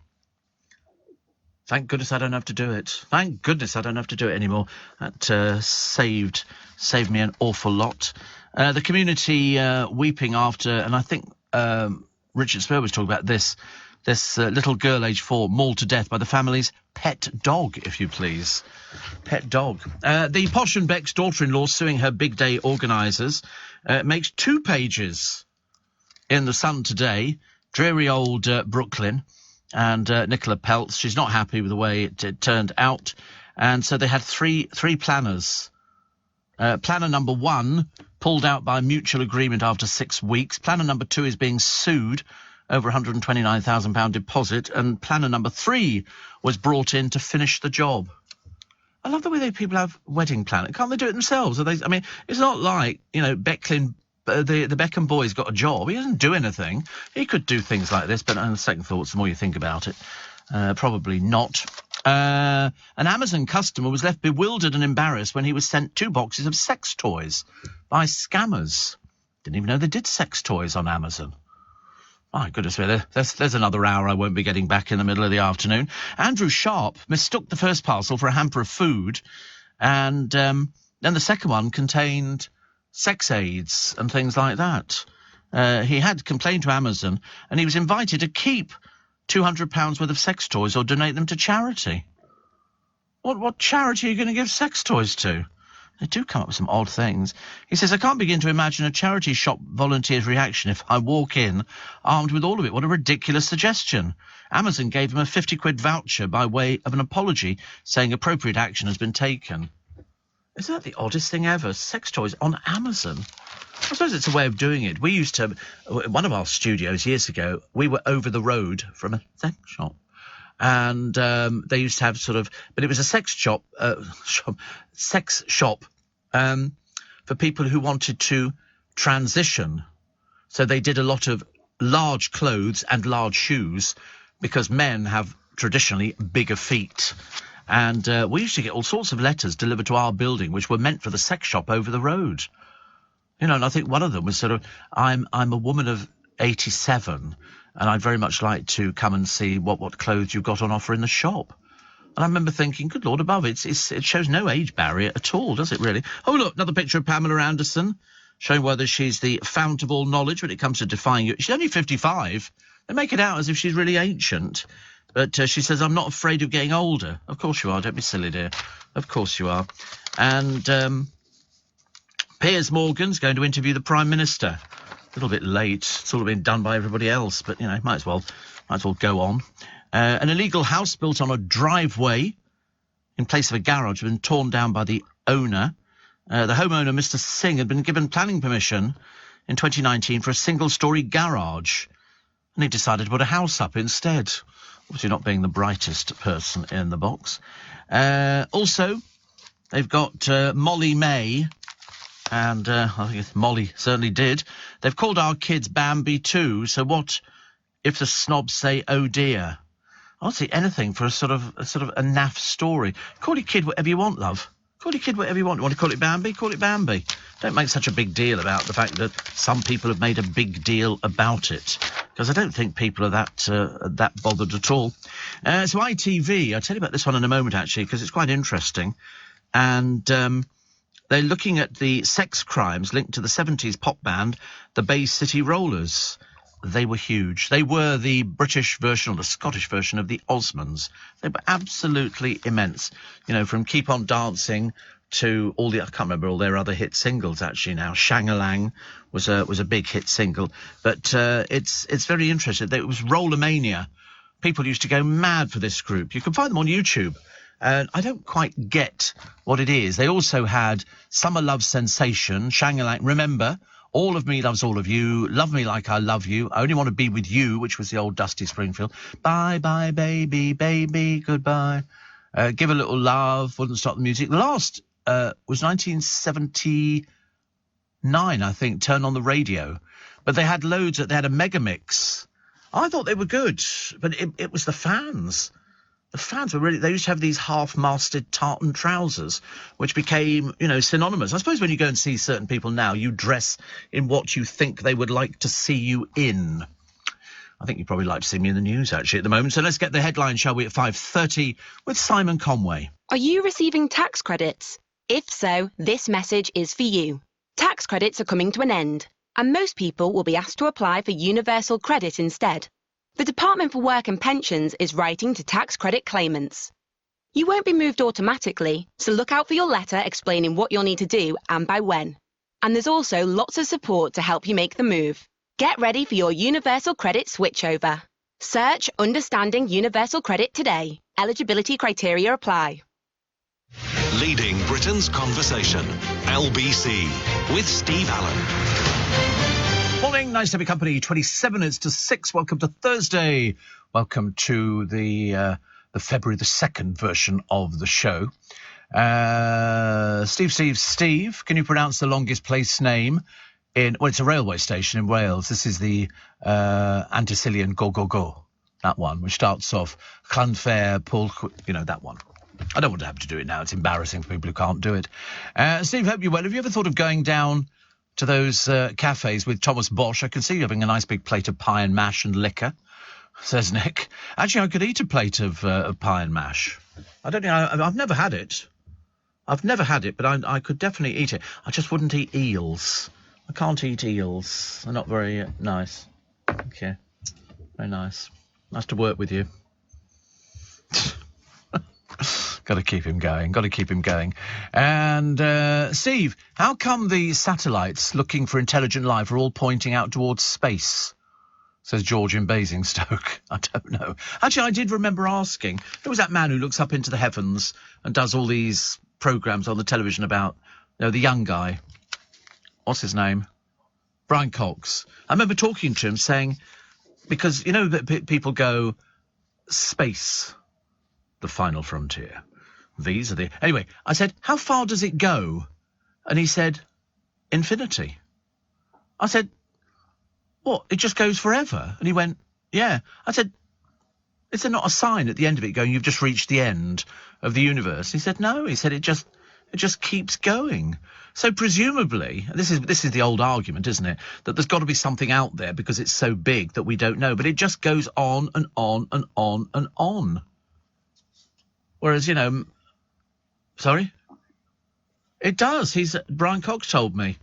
Thank goodness I don't have to do it. Thank goodness I don't have to do it anymore. That saved me an awful lot. The community weeping after, and I think Richard Spur was talking about this little girl, aged 4, mauled to death by the family's pet dog, if you please. Pet dog. The Posh and Beck's daughter-in-law suing her big day organisers makes 2 pages in the Sun today. Dreary old Brooklyn and Nicola Peltz. She's not happy with the way it turned out. And so they had three planners. Planner number 1 pulled out by mutual agreement after 6 weeks. Planner number 2 is being sued over £129,000 deposit, and planner number 3 was brought in to finish the job. I love the way people have wedding planners. Can't they do it themselves? It's not like, Becklin, the Beckham boy's got a job. He doesn't do anything. He could do things like this, but on second thoughts, the more you think about it, probably not. An Amazon customer was left bewildered and embarrassed when he was sent 2 boxes of sex toys by scammers. Didn't even know they did sex toys on Amazon. My goodness me, there's another hour I won't be getting back in the middle of the afternoon. Andrew Sharp mistook the first parcel for a hamper of food, and then the second one contained sex aids and things like that. He had complained to Amazon, and he was invited to keep £200 worth of sex toys or donate them to charity. What charity are you going to give sex toys to? They do come up with some odd things. He says, I can't begin to imagine a charity shop volunteer's reaction if I walk in armed with all of it. What a ridiculous suggestion. Amazon gave him a 50 quid voucher by way of an apology, saying appropriate action has been taken. Isn't that the oddest thing ever? Sex toys on Amazon. I suppose it's a way of doing it. We used to, one of our studios years ago, we were over the road from a sex shop. And they used to have but it was a sex shop for people who wanted to transition. So they did a lot of large clothes and large shoes because men have traditionally bigger feet. And we used to get all sorts of letters delivered to our building which were meant for the sex shop over the road. And I think one of them was I'm a woman of 87 and I'd very much like to come and see what clothes you've got on offer in the shop. And I remember thinking, good Lord above, it shows no age barrier at all, does it really? Oh, look, another picture of Pamela Anderson, showing whether she's the fount of all knowledge when it comes to defying you. She's only 55. They make it out as if she's really ancient. But she says, I'm not afraid of getting older. Of course you are. Don't be silly, dear. Of course you are. And Piers Morgan's going to interview the Prime Minister. A little bit late. It's all been done by everybody else, but, might as well go on. An illegal house built on a driveway in place of a garage had been torn down by the owner. The homeowner, Mr. Singh, had been given planning permission in 2019 for a single-storey garage, and he decided to put a house up instead. Obviously not being the brightest person in the box. Also, they've got Molly May, and I think Molly certainly did. They've called our kids Bambi too, so what if the snobs say, oh dear? I'll see anything for a sort of a naff story. Call your kid whatever you want, love. Call your kid whatever you want. You want to call it Bambi? Call it Bambi. Don't make such a big deal about the fact that some people have made a big deal about it, because I don't think people are that bothered at all. So ITV, I'll tell you about this one in a moment, actually, because it's quite interesting. And they're looking at the sex crimes linked to the 70s pop band, the Bay City Rollers. They were huge. They were the British version or the Scottish version of the Osmonds. They were absolutely immense. From Keep On Dancing to all the, I can't remember all their other hit singles actually now. Shang-a-Lang was a big hit single. But it's very interesting. It was Rollermania. People used to go mad for this group. You can find them on YouTube. And I don't quite get what it is. They also had Summer Love Sensation, Shang-a-Lang. Remember, All of Me Loves All of You, Love Me Like I Love You, I Only Want to Be With You, which was the old Dusty Springfield. Bye, bye, baby, baby, goodbye. Give a Little Love, Wouldn't Stop the Music. The last was 1970. 9, I think, turn on the radio. But they had loads. They had a mega mix. I thought they were good, but it was the fans. The fans were really... They used to have these half-masted tartan trousers, which became, synonymous. I suppose when you go and see certain people now, you dress in what you think they would like to see you in. I think you'd probably like to see me in the news, actually, at the moment. So let's get the headline, shall we, at 5:30 with Simon Conway. Are you receiving tax credits? If so, this message is for you. Tax credits are coming to an end, and most people will be asked to apply for universal credit instead. The Department for Work and Pensions is writing to tax credit claimants. You won't be moved automatically, so look out for your letter explaining what you'll need to do and by when. And there's also lots of support to help you make the move. Get ready for your universal credit switchover. Search Understanding Universal Credit today. Eligibility criteria apply. Leading Britain's conversation. LBC with Steve Allen. Morning, nice to have your company. 27 minutes to 6. Welcome to Thursday. Welcome to the February the 2nd version of the show. Steve, can you pronounce the longest place name? It's a railway station in Wales. This is the Antecillion Go Go Go, that one, which starts off Llanfair, that one. I don't want to have to do it now. It's embarrassing for people who can't do it. Steve, hope you're well. Have you ever thought of going down to those cafes with Thomas Bosch? I can see you having a nice big plate of pie and mash and liquor, says Nick. Actually, I could eat a plate of pie and mash. I don't know. I've never had it. But I could definitely eat it. I just wouldn't eat eels. I can't eat eels. They're not very nice. Okay. Very nice. Nice to work with you. Got to keep him going. And, Steve, how come the satellites looking for intelligent life are all pointing out towards space? Says George in Basingstoke. I don't know. Actually, I did remember asking. There was that man who looks up into the heavens and does all these programmes on the television about, the young guy. What's his name? Brian Cox. I remember talking to him saying, because, people go, space, the final frontier. These are the... Anyway, I said, how far does it go? And he said, infinity. I said, what? It just goes forever? And he went, yeah. I said, is there not a sign at the end of it going, you've just reached the end of the universe? He said, no. He said, it just keeps going. So presumably, this is the old argument, isn't it? That there's got to be something out there because it's so big that we don't know. But it just goes on and on and on and on. Whereas, sorry? It does. Brian Cox told me.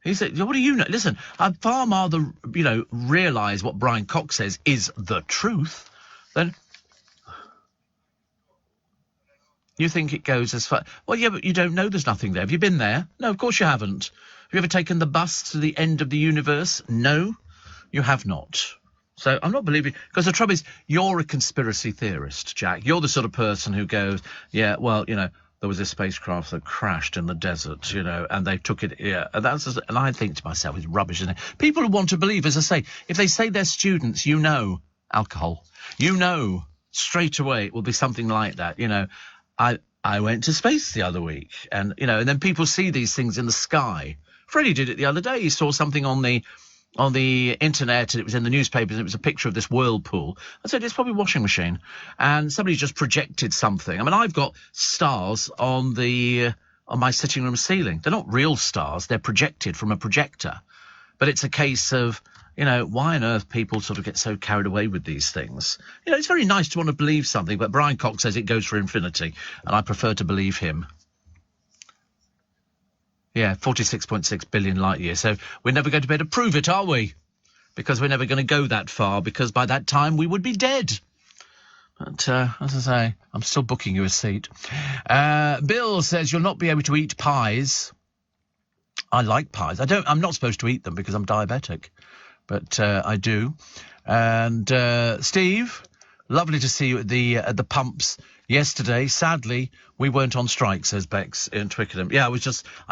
He said, what do you know? Listen, I'd far rather, realise what Brian Cox says is the truth than... You think it goes as far... Well, yeah, but you don't know there's nothing there. Have you been there? No, of course you haven't. Have you ever taken the bus to the end of the universe? No, you have not. So I'm not believing... Because the trouble is, you're a conspiracy theorist, Jack. You're the sort of person who goes, yeah, well, there was a spacecraft that crashed in the desert, and they took it here. And and I think to myself, it's rubbish, isn't it? People who want to believe, as I say, if they say they're students, alcohol, straight away it will be something like that, I went to space the other week, and and then people see these things in the sky. Freddie did it the other day. He saw something on the internet, and it was in the newspapers, and it was a picture of this whirlpool. I said, it's probably a washing machine. And somebody just projected something. I mean, I've got stars on my sitting room ceiling. They're not real stars. They're projected from a projector. But it's a case of, why on earth people sort of get so carried away with these things. It's very nice to want to believe something, but Brian Cox says it goes for infinity, and I prefer to believe him. Yeah, 46.6 billion light years. So we're never going to be able to prove it, are we? Because we're never going to go that far, because by that time we would be dead. But, as I say, I'm still booking you a seat. Bill says you'll not be able to eat pies. I like pies. I'm not supposed to eat them because I'm diabetic. But I do. And Steve, lovely to see you at the pumps yesterday. Sadly, we weren't on strike, says Bex in Twickenham. Yeah, I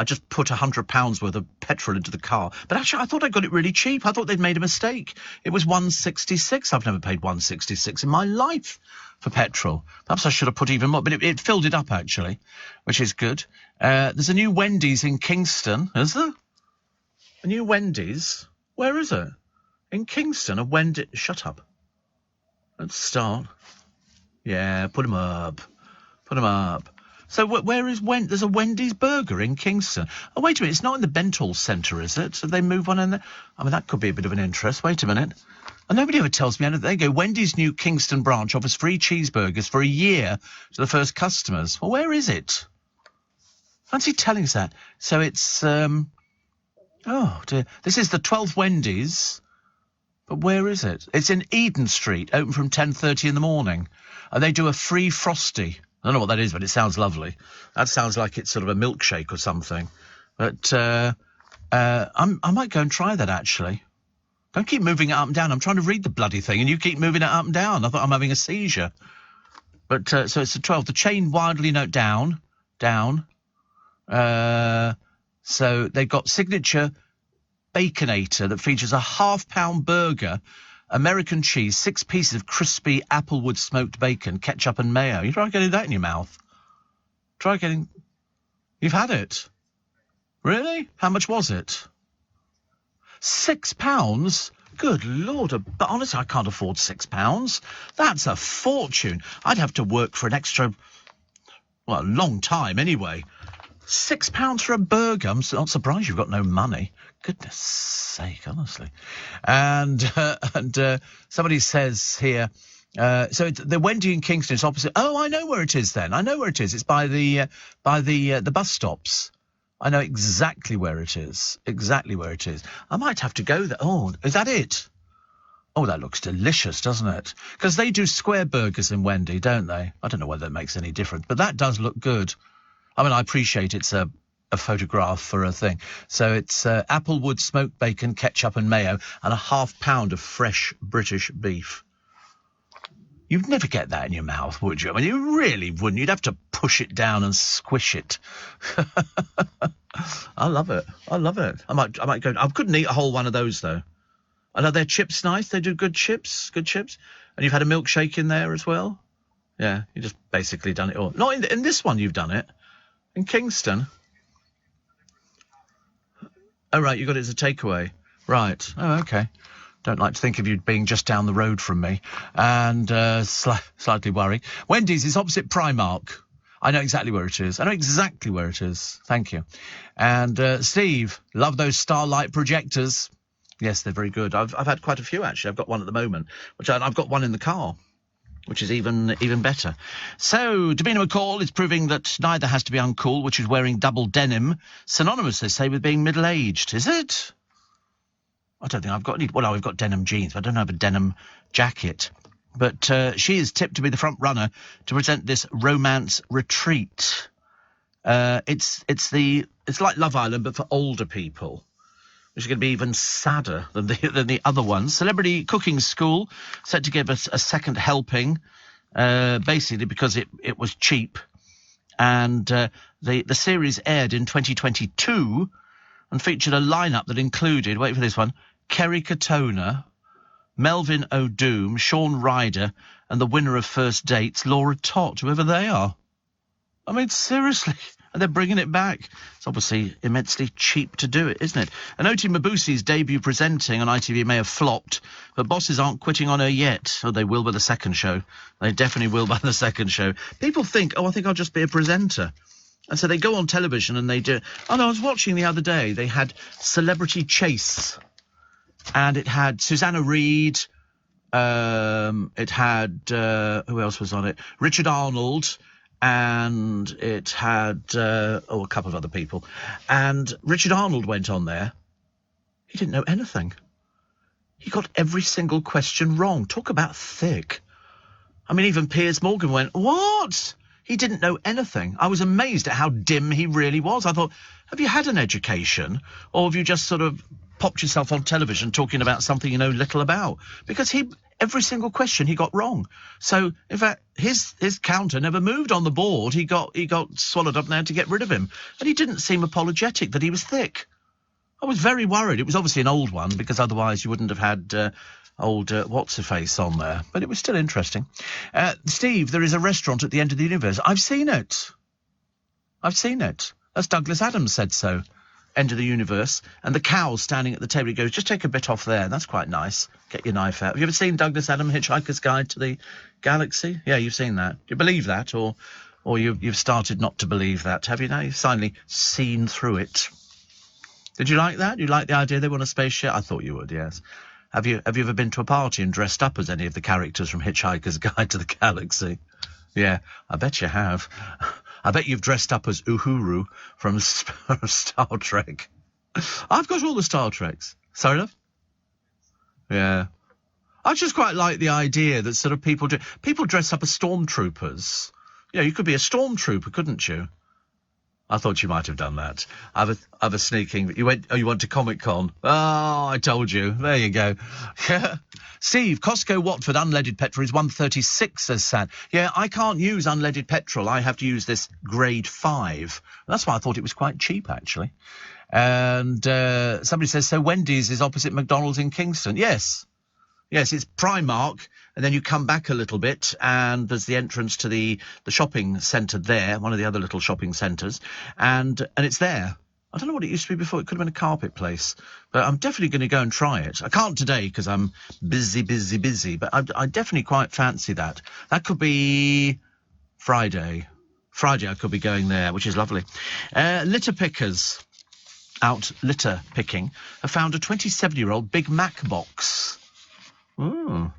just put £100 worth of petrol into the car. But actually, I thought I got it really cheap. I thought they'd made a mistake. It was £1.66. I've never paid £1.66 in my life for petrol. Perhaps I should have put even more, but it filled it up, actually, which is good. There's a new Wendy's in Kingston, is there? A new Wendy's? Where is it? In Kingston, a Wendy's... Shut up. Let's start. Yeah, put 'em up. Put 'em up. So where is There's a Wendy's burger in Kingston. Oh, wait a minute. It's not in the Bentall Centre, is it? So they move one in there? I mean, that could be a bit of an interest. Wait a minute. And nobody ever tells me anything. They go, Wendy's new Kingston branch offers free cheeseburgers for a year to the first customers. Well, where is it? Fancy telling us that. So it's, oh, dear. This is the 12th Wendy's. But where is it? It's in Eden Street, open from 10:30 in the morning. And they do a free Frosty. I don't know what that is, but it sounds lovely. That sounds like it's sort of a milkshake or something. But I might go and try that, actually. Don't keep moving it up and down. I'm trying to read the bloody thing, and you keep moving it up and down. I thought I'm having a seizure. But so it's the 12th. The chain widely note down. So they've got signature Baconator that features a half-pound burger, American cheese, 6 pieces of crispy applewood smoked bacon, ketchup and mayo. You try getting that in your mouth. Try getting... You've had it? Really? How much was it? £6? Good Lord. But honestly, I can't afford £6. That's a fortune. I'd have to work for an extra... Well, a long time anyway. £6 for a burger. I'm not surprised you've got no money. Goodness sake, honestly. And somebody says here, so the Wendy in Kingston is opposite. Oh, I know where it is then. I know where it is. It's by the bus stops. I know exactly where it is. Exactly where it is. I might have to go there. Oh, is that it? Oh, that looks delicious, doesn't it? Because they do square burgers in Wendy, don't they? I don't know whether that makes any difference, but that does look good. I mean, I appreciate it's a photograph for a thing. So it's applewood smoked bacon, ketchup and mayo, and a half-pound of fresh British beef. You'd never get that in your mouth, would you? I mean, you really wouldn't. You'd have to push it down and squish it. I love it. I love it. I might go... I couldn't eat a whole one of those, though. I know their chips nice. They do good chips. Good chips. And you've had a milkshake in there as well? Yeah, you just basically done it all. Not in this one you've done it. In Kingston. Oh, right, you got it as a takeaway. Right. Oh, OK. Don't like to think of you being just down the road from me. And slightly worried. Wendy's is opposite Primark. I know exactly where it is. I know exactly where it is. Thank you. And Steve, love those Starlight projectors. Yes, they're very good. I've had quite a few, actually. I've got one at the moment. I've got one in the car, which is even better. So, Davina McCall is proving that neither has to be uncool, which is wearing double denim. Synonymous, they say, with being middle-aged. Is it? I don't think I've got any... Well, I've got denim jeans, but I don't have a denim jacket. But she is tipped to be the front runner to present this romance retreat. It's like Love Island, but for older people, which is going to be even sadder than the other ones. Celebrity Cooking School set to give us a second helping, basically because it was cheap. And the series aired in 2022 and featured a lineup that included, wait for this one, Kerry Katona, Melvin O'Doom, Sean Ryder, and the winner of First Dates, Laura Tott, whoever they are. I mean, seriously. And they're bringing it back. It's obviously immensely cheap to do it, isn't it? And Oti Mabussy's debut presenting on ITV may have flopped, but bosses aren't quitting on her yet. Oh, they will by the second show. They definitely will by the second show. People think, oh, I think I'll just be a presenter. And so they go on television and they do... Oh, no, I was watching the other day. They had Celebrity Chase. And it had Susanna Reid. It had... who else was on it? Richard Arnold. And it had, a couple of other people. And Richard Arnold went on there. He didn't know anything. He got every single question wrong. Talk about thick. I mean, even Piers Morgan went, what? He didn't know anything. I was amazed at how dim he really was. I thought, have you had an education? Or have you just sort of popped yourself on television talking about something you know little about? Because every single question he got wrong. So, in fact, his counter never moved on the board. He got swallowed up there to get rid of him. And he didn't seem apologetic that he was thick. I was very worried. It was obviously an old one, because otherwise you wouldn't have had old what's-her-face on there. But it was still interesting. Steve, there is a restaurant at the end of the universe. I've seen it. I've seen it. As Douglas Adams said so. end of the universe, and the cow's standing at the table. He goes, just take a bit off there. That's quite nice. Get your knife out. Have you ever seen Douglas Adams' Hitchhiker's Guide to the Galaxy? Yeah, you've seen that. Do you believe that, or you've started not to believe that? Have you now? You've finally seen through it. Did you like that? You like the idea they were on a spaceship? I thought you would, yes. Have you ever been to a party and dressed up as any of the characters from Hitchhiker's Guide to the Galaxy? Yeah, I bet you have. I bet you've dressed up as Uhuru from Star Trek. I've got all the Star Treks. Sorry, love? Yeah. I just quite like the idea that sort of people dress up as stormtroopers. Yeah, you could be a stormtrooper, couldn't you? I thought you might have done that. I've a sneaking... You went to Comic-Con. Oh, I told you. There you go. Steve, Costco Watford unleaded petrol is 1.36, says San. Yeah, I can't use unleaded petrol. I have to use this grade 5. That's why I thought it was quite cheap, actually. And somebody says, so Wendy's is opposite McDonald's in Kingston. Yes. Yes, it's Primark, and then you come back a little bit, and there's the entrance to the shopping centre there, one of the other little shopping centres, and it's there. I don't know what it used to be before. It could have been a carpet place, but I'm definitely going to go and try it. I can't today because I'm busy, but I definitely quite fancy that. That could be Friday. Friday I could be going there, which is lovely. Litter pickers out litter picking have found a 27-year-old Big Mac box. Ooh.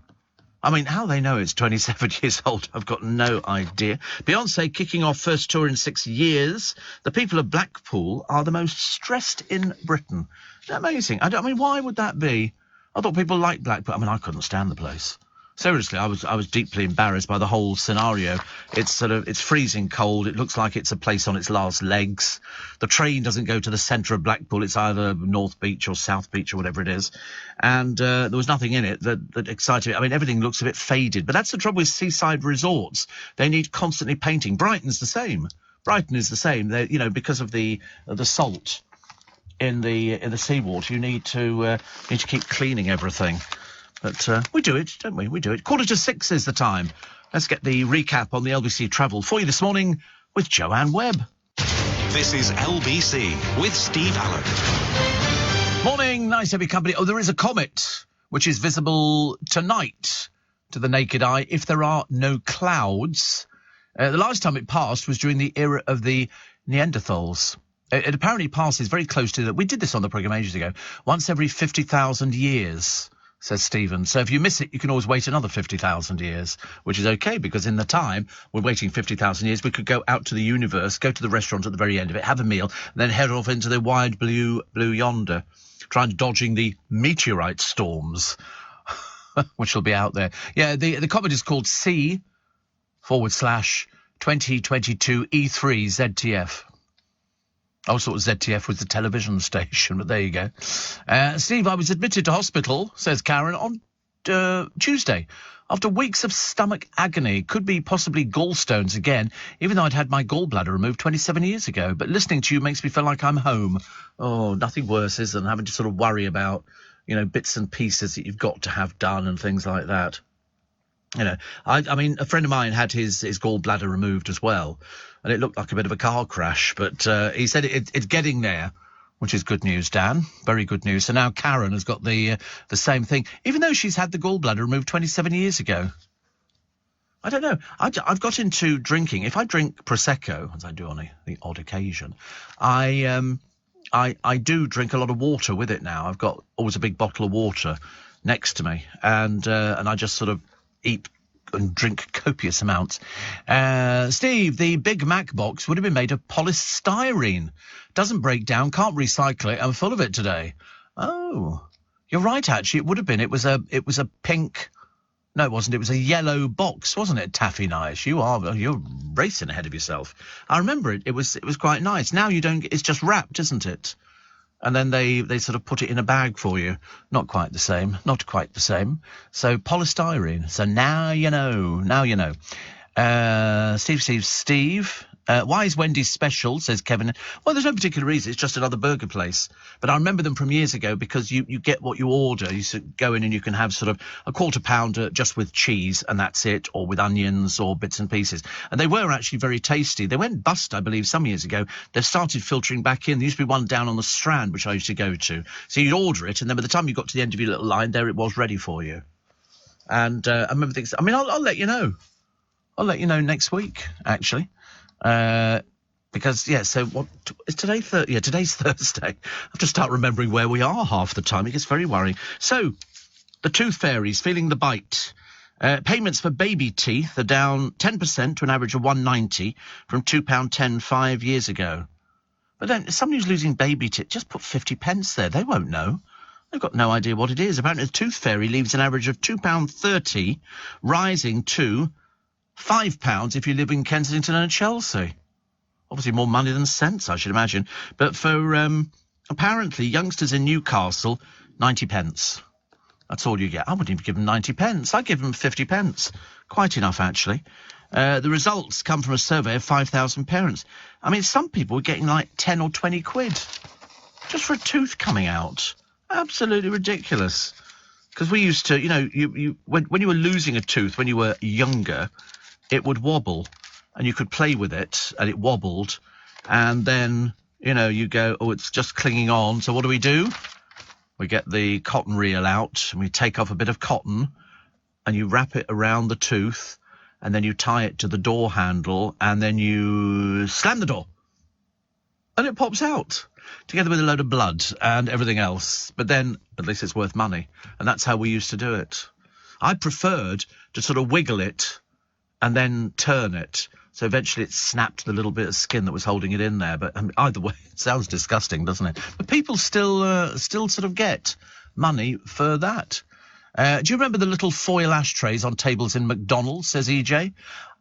I mean, how they know it's 27 years old, I've got no idea. Beyoncé kicking off first tour in 6 years. The people of Blackpool are the most stressed in Britain. Isn't that amazing? I mean, why would that be? I thought people liked Blackpool. I mean, I couldn't stand the place. Seriously, I was deeply embarrassed by the whole scenario. It's freezing cold. It looks like it's a place on its last legs. The train doesn't go to the centre of Blackpool. It's either North Beach or South Beach or whatever it is. And there was nothing in it that excited me. I mean, everything looks a bit faded. But that's the trouble with seaside resorts. They need constantly painting. Brighton's the same. Brighton is the same. They, because of the salt in the seawater, you need to keep cleaning everything. But we do it, don't we? We do it. 5:45 is the time. Let's get the recap on the LBC travel for you this morning with Joanne Webb. This is LBC with Steve Allen. Morning, nice to have your company. Oh, there is a comet which is visible tonight to the naked eye if there are no clouds. The last time it passed was during the era of the Neanderthals. It apparently passes very close to that. We did this on the programme ages ago. Once every 50,000 years. Says Stephen. So if you miss it, you can always wait another 50,000 years, which is okay, because in the time we're waiting 50,000 years, we could go out to the universe, go to the restaurant at the very end of it, have a meal, and then head off into the wide blue yonder, trying dodging the meteorite storms, which will be out there. Yeah, the comet is called C/2022 E3 ZTF. I always thought ZTF was the television station, but there you go. Steve, I was admitted to hospital, says Karen, on Tuesday. After weeks of stomach agony, could be possibly gallstones again, even though I'd had my gallbladder removed 27 years ago. But listening to you makes me feel like I'm home. Oh, nothing worse, is than having to sort of worry about, bits and pieces that you've got to have done and things like that. I mean, a friend of mine had his gallbladder removed as well, and it looked like a bit of a car crash, but he said it's getting there, which is good news, Dan. Very good news. So now Karen has got the same thing, even though she's had the gallbladder removed 27 years ago. I don't know. I've got into drinking. If I drink Prosecco, as I do on the odd occasion, I do drink a lot of water with it now. I've got always a big bottle of water next to me, and I just sort of eat and drink copious amounts. Steve, the Big Mac box would have been made of polystyrene. Doesn't break down, can't recycle it. I'm full of it today. Oh, you're right, actually. It would have been. It was a pink... No, it wasn't. It was a yellow box, wasn't it, Taffy Nice? You're racing ahead of yourself. I remember it. It was quite nice. Now you don't... It's just wrapped, isn't it? And then they sort of put it in a bag for you. Not quite the same. Not quite the same. So polystyrene. So now you know. Now you know. Steve. Why is Wendy's special, says Kevin. Well, there's no particular reason. It's just another burger place. But I remember them from years ago because you get what you order. You go in and you can have sort of a quarter pounder just with cheese and that's it, or with onions or bits and pieces. And they were actually very tasty. They went bust, I believe, some years ago. They've started filtering back in. There used to be one down on the Strand, which I used to go to. So you'd order it, and then by the time you got to the end of your little line, there it was ready for you. And I remember things. I mean, I'll let you know. I'll let you know next week, actually. Because, yeah, so what is today? Today's Thursday. I have to start remembering where we are half the time. It gets very worrying. So, the Tooth Fairy's feeling the bite. Payments for baby teeth are down 10% to an average of £1.90 from £2.10 5 years ago. But then somebody who's losing baby teeth, just put 50 pence there. They won't know. They've got no idea what it is. Apparently, the Tooth Fairy leaves an average of £2.30, rising to £5 if you live in Kensington and Chelsea. Obviously more money than sense, I should imagine. But for, apparently, youngsters in Newcastle, 90 pence. That's all you get. I wouldn't even give them 90 pence. I'd give them 50 pence. Quite enough, actually. The results come from a survey of 5,000 parents. I mean, some people were getting like 10 or 20 quid just for a tooth coming out. Absolutely ridiculous. Because we used to, you know, when you were losing a tooth when you were younger, it would wobble, and you could play with it, and it wobbled, and then, you know, you go, oh, it's just clinging on. So what do? We get the cotton reel out, and we take off a bit of cotton, and you wrap it around the tooth, and then you tie it to the door handle, and then you slam the door, and it pops out, together with a load of blood and everything else. But then, at least it's worth money, and that's how we used to do it. I preferred to sort of wiggle it and then turn it, so eventually it snapped the little bit of skin that was holding it in there. But either way, it sounds disgusting, doesn't it? But people still sort of get money for that. Do you remember the little foil ashtrays on tables in McDonald's, says EJ?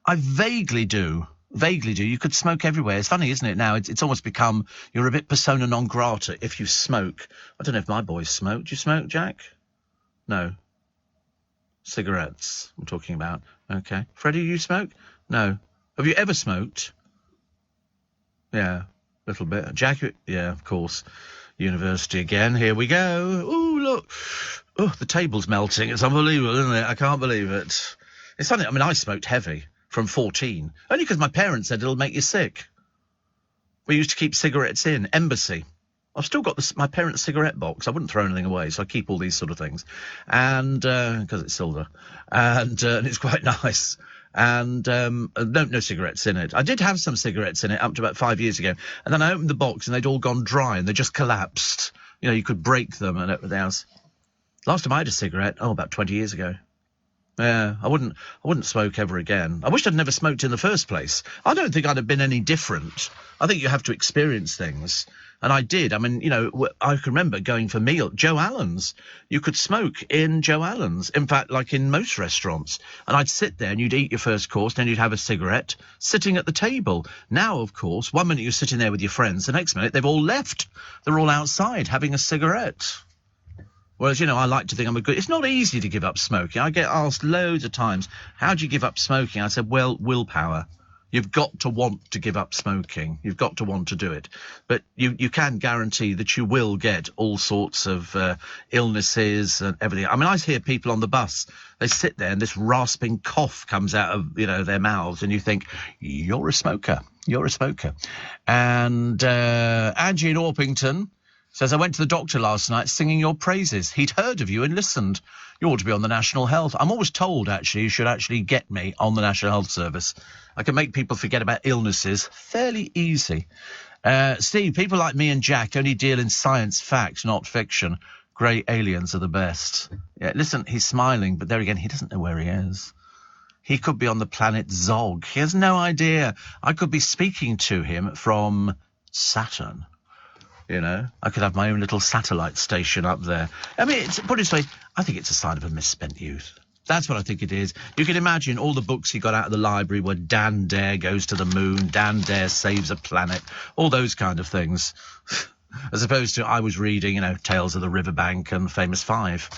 I vaguely do. Vaguely do. You could smoke everywhere. It's funny, isn't it, now? It's almost become, you're a bit persona non grata if you smoke. I don't know if my boys smoke. Do you smoke, Jack? No. Cigarettes, I'm talking about. Okay. Freddie, you smoke? No. Have you ever smoked? Yeah, a little bit. Jack, yeah, of course. University again. Here we go. Ooh, look. Oh, the table's melting. It's unbelievable, isn't it? I can't believe it. It's funny. I mean, I smoked heavy from 14. Only because my parents said it'll make you sick. We used to keep cigarettes in. Embassy. I've still got my parents' cigarette box. I wouldn't throw anything away, so I keep all these sort of things. And, because it's silver. And it's quite nice. And, no cigarettes in it. I did have some cigarettes in it up to about 5 years ago. And then I opened the box and they'd all gone dry and they just collapsed. You know, you could break them and everything else. Last time I had a cigarette, about 20 years ago. Yeah, I wouldn't smoke ever again. I wish I'd never smoked in the first place. I don't think I'd have been any different. I think you have to experience things. And I did. I mean, you know, I can remember going for meal. Joe Allen's. You could smoke in Joe Allen's. In fact, like in most restaurants. And I'd sit there and you'd eat your first course, then you'd have a cigarette sitting at the table. Now, of course, 1 minute you're sitting there with your friends, the next minute they've all left. They're all outside having a cigarette. Whereas, you know, I like to think it's not easy to give up smoking. I get asked loads of times, how do you give up smoking? I said, well, willpower. You've got to want to give up smoking. You've got to want to do it. But you can guarantee that you will get all sorts of illnesses and everything. I mean, I hear people on the bus, they sit there and this rasping cough comes out of, you know, their mouths and you think, you're a smoker. You're a smoker. And Angie in Orpington says, I went to the doctor last night singing your praises. He'd heard of you and listened. You ought to be on the National Health. I'm always told, actually, you should actually get me on the National Health Service. I can make people forget about illnesses fairly easy. Steve, people like me and Jack only deal in science facts, not fiction. Grey aliens are the best. Yeah, listen, he's smiling, but there again, he doesn't know where he is. He could be on the planet Zog. He has no idea. I could be speaking to him from Saturn. You know, I could have my own little satellite station up there. I mean, put it this way, I think it's a sign of a misspent youth. That's what I think it is. You can imagine all the books he got out of the library where Dan Dare goes to the moon, Dan Dare saves a planet, all those kind of things. As opposed to I was reading, you know, Tales of the Riverbank and Famous Five.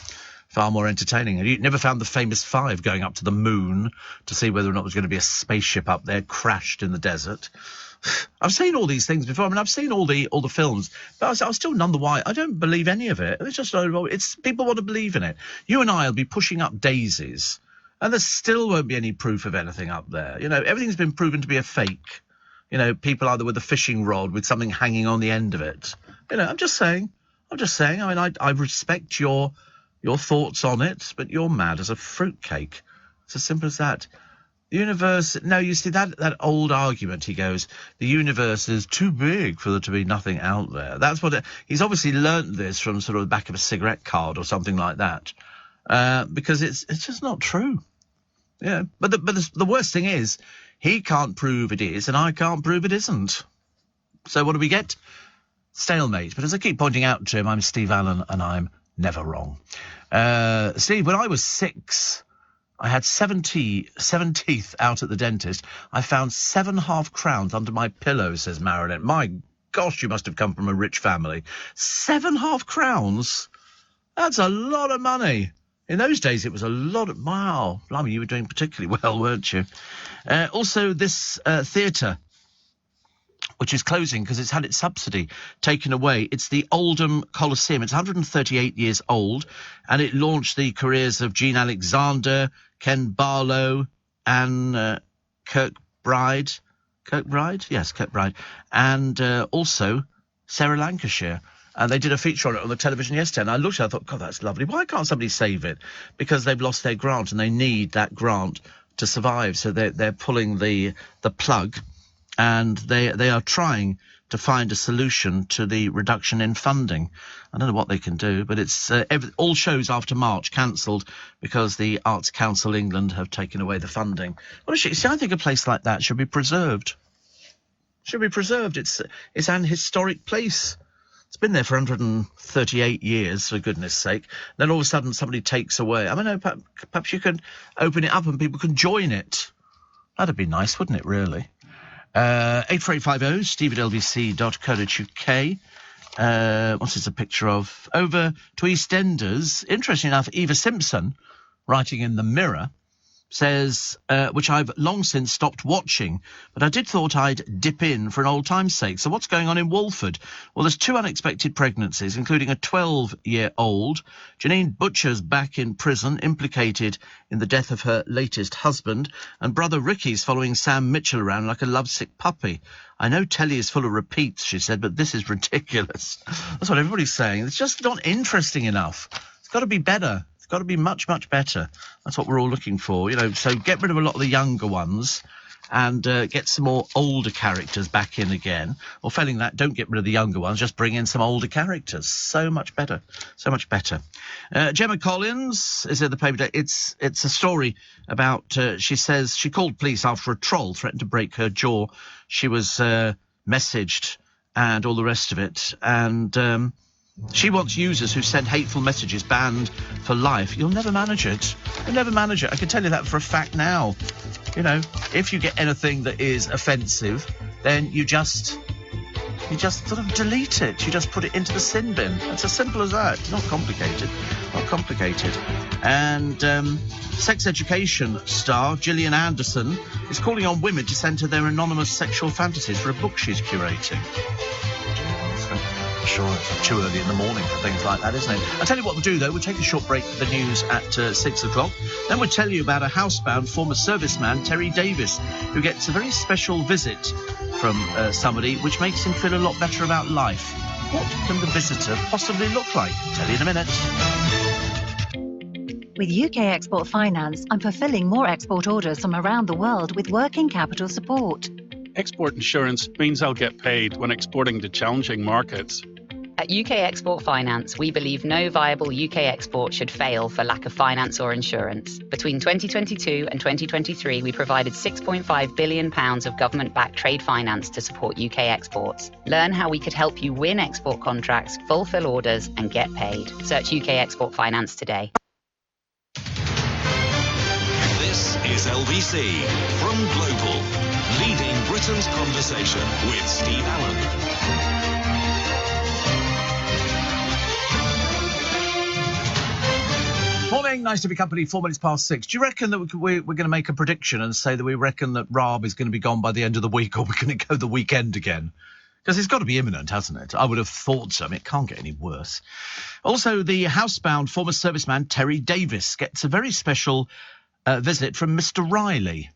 far more entertaining. And you never found the famous five going up to the moon to see whether or not there was going to be a spaceship up there crashed in the desert. I've seen all these things before. I mean, I've seen all the films, but I was still none the wiser. I don't believe any of it. It's just it's people want to believe in it. You and I will be pushing up daisies, and there still won't be any proof of anything up there. You know, everything's been proven to be a fake. You know, people either with a fishing rod with something hanging on the end of it. You know, I'm just saying. I mean, I respect your thoughts on it, but you're mad as a fruitcake. It's as simple as that. The universe... No, you see, that old argument, he goes, the universe is too big for there to be nothing out there. That's what... he's obviously learnt this from sort of the back of a cigarette card or something like that, because it's just not true. Yeah, but the worst thing is, he can't prove it is, and I can't prove it isn't. So what do we get? Stalemate. But as I keep pointing out to him, I'm Steve Allen, and I'm never wrong. Steve, when I was 6, I had 7 teeth out at the dentist. I found 7 half-crowns under my pillow, says Marilyn. My gosh, you must have come from a rich family. 7 half-crowns? That's a lot of money. In those days, it was a lot of... Wow. Blimey, you were doing particularly well, weren't you? Also, this theatre, which is closing because it's had its subsidy taken away. It's the Oldham Coliseum. It's 138 years old, and it launched the careers of Jean Alexander, Ken Barlow, and Kirkbride. Kirkbride? Yes, Kirkbride. And also Sarah Lancashire. And they did a feature on it on the television yesterday, and I looked at it, I thought, God, that's lovely. Why can't somebody save it? Because they've lost their grant, and they need that grant to survive. So they're pulling the plug, and they are trying to find a solution to the reduction in funding. I don't know what they can do, but it's all shows after March cancelled because the Arts Council England have taken away the funding. Well, see, I think a place like that should be preserved. Should be preserved. It's an historic place. It's been there for 138 years, for goodness sake. Then all of a sudden somebody takes away. I mean, no, perhaps you can open it up and people can join it. That'd be nice, wouldn't it, really? 84850, steve@lbc.co.uk. What's this a picture of? Over to EastEnders. Interesting enough, Eva Simpson, writing in the Mirror, says, which I've long since stopped watching, but I did thought I'd dip in for an old time's sake. So what's going on in Walford? Well, there's 2 unexpected pregnancies, including a 12-year-old. Janine Butcher's back in prison, implicated in the death of her latest husband, and brother Ricky's following Sam Mitchell around like a lovesick puppy. I know telly is full of repeats, she said, but this is ridiculous. That's what everybody's saying. It's just not interesting enough. It's got to be better. It's got to be much, much better. That's what we're all looking for, you know. So get rid of a lot of the younger ones and get some more older characters back in again. Or failing that, don't get rid of the younger ones, just bring in some older characters. So much better. So much better. Gemma Collins is in the paper today. It's a story about, she says she called police after a troll threatened to break her jaw. She was messaged and all the rest of it. And she wants users who send hateful messages banned for life. You'll never manage it. You'll never manage it. I can tell you that for a fact now. You know, if you get anything that is offensive, then you just sort of delete it. You just put it into the sin bin. It's as simple as that. It's not complicated. Not complicated. And sex education star Gillian Anderson is calling on women to send her their anonymous sexual fantasies for a book she's curating. Sure, it's too early in the morning for things like that, isn't it? I'll tell you what we'll do, though. We'll take a short break for the news at 6 o'clock. Then we'll tell you about a housebound former serviceman, Terry Davis, who gets a very special visit from somebody, which makes him feel a lot better about life. What can the visitor possibly look like? Tell you in a minute. With UK Export Finance, I'm fulfilling more export orders from around the world with working capital support. Export insurance means I'll get paid when exporting to challenging markets. At UK Export Finance, we believe no viable UK export should fail for lack of finance or insurance. Between 2022 and 2023, we provided £6.5 billion of government-backed trade finance to support UK exports. Learn how we could help you win export contracts, fulfill orders, and get paid. Search UK Export Finance today. This is LBC from Global, leading Britain's conversation with Steve Allen. Morning, nice to be company, 4 minutes past 6. Do you reckon that we're going to make a prediction and say that we reckon that Raab is going to be gone by the end of the week, or we're going to go the weekend again? Because it's got to be imminent, hasn't it? I would have thought so. I mean, it can't get any worse. Also, the housebound former serviceman Terry Davis gets a very special visit from Mr. Riley,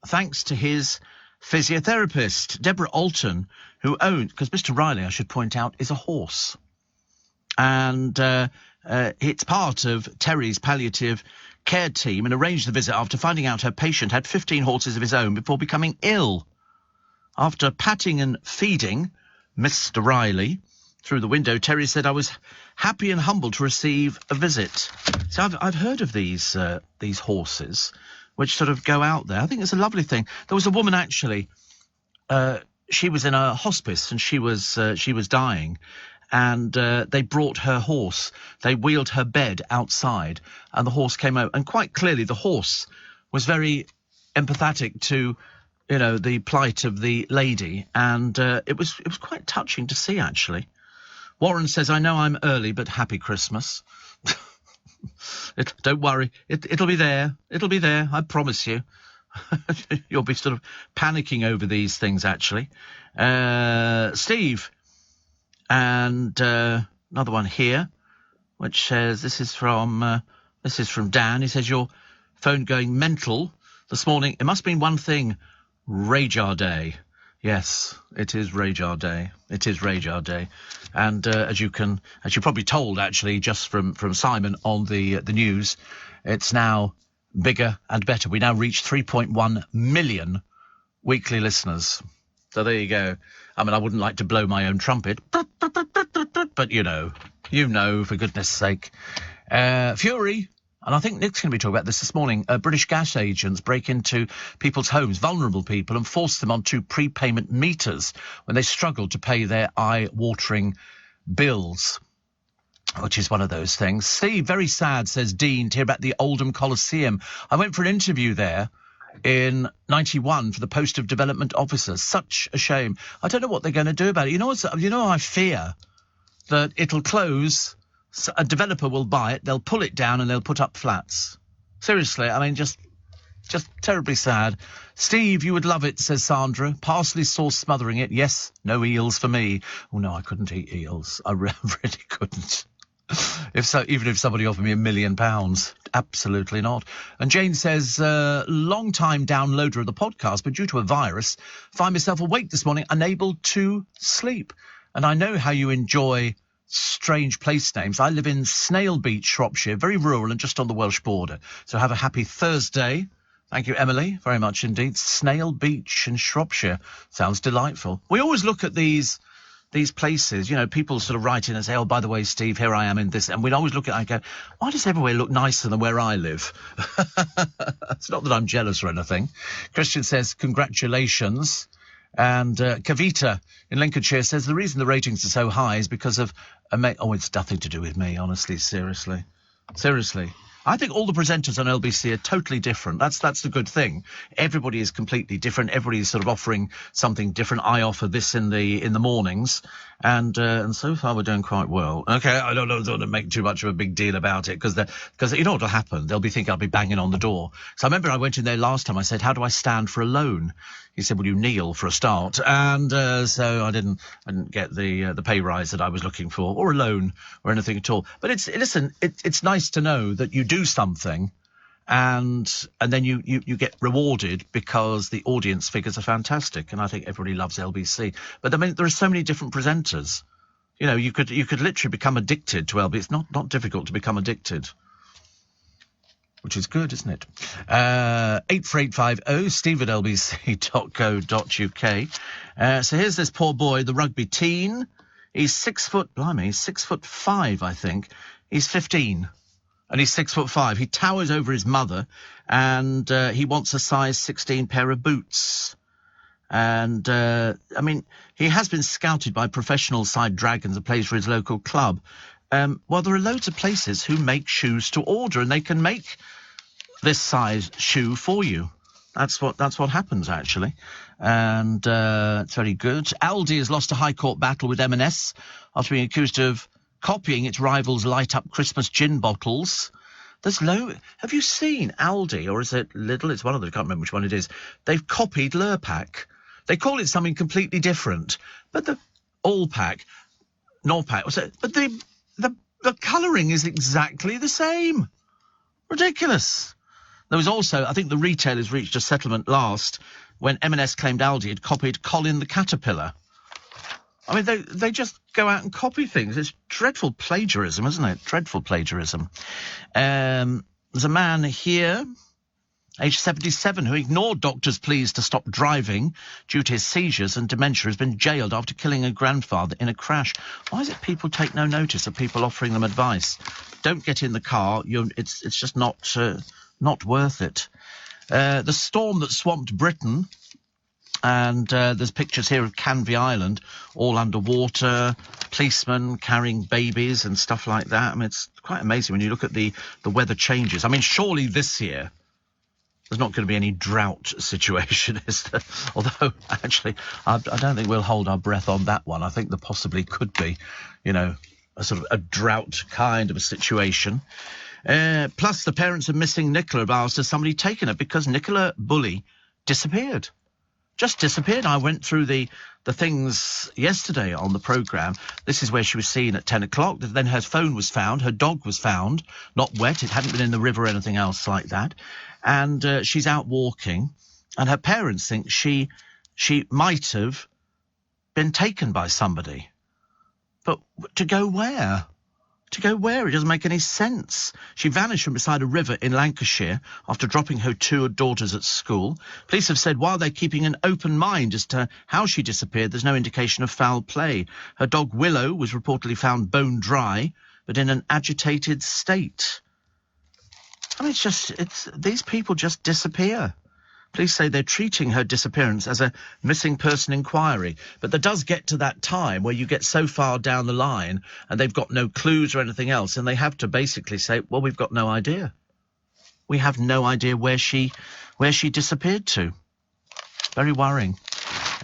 thanks to his physiotherapist, Deborah Alton, who owned... Because Mr. Riley, I should point out, is a horse. And it's part of Terry's palliative care team, and arranged the visit after finding out her patient had 15 horses of his own before becoming ill. After patting and feeding Mr. Riley through the window, Terry said, "I was happy and humbled to receive a visit." So I've heard of these horses which sort of go out there. I think it's a lovely thing. There was a woman, actually, she was in a hospice and she was dying, and they brought her horse. They wheeled her bed outside, and the horse came out. And quite clearly, the horse was very empathetic to, you know, the plight of the lady, and it was quite touching to see, actually. Warren says, "I know I'm early, but happy Christmas." Don't worry, it'll be there. It'll be there, I promise you. You'll be sort of panicking over these things, actually. Steve, and another one here, which says, this is from Dan. He says, "Your phone going mental this morning. It must mean one thing. Rajar Day." Yes, it is Rajar Day. It is Rajar Day. And as you probably told, actually, just from Simon on the news, it's now bigger and better. We now reach 3.1 million weekly listeners. So there you go. I mean, I wouldn't like to blow my own trumpet, but you know, for goodness sake. Fury. And I think Nick's going to be talking about this morning. British gas agents break into people's homes, vulnerable people, and force them onto prepayment meters when they struggle to pay their eye-watering bills, which is one of those things. Steve, very sad, says Dean, to hear about the Oldham Coliseum. I went for an interview there in 91 for the post of development officer. Such a shame. I don't know what they're going to do about it. You know, I fear that it'll close. So a developer will buy it, they'll pull it down, and they'll put up flats. Seriously, I mean, just terribly sad. Steve, you would love it, says Sandra. Parsley sauce smothering it. Yes, no eels for me. Oh, no, I couldn't eat eels. I really couldn't. Even if somebody offered me £1 million. Absolutely not. And Jane says, long-time downloader of the podcast, but due to a virus, find myself awake this morning, unable to sleep. And I know how you enjoy strange place names. I live in Snail Beach, Shropshire, very rural and just on the Welsh border. So have a happy Thursday. Thank you, Emily, very much indeed. Snail Beach in Shropshire. Sounds delightful. We always look at these places, you know, people sort of write in and say, "Oh, by the way, Steve, here I am in this." And we'd always look at it and go, why does everywhere look nicer than where I live? It's not that I'm jealous or anything. Christian says, congratulations. And Kavita in Lincolnshire says the reason the ratings are so high is because of... it's nothing to do with me, honestly, seriously. I think all the presenters on LBC are totally different. That's the good thing. Everybody is completely different. Everybody is sort of offering something different. I offer this in the mornings, and so far we're doing quite well. Okay, I don't want to make too much of a big deal about it because you know what'll happen. They'll be thinking I'll be banging on the door. So I remember I went in there last time. I said, "How do I stand for a loan?" He said, "Well, you kneel for a start." And so I didn't get the pay rise that I was looking for, or a loan, or anything at all. But it's nice to know that you do something, and then you get rewarded because the audience figures are fantastic. And I think everybody loves LBC. But I mean, there are so many different presenters. You know, you could literally become addicted to LBC. It's not difficult to become addicted, which is good, isn't it? 84850 steve@lbc.co.uk. So here's this poor boy, the rugby teen. He's 6'5", I think. He's 15, and he's 6'5". He towers over his mother, and he wants a size 16 pair of boots. And, I mean, he has been scouted by professional side Dragons and plays for his local club. Well, there are loads of places who make shoes to order, and they can make this size shoe for you. That's what happens, actually. And it's very good. Aldi has lost a High Court battle with M&S after being accused of copying its rivals' light-up Christmas gin bottles. Have you seen Aldi, or is it Lidl? It's one of them. I can't remember which one it is. They've copied Lurpak. They call it something completely different. But the Allpak, Norpak, but the colouring is exactly the same. Ridiculous. There was also, I think the retailers reached a settlement last when M&S claimed Aldi had copied Colin the Caterpillar. I mean, they just go out and copy things. It's dreadful plagiarism, isn't it? Dreadful plagiarism. There's a man here, aged 77, who ignored doctors' pleas to stop driving due to his seizures and dementia, has been jailed after killing a grandfather in a crash. Why is it people take no notice of people offering them advice? Don't get in the car. It's just not worth it. The storm that swamped Britain. And there's pictures here of Canvey Island, all underwater, policemen carrying babies and stuff like that. I mean, it's quite amazing when you look at the weather changes. I mean, surely this year there's not going to be any drought situation, is there? Although, actually, I don't think we'll hold our breath on that one. I think there possibly could be, a sort of a drought kind of a situation. Plus, the parents of missing Nicola have asked, has somebody taken her? Because Nicola Bulley disappeared. Just disappeared. I went through the things yesterday on the programme. This is where she was seen at 10 o'clock. Then her phone was found. Her dog was found. Not wet. It hadn't been in the river or anything else like that. And she's out walking. And her parents think she might have been taken by somebody. But to go where? To go where? It doesn't make any sense. She vanished from beside a river in Lancashire after dropping her two daughters at school. Police have said while they're keeping an open mind as to how she disappeared, there's no indication of foul play. Her dog Willow was reportedly found bone dry, but in an agitated state. I mean, these people just disappear. Police say they're treating her disappearance as a missing person inquiry. But there does get to that time where you get so far down the line and they've got no clues or anything else, and they have to basically say, well, we've got no idea. We have no idea where she disappeared to. Very worrying.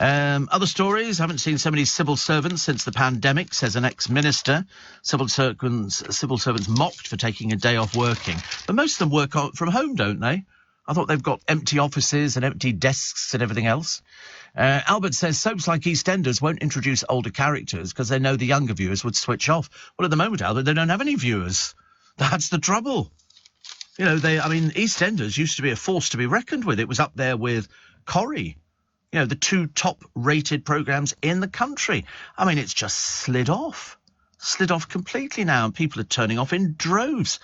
Other stories. Haven't seen so many civil servants since the pandemic, says an ex-minister. Civil servants mocked for taking a day off working. But most of them work from home, don't they? I thought they've got empty offices and empty desks and everything else. Albert says soaps like EastEnders won't introduce older characters because they know the younger viewers would switch off. Well, at the moment, Albert, they don't have any viewers. That's the trouble. EastEnders used to be a force to be reckoned with. It was up there with Corrie. The two top-rated programmes in the country. I mean, it's just slid off completely now, and people are turning off in droves.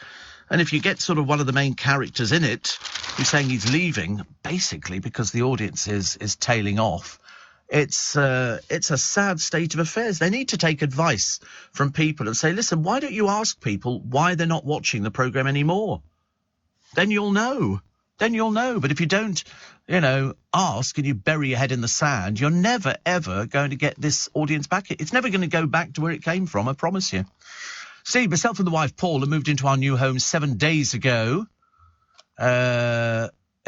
And if you get sort of one of the main characters in it who's saying he's leaving, basically because the audience is tailing off, it's a sad state of affairs. They need to take advice from people and say, listen, why don't you ask people why they're not watching the programme anymore? Then you'll know. But if you don't, ask and you bury your head in the sand, you're never, ever going to get this audience back. It's never going to go back to where it came from, I promise you. Steve, myself and the wife Paula moved into our new home 7 days ago in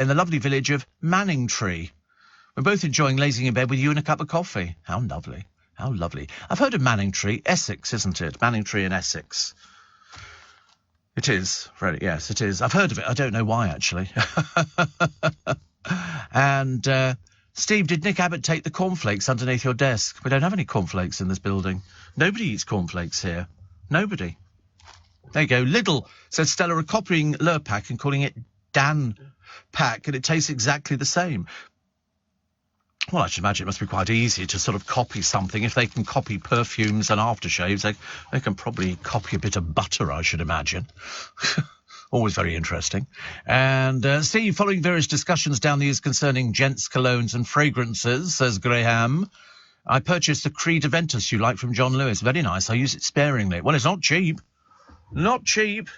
the lovely village of Manningtree. We're both enjoying lazing in bed with you and a cup of coffee. How lovely. How lovely. I've heard of Manningtree. Essex, isn't it? Manningtree in Essex. It is. Yes, it is. I've heard of it. I don't know why, actually. And, Steve, did Nick Abbott take the cornflakes underneath your desk? We don't have any cornflakes in this building. Nobody eats cornflakes here. Nobody. There you go. Lidl says Stella are copying Lurpak and calling it Dan Pack, and it tastes exactly the same. Well, I should imagine it must be quite easy to sort of copy something. If they can copy perfumes and aftershaves, they can probably copy a bit of butter, I should imagine. Always very interesting. And Steve, following various discussions down the years concerning gents' colognes and fragrances, says Graham, I purchased the Creed Aventus you like from John Lewis. Very nice. I use it sparingly. Well, it's not cheap. Not cheap.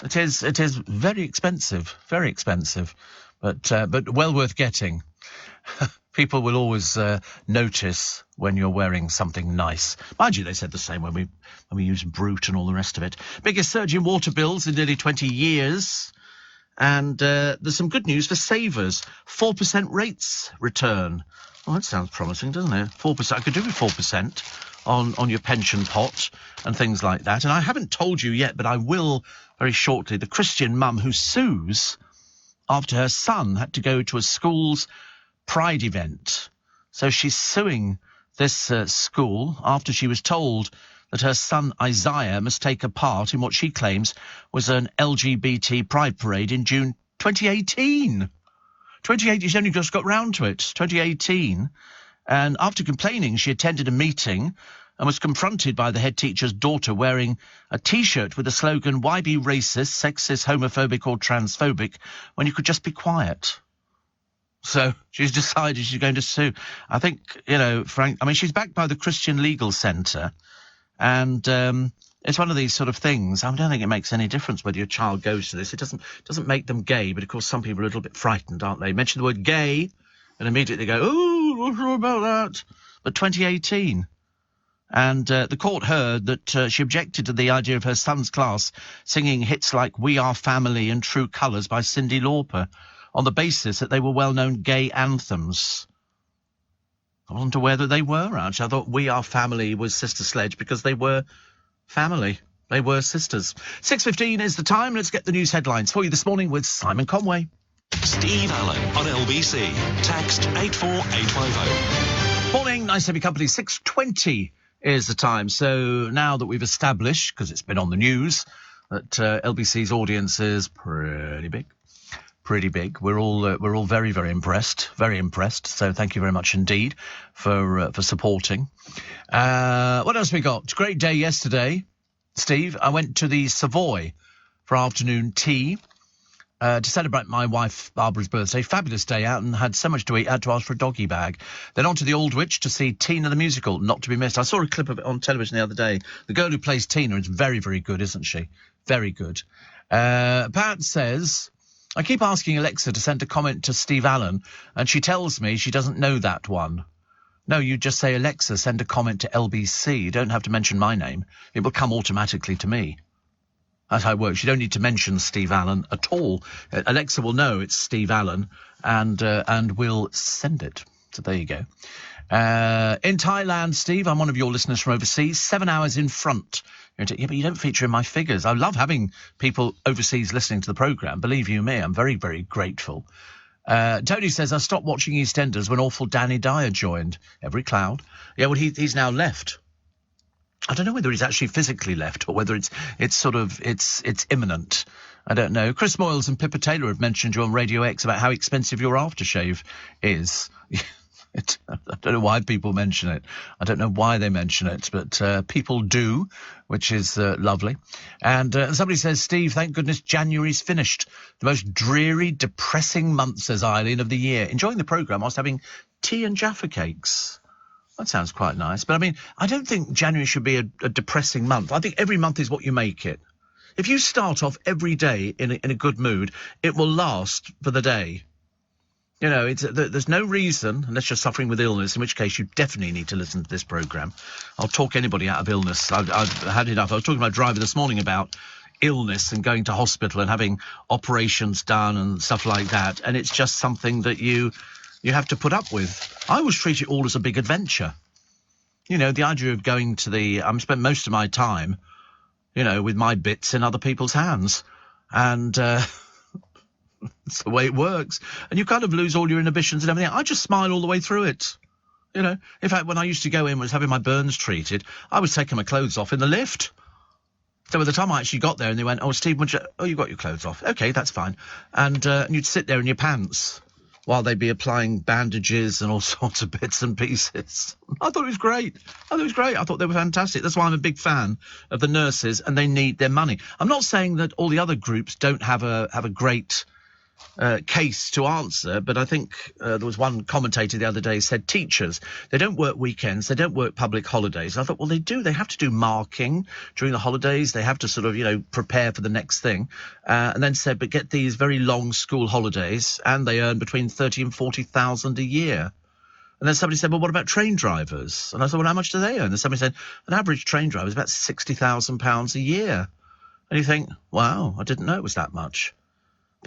It is very expensive. Very expensive. But well worth getting. People will always notice when you're wearing something nice. Mind you, they said the same when we used Brute and all the rest of it. Biggest surge in water bills in nearly 20 years. And there's some good news for savers. 4% rates return. Well, that sounds promising, doesn't it? 4%. I could do with 4% on your pension pot and things like that. And I haven't told you yet, but I will very shortly. The Christian mum who sues after her son had to go to a school's pride event. So she's suing this school after she was told that her son Isaiah must take a part in what she claims was an LGBT pride parade in June 2018. 2018, she's only just got round to it, 2018. And after complaining, she attended a meeting and was confronted by the head teacher's daughter wearing a T-shirt with the slogan, "Why be racist, sexist, homophobic or transphobic when you could just be quiet?" So she's decided she's going to sue. I think, Frank, I mean, she's backed by the Christian Legal Centre. And it's one of these sort of things. I don't think it makes any difference whether your child goes to this. It doesn't make them gay, but of course some people are a little bit frightened, aren't they? Mention the word gay, and immediately go, "Oh, not sure about that." But 2018, and the court heard that she objected to the idea of her son's class singing hits like "We Are Family" and "True Colours" by Cyndi Lauper on the basis that they were well-known gay anthems. I wasn't aware that they were, actually. I thought "We Are Family" was Sister Sledge because they were family. They were sisters. 6:15 is the time. Let's get the news headlines for you this morning with Simon Conway. Steve Allen on LBC. Text 84850. Morning, nice to have your company. 6:20 is the time. So now that we've established, because it's been on the news, that LBC's audience is pretty big. Pretty big. We're all very, very impressed. Very impressed. So thank you very much indeed for supporting. What else we got? Great day yesterday, Steve. I went to the Savoy for afternoon tea to celebrate my wife Barbara's birthday. Fabulous day out and had so much to eat. Had to ask for a doggy bag. Then on to the Aldwych to see Tina the musical, not to be missed. I saw a clip of it on television the other day. The girl who plays Tina is very, very good, isn't she? Very good. Pat says, I keep asking Alexa to send a comment to Steve Allen, and she tells me she doesn't know that one. No, you just say, Alexa, send a comment to LBC. You don't have to mention my name. It will come automatically to me. That's how it works. You don't need to mention Steve Allen at all. Alexa will know it's Steve Allen and will send it. So there you go. In Thailand, Steve, I'm one of your listeners from overseas, 7 hours in front. Yeah, but you don't feature in my figures. I love having people overseas listening to the programme. Believe you me, I'm very, very grateful. Tony says, I stopped watching EastEnders when awful Danny Dyer joined. Every cloud. Yeah, well, he's now left. I don't know whether he's actually physically left or whether it's imminent. I don't know. Chris Moyles and Pippa Taylor have mentioned you on Radio X about how expensive your aftershave is. I don't know why people mention it. I don't know why they mention it, but people do, which is lovely. And somebody says, Steve, thank goodness January's finished. The most dreary, depressing month, says Eileen, of the year. Enjoying the programme whilst having tea and Jaffa cakes. That sounds quite nice. But, I mean, I don't think January should be a depressing month. I think every month is what you make it. If you start off every day in a good mood, it will last for the day. You know, there's no reason, unless you're suffering with illness, in which case you definitely need to listen to this programme. I'll talk anybody out of illness. I've had enough. I was talking to my driver this morning about illness and going to hospital and having operations done and stuff like that. And it's just something that you have to put up with. I always treat it all as a big adventure. You know, the idea of going to I spent most of my time, you know, with my bits in other people's hands. And it's the way it works. And you kind of lose all your inhibitions and everything. I just smile all the way through it. You know, in fact, when I used to go in, was having my burns treated, I was taking my clothes off in the lift. So by the time I actually got there and they went, oh, Steve, you got your clothes off. OK, that's fine. And you'd sit there in your pants while they'd be applying bandages and all sorts of bits and pieces. I thought it was great. I thought they were fantastic. That's why I'm a big fan of the nurses, and they need their money. I'm not saying that all the other groups don't have a great case to answer, but I think there was one commentator the other day said teachers, they don't work weekends, they don't work public holidays. And I thought, well, they do. They have to do marking during the holidays. They have to sort of, you know, prepare for the next thing. And then said, but get these very long school holidays, and they earn between 30 and 40,000 a year. And then somebody said, well, what about train drivers? And I said, well, how much do they earn? And somebody said, an average train driver is about £60,000 a year. And you think, wow, I didn't know it was that much.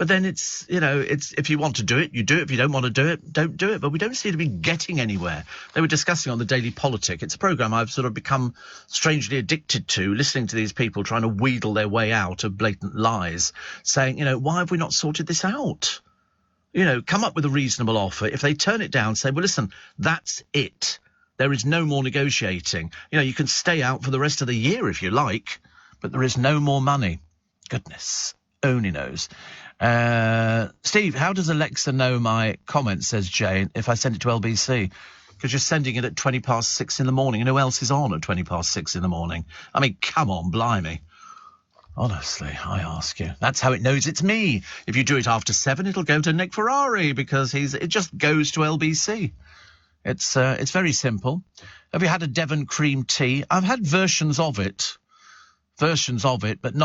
But then it's if you want to do it, you do it. If you don't want to do it, don't do it. But we don't seem to be getting anywhere. They were discussing on the Daily Politic. It's a programme I've sort of become strangely addicted to, listening to these people trying to wheedle their way out of blatant lies, saying, why have we not sorted this out? Come up with a reasonable offer. If they turn it down, say, well, listen, that's it. There is no more negotiating. You can stay out for the rest of the year if you like, but there is no more money. Goodness only knows. Steve, how does Alexa know my comment, says Jane, if I send it to LBC? Because you're sending it at 6:20 in the morning, and who else is on at 6:20 in the morning? I mean, come on, blimey. Honestly, I ask you. That's how it knows it's me. If you do it after 7, it'll go to Nick Ferrari, because it just goes to LBC. It's very simple. Have you had a Devon cream tea? I've had versions of it, but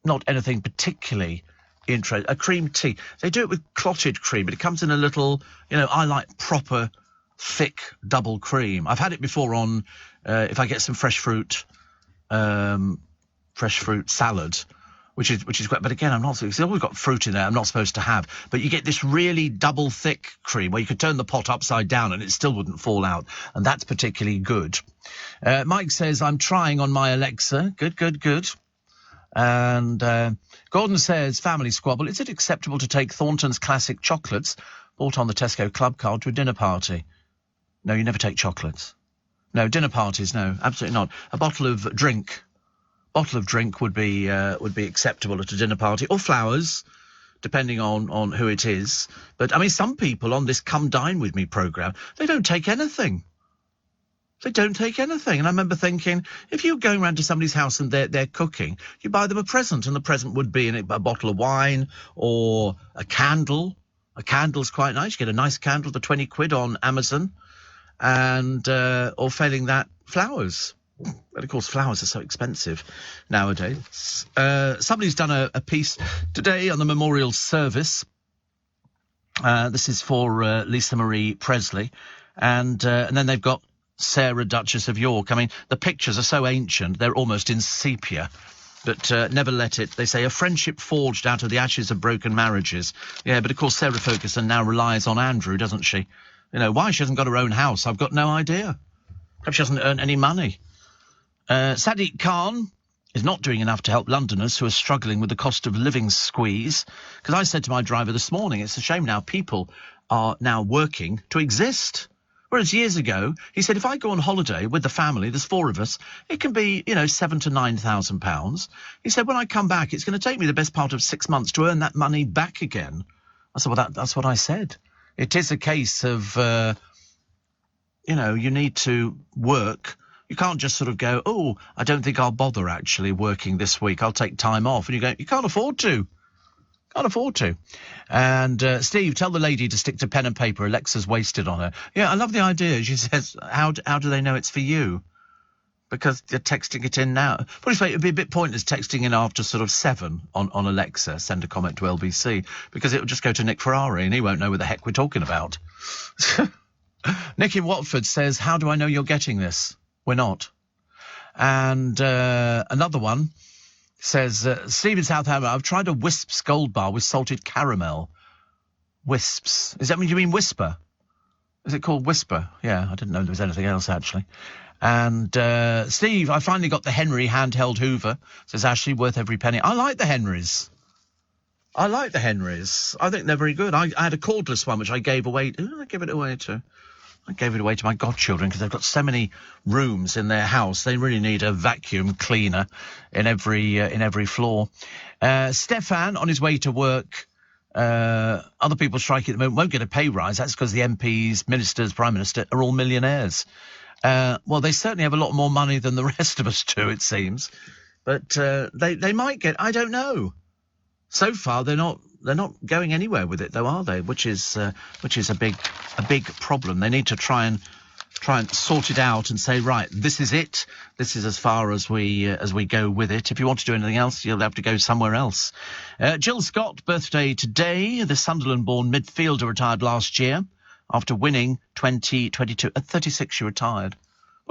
not anything particularly interesting. A cream tea. They do it with clotted cream, but it comes in a little, I like proper, thick double cream. I've had it before on, if I get some fresh fruit salad, which is great. But again, it's always got fruit in there I'm not supposed to have. But you get this really double thick cream where you could turn the pot upside down and it still wouldn't fall out. And that's particularly good. Mike says, I'm trying on my Alexa. Good. And Gordon says, family squabble, is it acceptable to take Thornton's classic chocolates bought on the Tesco club card to a dinner party? No, you never take chocolates. No, dinner parties, no, absolutely not. A bottle of drink would be acceptable at a dinner party, or flowers, depending on who it is. But I mean, some people on this Come Dine With Me programme, they don't take anything. And I remember thinking, if you're going around to somebody's house and they're cooking, you buy them a present, and the present would be a bottle of wine or a candle. A candle's quite nice. You get a nice candle for 20 quid on Amazon, and or failing that, flowers. But of course, flowers are so expensive nowadays. Somebody's done a piece today on the memorial service. This is for Lisa Marie Presley, and then they've got Sarah, Duchess of York. I mean, the pictures are so ancient, they're almost in sepia. But never let it, they say, a friendship forged out of the ashes of broken marriages. Yeah, but of course Sarah Ferguson now relies on Andrew, doesn't she? Why she hasn't got her own house, I've got no idea. Perhaps she hasn't earned any money. Sadiq Khan is not doing enough to help Londoners who are struggling with the cost of living squeeze. Because I said to my driver this morning, it's a shame now people are now working to exist. Whereas years ago, he said, if I go on holiday with the family, there's 4 of us, it can be, £7,000 to £9,000. He said, when I come back, it's going to take me the best part of 6 months to earn that money back again. I said, well, that's what I said. It is a case of, you need to work. You can't just sort of go, oh, I don't think I'll bother actually working this week. I'll take time off. And you go, you can't afford to. And Steve, tell the lady to stick to pen and paper. Alexa's wasted on her. Yeah, I love the idea. She says, how do they know it's for you? Because they're texting it in now. But it would be a bit pointless texting in after sort of 7 on Alexa. Send a comment to LBC, because it will just go to Nick Ferrari and he won't know what the heck we're talking about. Nick in Watford says, how do I know you're getting this? We're not. And another one says, Steve in Southampton, I've tried a Wisps Gold Bar with salted caramel. Wisps. Is that what you mean, Whisper? Is it called Whisper? Yeah, I didn't know there was anything else, actually. And Steve, I finally got the Henry handheld Hoover. Says Ashley, worth every penny. I like the Henrys. I think they're very good. I had a cordless one, which I gave away. Who did I give it away to? I gave it away to my godchildren, because they've got so many rooms in their house. They really need a vacuum cleaner in every floor. Stefan, on his way to work, other people striking at the moment won't get a pay rise. That's because the MPs, ministers, Prime Minister are all millionaires. Well, they certainly have a lot more money than the rest of us do, it seems. But they might get, I don't know. So far, they're not going anywhere with it, though, are they? Which is a big problem. They need to try and sort it out and say, right, this is it. This is as far as we go with it. If you want to do anything else, you'll have to go somewhere else. Jill Scott, birthday today. The Sunderland-born midfielder retired last year after winning 2022. At 36, she retired.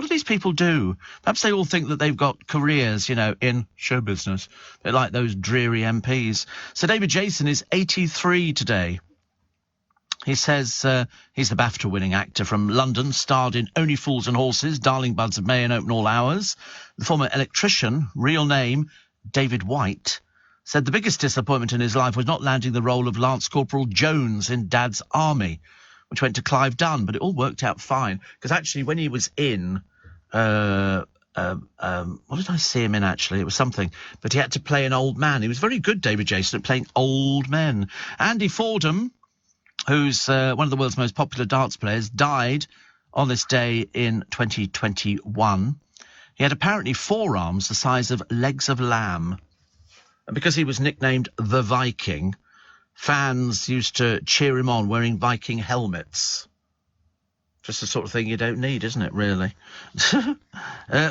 What do these people do? Perhaps they all think that they've got careers, in show business. They're like those dreary MPs. So David Jason is 83 today. He says he's the BAFTA-winning actor from London, starred in Only Fools and Horses, Darling Buds of May and Open All Hours. The former electrician, real name David White, said the biggest disappointment in his life was not landing the role of Lance Corporal Jones in Dad's Army, which went to Clive Dunn, but it all worked out fine. Because actually, when he was in, what did I see him in, actually? It was something. But he had to play an old man. He was very good, David Jason, at playing old men. Andy Fordham, who's one of the world's most popular darts players, died on this day in 2021. He had apparently forearms the size of legs of lamb. And because he was nicknamed the Viking, fans used to cheer him on wearing Viking helmets. Just the sort of thing you don't need, isn't it, really?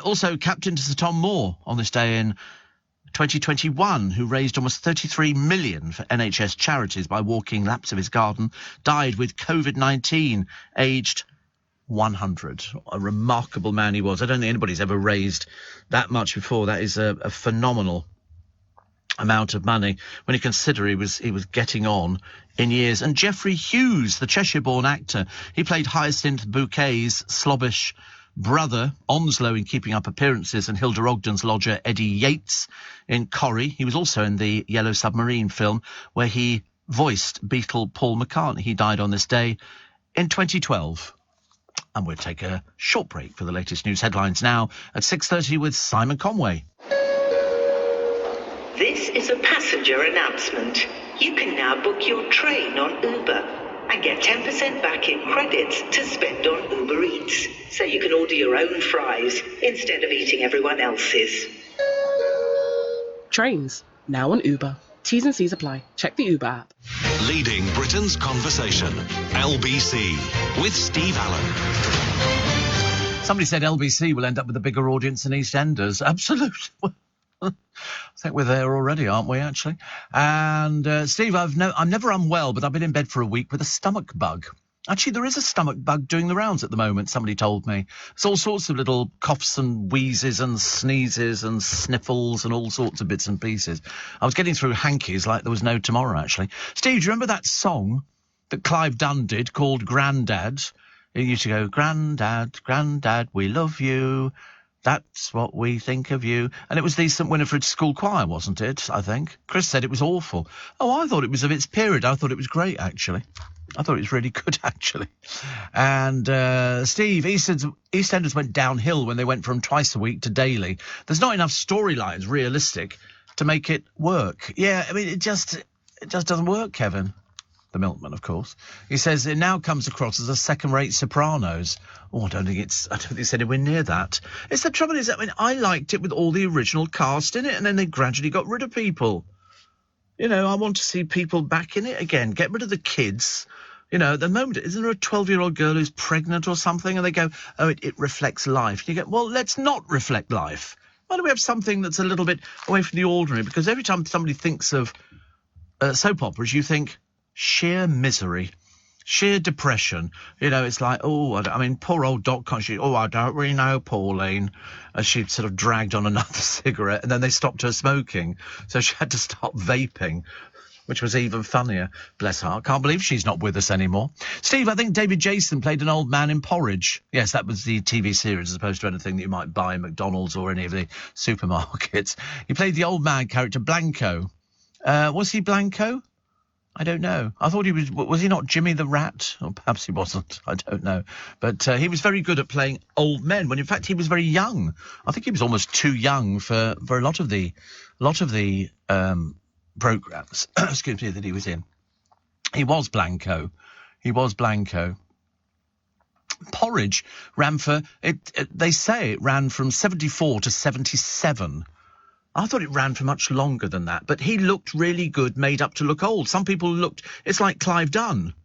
Also, captain to Sir Tom Moore on this day in 2021, who raised almost 33 million for NHS charities by walking laps of his garden, died with COVID-19, aged 100. A remarkable man he was. I don't think anybody's ever raised that much before. That is a phenomenal amount of money when you consider he was getting on in years. And Geoffrey Hughes, the Cheshire-born actor, he played Hyacinth Bouquet's slobbish brother Onslow in Keeping Up Appearances, and Hilda Ogden's lodger Eddie Yates in Corrie. He was also in the Yellow Submarine film, where he voiced Beatle Paul McCartney. He died on this day in 2012. And we'll take a short break for the latest news headlines now at 6:30 with Simon Conway. This is a passenger announcement. You can now book your train on Uber and get 10% back in credits to spend on Uber Eats, so you can order your own fries instead of eating everyone else's. Trains, now on Uber. T's and C's apply. Check the Uber app. Leading Britain's conversation, LBC, with Steve Allen. Somebody said LBC will end up with a bigger audience than EastEnders. Absolutely. I think we're there already, aren't we, actually? And, Steve, I'm never unwell, but I've been in bed for a week with a stomach bug. Actually, there is a stomach bug doing the rounds at the moment, somebody told me. It's all sorts of little coughs and wheezes and sneezes and sniffles and all sorts of bits and pieces. I was getting through hankies like there was no tomorrow, actually. Steve, do you remember that song that Clive Dunn did called Grandad? It used to go, Grandad, Grandad, we love you. That's what we think of you. And it was the St Winifred's School Choir, wasn't it, I think? Chris said it was awful. Oh, I thought it was of its period. I thought it was great, actually. I thought it was really good, actually. And, Steve, EastEnders went downhill when they went from twice a week to daily. There's not enough storylines realistic to make it work. Yeah, I mean, it just doesn't work, Kevin. The milkman, of course. He says it now comes across as a second-rate Sopranos. Oh, I don't think it's anywhere near that. It's the trouble is, I mean, I liked it with all the original cast in it, and then they gradually got rid of people. You know, I want to see people back in it again. Get rid of the kids. You know, at the moment, isn't there a 12-year-old girl who's pregnant or something? And they go, oh, it reflects life. And you go, well, let's not reflect life. Why don't we have something that's a little bit away from the ordinary? Because every time somebody thinks of soap operas, you think sheer misery, sheer depression. You know, it's like, oh, I mean, poor old Dot Constantine. Oh, I don't really know Pauline. As she sort of dragged on another cigarette, and then they stopped her smoking, so she had to start vaping, which was even funnier. Bless her. I can't believe she's not with us anymore. Steve, I think David Jason played an old man in Porridge. Yes, that was the TV series as opposed to anything that you might buy in McDonald's or any of the supermarkets. He played the old man character Blanco. Was he Blanco? I don't know. I thought he was he not Jimmy the Rat? Or perhaps he wasn't. I don't know. But he was very good at playing old men, when in fact he was very young. I think he was almost too young for a lot of the programmes, excuse me, that he was in. He was Blanco. Porridge ran for, they say it ran from 74 to 77. I thought it ran for much longer than that, but he looked really good, made up to look old. Some people it's like Clive Dunn,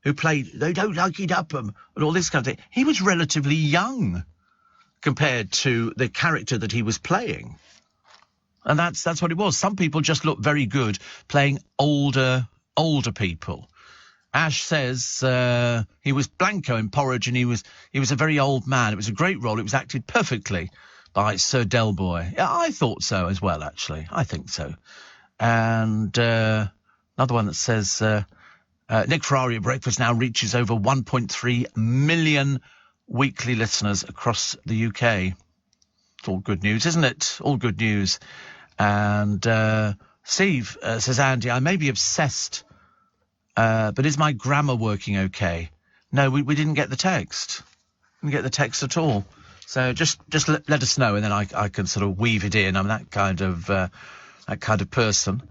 who played They Don't Like It Upham and all this kind of thing. He was relatively young compared to the character that he was playing. And that's what it was. Some people just look very good playing older people. Ash says he was Blanco in Porridge, and he was a very old man. It was a great role. It was acted perfectly by Sir Delboy. Yeah, I thought so as well, actually. I think so. And another one that says Nick Ferrari at Breakfast now reaches over 1.3 million weekly listeners across the UK. It's all good news, isn't it? All good news. And Steve says, Andy, I may be obsessed, but is my grammar working okay? No, we didn't get the text. Didn't get the text at all. So just let us know, and then I can sort of weave it in. I'm that kind of person.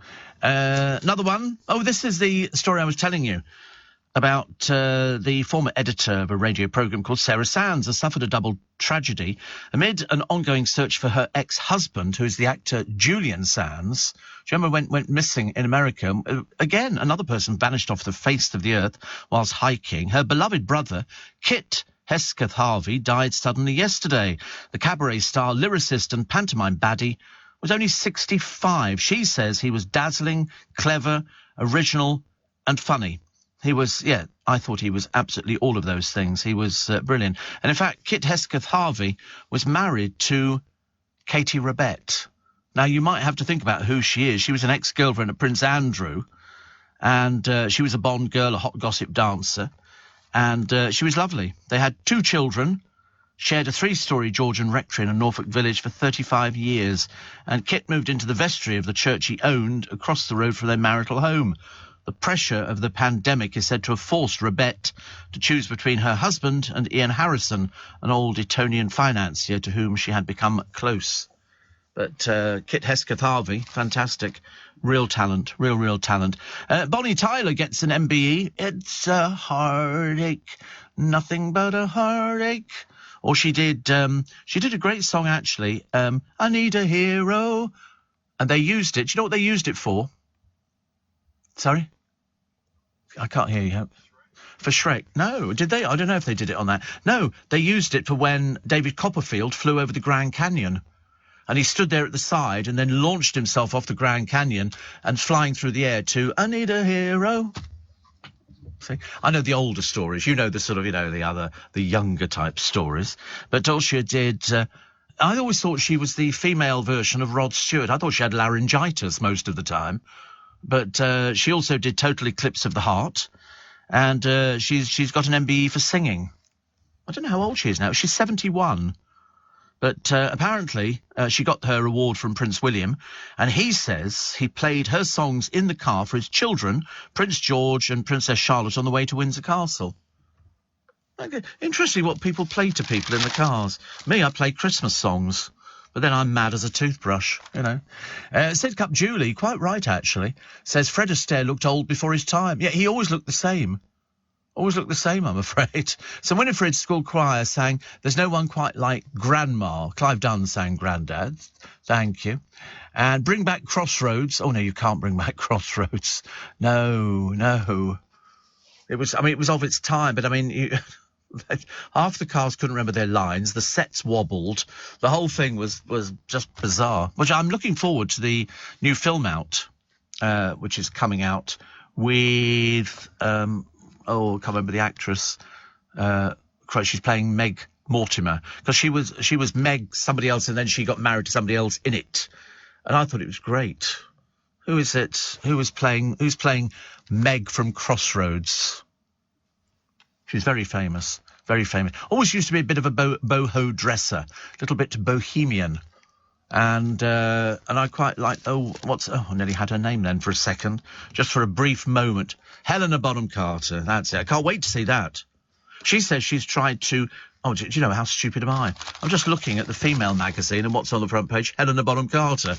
Another one. Oh, this is the story I was telling you about the former editor of a radio programme called Sarah Sands, has suffered a double tragedy amid an ongoing search for her ex-husband, who is the actor Julian Sands. Do you remember went missing in America? Again, another person vanished off the face of the earth whilst hiking. Her beloved brother, Kit Hesketh Harvey, died suddenly yesterday. The cabaret star, lyricist and pantomime baddie was only 65. She says he was dazzling, clever, original and funny. He was, I thought he was absolutely all of those things. He was brilliant. And in fact, Kit Hesketh Harvey was married to Katie Rabette. Now, you might have to think about who she is. She was an ex-girlfriend of Prince Andrew, and she was a Bond girl, a hot gossip dancer, and she was lovely. They had 2 children, shared a 3-storey Georgian rectory in a Norfolk village for 35 years, and Kit moved into the vestry of the church he owned across the road from their marital home. The pressure of the pandemic is said to have forced Rabette to choose between her husband and Ian Harrison, an old Etonian financier to whom she had become close. But Kit Hesketh Harvey, fantastic. Real talent, real talent. Bonnie Tyler gets an MBE. It's a heartache, nothing but a heartache. Or she did a great song, actually, I Need a Hero. And they used it. Do you know what they used it for? Sorry? I can't hear you. For Shrek. No, did they? I don't know if they did it on that. No, they used it for when David Copperfield flew over the Grand Canyon. And he stood there at the side and then launched himself off the Grand Canyon and flying through the air to I Need a Hero. See? I know the older stories. You know the sort of, the younger type stories. But Dulcia did... I always thought she was the female version of Rod Stewart. I thought she had laryngitis most of the time. But she also did Total Eclipse of the Heart, and she's got an MBE for singing. I don't know how old she is now. She's 71. But apparently she got her award from Prince William, and he says he played her songs in the car for his children, Prince George and Princess Charlotte, on the way to Windsor Castle. Interesting what people play to people in the cars. Me, I play Christmas songs. But then I'm mad as a toothbrush, Sid Cup Julie, quite right, actually, says Fred Astaire looked old before his time. Yeah, he always looked the same. Always looked the same, I'm afraid. So Winifred's school choir sang There's No One Quite Like Grandma. Clive Dunn sang Grandad. Thank you. And Bring Back Crossroads. Oh, no, you can't bring back Crossroads. No. It was of its time, but, half the cars couldn't remember their lines. The sets wobbled. The whole thing was just bizarre. Which I'm looking forward to the new film out, which is coming out with I can't remember the actress. She's playing Meg Mortimer, because she was Meg somebody else, and then she got married to somebody else in it. And I thought it was great. Who is it? Who's playing Meg from Crossroads? She's very famous, very famous. Always used to be a bit of a boho dresser, a little bit bohemian. And I quite like, I nearly had her name then for a second, just for a brief moment. Helena Bonham Carter, that's it. I can't wait to see that. She says she's tried to, do you know, how stupid am I? I'm just looking at the female magazine and what's on the front page, Helena Bonham Carter.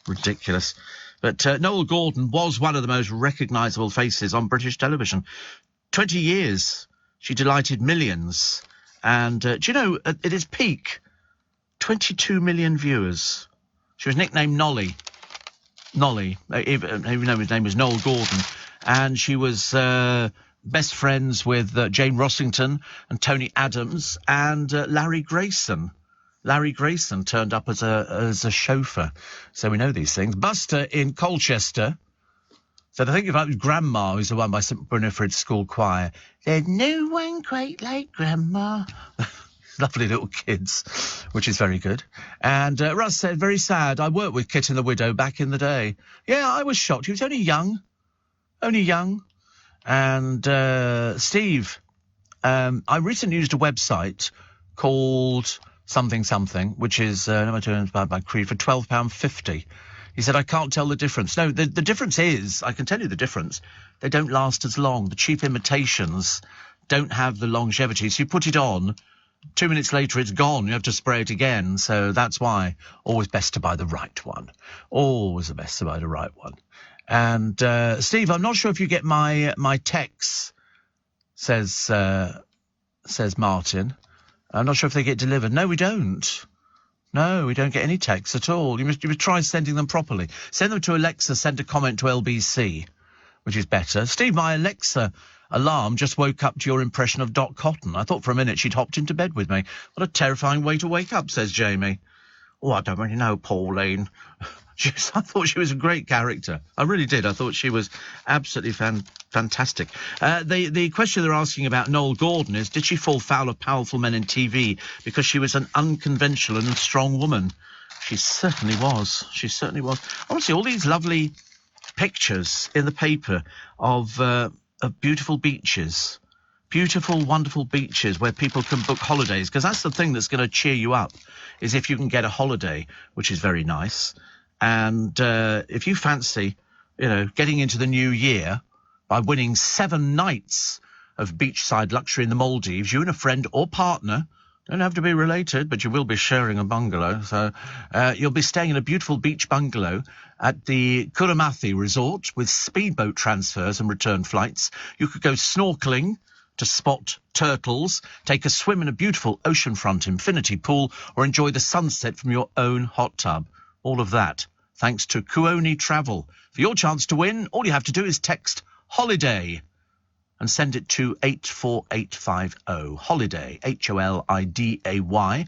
Ridiculous. But Noel Gordon was one of the most recognisable faces on British television. 20 years, she delighted millions. And, do you know, at its peak, 22 million viewers. She was nicknamed Nolly. Even though his name was Noel Gordon. And she was best friends with Jane Rossington and Tony Adams and Larry Grayson. Larry Grayson turned up as a chauffeur. So we know these things. Buster in Colchester So I think about Grandma, who's the one by St Winifred's School Choir. There's no one quite like Grandma. Lovely little kids, which is very good. And Russ said, very sad. I worked with Kit and the Widow back in the day. Yeah, I was shocked. He was only young. And Steve, I recently used a website called something, which is by Creed for £12.50. He said, I can't tell the difference. No, the difference is, I can tell you the difference. They don't last as long. The cheap imitations don't have the longevity. So you put it on, 2 minutes later it's gone. You have to spray it again. So that's why always best to buy the right one. Always the best to buy the right one. And Steve, I'm not sure if you get my texts, says Martin. I'm not sure if they get delivered. No, we don't. No, we don't get any texts at all. You must try sending them properly. Send them to Alexa, send a comment to LBC, which is better. Steve, my Alexa alarm just woke up to your impression of Dot Cotton. I thought for a minute she'd hopped into bed with me. What a terrifying way to wake up, says Jamie. Oh, I don't really know, Pauline. I thought she was a great character. I really did. I thought she was absolutely fantastic. The question they're asking about Noel Gordon is, did she fall foul of powerful men in TV because she was an unconventional and strong woman? She certainly was. Honestly, all these lovely pictures in the paper of beautiful beaches. Beautiful, wonderful beaches where people can book holidays, because that's the thing that's going to cheer you up, is if you can get a holiday, which is very nice. And if you fancy, getting into the new year by winning 7 nights of beachside luxury in the Maldives, you and a friend or partner, don't have to be related, but you will be sharing a bungalow. So you'll be staying in a beautiful beach bungalow at the Kuramathi Resort with speedboat transfers and return flights. You could go snorkeling to spot turtles, take a swim in a beautiful oceanfront infinity pool, or enjoy the sunset from your own hot tub. All of that thanks to Kuoni Travel. For your chance to win, all you have to do is text HOLIDAY and send it to 84850. HOLIDAY, HOLIDAY.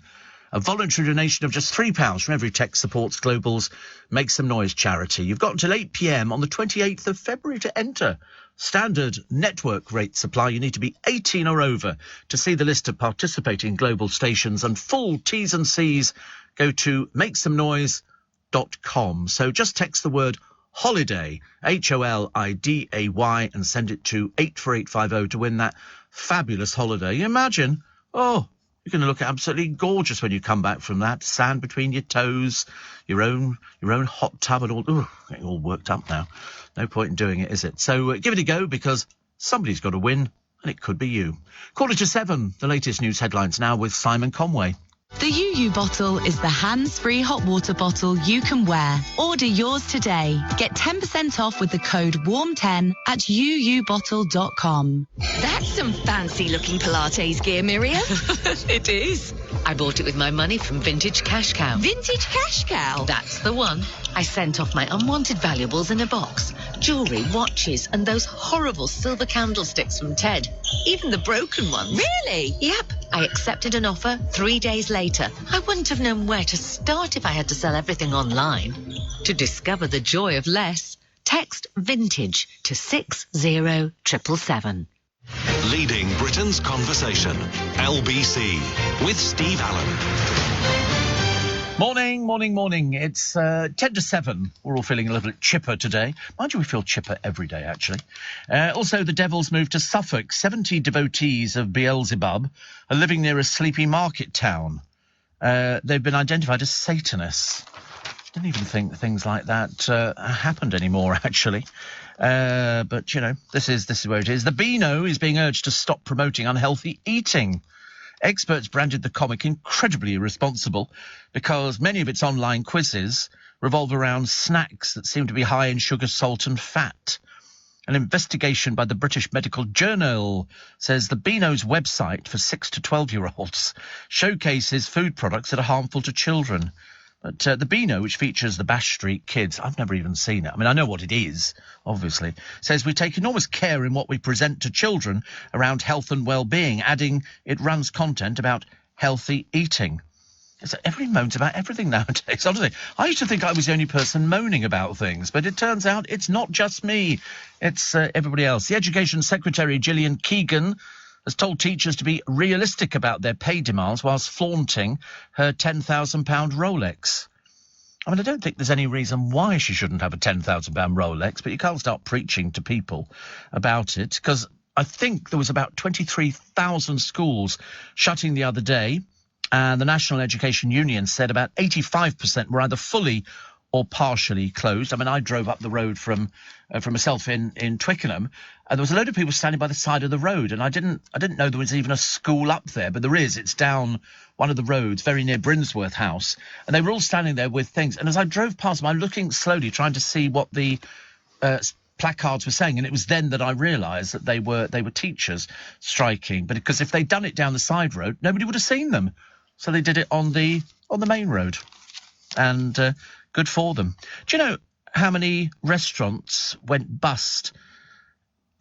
A voluntary donation of just £3 from every text supports Global's Make Some Noise charity. You've got until 8 p.m. on the 28th of February to enter. Standard network rate supply. You need to be 18 or over to see the list of participating Global stations, and full T's and C's go to makesomenoise.com. So just text the word HOLIDAY, HOLIDAY, and send it to 84850 to win that fabulous holiday. You imagine, you're going to look absolutely gorgeous when you come back from that. Sand between your toes, your own hot tub and all. Ooh, getting all worked up now. No point in doing it, is it? So give it a go, because somebody's got to win, and it could be you. 7:15, the latest news headlines now with Simon Conway. The UU bottle is the hands-free hot water bottle you can wear. Order yours today. Get 10% off with the code WARM10 at uubottle.com. That's some fancy-looking Pilates gear, Miriam. It is. I bought it with my money from Vintage Cash Cow. Vintage Cash Cow? That's the one. I sent off my unwanted valuables in a box. Jewellery, watches, and those horrible silver candlesticks from Ted. Even the broken ones. Really? Yep. I accepted an offer 3 days later. I wouldn't have known where to start if I had to sell everything online. To discover the joy of less, text VINTAGE to 60777. Leading Britain's conversation. LBC with Steve Allen. Morning. It's 10 to 7. We're all feeling a little bit chipper today. Mind you, we feel chipper every day, actually. Also, the Devils moved to Suffolk. 70 devotees of Beelzebub are living near a sleepy market town. They've been identified as Satanists. I didn't even think things like that happened anymore, actually. But, this is where it is. The Beano is being urged to stop promoting unhealthy eating. Experts branded the comic incredibly irresponsible because many of its online quizzes revolve around snacks that seem to be high in sugar, salt and fat. An investigation by the British Medical Journal says the Beano's website for 6 to 12-year-olds showcases food products that are harmful to children. But the Beano, which features the Bash Street Kids, I've never even seen it. I mean, I know what it is, obviously, says we take enormous care in what we present to children around health and well-being, adding it runs content about healthy eating. Everybody moans about everything nowadays, honestly. I used to think I was the only person moaning about things, but it turns out it's not just me. It's everybody else. The Education Secretary, Gillian Keegan, has told teachers to be realistic about their pay demands whilst flaunting her £10,000 Rolex. I mean, I don't think there's any reason why she shouldn't have a £10,000 Rolex, but you can't start preaching to people about it, because I think there was about 23,000 schools shutting the other day, and the National Education Union said about 85% were either fully or partially closed. I mean, I drove up the road from myself in Twickenham, and there was a load of people standing by the side of the road, and I didn't know there was even a school up there, but there is. It's down one of the roads, very near Brinsworth House, and they were all standing there with things. And as I drove past them, I'm looking slowly, trying to see what the placards were saying, and it was then that I realised that they were teachers striking. But because if they'd done it down the side road, nobody would have seen them, so they did it on the main road, and good for them. Do you know how many restaurants went bust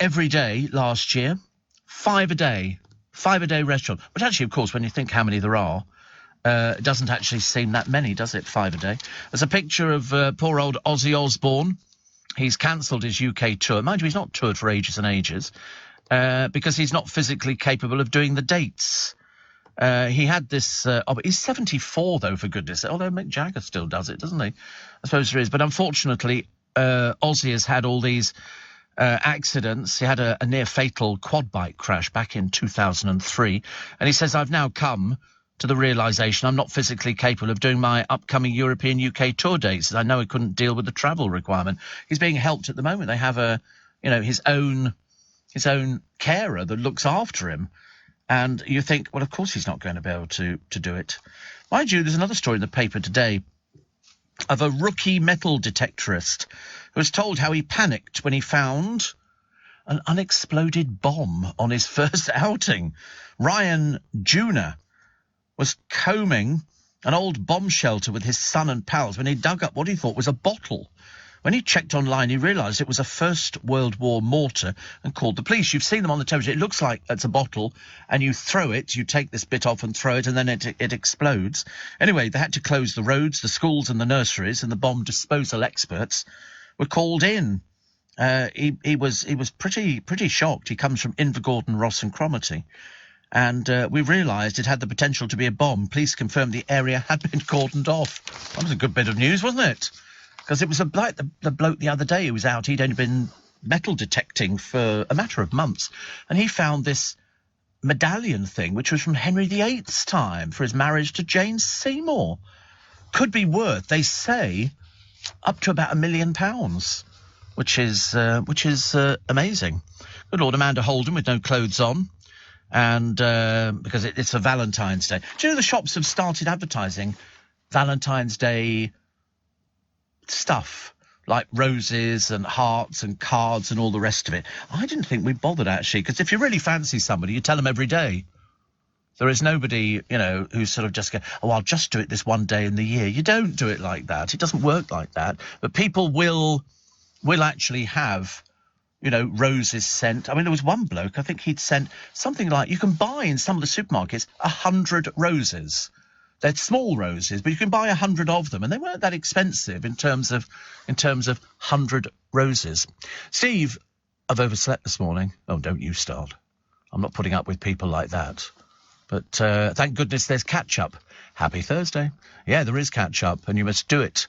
every day last year? 5 a day. 5 a day restaurant. Which actually, of course, when you think how many there are, it doesn't actually seem that many, does it? 5 a day. There's a picture of poor old Ozzy Osbourne. He's cancelled his UK tour. Mind you, he's not toured for ages and ages because he's not physically capable of doing the dates. He had this... he's 74, though, for goodness. Although Mick Jagger still does it, doesn't he? I suppose there is. But unfortunately, Ozzy has had all these accidents. He had a near-fatal quad bike crash back in 2003. And he says, I've now come to the realisation I'm not physically capable of doing my upcoming European UK tour dates. I know he couldn't deal with the travel requirement. He's being helped at the moment. They have his own carer that looks after him. And you think, well, of course he's not going to be able to do it. Mind you, there's another story in the paper today of a rookie metal detectorist who was told how he panicked when he found an unexploded bomb on his first outing. Ryan Juna was combing an old bomb shelter with his son and pals when he dug up what he thought was a bottle. When he checked online, he realised it was a First World War mortar and called the police. You've seen them on the television. It looks like it's a bottle, and you throw it, you take this bit off and throw it, and then it explodes. Anyway, they had to close the roads, the schools and the nurseries, and the bomb disposal experts were called in. He was pretty shocked. He comes from Invergordon, Ross and Cromarty. And we realised it had the potential to be a bomb. Police confirmed the area had been cordoned off. That was a good bit of news, wasn't it? Because it was like the bloke the other day who was out. He'd only been metal detecting for a matter of months. And he found this medallion thing, which was from Henry VIII's time for his marriage to Jane Seymour. Could be worth, they say, up to about £1 million, which is amazing. Good Lord, Amanda Holden with no clothes on. And because it's for Valentine's Day. Do you know the shops have started advertising Valentine's Day stuff, like roses and hearts and cards and all the rest of it? I didn't think we bothered, actually, because if you really fancy somebody, you tell them every day. There is nobody, who sort of just go, oh, I'll just do it this one day in the year. You don't do it like that. It doesn't work like that. But people will actually have... roses sent. I mean, there was one bloke, I think he'd sent something like, you can buy in some of the supermarkets 100 roses. They're small roses, but you can buy 100 of them, and they weren't that expensive in terms of 100 roses. Steve, I've overslept this morning. Oh, don't you start. I'm not putting up with people like that. But thank goodness there's catch-up. Happy Thursday. Yeah, there is catch-up, and you must do it.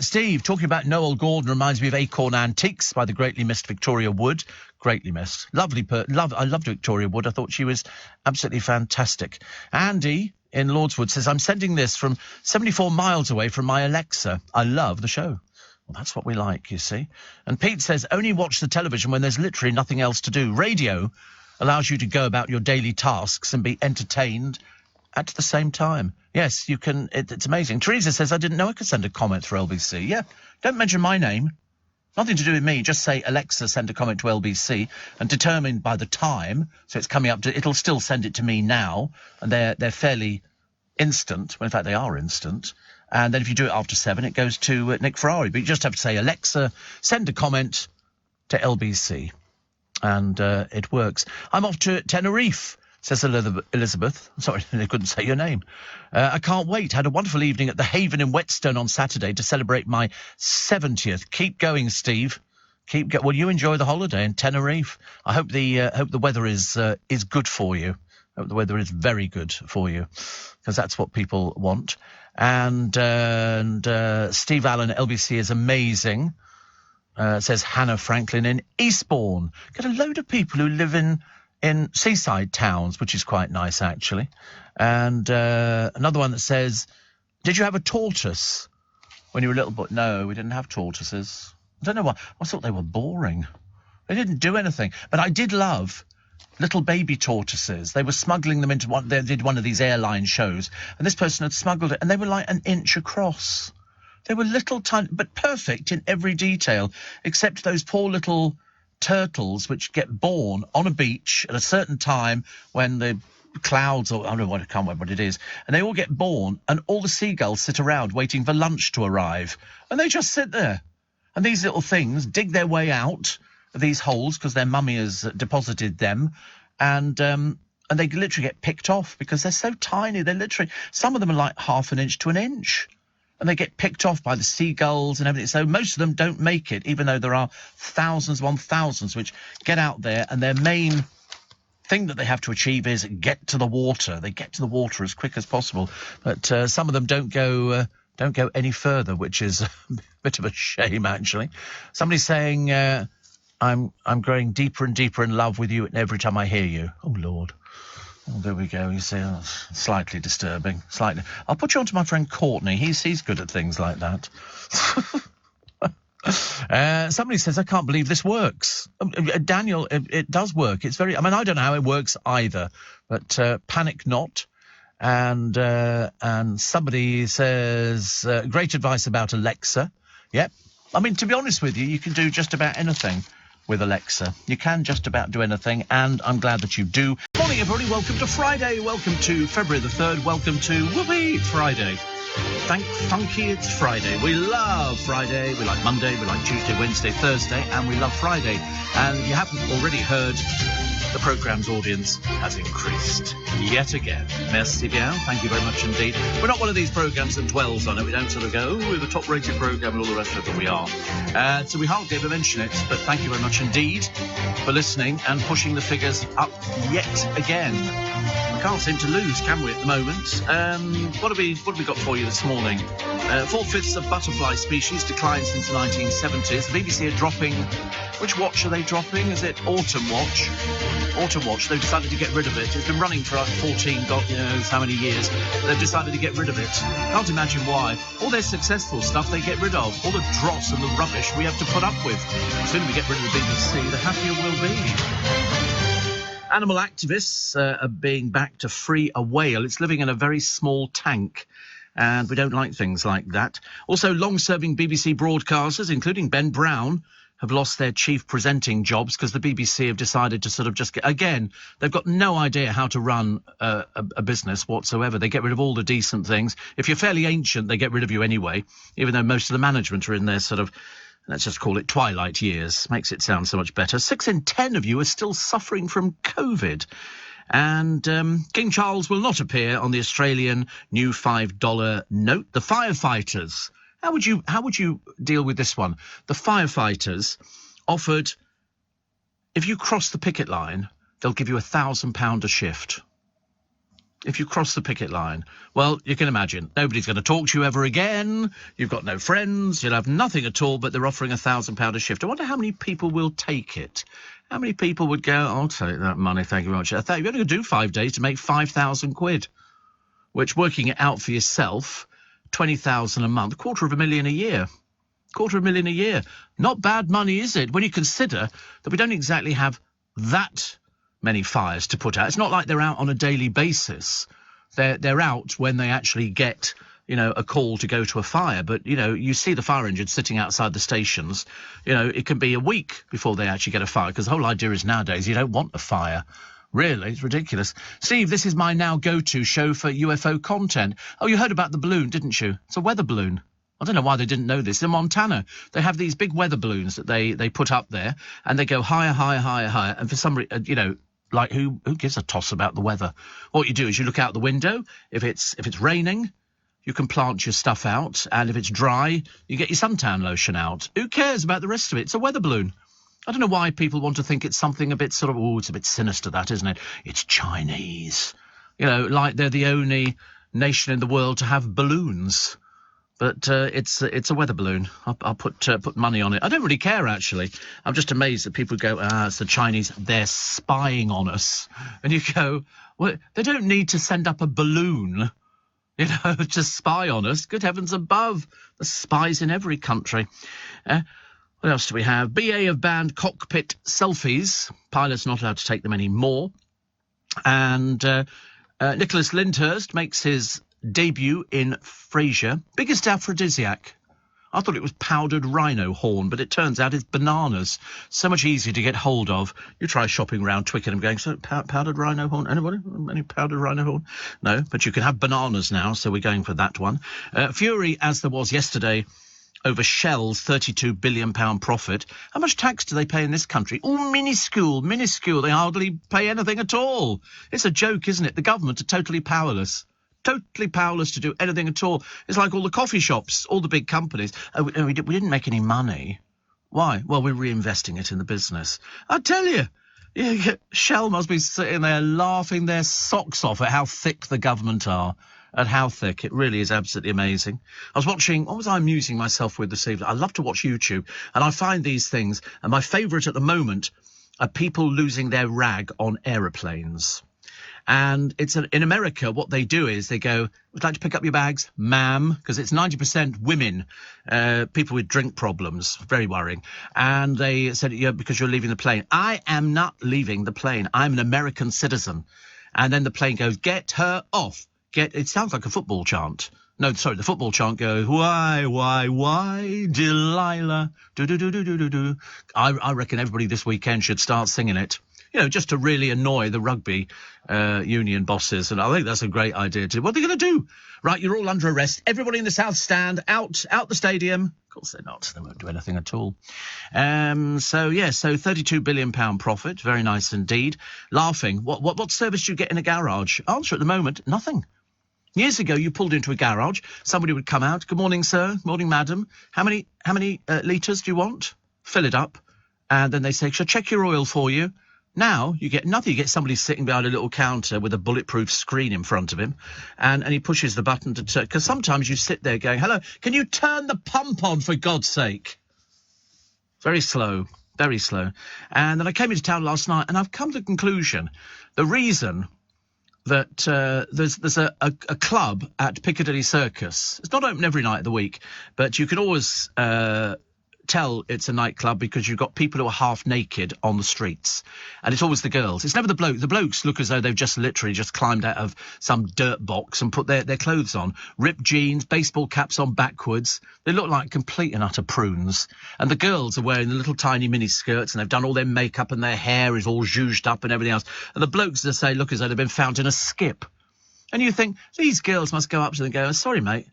Steve, talking about Noel Gordon reminds me of Acorn Antiques by the greatly missed Victoria Wood. Greatly missed. I loved Victoria Wood. I thought she was absolutely fantastic. Andy in Lordswood says, I'm sending this from 74 miles away from my Alexa. I love the show. Well, that's what we like, you see. And Pete says, only watch the television when there's literally nothing else to do. Radio allows you to go about your daily tasks and be entertained at the same time. Yes, you can. It's amazing. Teresa says, I didn't know I could send a comment through LBC. Yeah, don't mention my name. Nothing to do with me. Just say, Alexa, send a comment to LBC, and determined by the time, so it's coming up to, it'll still send it to me now, and they're fairly instant. Well, in fact, they are instant. And then if you do it after 7, it goes to Nick Ferrari. But you just have to say, Alexa, send a comment to LBC. And it works. I'm off to Tenerife says Elizabeth. Sorry, I couldn't say your name. I can't wait. Had a wonderful evening at the Haven in Whetstone on Saturday to celebrate my 70th. Keep going, Steve. Well, you enjoy the holiday in Tenerife. I hope the weather is good for you. I hope the weather is very good for you, because that's what people want. And Steve Allen, LBC is amazing. Says Hannah Franklin in Eastbourne. Get a load of people who live in seaside towns, which is quite nice, actually. And another one that says, did you have a tortoise when you were a little boy? No, we didn't have tortoises. I don't know why. I thought they were boring. They didn't do anything. But I did love little baby tortoises. They were smuggling them into they did one of these airline shows, and this person had smuggled it, and they were like an inch across. They were little tiny, but perfect in every detail, except those poor little turtles which get born on a beach at a certain time when the clouds, or I don't know what, I can't remember what it is, and they all get born, and all the seagulls sit around waiting for lunch to arrive, and they just sit there. And these little things dig their way out of these holes because their mummy has deposited them, and they literally get picked off because they're so tiny. They're literally, some of them are like half an inch to an inch. And they get picked off by the seagulls and everything. So most of them don't make it, even though there are thousands upon thousands which get out there, and their main thing that they have to achieve is get to the water. They get to the water as quick as possible. But some of them don't go any further, which is a bit of a shame, actually. Somebody's saying, I'm growing deeper and deeper in love with you every time I hear you. Oh, Lord. Oh, there we go. You see, slightly disturbing. Slightly. I'll put you on to my friend Courtney. He's good at things like that. Somebody says, I can't believe this works. Daniel, it does work. It's very... I mean, I don't know how it works either, but panic not. And somebody says, great advice about Alexa. Yep. I mean, to be honest with you, you can do just about anything with Alexa. You can just about do anything, and I'm glad that you do. Morning, everybody. Welcome to Friday. Welcome to February the 3rd. Welcome to Whoopee Friday. Thank funky it's Friday. We love Friday. We like Monday. We like Tuesday, Wednesday, Thursday, and we love Friday. And you haven't already heard, the programme's audience has increased yet again. Merci bien. Thank you very much indeed. We're not one of these programmes that dwells on it. We don't sort of go, we're the top-rated programme and all the rest of it. We are. So we hardly ever mention it, but thank you very much indeed for listening and pushing the figures up yet again. We can't seem to lose, can we, at the moment? What have we got for you this morning? 4/5 of butterfly species declined since the 1970s. The BBC are dropping... Which watch are they dropping? Is it Autumn Watch? Autumn Watch. They've decided to get rid of it. It's been running for like 14, God knows how many years. They've decided to get rid of it. Can't imagine why. All their successful stuff they get rid of. All the dross and the rubbish we have to put up with. The sooner we get rid of the BBC, the happier we'll be. Animal activists are being backed to free a whale. It's living in a very small tank, and we don't like things like that. Also, long-serving BBC broadcasters, including Ben Brown, have lost their chief presenting jobs because the BBC have decided to sort of just get... Again, they've got no idea how to run a business whatsoever. They get rid of all the decent things. If you're fairly ancient, they get rid of you anyway, even though most of the management are in their sort of... Let's just call it twilight years. Makes it sound so much better. 6 in 10 of you are still suffering from COVID. And King Charles will not appear on the Australian new $5 note. The firefighters... How would you deal with this one? The firefighters offered, if you cross the picket line, they'll give you £1,000 a shift. If you cross the picket line. Well, you can imagine, nobody's going to talk to you ever again. You've got no friends. You'll have nothing at all, but they're offering £1,000 a shift. I wonder how many people will take it. How many people would go, I'll take that money, thank you very much. I thought you're only going to do 5 days to make £5,000, which, working it out for yourself... 20,000 a month, $250,000 a year. $250,000 a year. Not bad money, is it? When you consider that we don't exactly have that many fires to put out. It's not like they're out on a daily basis. They're out when they actually get, a call to go to a fire. But, you see the fire engines sitting outside the stations. It can be a week before they actually get a fire, because the whole idea is nowadays you don't want a fire. Really, it's ridiculous. Steve, this is my now go-to show for UFO content. Oh, you heard about the balloon, didn't you? It's a weather balloon. I don't know why they didn't know this. In Montana, they have these big weather balloons that they put up there, and they go higher, higher, higher, higher. And for some reason, like, who gives a toss about the weather? What you do is you look out the window. If it's raining, you can plant your stuff out, and if it's dry, you get your suntan lotion out. Who cares about the rest of it? It's a weather balloon. I don't know why people want to think it's something a bit sort of, it's a bit sinister, that, isn't it? It's Chinese. You know, like they're the only nation in the world to have balloons. But it's a weather balloon. I'll put money on it. I don't really care, actually. I'm just amazed that people go, it's the Chinese. They're spying on us. And you go, well, they don't need to send up a balloon, you know, to spy on us. Good heavens above. There's spies in every country. What else do we have? BA have banned cockpit selfies. Pilots not allowed to take them anymore. And Nicholas Lyndhurst makes his debut in Frasier. Biggest aphrodisiac. I thought it was powdered rhino horn, but it turns out it's bananas. So much easier to get hold of. You try shopping around Twickenham going, so powdered rhino horn? Anybody? Any powdered rhino horn? No, but you can have bananas now, so we're going for that one. Fury, as there was yesterday, over Shell's £32 billion profit. How much tax do they pay in this country? Oh, minuscule. They hardly pay anything at all. It's a joke, isn't it? The government are totally powerless. Totally powerless to do anything at all. It's like all the coffee shops, all the big companies. We didn't make any money. Why? Well, we're reinvesting it in the business. I tell you, Shell must be sitting there laughing their socks off at how thick the government are. At how thick. It really is absolutely amazing. I was watching, what was I amusing myself with this evening? I love to watch YouTube, and I find these things, and my favourite at the moment are people losing their rag on aeroplanes. And it's in America, what they do is they go, would you like to pick up your bags, ma'am? Because it's 90% women, people with drink problems, very worrying. And they said, yeah, because you're leaving the plane. I am not leaving the plane. I'm an American citizen. And then the plane goes, get her off. It sounds like a football chant. No, sorry, the football chant goes, why, Delilah, do-do-do-do-do-do. I reckon everybody this weekend should start singing it. You know, just to really annoy the rugby union bosses. And I think that's a great idea too. What are they going to do? Right, you're all under arrest. Everybody in the South Stand, out the stadium. Of course they're not. They won't do anything at all. So £32 billion profit. Very nice indeed. Laughing. What service do you get in a garage? Answer at the moment, nothing. Years ago, you pulled into a garage. Somebody would come out. Good morning, sir. Morning, madam. How many litres do you want? Fill it up. And then they say, shall I check your oil for you? Now, you get nothing. You get somebody sitting behind a little counter with a bulletproof screen in front of him, and he pushes the button to turn. Because sometimes you sit there going, hello, can you turn the pump on, for God's sake? Very slow, very slow. And then I came into town last night, and I've come to the conclusion, the reason that there's a club at Piccadilly Circus. It's not open every night of the week, but you can always tell it's a nightclub because you've got people who are half naked on the streets, and it's always the girls. It's never the bloke. The blokes look as though they've just literally just climbed out of some dirt box and put their clothes on, ripped jeans, baseball caps on backwards. They look like complete and utter prunes. And the girls are wearing the little tiny mini skirts, and they've done all their makeup, and their hair is all zhuzhed up and everything else. And the blokes, as I say, look as though they've been found in a skip. And you think these girls must go up to them and go, sorry mate,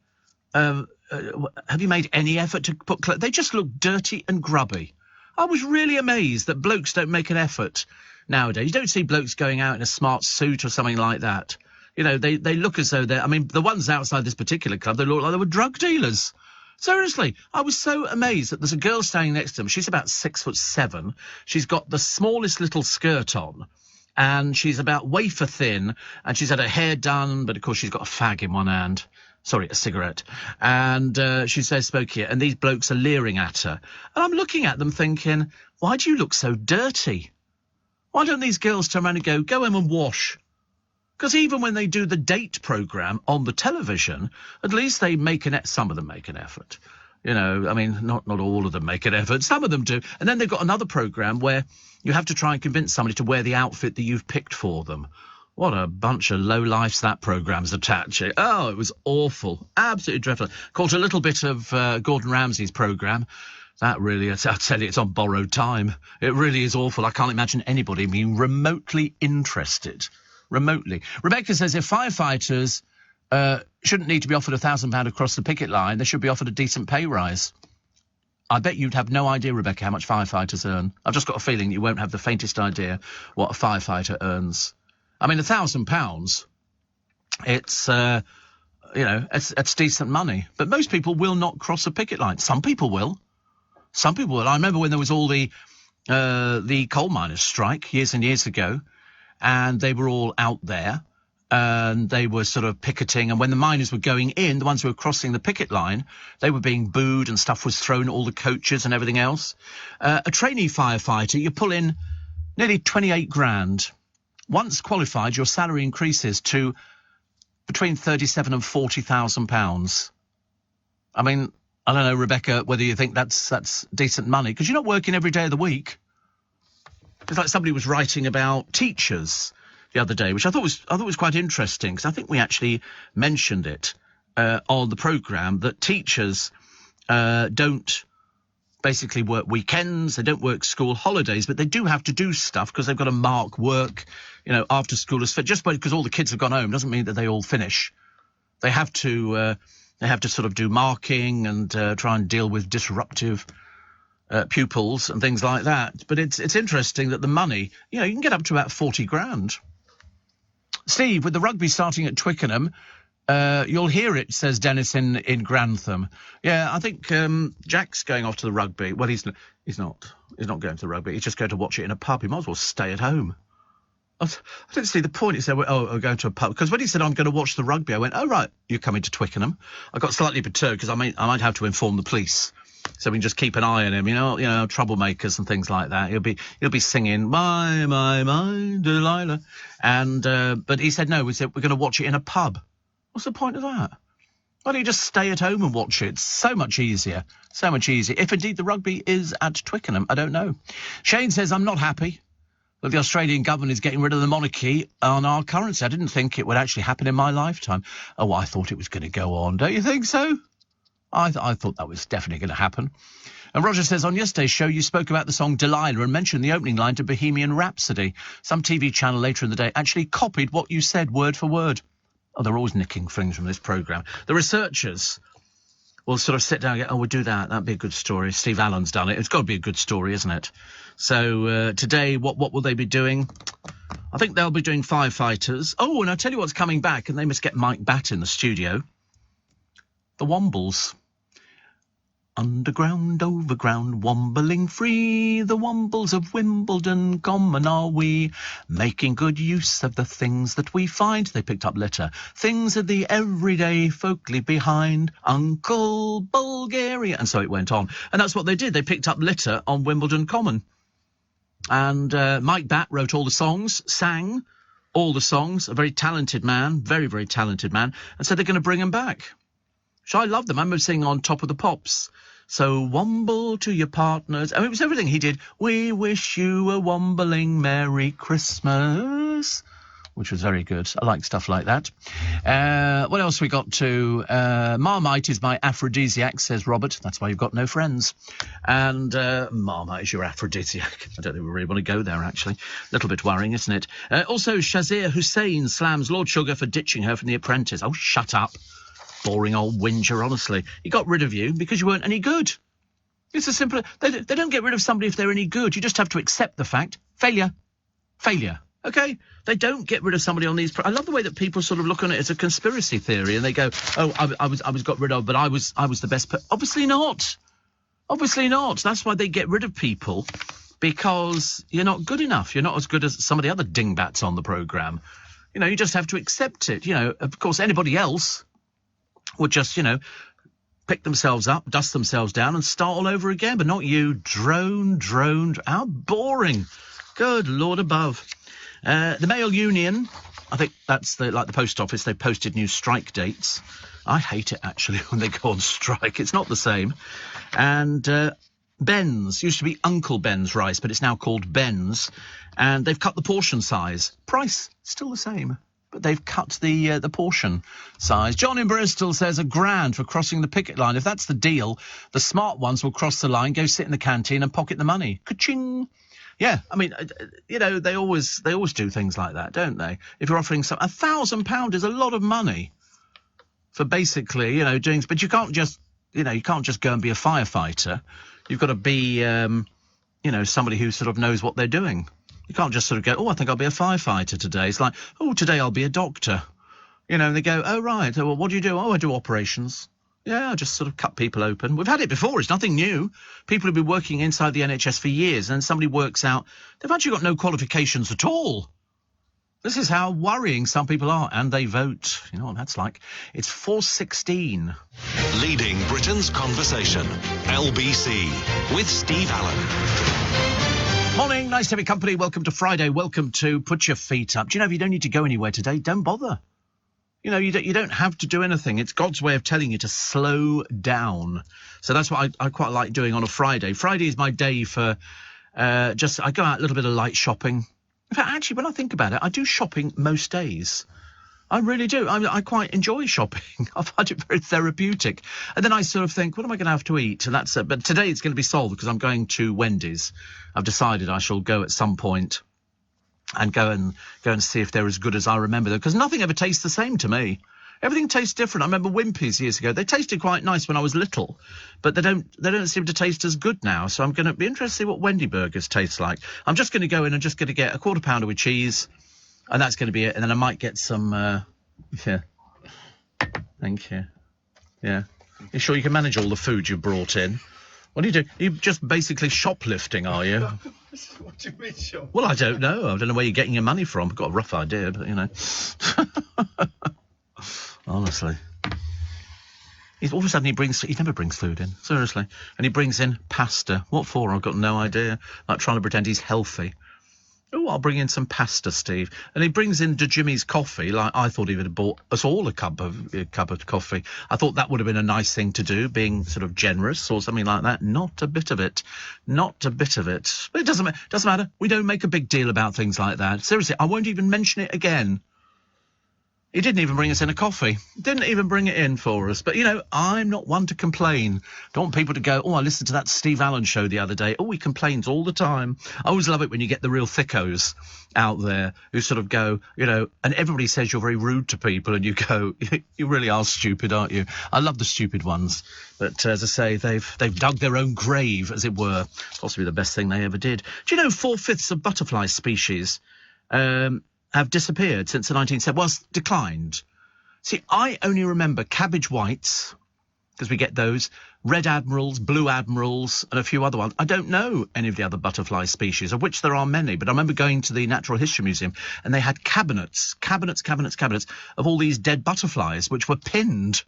have you made any effort to put clothes? They just look dirty and grubby. I was really amazed that blokes don't make an effort nowadays. You don't see blokes going out in a smart suit or something like that. You know, they look as though they're... I mean, the ones outside this particular club, they look like they were drug dealers. Seriously, I was so amazed that there's a girl standing next to them. She's about 6'7". She's got the smallest little skirt on, and she's about wafer thin, and she's had her hair done, but of course she's got a fag in one hand. Sorry, a cigarette. And she says, spoke here, and these blokes are leering at her. And I'm looking at them thinking, why do you look so dirty? Why don't these girls turn around and go home and wash? Because even when they do the date programme on the television, at least they some of them make an effort. You know, I mean, not all of them make an effort. Some of them do. And then they've got another programme where you have to try and convince somebody to wear the outfit that you've picked for them. What a bunch of low-lifes that programme's attaching. Oh, it was awful. Absolutely dreadful. Caught a little bit of Gordon Ramsay's programme. That really, I tell you, it's on borrowed time. It really is awful. I can't imagine anybody being remotely interested. Remotely. Rebecca says if firefighters shouldn't need to be offered £1,000 across the picket line, they should be offered a decent pay rise. I bet you'd have no idea, Rebecca, how much firefighters earn. I've just got a feeling you won't have the faintest idea what a firefighter earns. I mean, £1,000, it's, it's decent money. But most people will not cross a picket line. Some people will. Some people will. I remember when there was all the coal miners' strike years and years ago, and they were all out there, and they were sort of picketing, and when the miners were going in, the ones who were crossing the picket line, they were being booed and stuff was thrown at all the coaches and everything else. A trainee firefighter, you pull in nearly 28 grand. Once qualified, your salary increases to between £37,000 and £40,000. I mean, I don't know, Rebecca, whether you think that's decent money, because you're not working every day of the week. It's like somebody was writing about teachers the other day, which I thought was quite interesting, because I think we actually mentioned it on the programme, that teachers don't basically work weekends, they don't work school holidays, but they do have to do stuff because they've got to mark work, after school is just because all the kids have gone home doesn't mean that they all finish. They have to sort of do marking and try and deal with disruptive pupils and things like that. But it's interesting that the money, you can get up to about 40 grand. Steve, with the rugby starting at Twickenham, you'll hear it, says Dennis in Grantham. Yeah, I think Jack's going off to the rugby. Well, he's not going to the rugby. He's just going to watch it in a pub. He might as well stay at home. I didn't see the point. He said, we're going to a pub. Because when he said, I'm going to watch the rugby, I went, oh, right, you're coming to Twickenham. I got slightly perturbed because I might have to inform the police. So we can just keep an eye on him, troublemakers and things like that. He'll be singing, my, Delilah. And, but he said, no, we're going to watch it in a pub. What's the point of that? Why don't you just stay at home and watch it? It's so much easier. So much easier. If indeed the rugby is at Twickenham, I don't know. Shane says, I'm not happy that the Australian government is getting rid of the monarchy on our currency. I didn't think it would actually happen in my lifetime. Oh, I thought it was going to go on. Don't you think so? I thought that was definitely going to happen. And Roger says, on yesterday's show, you spoke about the song Delilah and mentioned the opening line to Bohemian Rhapsody. Some TV channel later in the day actually copied what you said word for word. Oh, they're always nicking things from this programme. The researchers will sort of sit down and go, we'll do that. That'd be a good story. Steve Allen's done it. It's got to be a good story, isn't it? So today, what will they be doing? I think they'll be doing firefighters. Oh, and I'll tell you what's coming back, and they must get Mike Batt in the studio. The Wombles. Underground, overground, wombling free, the Wombles of Wimbledon, common are we, making good use of the things that we find. They picked up litter. Things of the everyday folk leave behind. Uncle Bulgaria. And so it went on. And that's what they did. They picked up litter on Wimbledon Common. And Mike Batt wrote all the songs, sang all the songs, a very talented man, very, very talented man. And so they're going to bring him back. So I love them. I remember singing on Top of the Pops. So womble to your partners. I mean, it was everything he did. We wish you a wombling Merry Christmas, which was very good. I like stuff like that. What else we got to? Marmite is my aphrodisiac, says Robert. That's why you've got no friends. And Marmite is your aphrodisiac. I don't think we really want to go there, actually. A little bit worrying, isn't it? Also, Shazia Hussain slams Lord Sugar for ditching her from The Apprentice. Oh, shut up. Boring old whinger, honestly. He got rid of you because you weren't any good. It's as simple. They don't get rid of somebody if they're any good. You just have to accept the fact. Failure. Okay? They don't get rid of somebody on these... I love the way that people sort of look on it as a conspiracy theory and they go, oh, I was got rid of, but I was the best... Obviously not. That's why they get rid of people, because you're not good enough. You're not as good as some of the other dingbats on the programme. You just have to accept it. Of course, anybody else would just, pick themselves up, dust themselves down and start all over again. But not you. Drone. How boring. Good Lord above. The Mail Union, I think that's like the post office. They posted new strike dates. I hate it, actually, when they go on strike. It's not the same. And Ben's, used to be Uncle Ben's rice, but it's now called Ben's. And they've cut the portion size. Price, still the same. But they've cut the portion size. John in Bristol says £1,000 for crossing the picket line. If that's the deal, the smart ones will cross the line, go sit in the canteen and pocket the money. Ka-ching. Yeah, I mean, they always do things like that, don't they? If you're offering £1,000 is a lot of money for basically, doing. But you can't just go and be a firefighter. You've got to be, somebody who sort of knows what they're doing. You can't just sort of go, oh, I think I'll be a firefighter today. It's like, oh, today I'll be a doctor. And they go, oh, right. Well, what do you do? Oh, I do operations. Yeah, I just sort of cut people open. We've had it before. It's nothing new. People have been working inside the NHS for years, and somebody works out they've actually got no qualifications at all. This is how worrying some people are, and they vote. You know what that's like. It's 4:16. Leading Britain's conversation. LBC with Steve Allen. Morning. Nice to have your company. Welcome to Friday. Welcome to Put Your Feet Up. Do you know if you don't need to go anywhere today, don't bother. You don't have to do anything. It's God's way of telling you to slow down. So that's what I quite like doing on a Friday. Friday is my day for I go out a little bit of light shopping. In fact, actually, when I think about it, I do shopping most days. I really do. I quite enjoy shopping. I find it very therapeutic. And then I sort of think, what am I going to have to eat? And that's it. But today it's going to be solved because I'm going to Wendy's. I've decided I shall go at some point and go and see if they're as good as I remember them, because nothing ever tastes the same to me. Everything tastes different. I remember Wimpy's years ago. They tasted quite nice when I was little, but they don't seem to taste as good now. So I'm going to be interested to see what Wendy burgers taste like. I'm just going to go in and just going to get a quarter pounder with cheese, and that's going to be it. And then I might get some. Yeah. Thank you. Yeah. You sure you can manage all the food you brought in? What do you do? You're just basically shoplifting, are you? What do you mean, shop? Well, I don't know. I don't know where you're getting your money from. I've got a rough idea, but, Honestly. All of a sudden he never brings food in, seriously. And he brings in pasta. What for? I've got no idea. Like trying to pretend he's healthy. Oh, I'll bring in some pasta, Steve. And he brings in Jimmy's coffee. Like I thought he would have bought us all a cup of coffee. I thought that would have been a nice thing to do, being sort of generous or something like that. Not a bit of it. Not a bit of it. But it doesn't matter. We don't make a big deal about things like that. Seriously, I won't even mention it again. He didn't even bring us in a coffee. Didn't even bring it in for us. But, I'm not one to complain. Don't want people to go, oh, I listened to that Steve Allen show the other day. Oh, he complains all the time. I always love it when you get the real thickos out there who sort of go, and everybody says you're very rude to people and you go, you really are stupid, aren't you? I love the stupid ones. But as I say, they've dug their own grave, as it were. Possibly the best thing they ever did. Do you know 4/5 of butterfly species have disappeared since the 1970s. Well, declined. See, I only remember cabbage whites, because we get those, red admirals, blue admirals, and a few other ones. I don't know any of the other butterfly species, of which there are many, but I remember going to the Natural History Museum, and they had cabinets of all these dead butterflies, which were pinned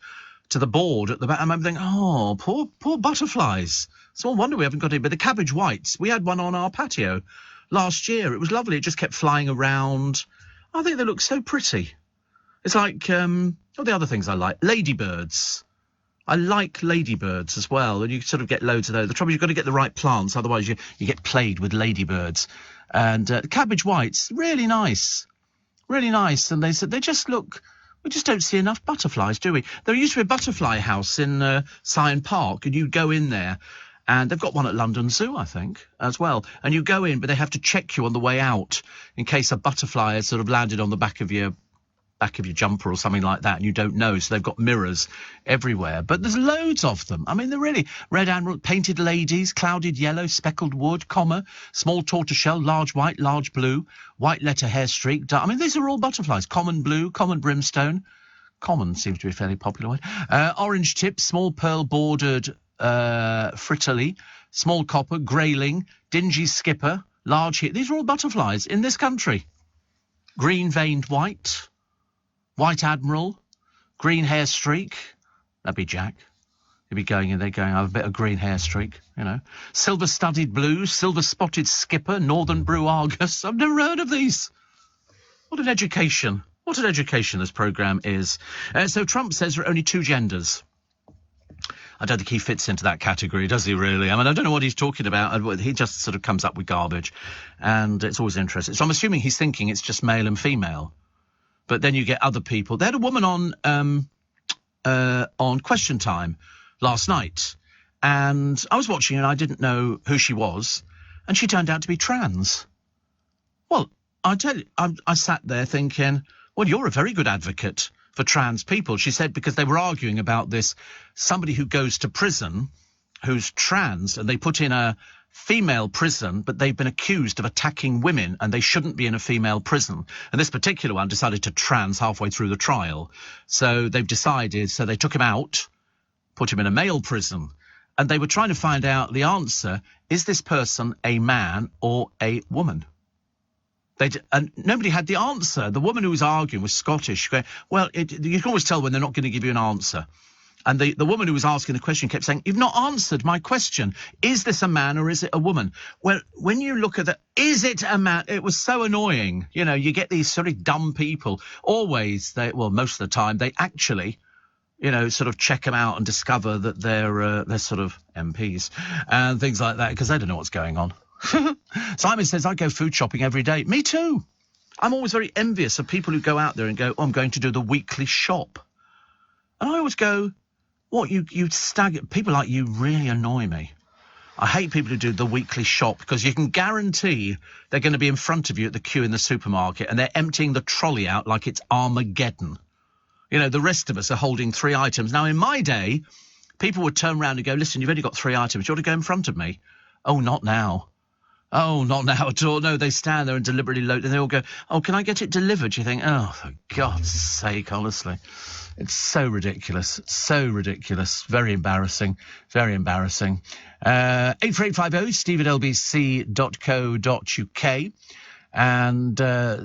to the board at the back. I remember thinking, oh, poor butterflies. Small wonder we haven't got any. But the cabbage whites, we had one on our patio last year. It was lovely. It just kept flying around. I think they look so pretty. It's like, what are the other things I like? Ladybirds. I like ladybirds as well, and you sort of get loads of those. The trouble is you've got to get the right plants, otherwise you get plagued with ladybirds. And cabbage whites, really nice. Really nice. And they said they just look, we just don't see enough butterflies, do we? There used to be a butterfly house in Syon Park, and you go in there, and they've got one at London Zoo, I think, as well. And you go in, but they have to check you on the way out in case a butterfly has sort of landed on the back of your jumper or something like that, and you don't know. So they've got mirrors everywhere. But there's loads of them. I mean, they're really red admiral, painted ladies, clouded yellow, speckled wood, comma, small tortoiseshell, large white, large blue, white letter hair streak. I mean, these are all butterflies. Common blue, common brimstone. Common seems to be a fairly popular one. Orange tip, small pearl bordered fritillary, small copper, grayling, dingy skipper, large hit. These are all butterflies in this country. Green veined white, white admiral, green hair streak. That'd be Jack. He'd be going in there going, I have a bit of green hair streak, Silver studded blue, silver spotted skipper, northern brew argus. I've never heard of these. What an education. What an education this programme is. So Trump says there are only two genders. I don't think he fits into that category, does he really? I mean, I don't know what he's talking about. He just sort of comes up with garbage, and it's always interesting. So I'm assuming he's thinking it's just male and female. But then you get other people. They had a woman on Question Time last night, and I was watching and I didn't know who she was, and she turned out to be trans. Well, I tell you, I sat there thinking, well, you're a very good advocate for trans people, she said, because they were arguing about this. Somebody who goes to prison who's trans, and they put in a female prison, but they've been accused of attacking women, and they shouldn't be in a female prison. And this particular one decided to trans halfway through the trial. So they've decided, so they took him out, put him in a male prison, and they were trying to find out the answer, is this person a man or a woman? And nobody had the answer. The woman who was arguing was Scottish. Going, well, you can always tell when they're not going to give you an answer. And the woman who was asking the question kept saying, you've not answered my question. Is this a man or is it a woman? Well, when you look at is it a man? It was so annoying. You know, you get these sort of dumb people. Always, most of the time, they actually, you know, sort of check them out and discover that they're sort of MPs and things like that, because they don't know what's going on. Simon says, I go food shopping every day. Me too. I'm always very envious of people who go out there and go, I'm going to do the weekly shop. And I always go, what, you stagger? People like you really annoy me. I hate people who do the weekly shop, because you can guarantee they're going to be in front of you at the queue in the supermarket and they're emptying the trolley out like it's Armageddon. You know, the rest of us are holding 3 items. Now, in my day, people would turn around and go, listen, you've only got 3 items. Do you want to go in front of me? Oh, not now. Oh, not now at all. No, they stand there and deliberately load, and they all go, oh, can I get it delivered? You think, oh, for God's sake, honestly. It's so ridiculous. So ridiculous. Very embarrassing. Very embarrassing. 84850 steve@lbc.co.uk. And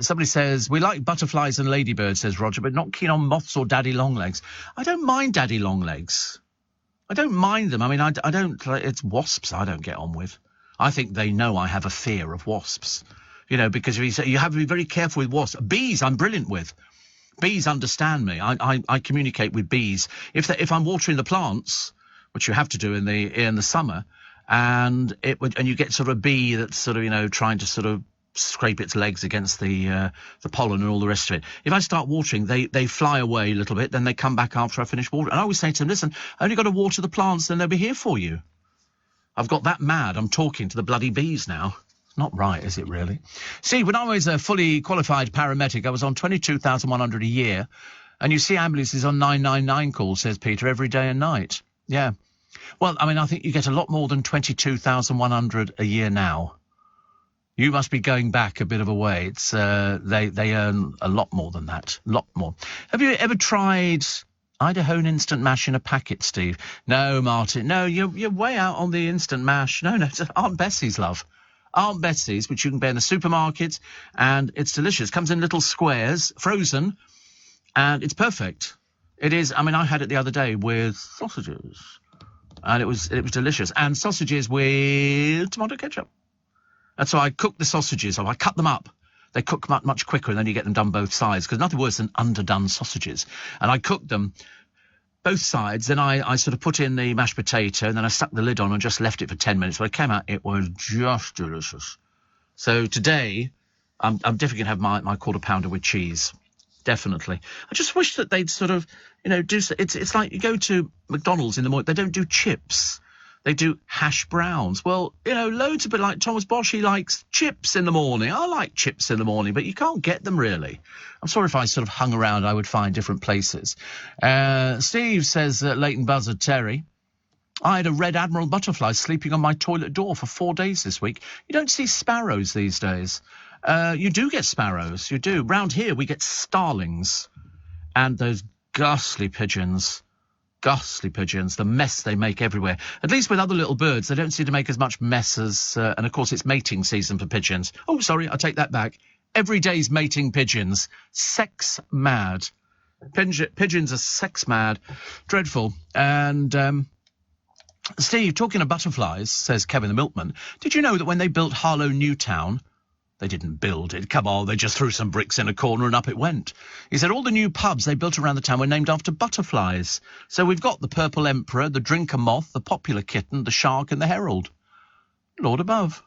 somebody says, we like butterflies and ladybirds, says Roger, but not keen on moths or daddy longlegs. I don't mind daddy longlegs. I don't mind them. I mean, I don't, it's wasps I don't get on with. I think they know I have a fear of wasps, you know, because you have to be very careful with wasps. Bees, I'm brilliant with. Bees understand me. I communicate with bees. If I'm watering the plants, which you have to do in the summer, and you get sort of a bee that's sort of, you know, trying to sort of scrape its legs against the pollen and all the rest of it. If I start watering, they fly away a little bit, then they come back after I finish watering. And I always say to them, listen, I only got to water the plants, then they'll be here for you. I've got that mad. I'm talking to the bloody bees now. Not right, is it really? See, when I was a fully qualified paramedic, I was on 22,100 a year. And you see ambulances on 999 calls, says Peter, every day and night. Yeah. Well, I mean, I think you get a lot more than 22,100 a year now. You must be going back a bit of a way. It's they earn a lot more than that. A lot more. Have you ever tried Idahoan instant mash in a packet, Steve? No, Martin. No, you're way out on the instant mash. No, it's Aunt Bessie's, love. Aunt Bessie's, which you can buy in the supermarket, and it's delicious. Comes in little squares, frozen, and it's perfect. It is. I mean, I had it the other day with sausages, and it was delicious. And sausages with tomato ketchup. And so I cooked the sausages, or I cut them up. They cook much quicker, and then you get them done both sides, because nothing worse than underdone sausages. And I cooked them both sides, then I sort of put in the mashed potato, and then I stuck the lid on and just left it for 10 minutes. When it came out, it was just delicious. So today, I'm definitely going to have my quarter pounder with cheese. Definitely. I just wish that they'd sort of, you know, do... It's like you go to McDonald's in the morning, they don't do chips. They do hash browns. Well, you know, loads of it, like Thomas Bosch, he likes chips in the morning. I like chips in the morning, but you can't get them really. I'm sorry if I sort of hung around, I would find different places. Steve says, Leighton Buzzard, Terry, I had a red admiral butterfly sleeping on my toilet door for 4 days this week. You don't see sparrows these days. You do get sparrows, you do. Round here we get starlings and those ghastly pigeons. Ghastly pigeons, the mess they make everywhere. At least with other little birds, they don't seem to make as much mess as... and, of course, it's mating season for pigeons. Oh, sorry, I take that back. Every day's mating pigeons. Sex mad. Pigeons are sex mad. Dreadful. And, Steve, talking of butterflies, says Kevin the Milkman, did you know that when they built Harlow Newtown... They didn't build it. Come on, they just threw some bricks in a corner and up it went. He said all the new pubs they built around the town were named after butterflies. So we've got the Purple Emperor, the Drinker Moth, the Popular Kitten, the Shark and the Herald. Lord above.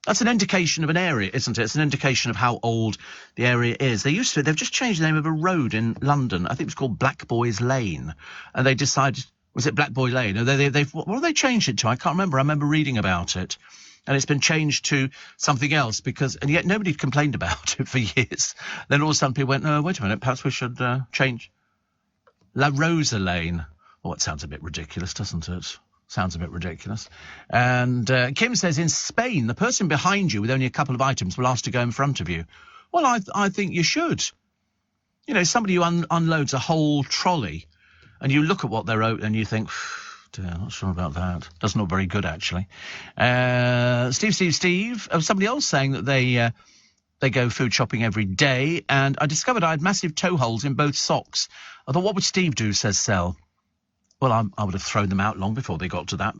That's an indication of an area, isn't it? It's an indication of how old the area is. They've just changed the name of a road in London. I think it was called Black Boys Lane. And they decided, was it Black Boy Lane? What have they changed it to? I can't remember. I remember reading about it. And it's been changed to something else and yet nobody complained about it for years. Then all of a sudden people went, no, wait a minute, perhaps we should change La Rosa Lane. Oh, it sounds a bit ridiculous, doesn't it? Sounds a bit ridiculous. And Kim says, in Spain, the person behind you with only a couple of items will ask to go in front of you. Well, I think you should. You know, somebody who unloads a whole trolley, and you look at what they're out and you think, dear, I'm not sure about that. Doesn't look very good, actually. Steve. Somebody else saying that they go food shopping every day, and I discovered I had massive toe holes in both socks. I thought, what would Steve do, says Sel. Well, I would have thrown them out long before they got to that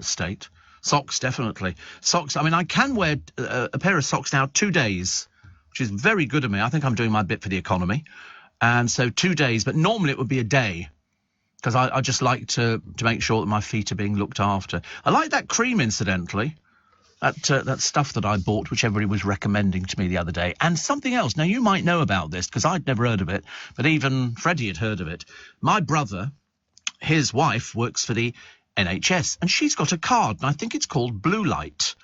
state. Socks, definitely. Socks, I mean, I can wear a pair of socks now 2 days, which is very good of me. I think I'm doing my bit for the economy. And so 2 days, but normally it would be a day, because I just like to make sure that my feet are being looked after. I like that cream, incidentally. That stuff that I bought, which everybody was recommending to me the other day. And something else. Now, you might know about this, because I'd never heard of it, but even Freddie had heard of it. My brother, his wife, works for the NHS, and she's got a card, and I think it's called Blue Light.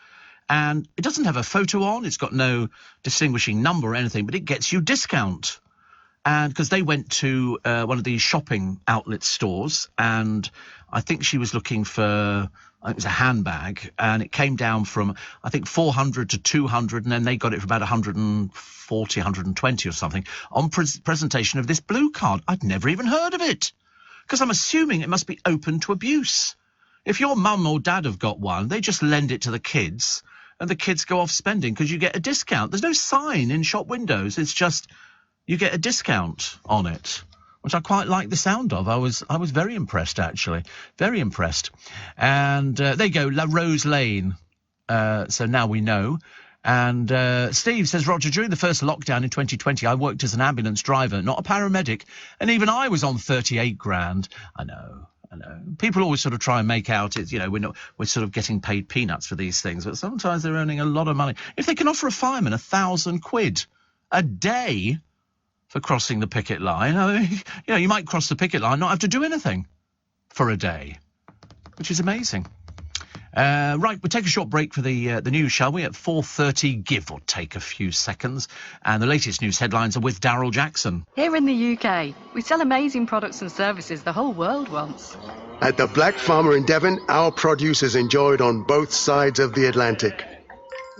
And it doesn't have a photo on, it's got no distinguishing number or anything, but it gets you discount. And because they went to one of these shopping outlet stores, and I think she was looking for, it was a handbag, and it came down from, I think, 400 to 200, and then they got it for about 140, 120 or something, on presentation of this blue card. I'd never even heard of it, because I'm assuming it must be open to abuse. If your mum or dad have got one, they just lend it to the kids, and the kids go off spending because you get a discount. There's no sign in shop windows. It's just you get a discount on it, which I quite like the sound of. I was very impressed, actually. Very impressed. And there you go, La Rose Lane. So now we know. And Steve says, Roger, during the first lockdown in 2020, I worked as an ambulance driver, not a paramedic, and even I was on 38 grand. I know. People always sort of try and make out it's, you know, we're sort of getting paid peanuts for these things, but sometimes they're earning a lot of money. If they can offer a fireman £1,000 a day for crossing the picket line, I mean, you know, you might cross the picket line, not have to do anything for a day, which is amazing. Right, we'll take a short break for the news, shall we? At 4:30, give or take a few seconds. And the latest news headlines are with Daryl Jackson. Here in the UK, we sell amazing products and services the whole world wants. At the Black Farmer in Devon, our produce is enjoyed on both sides of the Atlantic.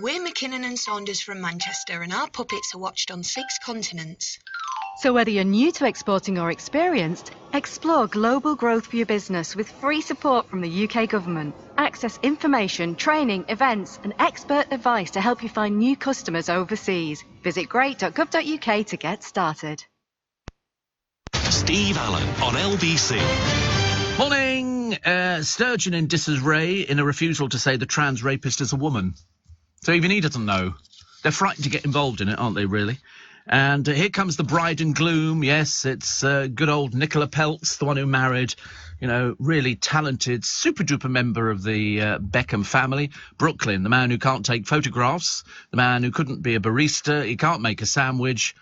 We're McKinnon and Saunders from Manchester, and our puppets are watched on 6 continents. So whether you're new to exporting or experienced, explore global growth for your business with free support from the UK government. Access information, training, events and expert advice to help you find new customers overseas. Visit great.gov.uk to get started. Steve Allen on LBC. Morning! Sturgeon in disarray in a refusal to say the trans rapist is a woman. So even he doesn't know. They're frightened to get involved in it, aren't they, really? And here comes the bride and gloom. Yes, it's good old Nicola Peltz, the one who married, you know, really talented, super-duper member of the Beckham family, Brooklyn, the man who can't take photographs, the man who couldn't be a barista, he can't make a sandwich,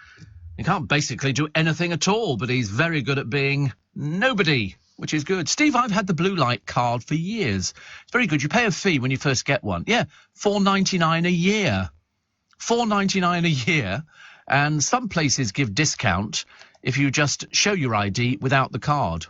he can't basically do anything at all, but he's very good at being nobody, which is good. Steve, I've had the Blue Light card for years. It's very good. You pay a fee when you first get one. Yeah, $4.99 a year. $4.99 a year. And some places give discount if you just show your ID without the card.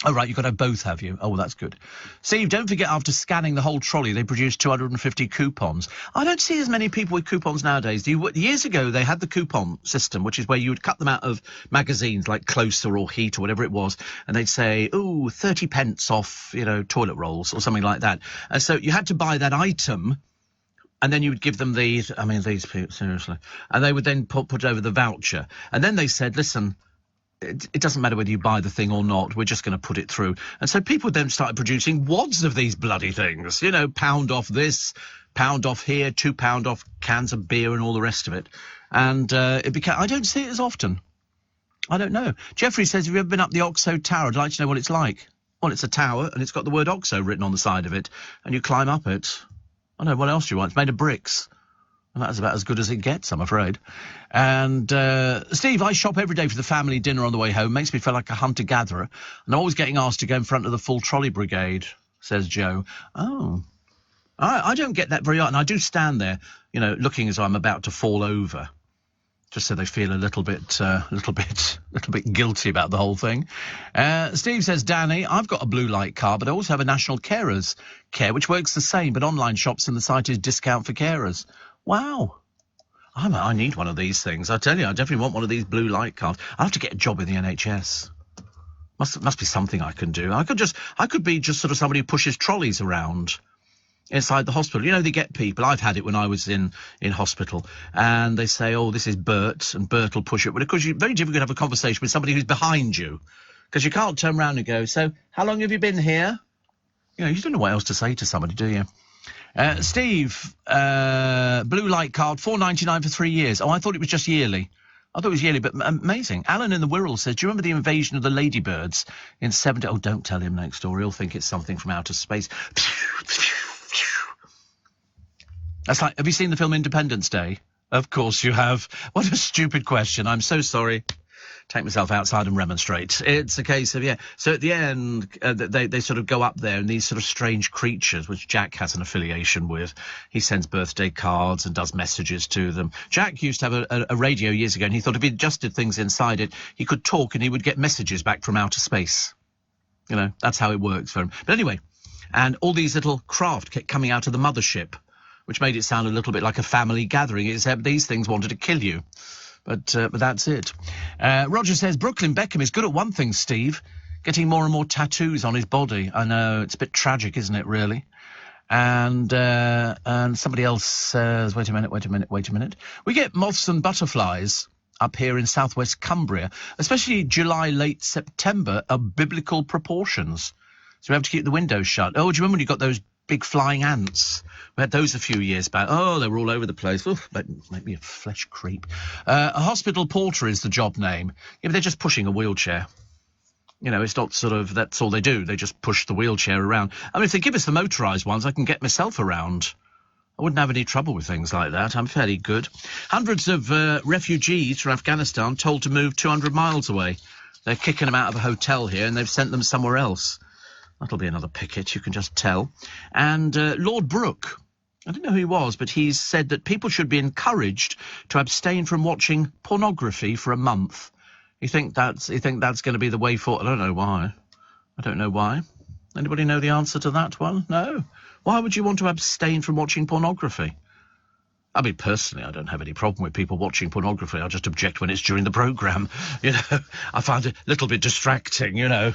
Oh, right, you've got to both, have you? Oh, well, that's good. Steve, don't forget, after scanning the whole trolley, they produced 250 coupons. I don't see as many people with coupons nowadays. Years ago, they had the coupon system, which is where you would cut them out of magazines like Closer or Heat or whatever it was, and they'd say, oh, 30 pence off, you know, toilet rolls or something like that. And so you had to buy that item, and then you would give them these people, seriously. And they would then put over the voucher. And then they said, listen, it doesn't matter whether you buy the thing or not, we're just going to put it through. And so people then started producing wads of these bloody things. You know, £1 off this, £1 off here, £2 off cans of beer and all the rest of it. And it became, I don't see it as often. I don't know. Jeffrey says, have you ever been up the Oxo Tower? I'd like to know what it's like. Well, it's a tower, and it's got the word Oxo written on the side of it. And you climb up it. I don't know, what else do you want? It's made of bricks. And that's about as good as it gets, I'm afraid. And, Steve, I shop every day for the family dinner on the way home. Makes me feel like a hunter-gatherer. And I'm always getting asked to go in front of the full trolley brigade, says Joe. Oh. I don't get that very often. I do stand there, you know, looking as though I'm about to fall over. just so they feel a little bit guilty about the whole thing. Steve says, Danny, I've got a blue light card, but I also have a National Carers Care, which works the same, but online shops and the site is discount for carers. Wow. I need one of these things. I tell you, I definitely want one of these blue light cards. I'll have to get a job in the NHS. Must be something I can do. I could be just sort of somebody who pushes trolleys around inside the hospital. You know, they get people. I've had it when I was in hospital, and they say, oh, this is Bert, and Bert will push it. But of course, it's very difficult to have a conversation with somebody who's behind you, because you can't turn around and go, so, how long have you been here? You know, you don't know what else to say to somebody, do you? Steve, blue light card, $4.99 for 3 years. Oh, I thought it was just yearly. I thought it was yearly, but amazing. Alan in the Wirral says, do you remember the invasion of the ladybirds in 70? Oh, don't tell him next door. He'll think it's something from outer space. That's like, have you seen the film Independence Day? Of course you have. What a stupid question. I'm so sorry. Take myself outside and remonstrate. It's a case of, yeah. So at the end, they sort of go up there, and these sort of strange creatures, which Jack has an affiliation with, he sends birthday cards and does messages to them. Jack used to have a radio years ago, and he thought if he adjusted things inside it, he could talk and he would get messages back from outer space. You know, that's how it works for him. But anyway, and all these little craft kept coming out of the mothership, which made it sound a little bit like a family gathering, except these things wanted to kill you. But that's it. Roger says, Brooklyn Beckham is good at one thing, Steve, getting more and more tattoos on his body. I know, it's a bit tragic, isn't it, really? And somebody else says, wait a minute. We get moths and butterflies up here in southwest Cumbria, especially July, late September, of biblical proportions. So we have to keep the windows shut. Oh, do you remember when you got those big flying ants? We had those a few years back. Oh, they were all over the place. Oof, make me a flesh creep. A hospital porter is the job name. Yeah, but they're just pushing a wheelchair. You know, it's not sort of, that's all they do. They just push the wheelchair around. I mean, if they give us the motorised ones, I can get myself around. I wouldn't have any trouble with things like that. I'm fairly good. Hundreds of refugees from Afghanistan told to move 200 miles away. They're kicking them out of a hotel here, and they've sent them somewhere else. That'll be another picket, you can just tell. And Lord Brooke, I don't know who he was, but he's said that people should be encouraged to abstain from watching pornography for a month. You think that's going to be the way forward? I don't know why. Anybody know the answer to that one? No. Why would you want to abstain from watching pornography? I mean, personally, I don't have any problem with people watching pornography. I just object when it's during the programme. You know, I find it a little bit distracting, you know.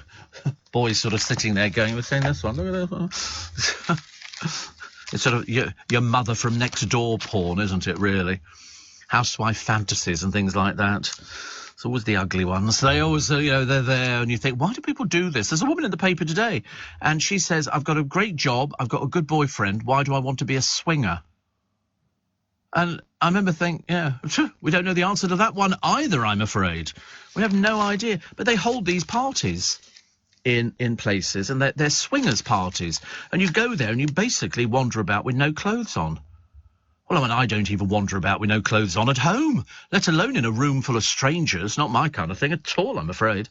Boys sort of sitting there going, we're saying this one, look at this. It's sort of your mother from next door porn, isn't it, really? Housewife fantasies and things like that. It's always the ugly ones. They always, you know, they're there, and you think, why do people do this? There's a woman in the paper today, and she says, I've got a great job, I've got a good boyfriend, why do I want to be a swinger? And I remember thinking, yeah, we don't know the answer to that one either, I'm afraid. We have no idea. But they hold these parties in places, and they're swingers parties. And you go there and you basically wander about with no clothes on. Well, I mean, I don't even wander about with no clothes on at home, let alone in a room full of strangers. Not my kind of thing at all, I'm afraid.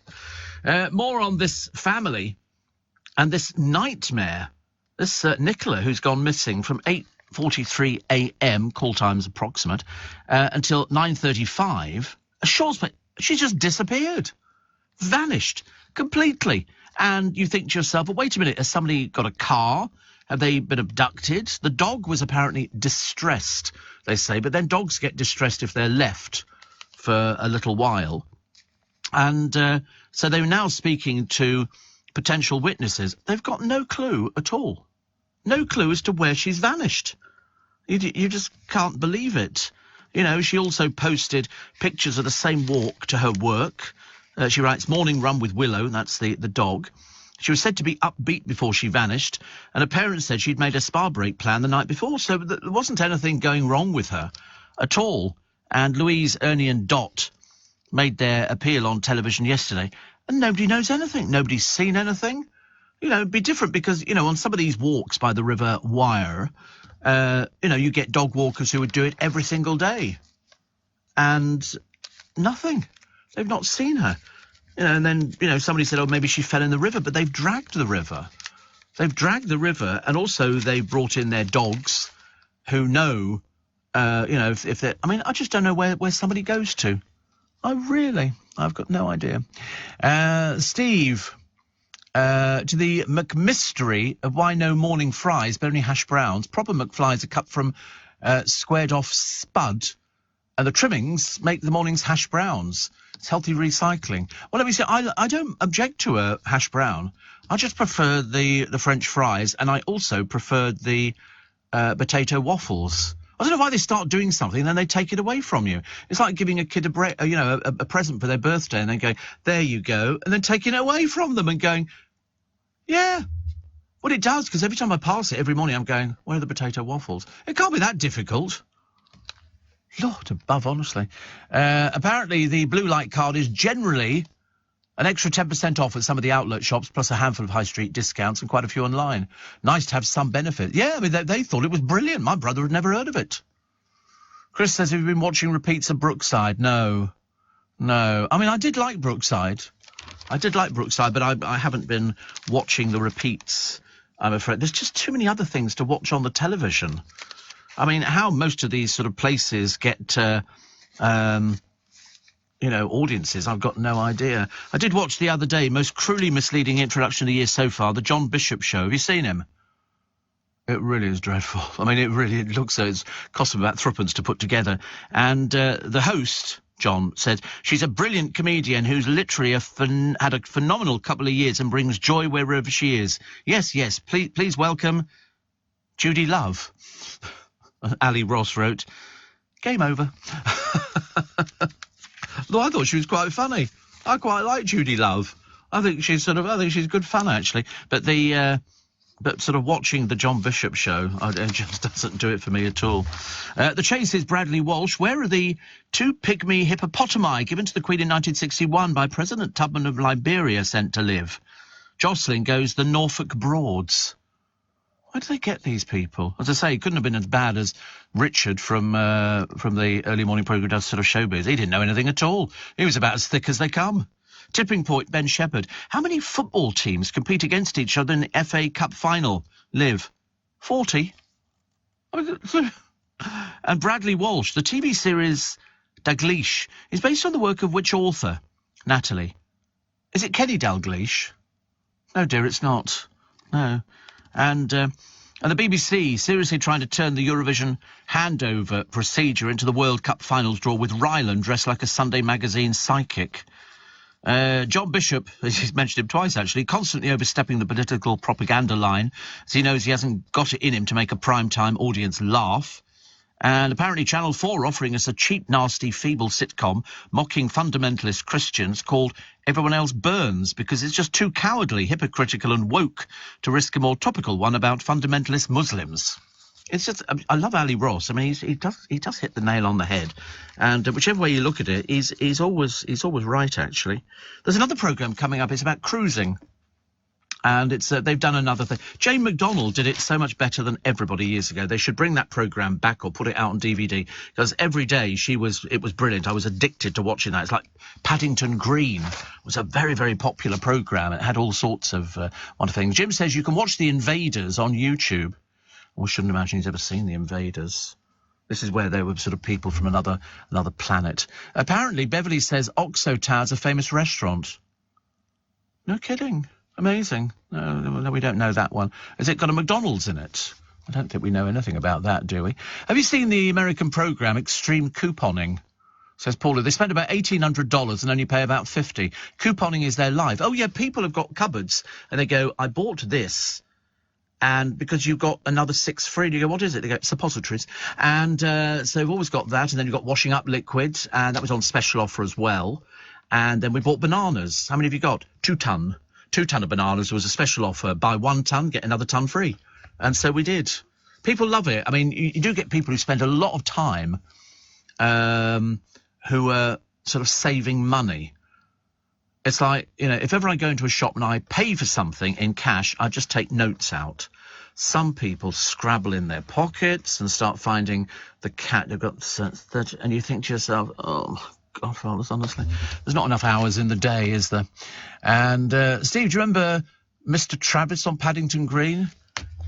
More on this family and this nightmare. This Nicola, who's gone missing from 8:43 a.m, call time's approximate, until 9:35. She's just disappeared. Vanished. Completely. And you think to yourself, well, wait a minute, has somebody got a car? Have they been abducted? The dog was apparently distressed, they say, but then dogs get distressed if they're left for a little while. And so they're now speaking to potential witnesses. They've got no clue at all. No clue as to where she's vanished. You just can't believe it. You know, she also posted pictures of the same walk to her work. She writes, morning run with Willow, that's the dog. She was said to be upbeat before she vanished, and her parents said she'd made a spa break plan the night before, so there wasn't anything going wrong with her at all. And Louise, Ernie and Dot made their appeal on television yesterday, and nobody knows anything. Nobody's seen anything. You know, it'd be different because, you know, on some of these walks by the River Wyre, you know, you get dog walkers who would do it every single day. And nothing. They've not seen her. You know, and then, you know, somebody said, oh, maybe she fell in the river, but they've dragged the river. They've dragged the river, and also they've brought in their dogs who know if they're... I mean, I just don't know where somebody goes to. I've got no idea. Steve, to the McMystery of why no morning fries, but only hash browns. Proper McFlies are cut from squared-off spud, and the trimmings make the morning's hash browns. It's healthy recycling. Well, let me say, I don't object to a hash brown. I just prefer the French fries, and I also prefer the potato waffles. I don't know why they start doing something and then they take it away from you. It's like giving a kid a present for their birthday and then going, there you go, and then taking it away from them and going, yeah. Well, it does, because every time I pass it every morning I'm going, where are the potato waffles? It can't be that difficult. Lord above, honestly. Apparently the blue light card is generally an extra 10% off at some of the outlet shops, plus a handful of high street discounts and quite a few online. Nice to have some benefit. Yeah, I mean, they thought it was brilliant. My brother had never heard of it. Chris says, have you been watching repeats of Brookside? No. I mean, I did like Brookside, but I haven't been watching the repeats, I'm afraid. There's just too many other things to watch on the television. I mean, how most of these sort of places get... audiences, I've got no idea. I did watch the other day, most cruelly misleading introduction of the year so far, the John Bishop Show. Have you seen him? It really is dreadful. I mean, it looks like it's cost them about threepence to put together. And the host, John, said, she's a brilliant comedian who's literally had a phenomenal couple of years and brings joy wherever she is. Yes, please welcome Judy Love. Ali Ross wrote, game over. Though I thought she was quite funny. I quite like Judy Love. I think she's good fun, actually. But but sort of watching the John Bishop Show, it just doesn't do it for me at all. The Chase is Bradley Walsh. Where are the 2 pygmy hippopotami given to the Queen in 1961 by President Tubman of Liberia sent to live? Jocelyn goes, the Norfolk Broads. Where do they get these people? As I say, he couldn't have been as bad as Richard from the early morning programme does sort of showbiz. He didn't know anything at all. He was about as thick as they come. Tipping Point, Ben Shepherd. How many football teams compete against each other in the FA Cup final? Liv? 40? And Bradley Walsh. The TV series Dalgleish is based on the work of which author? Natalie. Is it Kenny Dalgleish? No, dear, it's not. No. And the BBC seriously trying to turn the Eurovision handover procedure into the World Cup finals draw with Ryland dressed like a Sunday magazine psychic. John Bishop, as he's mentioned him twice actually, constantly overstepping the political propaganda line, as he knows he hasn't got it in him to make a prime-time audience laugh. And apparently Channel 4 offering us a cheap, nasty, feeble sitcom mocking fundamentalist Christians called Everyone Else Burns, because it's just too cowardly, hypocritical and woke to risk a more topical one about fundamentalist Muslims. It's just, I love Ali Ross. I mean, he does hit the nail on the head, and whichever way you look at it, he's always right. Actually, there's another programme coming up. It's about cruising. And it's they've done another thing. Jane McDonald did it so much better than everybody years ago. They should bring that programme back or put it out on DVD, because every day it was brilliant. I was addicted to watching that. It's like Paddington Green was a very, very popular programme. It had all sorts of wonderful things. Jim says you can watch The Invaders on YouTube. We shouldn't imagine he's ever seen The Invaders. This is where there were sort of people from another planet. Apparently, Beverly says Oxo Tower's a famous restaurant. No kidding. Amazing. No, we don't know that one. Has it got a McDonald's in it? I don't think we know anything about that, do we? Have you seen the American programme Extreme Couponing? Says Paula. They spend about $1,800 and only pay about $50. Couponing is their life. Oh, yeah, people have got cupboards and they go, I bought this, and because you've got another 6 free, and you go, what is it? They go, suppositories. And so they've always got that, and then you've got washing up liquid, and that was on special offer as well. And then we bought bananas. How many have you got? 2 ton. 2 ton of bananas was a special offer. Buy 1 ton, get another ton free. And so we did. People love it. I mean, you do get people who spend a lot of time who are sort of saving money. It's like, you know, if ever I go into a shop and I pay for something in cash, I just take notes out. Some people scrabble in their pockets and start finding the cat. They've got 30, and you think to yourself, oh, God, fathers, honestly, there's not enough hours in the day, is there? And, Steve, do you remember Mr. Travis on Paddington Green?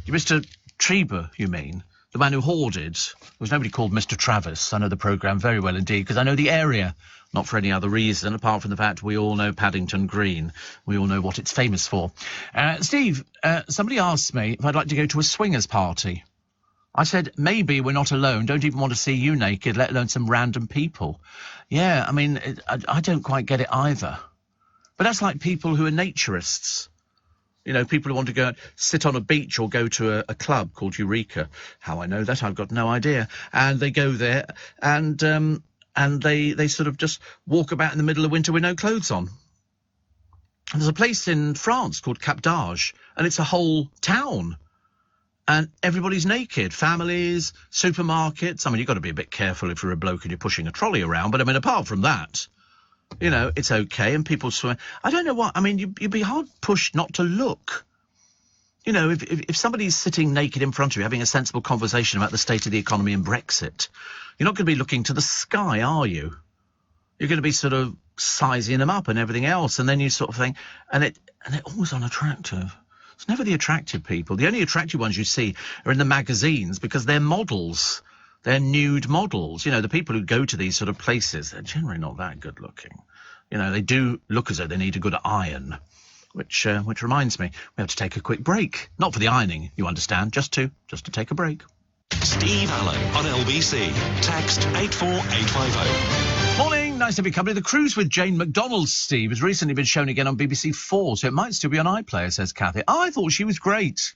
Mr. Trieber, you mean? the man who hoarded. There was nobody called Mr. Travis. I know the programme very well indeed, because I know the area, not for any other reason, apart from the fact we all know Paddington Green. We all know what it's famous for. Steve, somebody asked me if I'd like to go to a swingers party. I said, maybe we're not alone. Don't even want to see you naked, let alone some random people. Yeah, I mean, I don't quite get it either. But that's like people who are naturists. You know, people who want to go sit on a beach or go to a club called Eureka. How I know that, I've got no idea. And they go there and they sort of just walk about in the middle of winter with no clothes on. And there's a place in France called Cap d'Arge, and it's a whole town. And everybody's naked. Families, supermarkets. I mean, you've got to be a bit careful if you're a bloke and you're pushing a trolley around. But, I mean, apart from that, you know, it's okay. And people swim. I don't know what. I mean, you'd be hard pushed not to look. You know, if somebody's sitting naked in front of you having a sensible conversation about the state of the economy and Brexit, you're not going to be looking to the sky, are you? You're going to be sort of sizing them up and everything else. And then you sort of think, and they're always unattractive. It's never the attractive people. The only attractive ones you see are in the magazines because they're models. They're nude models. You know, the people who go to these sort of places, they're generally not that good looking. You know, they do look as though they need a good iron, which reminds me, we have to take a quick break. Not for the ironing, you understand, just to take a break. Steve Allen on LBC. Text 84850. Morning, nice to be company. The Cruise with Jane McDonald, Steve, has recently been shown again on BBC 4, so it might still be on iPlayer, says Kathy. I thought she was great.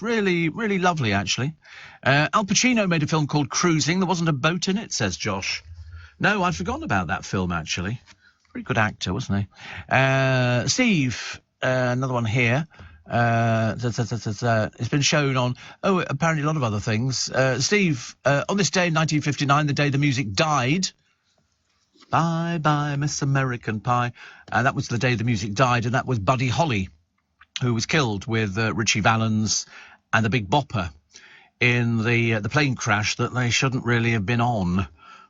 Really, really lovely, actually. Al Pacino made a film called Cruising. There wasn't a boat in it, says Josh. No, I'd forgotten about that film, actually. Pretty good actor, wasn't he? Steve, another one here. It's been shown on, apparently a lot of other things. Steve, on this day in 1959, the day the music died. Bye bye, Miss American Pie. That was the day the music died, and that was Buddy Holly, who was killed with Richie Valens and the Big Bopper in the plane crash that they shouldn't really have been on.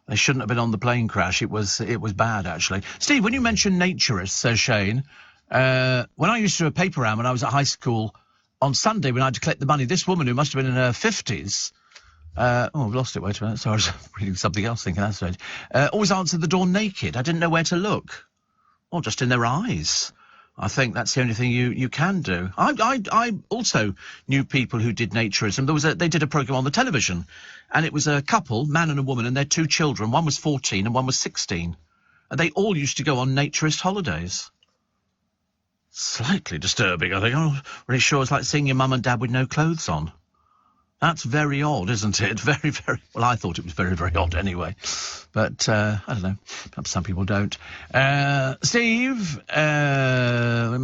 They shouldn't have been on the plane crash. It was bad, actually. Steve, when you mention naturists, says Shane, when I used to do a paper round when I was at high school on Sunday when I had to collect the money, this woman who must have been in her 50s, I've lost it, wait a minute, sorry, I was reading something else thinking that's strange, always answered the door naked. I didn't know where to look. Well, just in their eyes. I think that's the only thing you can do. I also knew people who did naturism. They did a programme on the television, and it was a couple, man and a woman, and their 2 children. One was 14 and one was 16. And they all used to go on naturist holidays. Slightly disturbing, I think. I'm not really sure it's like seeing your mum and dad with no clothes on. That's very odd, isn't it? Very, very... Well, I thought it was very, very odd anyway. But, I don't know. Perhaps some people don't. Steve, I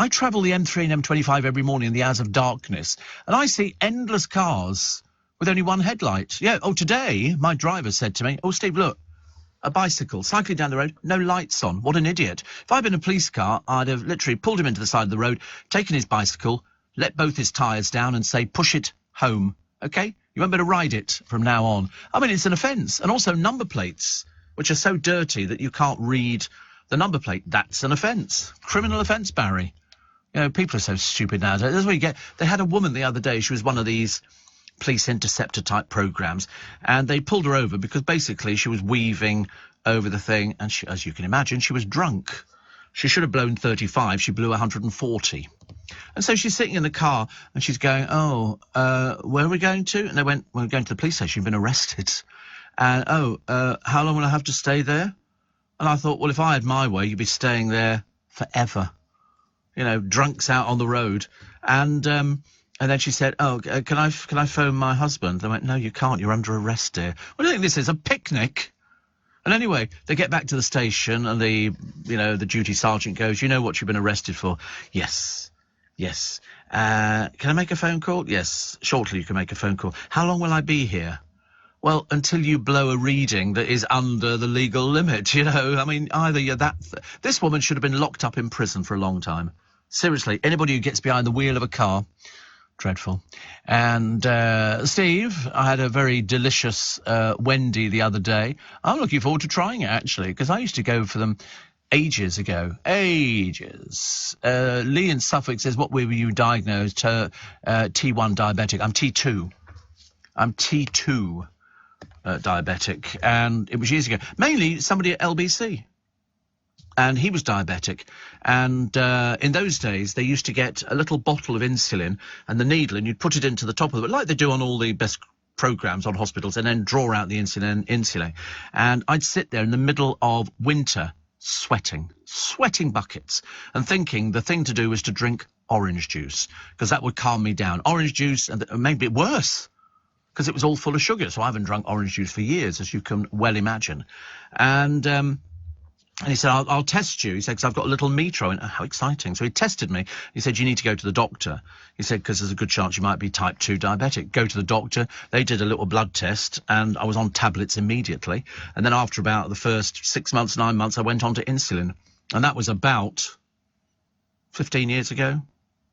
travel the M3 and M25 every morning in the hours of darkness, and I see endless cars with only one headlight. Yeah, today, my driver said to me, Steve, look, a bicycle, cycling down the road, no lights on. What an idiot. If I'd been in a police car, I'd have literally pulled him into the side of the road, taken his bicycle, let both his tyres down and say, push it home, OK? You won't be able to ride it from now on. I mean, it's an offence. And also number plates, which are so dirty that you can't read the number plate. That's an offence. Criminal offence, Barry. You know, people are so stupid nowadays. That's what you get. They had a woman the other day. She was one of these police interceptor type programmes, and they pulled her over because basically she was weaving over the thing, and she, as you can imagine, she was drunk. She should have blown 35. She blew 140. And so she's sitting in the car and she's going, where are we going to? And they went, we're going to the police station. You've been arrested. And, how long will I have to stay there? And I thought, well, if I had my way, you'd be staying there forever. You know, drunks out on the road. And then she said, can I phone my husband? They went, no, you can't. You're under arrest, dear. What do you think this is, a picnic? And anyway, they get back to the station and the duty sergeant goes, you know what you've been arrested for? Yes. Can I make a phone call? Yes. Shortly you can make a phone call. How long will I be here? Well, until you blow a reading that is under the legal limit, you know. I mean, either you're that... This woman should have been locked up in prison for a long time. Seriously, anybody who gets behind the wheel of a car... Dreadful. And, Steve, I had a very delicious Wendy the other day. I'm looking forward to trying it, actually, because I used to go for them ages ago. Ages. Lee in Suffolk says, what were you diagnosed? T1 diabetic. I'm T2. I'm T2 diabetic. And it was years ago. Mainly somebody at LBC. And he was diabetic. And in those days, they used to get a little bottle of insulin and the needle, and you'd put it into the top of it, like they do on all the best programs on hospitals, and then draw out the insulin. And I'd sit there in the middle of winter, sweating buckets, and thinking the thing to do was to drink orange juice, because that would calm me down. Orange juice, and maybe worse, because it was all full of sugar. So I haven't drunk orange juice for years, as you can well imagine. And he said, I'll test you. He said, because I've got a little meter. I went, oh, how exciting. So he tested me. He said, you need to go to the doctor. He said, because there's a good chance you might be type 2 diabetic. Go to the doctor. They did a little blood test, and I was on tablets immediately. And then after about the first 6 months, 9 months, I went on to insulin. And that was about 15 years ago.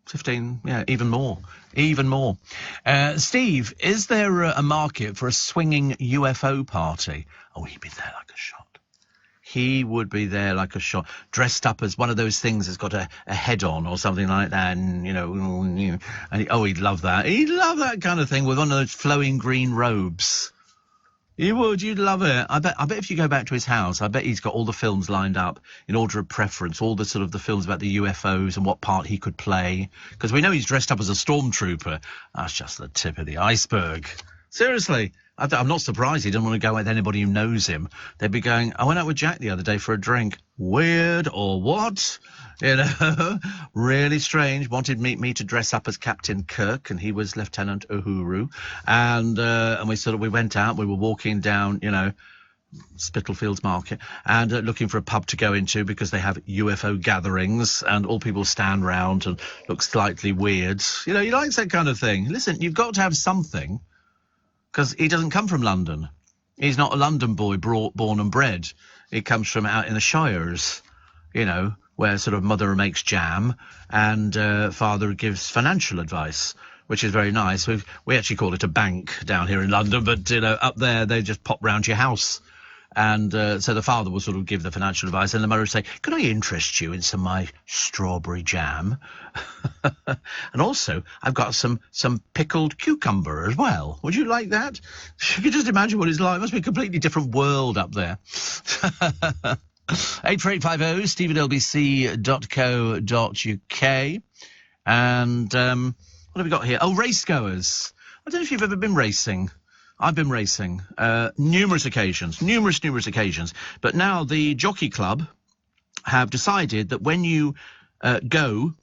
15, yeah, even more. Steve, is there a market for a swinging UFO party? Oh, he'd be there like a shot. He would be there like a shot, dressed up as one of those things that's got a head on or something like that, and, you know, and he'd love that. He'd love that kind of thing with one of those flowing green robes. You would, you'd love it. I bet if you go back to his house, I bet he's got all the films lined up in order of preference, all the sort of the films about the UFOs and what part he could play. Because we know he's dressed up as a stormtrooper. That's just the tip of the iceberg. Seriously. I'm not surprised he didn't want to go with anybody who knows him. They'd be going, I went out with Jack the other day for a drink. Weird or what? You know, really strange. Wanted me to dress up as Captain Kirk, and he was Lieutenant Uhuru. And we went out. We were walking down, you know, Spitalfields Market, and looking for a pub to go into because they have UFO gatherings, and all people stand round and look slightly weird. You know, he likes that kind of thing. Listen, you've got to have something. Because he doesn't come from London. He's not a London boy born and bred. He comes from out in the Shires, you know, where sort of mother makes jam and father gives financial advice, which is very nice. We actually call it a bank down here in London, but, you know, up there they just pop round your house. And so the father will sort of give the financial advice, and the mother will say, can I interest you in some of my strawberry jam? And also, I've got some pickled cucumber as well. Would you like that? You can just imagine what it's like. It must be a completely different world up there. 84850 steve@lbc.co.uk. And what have we got here? Oh, race goers. I don't know if you've ever been racing. I've been racing numerous occasions. But now the Jockey Club have decided that when you go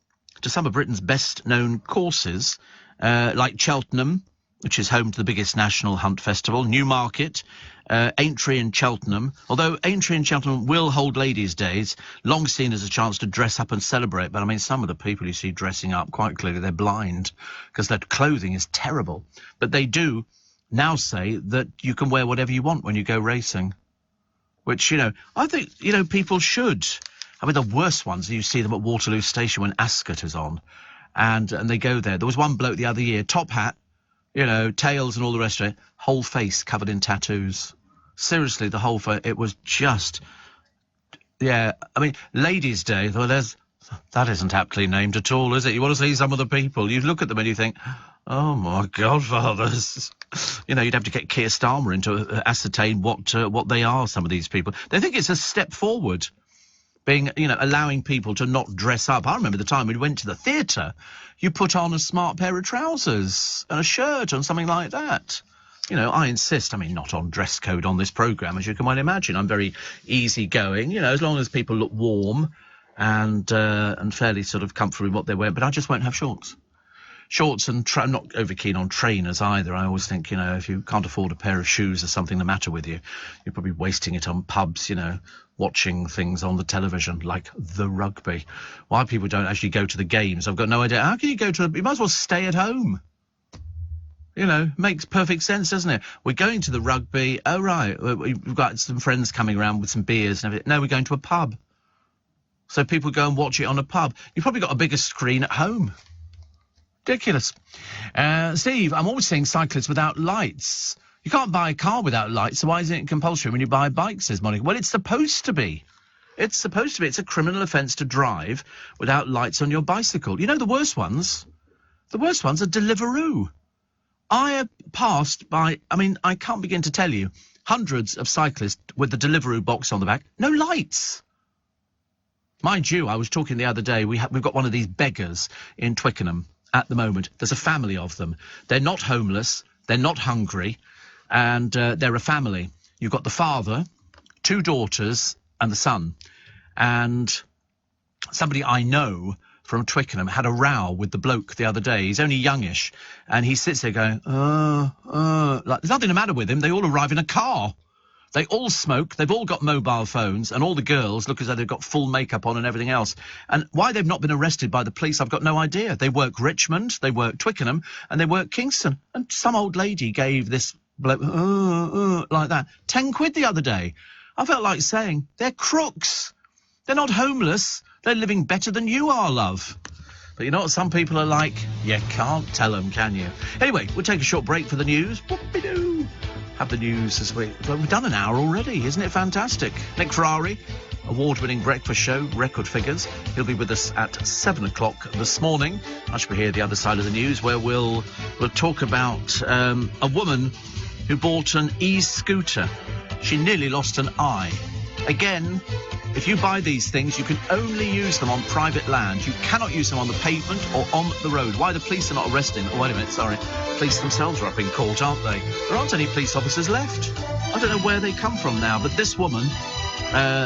to some of Britain's best-known courses, like Cheltenham, which is home to the biggest national hunt festival, Newmarket, Aintree and Cheltenham. Although Aintree and Cheltenham will hold ladies' days, long seen as a chance to dress up and celebrate. But, I mean, some of the people you see dressing up, quite clearly, they're blind because their clothing is terrible. But they do now say that you can wear whatever you want when you go racing, which, you know, I think, you know, people should. I mean, the worst ones, you see them at Waterloo Station when Ascot is on, and they go there. There was one bloke the other year, top hat, you know, tails and all the rest of it, whole face covered in tattoos. Seriously, the whole face, it was just, yeah, I mean, Ladies' Day, well, that isn't aptly named at all, is it? You want to see some of the people, you look at them and you think, oh my godfathers. You know, you'd have to get Keir Starmer in to ascertain what they are, some of these people. They think it's a step forward, being, you know, allowing people to not dress up. I remember the time we went to the theatre, you put on a smart pair of trousers and a shirt and something like that. You know, I insist, I mean, not on dress code on this programme, as you can well imagine. I'm very easygoing, you know, as long as people look warm and fairly sort of comfortable in what they wear, but I just won't have shorts. And I'm not over keen on trainers either. I always think, you know, if you can't afford a pair of shoes, there's something the matter with you. You're probably wasting it on pubs, you know, watching things on the television, like the rugby. Why people don't actually go to the games, I've got no idea. How can you go to you might as well stay at home. You know, makes perfect sense, doesn't it? We're going to the rugby. Oh, right. We've got some friends coming around with some beers and everything. No, we're going to a pub. So people go and watch it on a pub. You've probably got a bigger screen at home. Ridiculous. Steve, I'm always seeing cyclists without lights. You can't buy a car without lights, so why isn't it compulsory when you buy a bike, says Monica? Well, it's supposed to be. It's supposed to be. It's a criminal offence to drive without lights on your bicycle. You know, the worst ones are Deliveroo. I have passed by, I mean, I can't begin to tell you, hundreds of cyclists with the Deliveroo box on the back. No lights. Mind you, I was talking the other day, we've got one of these beggars in Twickenham at the moment. There's a family of them. They're not homeless, they're not hungry, and they're a family. You've got the father, 2 daughters, and the son. And somebody I know from Twickenham had a row with the bloke the other day. He's only youngish, and he sits there going, like there's nothing the matter with him. They all arrive in a car. They all smoke, they've all got mobile phones, and all the girls look as though they've got full makeup on and everything else. And why they've not been arrested by the police, I've got no idea. They work Richmond, they work Twickenham, and they work Kingston. And some old lady gave this bloke, like that, 10 quid the other day. I felt like saying, they're crooks. They're not homeless. They're living better than you are, love. But you know what some people are like? You can't tell them, can you? Anyway, we'll take a short break for the news. Whoop-de-doo. Have the news this week. Well, we've done an hour already. Isn't it fantastic? Nick Ferrari, award-winning breakfast show, record figures. He'll be with us at 7 o'clock this morning. I shall be here the other side of the news, where we'll talk about a woman who bought an e-scooter. She nearly lost an eye. Again, if you buy these things, you can only use them on private land. You cannot use them on the pavement or on the road. Why the police are not arresting? Oh, wait a minute, sorry. Police themselves are up in court, aren't they? There aren't any police officers left. I don't know where they come from now, but this woman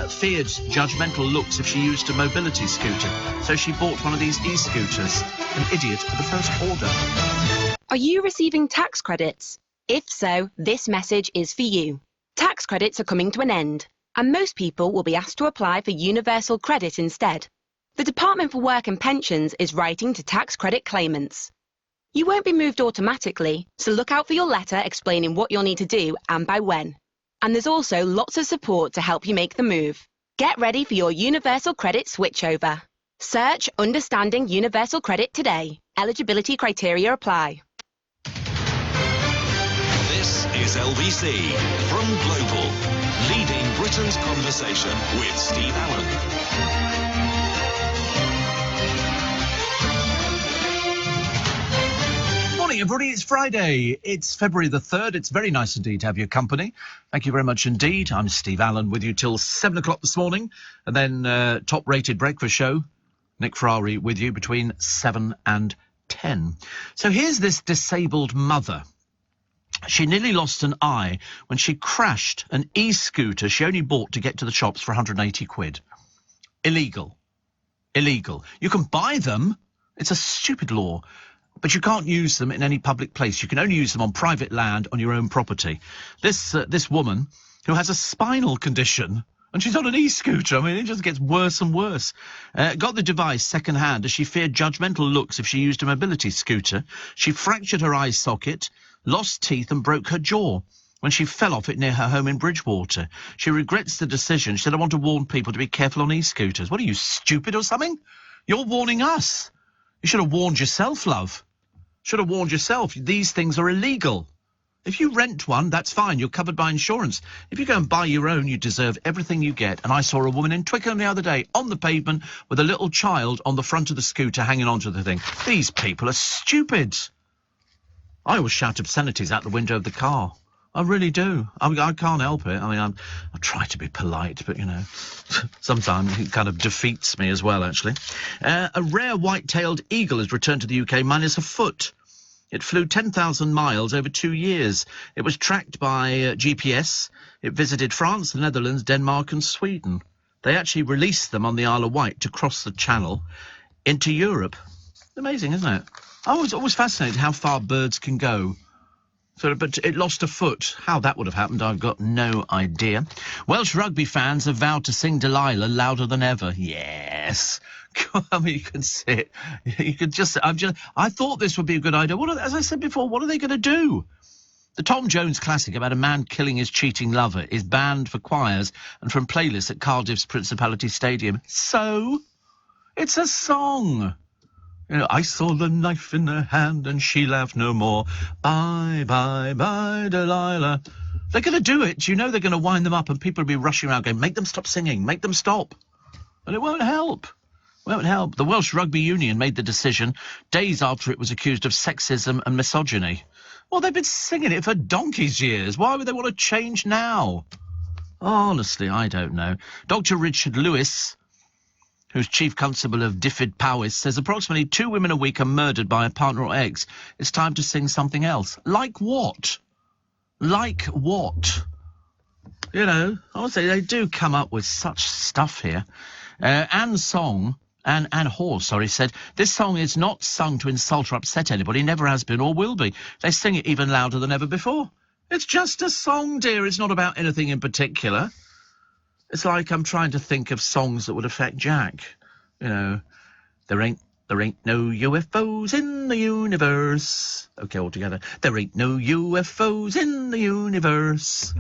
feared judgmental looks if she used a mobility scooter. So she bought one of these e-scooters. An idiot of the first order. Are you receiving tax credits? If so, this message is for you. Tax credits are coming to an end, and most people will be asked to apply for universal credit instead. The Department for Work and Pensions is writing to tax credit claimants. You won't be moved automatically, so look out for your letter explaining what you'll need to do and by when. And there's also lots of support to help you make the move. Get ready for your universal credit switchover. Search Understanding Universal Credit today. Eligibility criteria apply. This is LBC from Global, leading Britain's conversation with Steve Allen. Morning, everybody. It's Friday. It's February the 3rd. It's very nice indeed to have your company. Thank you very much indeed. I'm Steve Allen with you till 7 o'clock this morning. And then top-rated breakfast show, Nick Ferrari with you between 7 and 10. So here's this disabled mother. She nearly lost an eye when she crashed an e-scooter she only bought to get to the shops for 180 quid. Illegal. Illegal. You can buy them. It's a stupid law. But you can't use them in any public place. You can only use them on private land on your own property. This woman who has a spinal condition, and she's on an e-scooter. I mean, it just gets worse and worse. Got the device second-hand as she feared judgmental looks if she used a mobility scooter. She fractured her eye socket, lost teeth and broke her jaw when she fell off it near her home in Bridgewater. She regrets the decision. She said, I want to warn people to be careful on e-scooters. What are you, stupid or something? You're warning us. You should have warned yourself, love. Should have warned yourself. These things are illegal. If you rent one, that's fine. You're covered by insurance. If you go and buy your own, you deserve everything you get. And I saw a woman in Twickenham the other day on the pavement with a little child on the front of the scooter hanging onto the thing. These people are stupid. I always shout obscenities out the window of the car. I really do. I can't help it. I mean, I try to be polite, but, you know, sometimes it kind of defeats me as well, actually. A rare white-tailed eagle has returned to the UK minus a foot. It flew 10,000 miles over 2 years. It was tracked by GPS. It visited France, the Netherlands, Denmark and Sweden. They actually released them on the Isle of Wight to cross the channel into Europe. Amazing, isn't it? I was always fascinated how far birds can go. But it lost a foot. How that would have happened, I've got no idea. Welsh rugby fans have vowed to sing Delilah louder than ever. Yes. I mean, you can see it. You could just... I thought this would be a good idea. As I said before, what are they going to do? The Tom Jones classic about a man killing his cheating lover is banned for choirs and from playlists at Cardiff's Principality Stadium. So, it's a song. You know, I saw the knife in her hand and she laughed no more. Bye, bye, bye, Delilah. They're going to do it. You know they're going to wind them up and people will be rushing around going, make them stop singing, make them stop. But it won't help. Won't help. The Welsh Rugby Union made the decision days after it was accused of sexism and misogyny. Well, they've been singing it for donkey's years. Why would they want to change now? Honestly, I don't know. Dr. Richard Lewis, who's chief constable of Dyfed Powys, says approximately 2 women a week are murdered by a partner or ex. It's time to sing something else. Like what? Like what? You know, honestly, they do come up with such stuff here. Anne Horse, said, this song is not sung to insult or upset anybody, never has been or will be. They sing it even louder than ever before. It's just a song, dear. It's not about anything in particular. It's like I'm trying to think of songs that would affect Jack. You know, there ain't no UFOs in the universe. Okay, all together. There ain't no UFOs in the universe.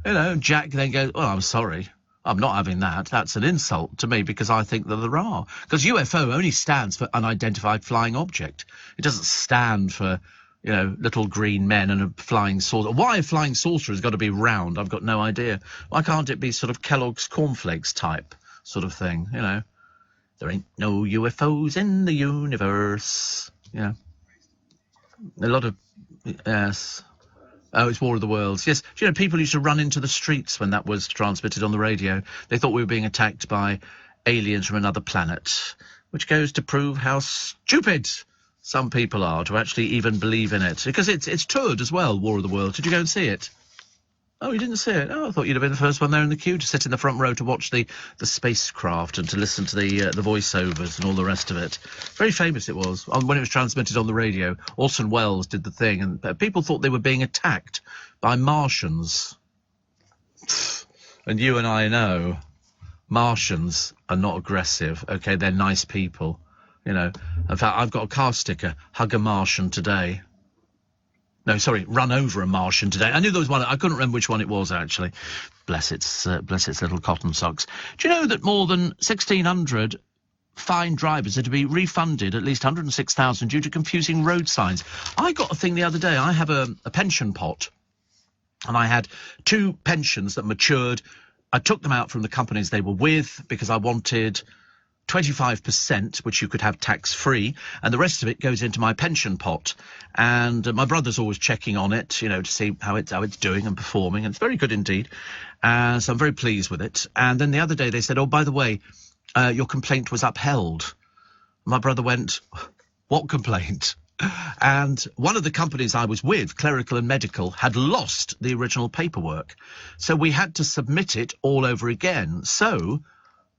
You know, Jack then goes, oh, I'm sorry. I'm not having that. That's an insult to me because I think that there are. Because UFO only stands for unidentified flying object. It doesn't stand for, you know, little green men and a flying saucer. Why a flying saucer has got to be round, I've got no idea. Why can't it be sort of Kellogg's cornflakes type sort of thing, you know? There ain't no UFOs in the universe. Yeah. A lot of... Yes... Oh, it's War of the Worlds. Yes, you know, people used to run into the streets when that was transmitted on the radio. They thought we were being attacked by aliens from another planet, which goes to prove how stupid some people are to actually even believe in it. Because it's toured as well, War of the Worlds. Did you go and see it? Oh, you didn't see it? Oh, I thought you'd have been the first one there in the queue to sit in the front row to watch the spacecraft and to listen to the voiceovers and all the rest of it. Very famous it was. When it was transmitted on the radio, Orson Welles did the thing, and people thought they were being attacked by Martians. And you and I know Martians are not aggressive, okay? They're nice people, you know. In fact, I've got a car sticker, hug a Martian today. No, sorry, run over a Martian today. I knew there was one. I couldn't remember which one it was, actually. Bless its little cotton socks. Do you know that more than 1,600 fine drivers are to be refunded at least 106,000 due to confusing road signs? I got a thing the other day. I have a pension pot, and I had 2 pensions that matured. I took them out from the companies they were with because I wanted 25%, which you could have tax-free, and the rest of it goes into my pension pot. And my brother's always checking on it, you know, to see how it's doing and performing, and it's very good indeed. So I'm very pleased with it. And then the other day they said, oh, by the way, your complaint was upheld. My brother went, what complaint? And one of the companies I was with, Clerical and Medical, had lost the original paperwork. So we had to submit it all over again. So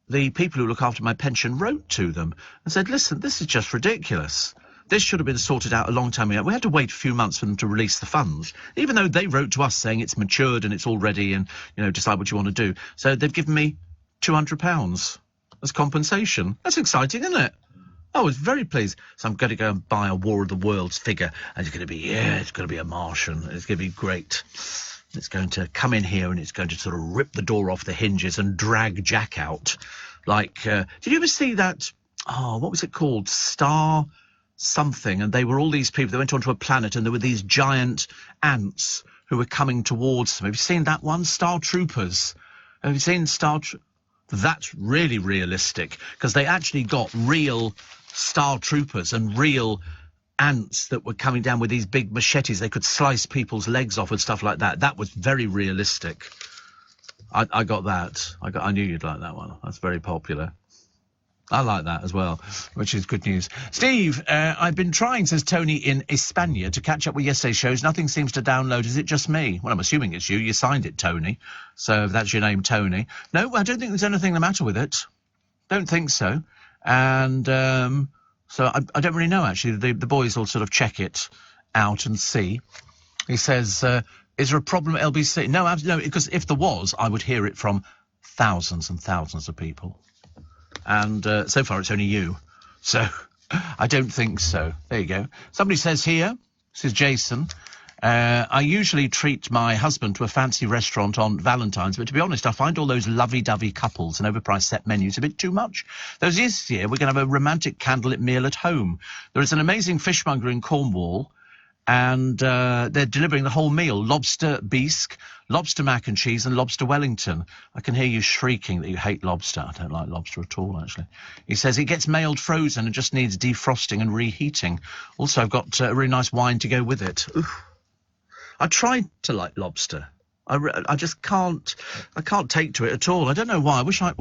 the people who look after my pension wrote to them and said, listen, this is just ridiculous. This should have been sorted out a long time ago. We had to wait a few months for them to release the funds, even though they wrote to us saying it's matured and it's all ready and, you know, decide what you want to do. So they've given me £200 as compensation. That's exciting, isn't it? I was very pleased. So I'm going to go and buy a War of the Worlds figure, and it's going to be a Martian. It's going to be great. It's going to come in here and it's going to sort of rip the door off the hinges and drag Jack out. Like, did you ever see that, what was it called? Star something. And they were all these people, they went onto a planet and there were these giant ants who were coming towards them. Have you seen that one? Star Troopers. Have you seen That's really realistic, because they actually got real Star Troopers and real ants that were coming down with these big machetes. They could slice people's legs off and stuff like that. That was very realistic. I got that. I knew you'd like that one. That's very popular. I like that as well, which is good news. Steve, I've been trying, says Tony in España, to catch up with yesterday's shows. Nothing seems to download. Is it just me? Well, I'm assuming it's you. You signed it, Tony. So if that's your name, Tony. No, I don't think there's anything the matter with it. Don't think so. And so I don't really know, actually. The boys will sort of check it out and see. He says, is there a problem at LBC? No, because if there was, I would hear it from thousands and thousands of people. And so far it's only you. So I don't think so. There you go. Somebody says here, this is Jason, I usually treat my husband to a fancy restaurant on Valentine's, but to be honest, I find all those lovey-dovey couples and overpriced set menus a bit too much. This year we're going to have a romantic candlelit meal at home. There is an amazing fishmonger in Cornwall, and they're delivering the whole meal: lobster bisque, lobster mac and cheese and lobster Wellington. I can hear you shrieking that you hate lobster. I don't like lobster at all, actually. He says it gets mailed frozen and just needs defrosting and reheating. Also, I've got a really nice wine to go with it. Oof. I tried to like lobster. I just can't. I can't take to it at all. I don't know why. I wish I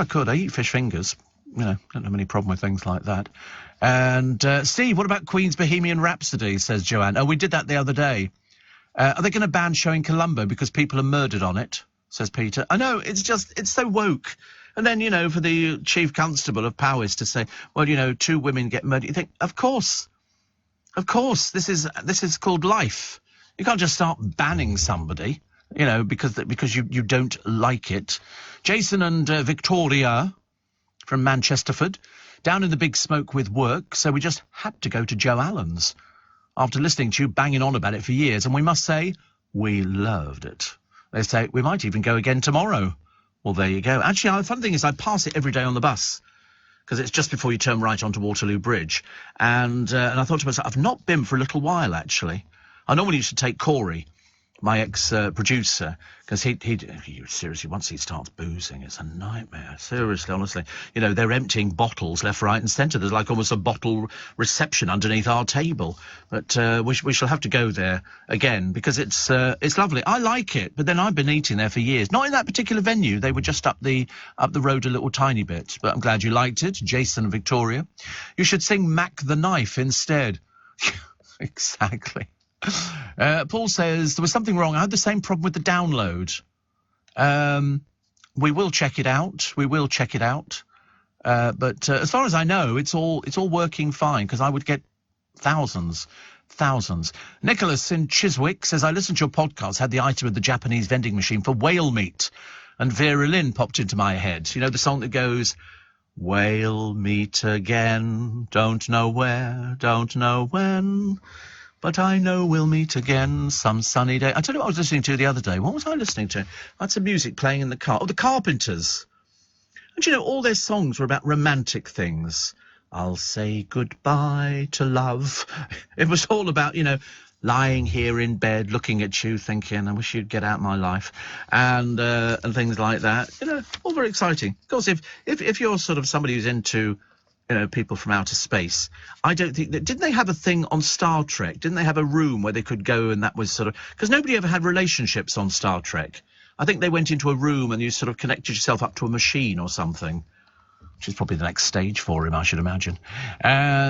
could. I eat fish fingers. You know, don't have any problem with things like that. And Steve, what about Queen's Bohemian Rhapsody? Says Joanne. Oh, we did that the other day. Are they going to ban showing Columbo because people are murdered on it? Says Peter. I know, it's so woke. And then, you know, for the Chief Constable of Powys to say, well, you know, 2 women get murdered. You think, of course, this is called life. You can't just start banning somebody, you know, because you don't like it. Jason and Victoria from Manchesterford, down in the big smoke with work, so we just had to go to Joe Allen's. After listening to you banging on about it for years, and we must say, we loved it. They say, we might even go again tomorrow. Well, there you go. Actually, the fun thing is I pass it every day on the bus, because it's just before you turn right onto Waterloo Bridge. And I thought to myself, I've not been for a little while, actually. I normally used to take Corey, my ex-producer, because he seriously, once he starts boozing, it's a nightmare. Seriously, honestly. You know, they're emptying bottles left, right and centre. There's like almost a bottle reception underneath our table. But we shall have to go there again, because it's lovely. I like it, but then I've been eating there for years. Not in that particular venue. They were just up the road a little tiny bit. But I'm glad you liked it, Jason and Victoria. You should sing Mac the Knife instead. Exactly. Paul says, there was something wrong. I had the same problem with the download. We will check it out. But as far as I know, it's all working fine, because I would get thousands. Nicholas in Chiswick says, I listened to your podcast, had the item of the Japanese vending machine for whale meat, and Vera Lynn popped into my head. You know, the song that goes, whale meat again, don't know where, don't know when, but I know we'll meet again some sunny day. I tell you what I was listening to the other day. What was I listening to? I had some music playing in the car. Oh, the Carpenters. And you know, all their songs were about romantic things. I'll say goodbye to love. It was all about, you know, lying here in bed, looking at you, thinking, I wish you'd get out of my life, and things like that. You know, all very exciting. Of course, if you're sort of somebody who's into, you know, people from outer space, I don't think that... Didn't they have a thing on Star Trek? Didn't they have a room where they could go, and that was sort of... Because nobody ever had relationships on Star Trek. I think they went into a room and you sort of connected yourself up to a machine or something, which is probably the next stage for him, I should imagine.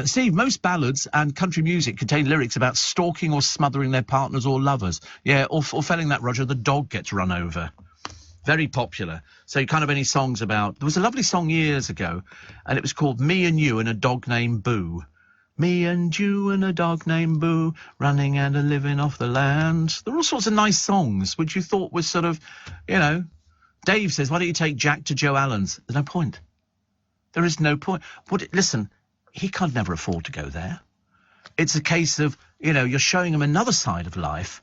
Steve, most ballads and country music contain lyrics about stalking or smothering their partners or lovers. Yeah, or failing that, Roger, the dog gets run over. Very popular. So kind of any songs about... There was a lovely song years ago, and it was called Me and You and a Dog Named Boo. Me and you and a dog named Boo, running and a living off the land. There were all sorts of nice songs, which you thought was sort of, you know... Dave says, why don't you take Jack to Joe Allen's? There's no point. There is no point. Listen, he can't never afford to go there. It's a case of, you know, you're showing him another side of life,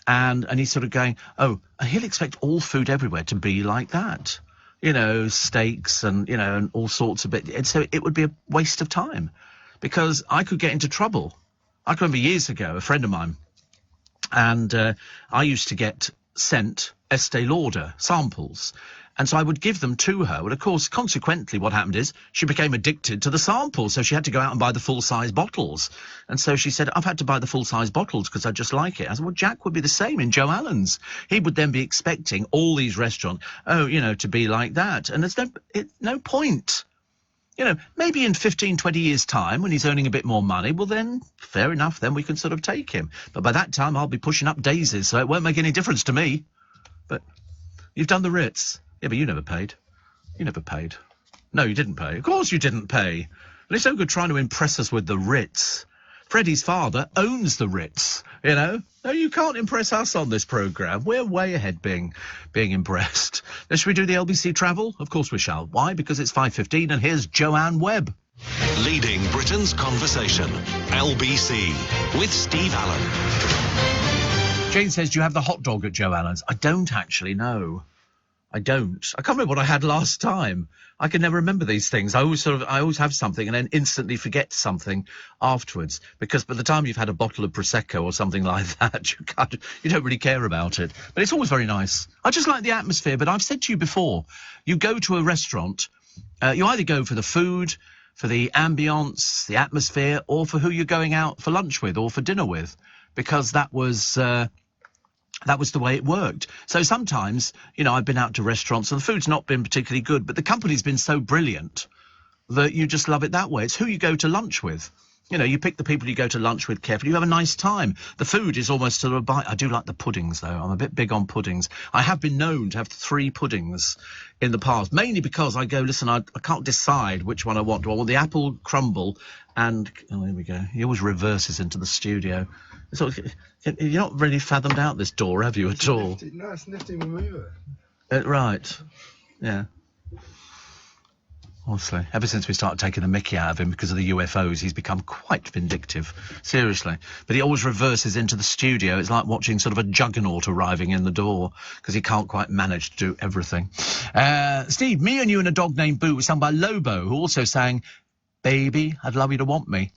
and he's sort of going, oh, he'll expect all food everywhere to be like that. You know, steaks and, you know, and all sorts of bits. And so it would be a waste of time, because I could get into trouble. I can remember years ago, a friend of mine, and I used to get sent Estee Lauder samples, and so I would give them to her. Well, of course, consequently, what happened is she became addicted to the samples, so she had to go out and buy the full-size bottles. And so she said, I've had to buy the full-size bottles because I just like it. I said, well, Jack would be the same in Joe Allen's. He would then be expecting all these restaurants, oh, you know, to be like that. And there's no point. You know, maybe in 15, 20 years' time, when he's earning a bit more money, well, then, fair enough, then we can sort of take him. But by that time, I'll be pushing up daisies, so it won't make any difference to me. But you've done the Ritz. Yeah, but you never paid. You never paid. No, you didn't pay. Of course you didn't pay. And it's no good trying to impress us with the Ritz. Freddie's father owns the Ritz, you know. No, you can't impress us on this programme. We're way ahead being impressed. Now, should we do the LBC travel? Of course we shall. Why? Because it's 5:15 and here's Joanne Webb. Leading Britain's conversation. LBC with Steve Allen. Jane says, do you have the hot dog at Joe Allen's? I don't actually know. I don't. I can't remember what I had last time. I can never remember these things. I always have something and then instantly forget something afterwards, because by the time you've had a bottle of Prosecco or something like that, you don't really care about it. But it's always very nice. I just like the atmosphere. But I've said to you before, you go to a restaurant, you either go for the food, for the ambience, the atmosphere, or for who you're going out for lunch with or for dinner with, because that was the way it worked. So sometimes, I've been out to restaurants and the food's not been particularly good, but the company's been so brilliant that you just love it that way. It's who you go to lunch with. You pick the people you go to lunch with carefully. You have a nice time. The food is almost sort of a bite. I do like the puddings, though. I'm a bit big on puddings. I have been known to have 3 puddings in the past, mainly because I go, listen, I can't decide which one I want. Do I want the apple crumble? And, oh, here we go. He always reverses into the studio. You've not really fathomed out this door, have you, at all? No, it's nifty remover. Right. Yeah. Honestly, ever since we started taking the mickey out of him because of the UFOs, he's become quite vindictive. Seriously. But he always reverses into the studio. It's like watching sort of a juggernaut arriving in the door, because he can't quite manage to do everything. Steve, Me and You and a Dog Named Boo was sung by Lobo, who also sang Baby, I'd Love You to Want Me,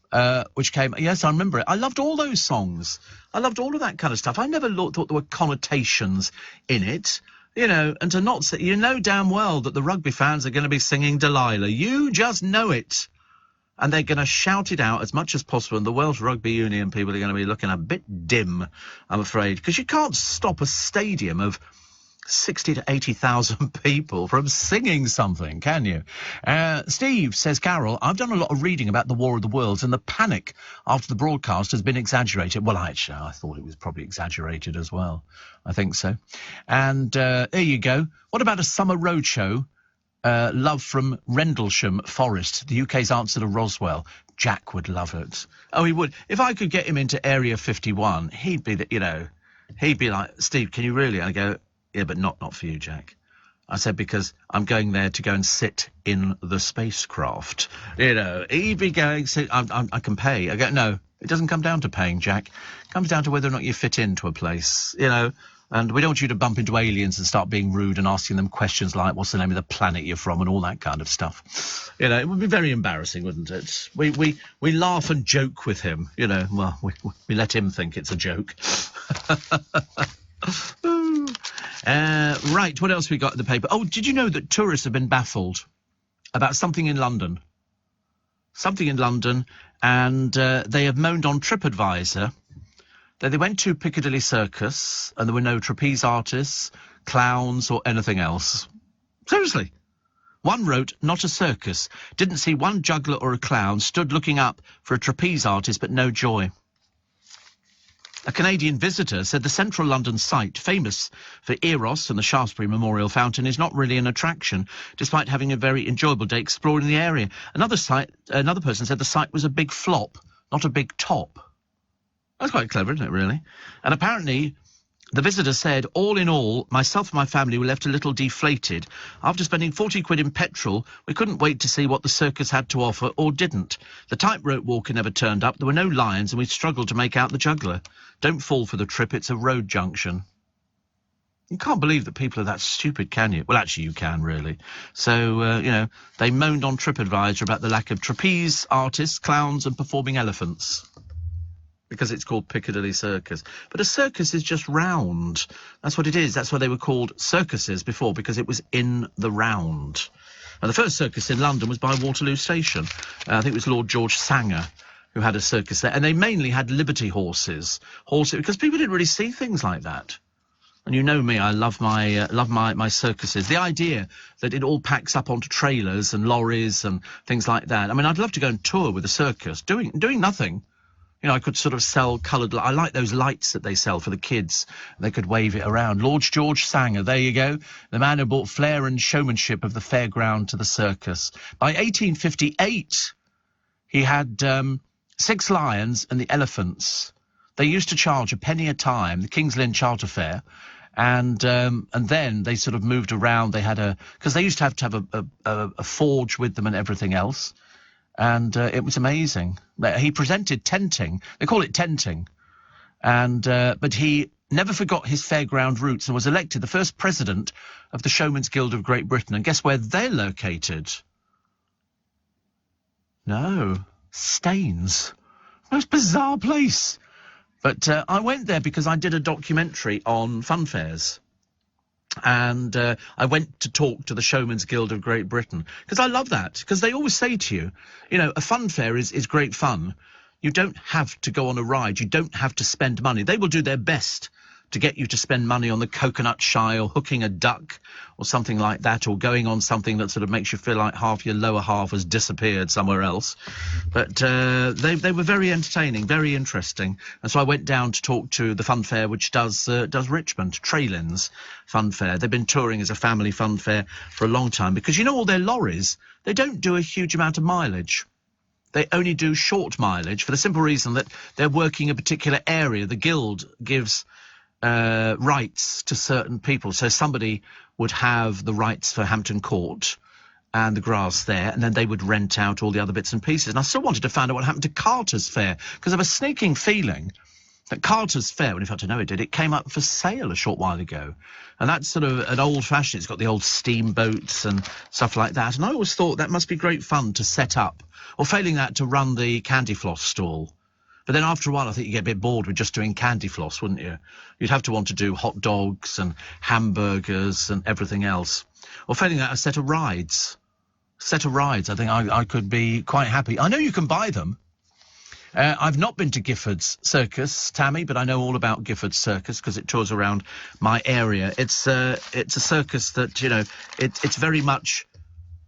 which came... Yes, I remember it. I loved all those songs. I loved all of that kind of stuff. I never thought there were connotations in it. And to not say... damn well that the rugby fans are going to be singing Delilah. You just know it. And they're going to shout it out as much as possible. And the Welsh Rugby Union people are going to be looking a bit dim, I'm afraid. Because you can't stop a stadium of 60 to 80,000 people from singing something, can you? Steve, says Carol, I've done a lot of reading about the War of the Worlds, and the panic after the broadcast has been exaggerated. Well, actually, I thought it was probably exaggerated as well. I think so. And there you go. What about a summer roadshow? Love from Rendlesham Forest, the UK's answer to Roswell. Jack would love it. Oh, he would. If I could get him into Area 51, he'd be, he'd be like, Steve, can you really? And I go, yeah, but not for you, Jack. I said, because I'm going there to go and sit in the spacecraft. He'd be going, I can pay. I go, no, it doesn't come down to paying, Jack. It comes down to whether or not you fit into a place, And we don't want you to bump into aliens and start being rude and asking them questions like, what's the name of the planet you're from, and all that kind of stuff. It would be very embarrassing, wouldn't it? We laugh and joke with him, Well, we let him think it's a joke. Right, what else we got in the paper? Oh, did you know that tourists have been baffled about something in London? Something in London, and they have moaned on TripAdvisor that they went to Piccadilly Circus and there were no trapeze artists, clowns or anything else. Seriously. One wrote, not a circus. Didn't see one juggler or a clown, stood looking up for a trapeze artist but no joy. A Canadian visitor said the central London site, famous for Eros and the Shaftesbury Memorial Fountain, is not really an attraction, despite having a very enjoyable day exploring the area. Another person said the site was a big flop, not a big top. That's quite clever, isn't it, really? And apparently, the visitor said, all in all, myself and my family were left a little deflated. After spending 40 quid in petrol, we couldn't wait to see what the circus had to offer, or didn't. The tightrope walker never turned up, there were no lions, and we struggled to make out the juggler. Don't fall for the trip, it's a road junction. You can't believe that people are that stupid, can you? Well, actually, you can, really. So, they moaned on TripAdvisor about the lack of trapeze artists, clowns, and performing elephants. Because it's called Piccadilly Circus. But a circus is just round. That's what it is. That's why they were called circuses before, because it was in the round. And the first circus in London was by Waterloo Station. I think it was Lord George Sanger who had a circus there. And they mainly had Liberty horses, because people didn't really see things like that. And you know me, I love my circuses. The idea that it all packs up onto trailers and lorries and things like that. I mean, I'd love to go and tour with a circus, doing nothing. I could sort of sell coloured... I like those lights that they sell for the kids. They could wave it around. Lord George Sanger, there you go. The man who brought flair and showmanship of the fairground to the circus. By 1858, he had 6 lions and the elephants. They used to charge a penny a time, the King's Lynn Charter Fair, and then they sort of moved around. They had because they used to have a forge with them and everything else. And it was amazing. He presented tenting. They call it tenting. And but he never forgot his fairground roots and was elected the first president of the Showman's Guild of Great Britain. And guess where they're located? No, Staines. Most bizarre place. But I went there because I did a documentary on fun fairs. And I went to talk to the Showman's Guild of Great Britain. Because I love that. Because they always say to you, you know, a fun fair is great fun. You don't have to go on a ride. You don't have to spend money. They will do their best to get you to spend money on the coconut shy or hooking a duck or something like that, or going on something that sort of makes you feel like half your lower half has disappeared somewhere else. But they were very entertaining, very interesting. And so I went down to talk to the fun fair, which does Richmond, Traylins Fun Fair. They've been touring as a family fun fair for a long time because, you know, all their lorries, they don't do a huge amount of mileage. They only do short mileage for the simple reason that they're working a particular area. The guild gives rights to certain people. So somebody would have the rights for Hampton Court and the grass there, and then they would rent out all the other bits and pieces. And I still wanted to find out what happened to Carter's Fair, because I have a sneaking feeling that Carter's Fair, well, in fact I know it did, it came up for sale a short while ago. And that's sort of an old-fashioned, it's got the old steamboats and stuff like that. And I always thought that must be great fun to set up, or failing that, to run the candy floss stall. But then after a while, I think you get a bit bored with just doing candy floss, wouldn't you? You'd have to want to do hot dogs and hamburgers and everything else. Or failing that, a set of rides. I think I could be quite happy. I know you can buy them. I've not been to Gifford's Circus, Tammy, but I know all about Gifford's Circus because it tours around my area. It's a circus that, you know, it's very much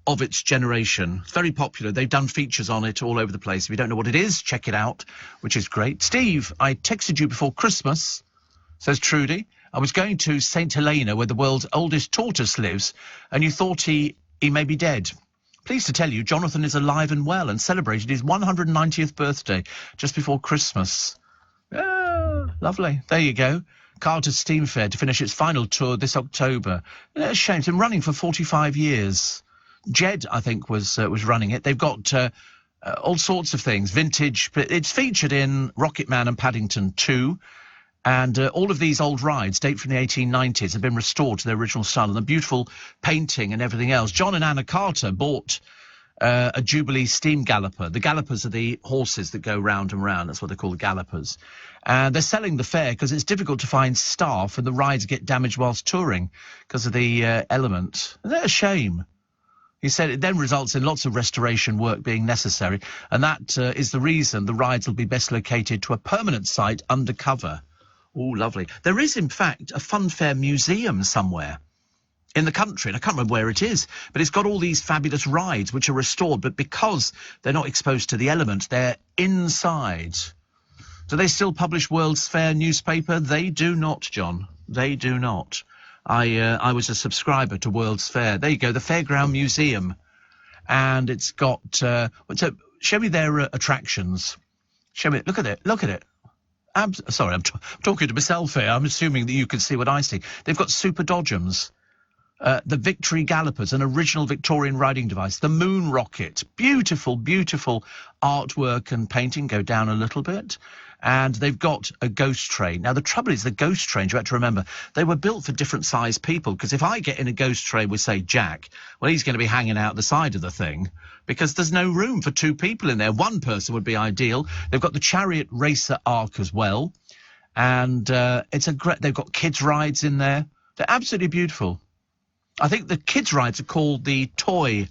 of its generation. It's very popular. They've done features on it all over the place. If you don't know what it is, check it out, which is great. Steve, I texted you before Christmas, says Trudy. I was going to St. Helena, where the world's oldest tortoise lives, and you thought he may be dead. Pleased to tell you, Jonathan is alive and well and celebrated his 190th birthday just before Christmas. Lovely. There you go. Carter's Steam Fair to finish its final tour this October. It's a shame. It's been running for 45 years. Jed, I think, was running it. They've got all sorts of things, vintage. It's featured in Rocketman and Paddington 2, and all of these old rides date from the 1890s, have been restored to their original style, and the beautiful painting and everything else. John and Anna Carter bought a Jubilee steam galloper. The gallopers are the horses that go round and round. That's what they call the gallopers. And they're selling the fair because it's difficult to find staff, and the rides get damaged whilst touring because of the element. Isn't that a shame? He said it then results in lots of restoration work being necessary, and that is the reason the rides will be best located to a permanent site undercover. Oh, lovely. There is, in fact, a fun fair museum somewhere in the country, and I can't remember where it is, but it's got all these fabulous rides which are restored, but because they're not exposed to the element, they're inside. Do they still publish World's Fair newspaper? They do not, John. They do not. I was a subscriber to World's Fair. There you go, the Fairground Museum. And it's got... so show me their attractions. Show me... Look at it. Look at it. Sorry, I'm talking to myself here. I'm assuming that you can see what I see. They've got Super Dodgems. The Victory Gallopers, an original Victorian riding device. The Moon Rocket. Beautiful, beautiful artwork and painting. Go down a little bit. And they've got a ghost train. Now, the trouble is the ghost trains, you have to remember, they were built for different sized people, because if I get in a ghost train with, say, Jack, well, he's going to be hanging out the side of the thing because there's no room for two people in there. One person would be ideal. They've got the Chariot Racer Arc as well. And it's a great... They've got kids' rides in there. They're absolutely beautiful. I think the kids' rides are called the toy...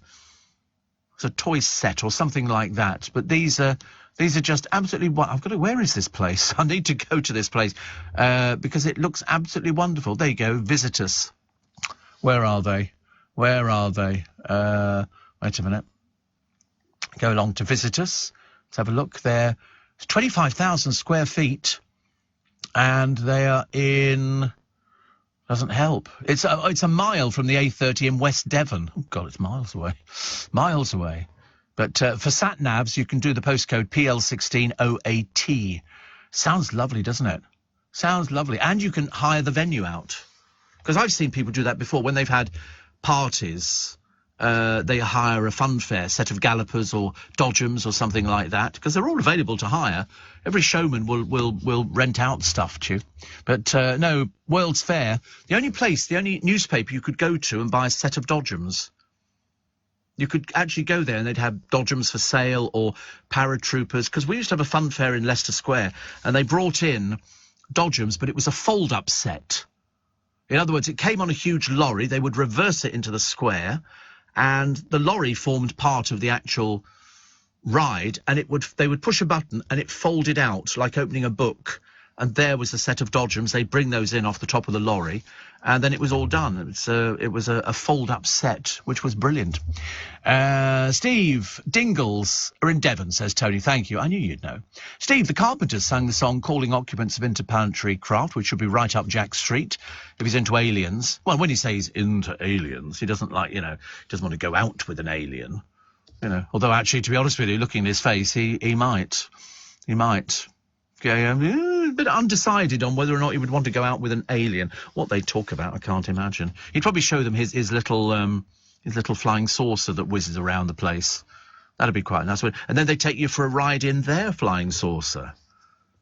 It's a toy set or something like that. But these are just absolutely... I've got to... Where is this place? I need to go to this place because it looks absolutely wonderful. There you go. Visitors. Where are they? Where are they? Wait a minute. Go along to visitors. Let's have a look there. It's 25,000 square feet. And they are in... Doesn't help. It's a mile from the A30 in West Devon. Oh, God, it's miles away. Miles away. But for sat-navs, you can do the postcode PL160AT. Sounds lovely, doesn't it? Sounds lovely. And you can hire the venue out. Because I've seen people do that before when they've had parties they hire a funfair set of gallopers or dodgems or something like that, because they're all available to hire. Every showman will rent out stuff to you. But no, World's Fair, the only newspaper you could go to and buy a set of dodgems. You could actually go there and they'd have dodgems for sale or paratroopers, because we used to have a fun fair in Leicester Square and they brought in dodgems, but it was a fold-up set. In other words, it came on a huge lorry, they would reverse it into the square, and the lorry formed part of the actual ride, and they would push a button and it folded out like opening a book, and there was a set of dodgems. They'd bring those in off the top of the lorry, and then it was all done. It was a fold-up set, which was brilliant. Steve, Dingles are in Devon, says Tony. Thank you. I knew you'd know. Steve, the Carpenters sang the song Calling Occupants of Interplanetary Craft, which should be right up Jack's street if he's into aliens. Well, when he says he's into aliens, he doesn't like, he doesn't want to go out with an alien. Although actually, to be honest with you, looking at his face, he might. He might. A bit undecided on whether or not he would want to go out with an alien. What they talk about, I can't imagine. He'd probably show them his little flying saucer that whizzes around the place. That'd be quite nice. And then they take you for a ride in their flying saucer.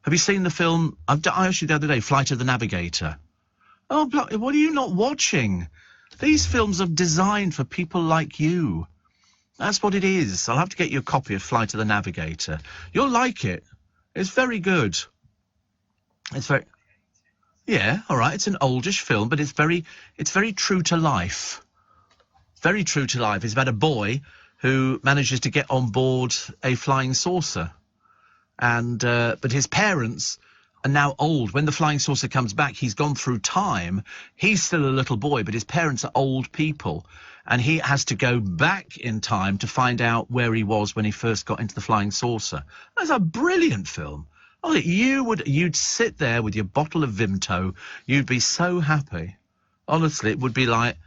Have you seen the film? I asked you the other day, Flight of the Navigator. Oh, what are you not watching? These films are designed for people like you. That's what it is. I'll have to get you a copy of Flight of the Navigator. You'll like it. It's very good. Yeah, all right. It's an oldish film, but it's very true to life. Very true to life. It's about a boy who manages to get on board a flying saucer, and but his parents are now old. When the flying saucer comes back, he's gone through time. He's still a little boy, but his parents are old people, and he has to go back in time to find out where he was when he first got into the flying saucer. That's a brilliant film. Oh, you'd sit there with your bottle of Vimto. You'd be so happy. Honestly, it would be like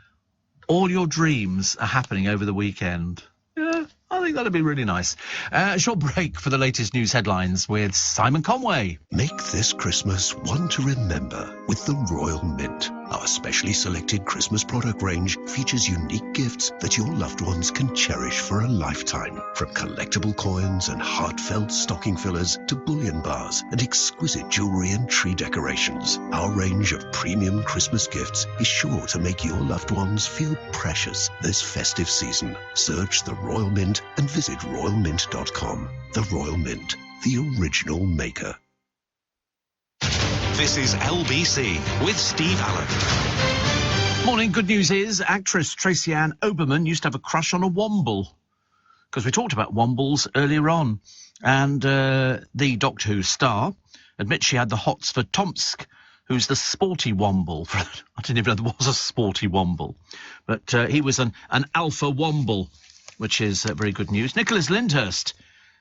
all your dreams are happening over the weekend. Yeah, I think that'd be really nice. A short break for the latest news headlines with Simon Conway. Make this Christmas one to remember with the Royal Mint. Our specially selected Christmas product range features unique gifts that your loved ones can cherish for a lifetime. From collectible coins and heartfelt stocking fillers to bullion bars and exquisite jewelry and tree decorations, our range of premium Christmas gifts is sure to make your loved ones feel precious this festive season. Search the Royal Mint and visit royalmint.com. The Royal Mint, the original maker. This is LBC with Steve Allen. Morning. Good news is actress Tracy Ann Oberman used to have a crush on a Womble, because we talked about Wombles earlier on. And the Doctor Who star admits she had the hots for Tomsk, who's the sporty Womble. I didn't even know there was a sporty Womble. But he was an alpha Womble, which is very good news. Nicholas Lyndhurst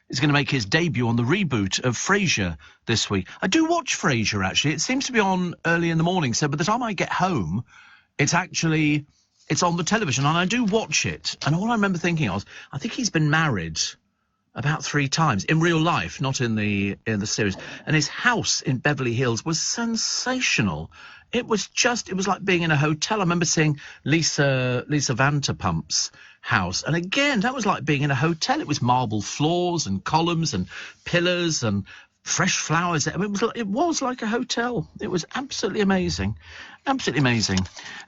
is going to make his debut on the reboot of Frasier this week. I do watch Frasier, actually. It seems to be on early in the morning, so by the time I get home, it's on the television, and I do watch it. And all I remember thinking was, I think he's been married about 3 times in real life, not in the series. And his house in Beverly Hills was sensational. It was like being in a hotel. I remember seeing Lisa Vanderpump's house, and again, that was like being in a hotel. It was marble floors and columns and pillars and fresh flowers. I mean, it was like a hotel. It was absolutely amazing. Absolutely amazing.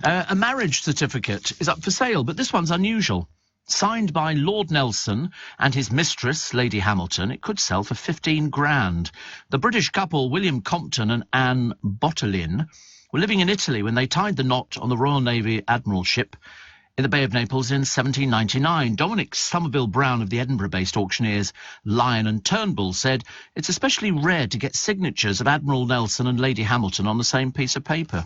A marriage certificate is up for sale, but this one's unusual. Signed by Lord Nelson and his mistress, Lady Hamilton, it could sell for 15 grand. The British couple, William Compton and Anne Bottolin, were living in Italy when they tied the knot on the Royal Navy Admiral ship in the Bay of Naples in 1799. Dominic Somerville Brown of the Edinburgh-based auctioneers Lyon and Turnbull said it's especially rare to get signatures of Admiral Nelson and Lady Hamilton on the same piece of paper.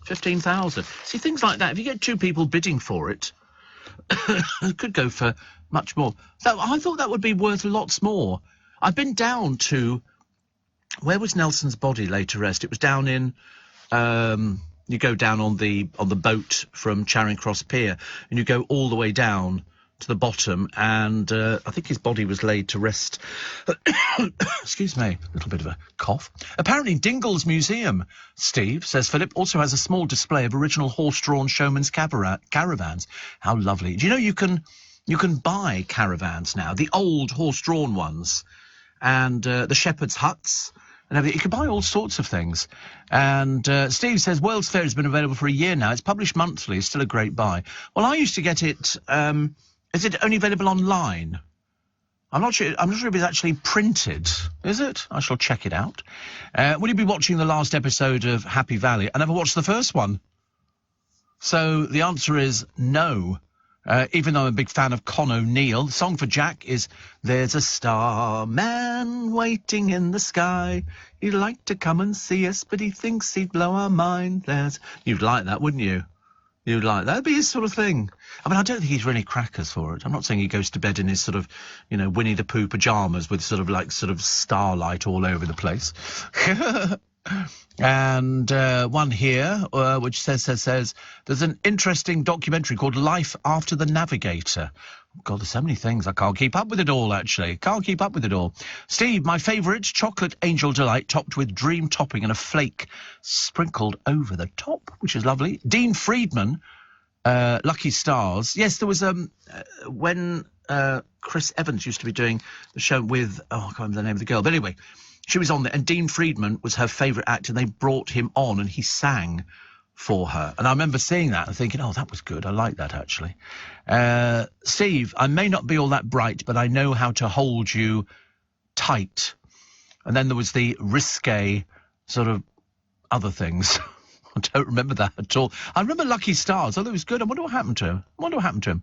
15,000. See, things like that, if you get 2 people bidding for it, it could go for much more. So I thought that would be worth lots more. I've been down to... Where was Nelson's body laid to rest? It was down in... you go down on the boat from Charing Cross Pier, and you go all the way down to the bottom, and I think his body was laid to rest. Excuse me, a little bit of a cough. Apparently Dingle's Museum, Steve, says Philip, also has a small display of original horse-drawn showman's caravans. How lovely. Do you know you can buy caravans now, the old horse-drawn ones, and the shepherd's huts, and everything. You can buy all sorts of things. And Steve says World's Fair has been available for a year now. It's published monthly. It's still a great buy. Well, I used to get it. Is it only available online? I'm not sure if it's actually printed. Is it? I shall check it out. Will you be watching the last episode of Happy Valley? I never watched the first one. So the answer is no. Even though I'm a big fan of Con O'Neill, the song for Jack is "There's a starman waiting in the sky. He'd like to come and see us, but he thinks he'd blow our mind." You'd like that, wouldn't you? You'd like that. That'd be his sort of thing. I mean, I don't think he's really crackers for it. I'm not saying he goes to bed in his sort of, Winnie the Pooh pyjamas with sort of starlight all over the place. And one here, which says there's an interesting documentary called Life After the Navigator. Oh, God, there's so many things. I can't keep up with it all, actually. Can't keep up with it all. Steve, my favourite, chocolate angel delight topped with dream topping and a flake sprinkled over the top, which is lovely. Dean Friedman, Lucky Stars. Yes, there was when Chris Evans used to be doing the show with, I can't remember the name of the girl, but anyway, she was on there, and Dean Friedman was her favourite actor, and they brought him on, and he sang for her. And I remember seeing that and thinking, oh, that was good. I like that, actually. Steve, I may not be all that bright, but I know how to hold you tight. And then there was the risque sort of other things. I don't remember that at all. I remember Lucky Stars. Oh, that was good. I wonder what happened to him.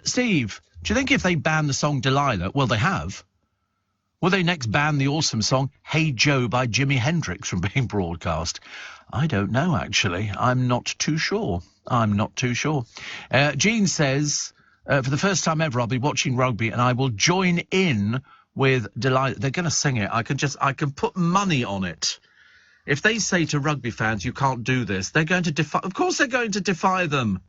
Steve, do you think if they ban the song Delilah, well, they have, will they next ban the awesome song Hey Joe by Jimi Hendrix from being broadcast? I don't know, actually. I'm not too sure. Jean says, for the first time ever, I'll be watching rugby and I will join in with Delilah. They're going to sing it. I can put money on it. If they say to rugby fans, you can't do this, they're going to defy. Of course they're going to defy them.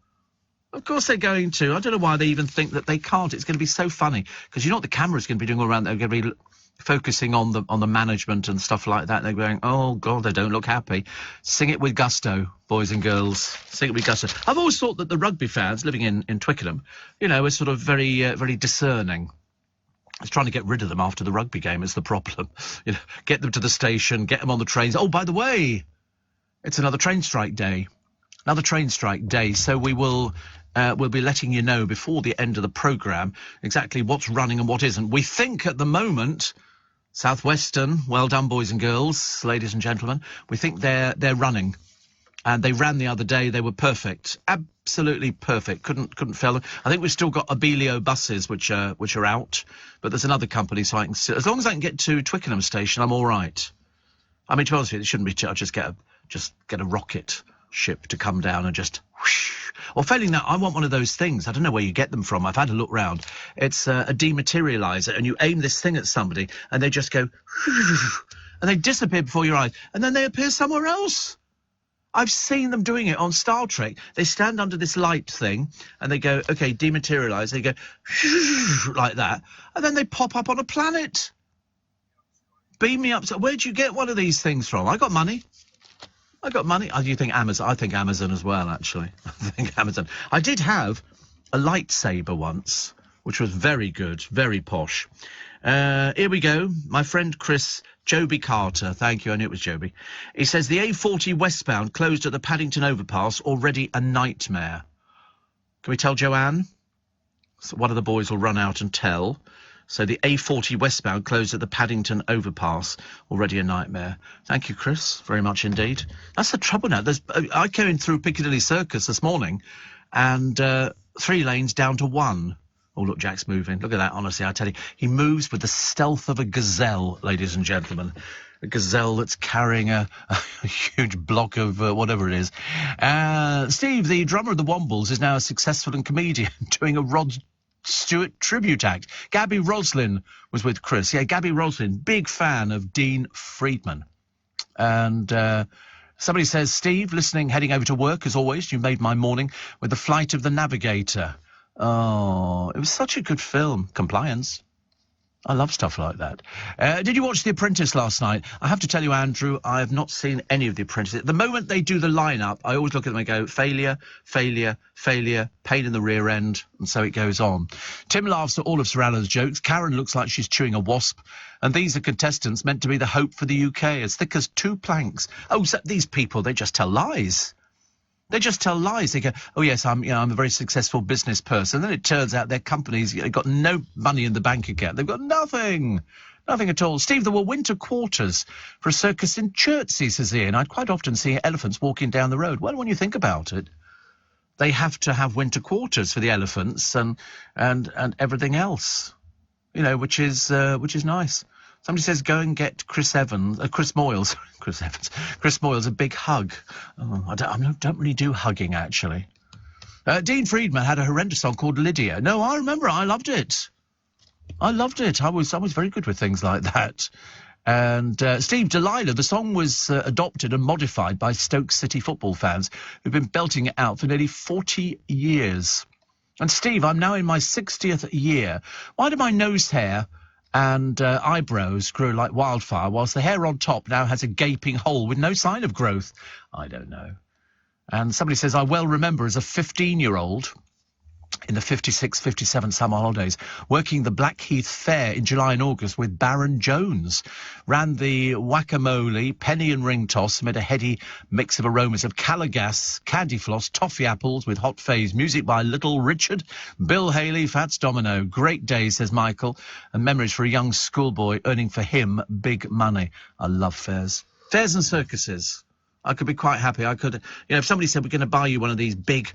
Of course they're going to. I don't know why they even think that they can't. It's going to be so funny. Because you know what the camera's going to be doing all around? They're going to be focusing on the management and stuff like that. They're going, oh, God, they don't look happy. Sing it with gusto, boys and girls. Sing it with gusto. I've always thought that the rugby fans living in Twickenham, are sort of very, very discerning. I was trying to get rid of them after the rugby game is the problem. Get them to the station, get them on the trains. Oh, by the way, it's another train strike day. So we will... we'll be letting you know before the end of the programme exactly what's running and what isn't. We think at the moment, Southwestern, well done, boys and girls, ladies and gentlemen, we think they're running. And they ran the other day. They were perfect, absolutely perfect. Couldn't fail them. I think we've still got Abellio buses which are out, but there's another company, so I can as long as I can get to Twickenham station, I'm all right. I mean, to be honest with you, it shouldn't be. I'll just get a rocket ship to come down and just whoosh. Or failing that, I want one of those things. I don't know where you get them from. I've had a look round. It's a dematerializer, and you aim this thing at somebody, and they just go, and they disappear before your eyes, and then they appear somewhere else. I've seen them doing it on Star Trek. They stand under this light thing, and they go, okay, dematerialize. They go, like that, and then they pop up on a planet. Beam me up. Where'd you get one of these things from? I got money. Oh, do you think Amazon? I think Amazon as well, actually. I think Amazon. I did have a lightsaber once, which was very good, very posh. Here we go. My friend Chris, Joby Carter. Thank you, I knew it was Joby. He says, the A40 westbound closed at the Paddington overpass, already a nightmare. Can we tell Joanne? So one of the boys will run out and tell. So the A40 westbound closed at the Paddington overpass, already a nightmare. Thank you, Chris, very much indeed. That's the trouble now. I came in through Piccadilly Circus this morning, and 3 lanes down to 1. Oh, look, Jack's moving. Look at that, honestly, I tell you. He moves with the stealth of a gazelle, ladies and gentlemen. A gazelle that's carrying a huge block of whatever it is. Steve, the drummer of the Wombles, is now a successful comedian doing a Rod Stewart tribute act. Gabby Roslin was with Chris. Yeah, Gabby Roslin, big fan of Dean Friedman. And somebody says, Steve, listening, heading over to work, as always. You made my morning with the Flight of the Navigator. Oh, it was such a good film. Compliance. I love stuff like that. Did you watch The Apprentice last night? I have to tell you, Andrew, I have not seen any of The Apprentice. The moment they do the lineup, I always look at them and go, failure, failure, failure, pain in the rear end, and so it goes on. Tim laughs at all of Serrano's jokes. Karen looks like she's chewing a wasp. And these are contestants meant to be the hope for the UK, as thick as 2 planks. Oh, so these people, they just tell lies. They just tell lies. They go, oh, yes, I'm a very successful business person. Then it turns out their companies got no money in the bank account. They've got nothing. Nothing at all. Steve, there were winter quarters for a circus in Chertsey, says Ian. I'd quite often see elephants walking down the road. Well, when you think about it, they have to have winter quarters for the elephants and everything else, which is nice. Somebody says, go and get Chris Moyles a big hug. Oh, I don't really do hugging, actually. Dean Friedman had a horrendous song called Lydia. No, I remember. I loved it. I was very good with things like that. And Steve, Delilah, the song was adopted and modified by Stoke City football fans who've been belting it out for nearly 40 years. And Steve, I'm now in my 60th year. Why do my nose hair and eyebrows grew like wildfire, whilst the hair on top now has a gaping hole with no sign of growth? I don't know. And somebody says, I well remember as a 15-year-old in the 56-57 summer holidays, working the Blackheath Fair in July and August with Baron Jones. Ran the whack-a-mole, penny and ring toss, made a heady mix of aromas of Calagas, candy floss, toffee apples with hot fizz, music by Little Richard, Bill Haley, Fats Domino. Great day, says Michael, and memories for a young schoolboy earning for him big money. I love fairs. Fairs and circuses. I could be quite happy. I could, if somebody said, we're going to buy you one of these big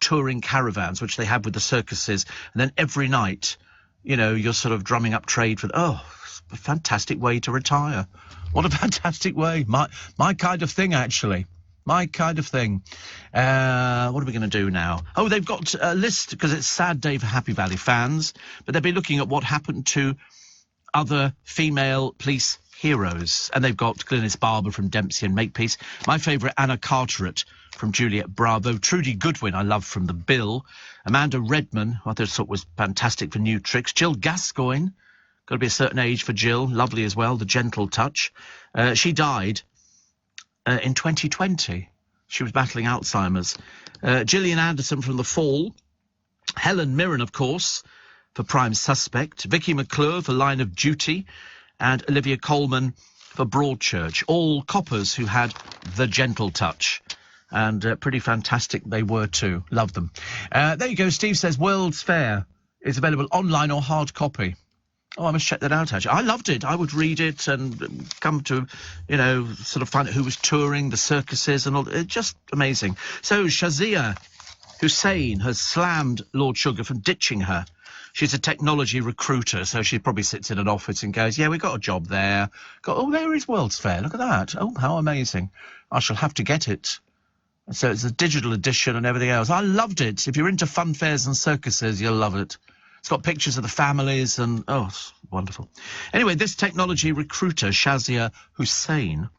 touring caravans, which they have with the circuses, and then every night, you're sort of drumming up trade for, it's a fantastic way to retire. What a fantastic way. My kind of thing, actually. My kind of thing. What are we going to do now? Oh, they've got a list, because it's a sad day for Happy Valley fans, but they'll be looking at what happened to other female police heroes. And they've got Glynis Barber from Dempsey and Makepeace. My favourite, Anna Carteret from Juliet Bravo. Trudy Goodwin, I love, from The Bill. Amanda Redman, who I thought was fantastic for New Tricks. Jill Gascoigne, got to be a certain age for Jill, lovely as well, The Gentle Touch. She died in 2020. She was battling Alzheimer's. Gillian Anderson from The Fall. Helen Mirren, of course, for Prime Suspect. Vicky McClure for Line of Duty. And Olivia Colman for Broadchurch. All coppers who had The Gentle Touch. And pretty fantastic they were too. Love them. There you go. Steve says World's Fair is available online or hard copy. Oh, I must check that out, actually. I loved it. I would read it and come to, sort of find out who was touring, the circuses and all. Just amazing. So Shazia Hussain has slammed Lord Sugar for ditching her. She's a technology recruiter, so she probably sits in an office and goes, yeah, we got a job there. There is World's Fair. Look at that. Oh, how amazing. I shall have to get it. So it's a digital edition and everything else. I loved it. If you're into fun fairs and circuses, you'll love it. It's got pictures of the families and, it's wonderful. Anyway, this technology recruiter, Shazia Hussain,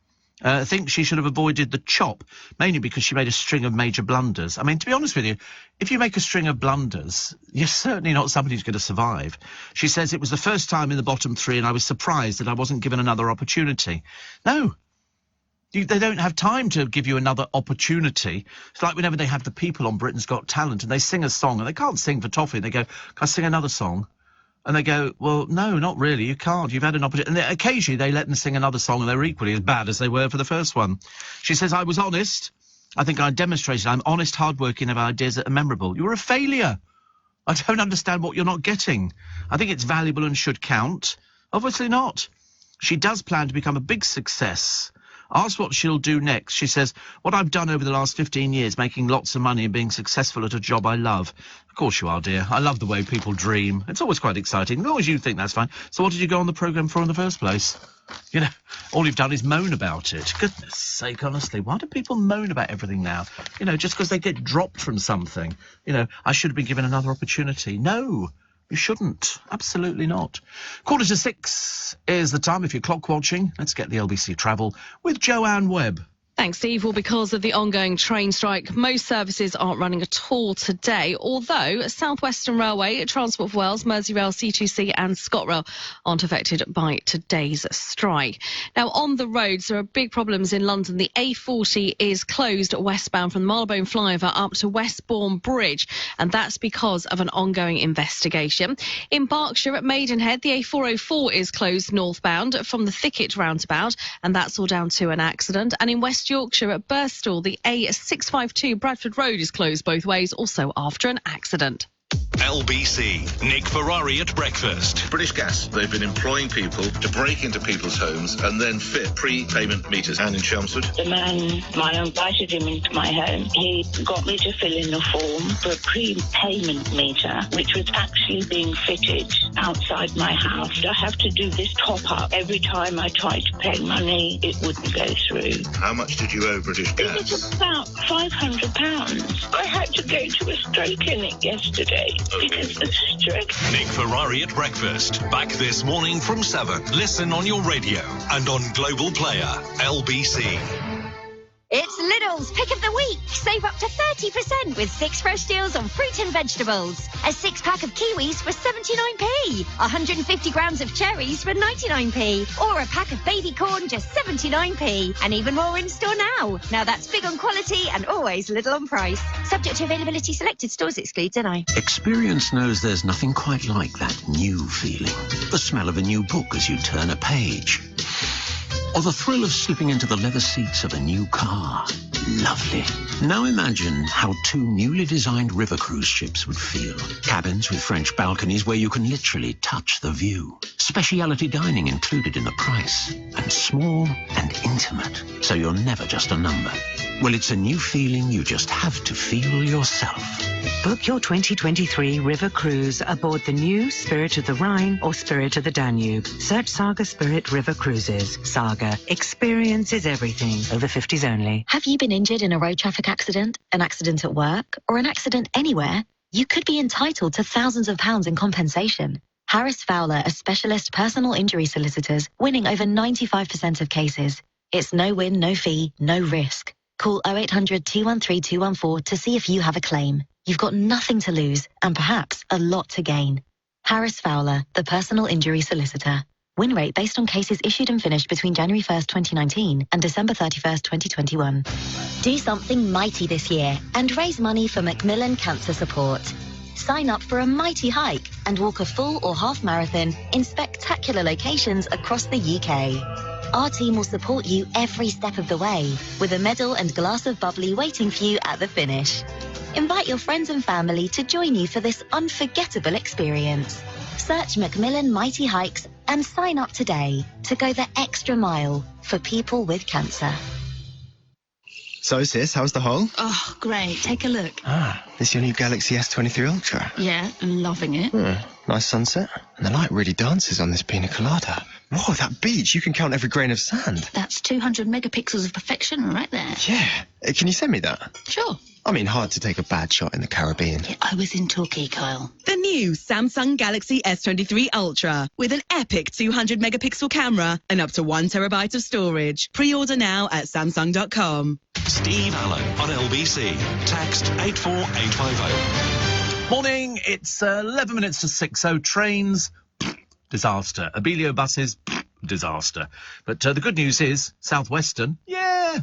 thinks she should have avoided the chop, mainly because she made a string of major blunders. I mean, to be honest with you, if you make a string of blunders, you're certainly not somebody who's going to survive. She says, it was the first time in the bottom 3 and I was surprised that I wasn't given another opportunity. No. They don't have time to give you another opportunity. It's like whenever they have the people on Britain's Got Talent and they sing a song and they can't sing for toffee. They go, can I sing another song? And they go, well, no, not really. You can't. You've had an opportunity. And occasionally they let them sing another song and they're equally as bad as they were for the first one. She says, I was honest. I think I demonstrated I'm honest, hardworking, have ideas that are memorable. You were a failure. I don't understand what you're not getting. I think it's valuable and should count. Obviously not. She does plan to become a big success. Asked what she'll do next. She says, what I've done over the last 15 years, making lots of money and being successful at a job I love. Of course you are, dear. I love the way people dream. It's always quite exciting. As long as you think that's fine. So what did you go on the programme for in the first place? All you've done is moan about it. Goodness sake, honestly, why do people moan about everything now? Just because they get dropped from something. I should have been given another opportunity. No. You shouldn't. Absolutely not. 5:45 is the time if you're clock watching. Let's get the LBC travel with Joanne Webb. Thanks, Steve. Well, because of the ongoing train strike, most services aren't running at all today, although South Western Railway, Transport for Wales, Merseyrail, C2C and ScotRail aren't affected by today's strike. Now, on the roads, there are big problems in London. The A40 is closed westbound from the Marylebone flyover up to Westbourne Bridge, and that's because of an ongoing investigation. In Berkshire at Maidenhead, the A404 is closed northbound from the Thicket roundabout, and that's all down to an accident. And in West Yorkshire at Birstall, the A652 Bradford Road is closed both ways, also after an accident. LBC, Nick Ferrari at breakfast. British Gas, they've been employing people to break into people's homes and then fit pre-payment meters. And in Chelmsford, The man, I invited him into my home. He got me to fill in a form for a pre-payment meter, which was actually being fitted outside my house. I have to do this top-up. Every time I tried to pay money, it wouldn't go through. how much did you owe British It Gas? was about £500. I had to go to a stroke clinic yesterday because of stroke. Nick Ferrari at breakfast. Back this morning from 7. Listen on your radio and on Global Player. LBC. It's Lidl's Pick of the Week. Save up to 30% with 6 fresh deals on fruit and vegetables. A 6-pack of kiwis for 79p. 150 grams of cherries for 99p. Or a pack of baby corn, just 79p. And even more in store now. Now that's big on quality and always Lidl on price. Subject to availability, selected stores exclude deny. Experience knows there's nothing quite like that new feeling. The smell of a new book as you turn a page. Or the thrill of slipping into the leather seats of a new car. Lovely. Now imagine how 2 newly designed river cruise ships would feel. Cabins with French balconies where you can literally touch the view. Speciality dining included in the price. And small and intimate, so you're never just a number. Well, it's a new feeling you just have to feel yourself. Book your 2023 river cruise aboard the new Spirit of the Rhine or Spirit of the Danube. Search Saga Spirit River Cruises. Saga. Experience is everything. Over 50s only. Have you been injured in a road traffic accident, an accident at work, or an accident anywhere? You could be entitled to thousands of pounds in compensation. Harris Fowler are specialist personal injury solicitors, winning over 95% of cases. It's no win, no fee, no risk. Call 0800 213 214 to see if you have a claim. You've got nothing to lose and perhaps a lot to gain. Harris Fowler, the personal injury solicitor. Win rate based on cases issued and finished between January 1st, 2019 and December 31st, 2021. Do something mighty this year and raise money for Macmillan Cancer Support. Sign up for a mighty hike and walk a full or half marathon in spectacular locations across the UK. Our team will support you every step of the way with a medal and glass of bubbly waiting for you at the finish. Invite your friends and family to join you for this unforgettable experience. Search Macmillan Mighty Hikes and sign up today to go the extra mile for people with cancer. So sis, how's the hole? Oh, great. Take a look. Ah, this your new Galaxy S23 Ultra. Yeah, loving it. Nice sunset. And the light really dances on this pina colada. Whoa, that beach. You can count every grain of sand. That's 200 megapixels of perfection right there. Yeah. Can you send me that? Sure. I mean, hard to take a bad shot in the Caribbean. Yeah, I was in Torquay, Kyle. The new Samsung Galaxy S23 Ultra with an epic 200 megapixel camera and up to 1 terabyte of storage. Pre-order now at Samsung.com. Steve Allen on LBC. Text 84850. Morning, it's 11 minutes to 6. So trains, disaster. Abellio buses, disaster. But the good news is, South Western, yeah,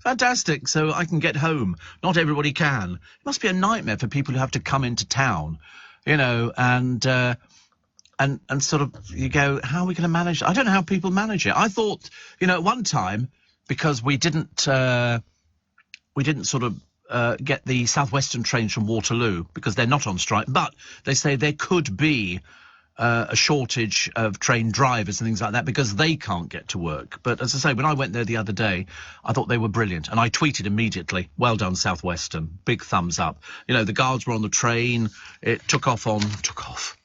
fantastic. So I can get home. Not everybody can. It must be a nightmare for people who have to come into town, you know, and sort of, you go, how are we going to manage? I don't know how people manage it. I thought, you know, at one time, because we didn't sort of get the South Western trains from Waterloo because they're not on strike, but they say there could be a shortage of train drivers and things like that because they can't get to work. But as I say, when I went there the other day, I thought they were brilliant, and I tweeted immediately, well done South Western, big thumbs up. You know, the guards were on the train, it took off,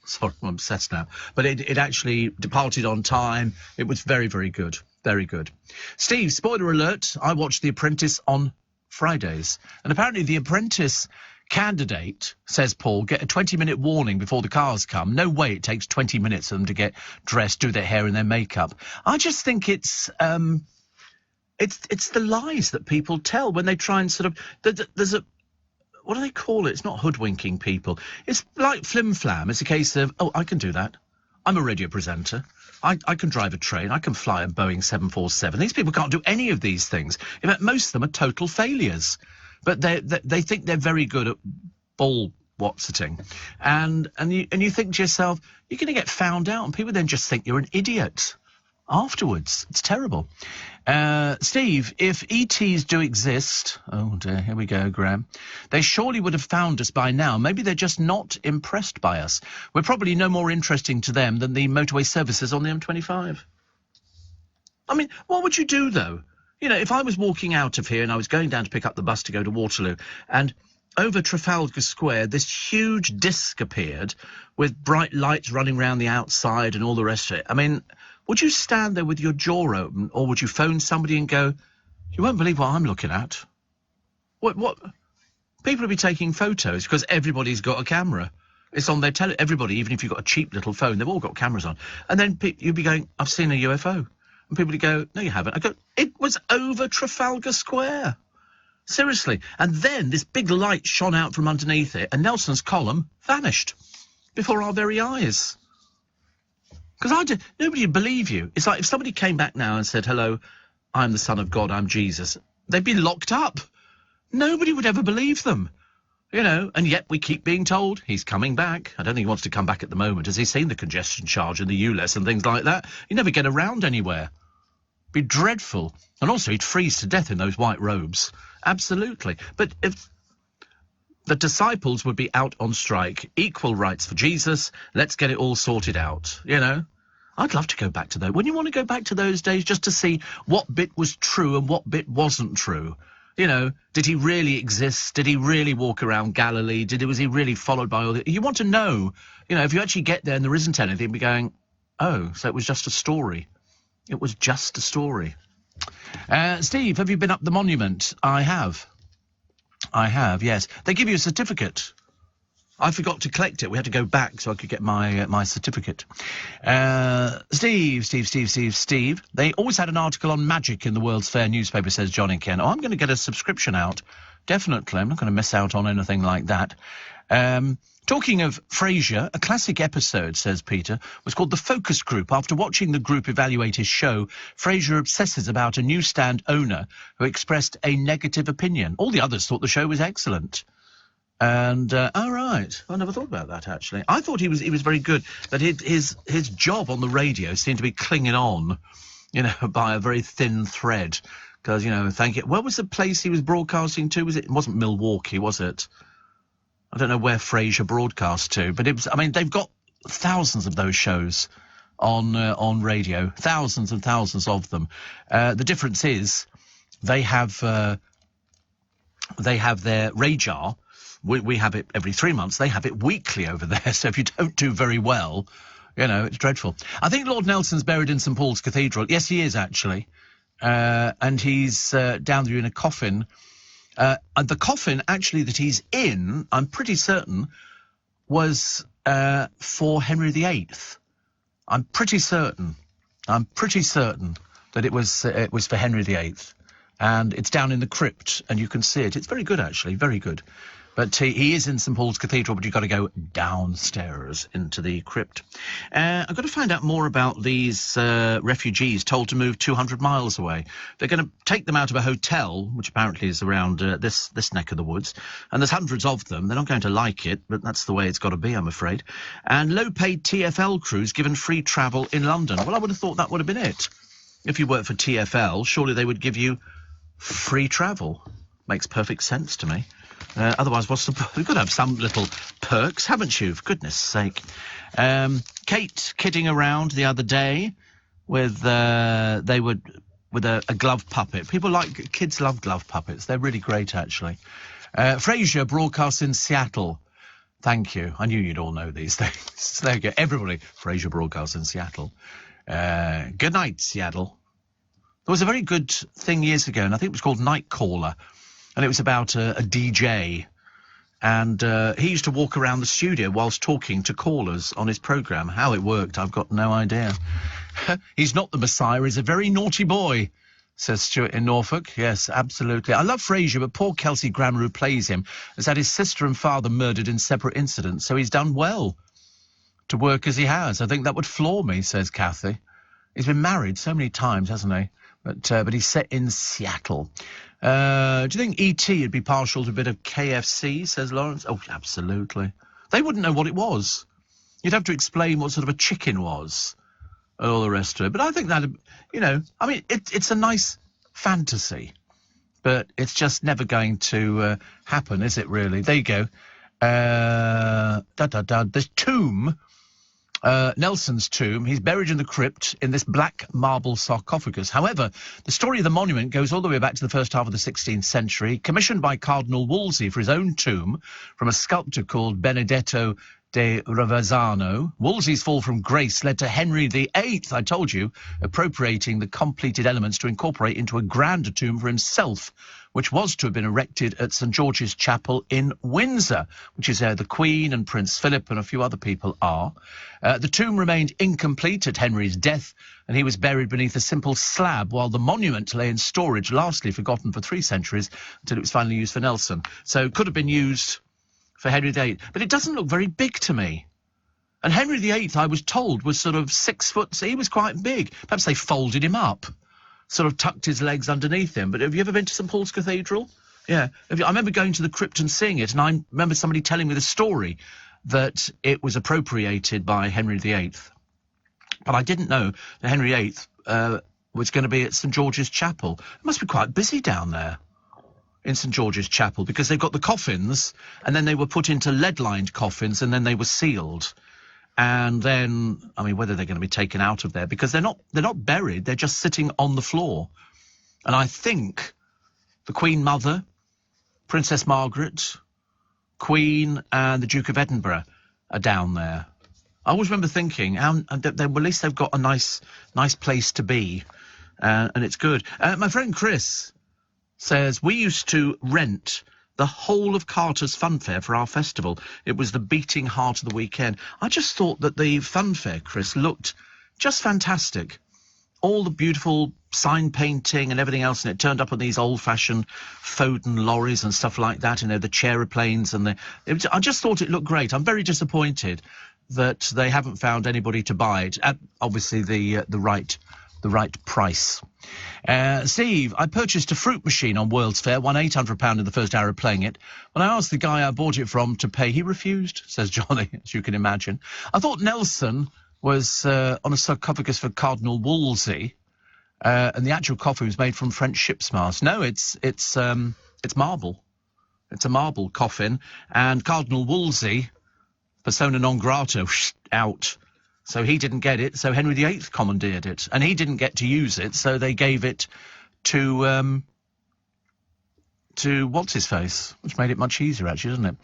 sorry, I'm obsessed now, but it actually departed on time. It was very, very good, very good. Steve, spoiler alert, I watched The Apprentice on Fridays, and apparently The Apprentice candidate, says Paul, get a 20-minute warning before the cars come. No way it takes 20 minutes for them to get dressed, do their hair and their makeup. I just think it's It's the lies that people tell when they try and sort of... There's a... What do they call it? It's not hoodwinking people. It's like flim-flam. It's a case of, oh, I can do that. I'm a radio presenter. I can drive a train. I can fly a Boeing 747. These people can't do any of these things. In fact, most of them are total failures. But they think they're very good at ball-whatseting. And you think to yourself, you're going to get found out, and people then just think you're an idiot afterwards. It's terrible. Steve, if ETs do exist, oh dear, here we go, Graham, they surely would have found us by now. Maybe they're just not impressed by us. We're probably no more interesting to them than the motorway services on the M25. I mean, what would you do, though? You know, if I was walking out of here and I was going down to pick up the bus to go to Waterloo, and over Trafalgar Square, this huge disc appeared with bright lights running around the outside and all the rest of it. I mean, would you stand there with your jaw open, or would you phone somebody and go, you won't believe what I'm looking at? What? People will be taking photos because everybody's got a camera. It's on their everybody, even if you've got a cheap little phone, they've all got cameras on. And then you'll be going, I've seen a UFO. And people would go, no, you haven't. I go, it was over Trafalgar Square. Seriously. And then this big light shone out from underneath it, and Nelson's column vanished before our very eyes. Because nobody would believe you. It's like if somebody came back now and said, hello, I'm the Son of God, I'm Jesus. They'd be locked up. Nobody would ever believe them. You know, and yet we keep being told he's coming back. I don't think he wants to come back at the moment. Has he seen the congestion charge in the ULEZ and things like that? You never get around anywhere. Be dreadful. And also he'd freeze to death in those white robes. Absolutely. But if the disciples would be out on strike, equal rights for Jesus, let's get it all sorted out, you know? I'd love to go back to those. Wouldn't you want to go back to those days just to see what bit was true and what bit wasn't true? You know, did he really exist? Did he really walk around Galilee? Was he really followed by all the... You want to know, you know, if you actually get there and there isn't anything, be going, oh, so it was just a story. It was just a story. Steve, have you been up the monument? I have, yes. They give you a certificate. I forgot to collect it. We had to go back so I could get my certificate. Steve. They always had an article on magic in the World's Fair newspaper, says Johnny Ken. Oh, I'm going to get a subscription out. Definitely. I'm not going to miss out on anything like that. Talking of Frasier, a classic episode, says Peter, was called The Focus Group. After watching the group evaluate his show, Frasier obsesses about a newsstand owner who expressed a negative opinion. All the others thought the show was excellent. And, all right. I never thought about that, actually. I thought he was very good, but his job on the radio seemed to be clinging on, you know, by a very thin thread. Because, you know, where was the place he was broadcasting to? It wasn't Milwaukee, was it? I don't know where Frasier broadcast to, but it was, I mean, they've got thousands of those shows on radio, thousands and thousands of them. The difference is they have their radar. We have it every 3 months. They have it weekly over there. So if you don't do very well, you know, it's dreadful. I think Lord Nelson's buried in St. Paul's Cathedral. Yes, he is, actually. And he's down there in a coffin. And the coffin, actually, that he's in, I'm pretty certain, was for Henry VIII. I'm pretty certain that it was for Henry VIII. And it's down in the crypt, and you can see it. It's very good, actually, very good. But he is in St. Paul's Cathedral, but you've got to go downstairs into the crypt. I've got to find out more about these refugees told to move 200 miles away. They're going to take them out of a hotel, which apparently is around this neck of the woods. And there's hundreds of them. They're not going to like it, but that's the way it's got to be, I'm afraid. And low-paid TfL crews given free travel in London. Well, I would have thought that would have been it. If you work for TfL, surely they would give you free travel. Makes perfect sense to me. Otherwise, you've got to have some little perks, haven't you? For goodness sake. Kate kidding around the other day with a glove puppet. Kids love glove puppets. They're really great, actually. Frasier broadcasts in Seattle. Thank you. I knew you'd all know these things. There you go. Everybody. Frasier broadcasts in Seattle. Good night, Seattle. There was a very good thing years ago, and I think it was called Nightcaller. And it was about a DJ, and he used to walk around the studio whilst talking to callers on his programme. How it worked, I've got no idea. He's not the Messiah, he's a very naughty boy, says Stuart in Norfolk. Yes, absolutely. I love Frasier, but poor Kelsey Grammer, who plays him, has had his sister and father murdered in separate incidents, so he's done well to work as he has. I think that would floor me, says Kathy. He's been married so many times, hasn't he? But he's set in Seattle. Do you think E.T. would be partial to a bit of KFC, says Lawrence? Oh, absolutely. They wouldn't know what it was. You'd have to explain what sort of a chicken was and all the rest of it. But I think that, you know, I mean, it's a nice fantasy, but it's just never going to happen, is it, really? There you go. The tomb, Nelson's tomb, he's buried in the crypt in this black marble sarcophagus. However, the story of the monument goes all the way back to the first half of the 16th century, commissioned by Cardinal Wolsey for his own tomb from a sculptor called Benedetto de Rovezzano. Wolsey's fall from grace led to Henry VIII, I told you, appropriating the completed elements to incorporate into a grander tomb for himself, which was to have been erected at St George's Chapel in Windsor, which is where the Queen and Prince Philip and a few other people are. The tomb remained incomplete at Henry's death, and he was buried beneath a simple slab, while the monument lay in storage, lastly forgotten for 3 centuries, until it was finally used for Nelson. So it could have been used for Henry VIII, but it doesn't look very big to me. And Henry VIII, I was told, was sort of 6 foot, so he was quite big. Perhaps they folded him up, sort of tucked his legs underneath him. But have you ever been to St Paul's Cathedral? Yeah. I remember going to the crypt and seeing it, and I remember somebody telling me the story that it was appropriated by Henry VIII. But I didn't know that Henry VIII was going to be at St George's Chapel. It must be quite busy down there in St George's Chapel, because they've got the coffins, and then they were put into lead-lined coffins, and then they were sealed. And then, I mean, whether they're going to be taken out of there, because they're not buried, they're just sitting on the floor. And I think the Queen Mother, Princess Margaret, Queen, and the Duke of Edinburgh are down there. I always remember thinking, well, at least they've got a nice place to be, and it's good. My friend Chris says, we used to rent the whole of Carter's Funfair for our festival. It was the beating heart of the weekend. I just thought that the Funfair, Chris, looked just fantastic. All the beautiful sign painting and everything else, and it turned up on these old-fashioned Foden lorries and stuff like that, you know, the chaeroplanes and I just thought it looked great. I'm very disappointed that they haven't found anybody to buy it at, obviously, the right price. Steve, I purchased a fruit machine on World's Fair, won £800 in the first hour of playing it. When I asked the guy I bought it from to pay, he refused, says Johnny, as you can imagine. I thought Nelson was on a sarcophagus for Cardinal Wolsey, and the actual coffin was made from French ship's mast. No, it's marble. It's a marble coffin, and Cardinal Wolsey, persona non grata, out. So he didn't get it, so Henry VIII commandeered it. And he didn't get to use it, so they gave it to what's-his-face, which made it much easier, actually, doesn't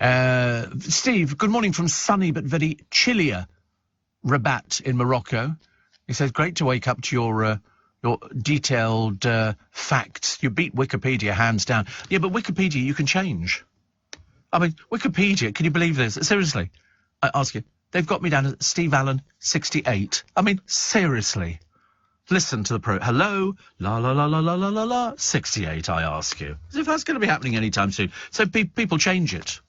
it? Steve, good morning from sunny but very chillier Rabat in Morocco. He says, great to wake up to your detailed facts. You beat Wikipedia hands down. Yeah, but Wikipedia you can change. I mean, Wikipedia, can you believe this? Seriously, I ask you. They've got me down as Steve Allen, 68. I mean, seriously. Listen to the hello, la la la la la la la la, 68, I ask you. As if that's going to be happening anytime soon. So people change it.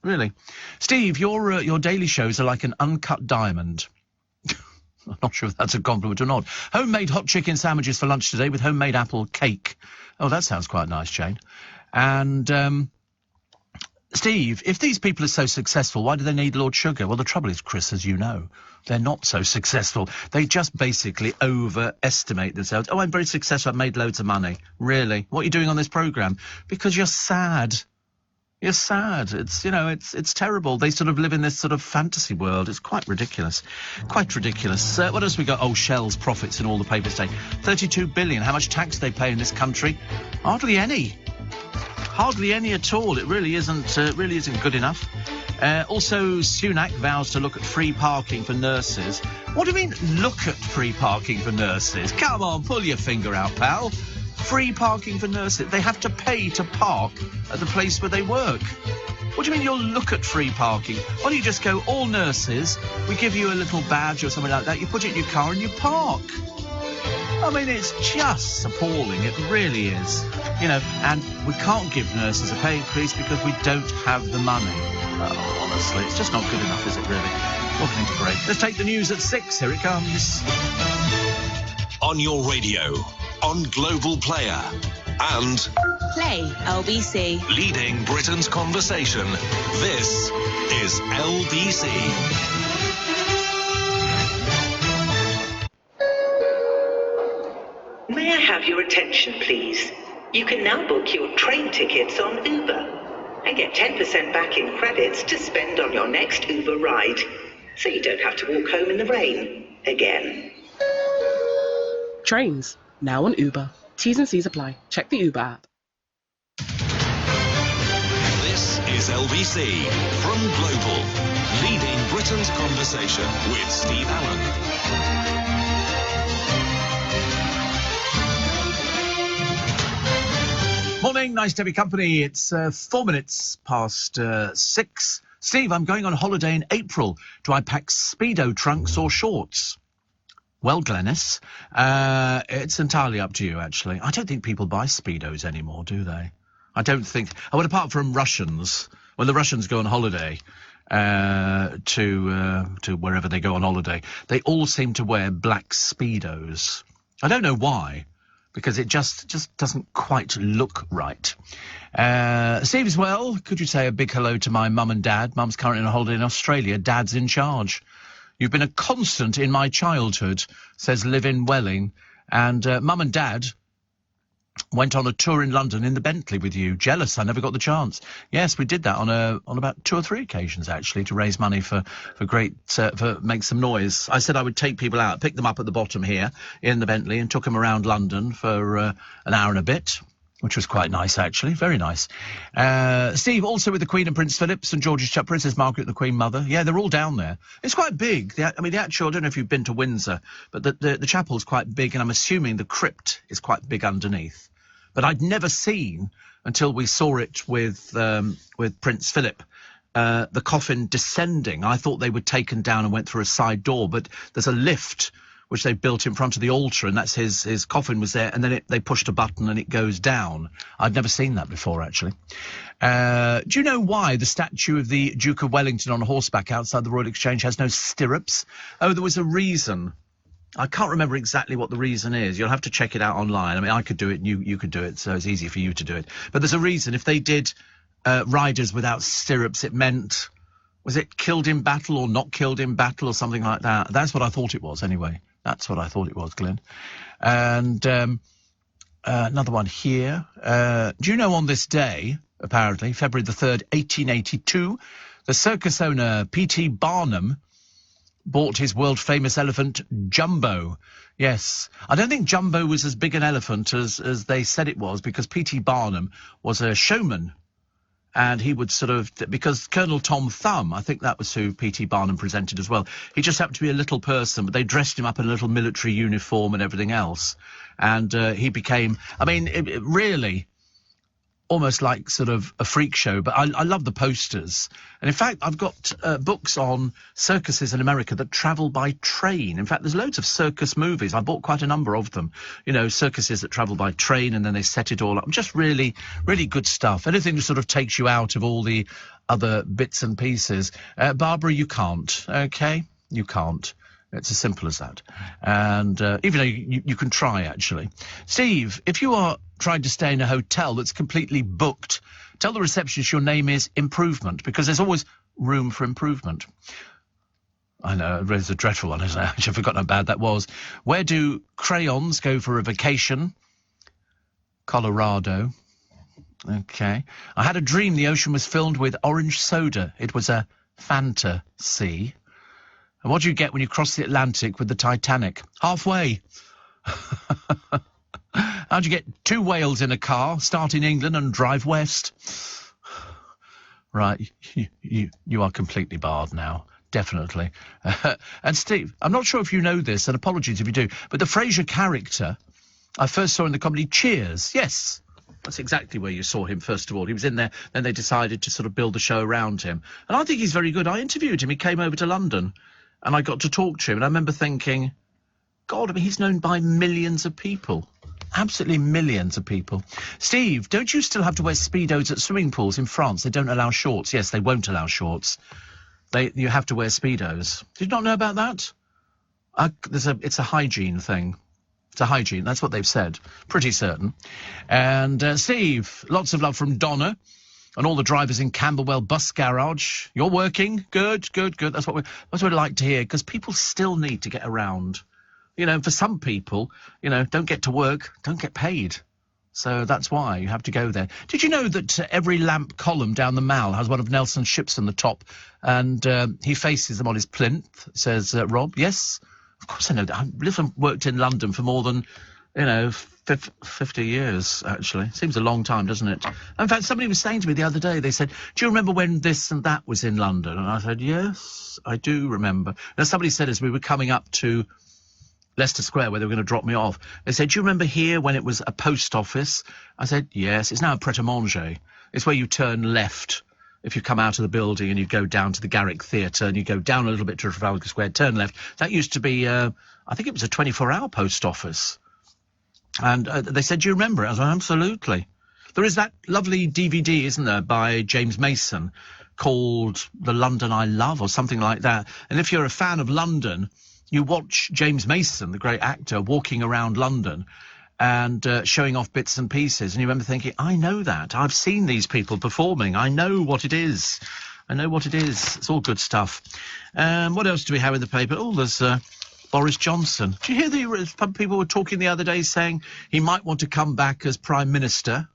Really. Steve, your daily shows are like an uncut diamond. I'm not sure if that's a compliment or not. Homemade hot chicken sandwiches for lunch today with homemade apple cake. Oh, that sounds quite nice, Jane. And, Steve, if these people are so successful, why do they need Lord Sugar? Well, the trouble is, Chris, as you know, they're not so successful. They just basically overestimate themselves. Oh, I'm very successful. I've made loads of money. Really? What are you doing on this programme? Because you're sad. You're sad. It's, you know, it's terrible. They sort of live in this sort of fantasy world. It's quite ridiculous. Quite ridiculous. What else we got? Oh, Shell's profits in all the papers today. 32 billion. How much tax they pay in this country? Hardly any. Hardly any at all. It really isn't good enough. Also, Sunak vows to look at free parking for nurses. What do you mean, look at free parking for nurses? Come on, pull your finger out, pal. Free parking for nurses. They have to pay to park at the place where they work. What do you mean you'll look at free parking? Why don't you just go, all nurses, we give you a little badge or something like that, you put it in your car and you park. I mean, it's just appalling. It really is. You know, and we can't give nurses a pay increase because we don't have the money. Honestly, it's just not good enough, is it, really? We're going to break. Let's take the news at 6. Here it comes. On your radio, on Global Player, and Play LBC. leading Britain's conversation. This is LBC. May I have your attention, please? You can now book your train tickets on Uber and get 10% back in credits to spend on your next Uber ride, so you don't have to walk home in the rain again. Trains, now on Uber. T's and C's apply. Check the Uber app. This is LBC from Global, leading Britain's conversation with Steve Allen. Morning, nice to have your company. It's 4 minutes past 6. Steve, I'm going on holiday in April. Do I pack Speedo trunks or shorts? Well, Glenys, it's entirely up to you, actually. I don't think people buy Speedos anymore, do they? I don't think... Oh, well, apart from Russians. When the Russians go on holiday to wherever they go on holiday, they all seem to wear black Speedos. I don't know why, because it just doesn't quite look right. Steve as well, could you say a big hello to my mum and dad? Mum's currently on holiday in Australia. Dad's in charge. You've been a constant in my childhood, says Liv in Welling. And Mum and Dad went on a tour in London in the Bentley with you. Jealous, I never got the chance. Yes, we did that on about 2 or 3 occasions, actually, to raise money for Make Some Noise. I said I would take people out, pick them up at the bottom here in the Bentley and took them around London for an hour and a bit, which was quite nice, actually. Very nice. Steve, also with the Queen and Prince Philip, St George's Chapel, Princess Margaret, the Queen Mother. Yeah, they're all down there. It's quite big. The actual, I don't know if you've been to Windsor, but the chapel's quite big, and I'm assuming the crypt is quite big underneath. But I'd never seen, until we saw it with Prince Philip, the coffin descending. I thought they were taken down and went through a side door, but there's a lift which they built in front of the altar, and that's his coffin was there, and then they pushed a button and it goes down. I'd never seen that before, actually. Do you know why the statue of the Duke of Wellington on horseback outside the Royal Exchange has no stirrups? Oh, there was a reason. I can't remember exactly what the reason is. You'll have to check it out online. I mean, I could do it and you could do it, so it's easy for you to do it. But there's a reason. If they did riders without stirrups, it meant, was it killed in battle or not killed in battle or something like that? That's what I thought it was, anyway. That's what I thought it was, Glenn. And another one here. Do you know on this day, apparently, February the 3rd, 1882, the circus owner P.T. Barnum bought his world-famous elephant, Jumbo. Yes. I don't think Jumbo was as big an elephant as they said it was, because P.T. Barnum was a showman. And he would sort of, because Colonel Tom Thumb, I think that was who P.T. Barnum presented as well. He just happened to be a little person, but they dressed him up in a little military uniform and everything else. And he became, I mean, it really... almost like sort of a freak show, but I love the posters. And in fact, I've got books on circuses in America that travel by train. In fact, there's loads of circus movies. I bought quite a number of them. You know, circuses that travel by train and then they set it all up. Just really, really good stuff. Anything that sort of takes you out of all the other bits and pieces. Barbara, you can't, okay? You can't. It's as simple as that. And even though you can try, actually. Steve, if you are trying to stay in a hotel that's completely booked, tell the receptionist your name is Improvement, because there's always room for improvement. I know, there's a dreadful one, isn't it? I've forgotten how bad that was. Where do crayons go for a vacation? Colorado. Okay. I had a dream the ocean was filled with orange soda. It was a fantasy. And what do you get when you cross the Atlantic with the Titanic? Halfway. How'd you get 2 whales in a car, start in England and drive west? Right, you are completely barred now, definitely. And Steve, I'm not sure if you know this, and apologies if you do, but the Frasier character I first saw in the comedy Cheers. Yes, that's exactly where you saw him, first of all. He was in there, then they decided to sort of build the show around him. And I think he's very good. I interviewed him. He came over to London. And I got to talk to him, and I remember thinking, God, I mean, he's known by millions of people. Absolutely millions of people. Steve, don't you still have to wear Speedos at swimming pools in France? They don't allow shorts. Yes, they won't allow shorts. You have to wear Speedos. Did you not know about that? It's a hygiene thing. It's a hygiene. That's what they've said. Pretty certain. And Steve, lots of love from Donna and all the drivers in Camberwell Bus Garage. You're working? Good, good, good. That's what we'd like to hear, because people still need to get around. You know, for some people, you know, don't get to work, don't get paid. So that's why you have to go there. Did you know that every lamp column down the Mall has one of Nelson's ships on the top, and he faces them on his plinth, says Rob? Yes, of course I know that. I've lived and worked in London for more than, 50 years, actually. Seems a long time, doesn't it? In fact, somebody was saying to me the other day, they said, do you remember when this and that was in London? And I said, yes, I do remember. Now, somebody said as we were coming up to Leicester Square, where they were going to drop me off, they said, do you remember here when it was a post office? I said, yes, it's now a Pret-a-Manger. It's where you turn left if you come out of the building and you go down to the Garrick Theatre and you go down a little bit to Trafalgar Square, turn left. That used to be, I think it was a 24-hour post office. And they said, do you remember it? I was like, absolutely. There is that lovely DVD, isn't there, by James Mason called The London I Love or something like that. And if you're a fan of London, you watch James Mason, the great actor, walking around London and showing off bits and pieces. And you remember thinking, I know that. I've seen these people performing. I know what it is. I know what it is. It's all good stuff. What else do we have in the paper? Oh, there's Boris Johnson. Did you hear the people were talking the other day saying he might want to come back as Prime Minister?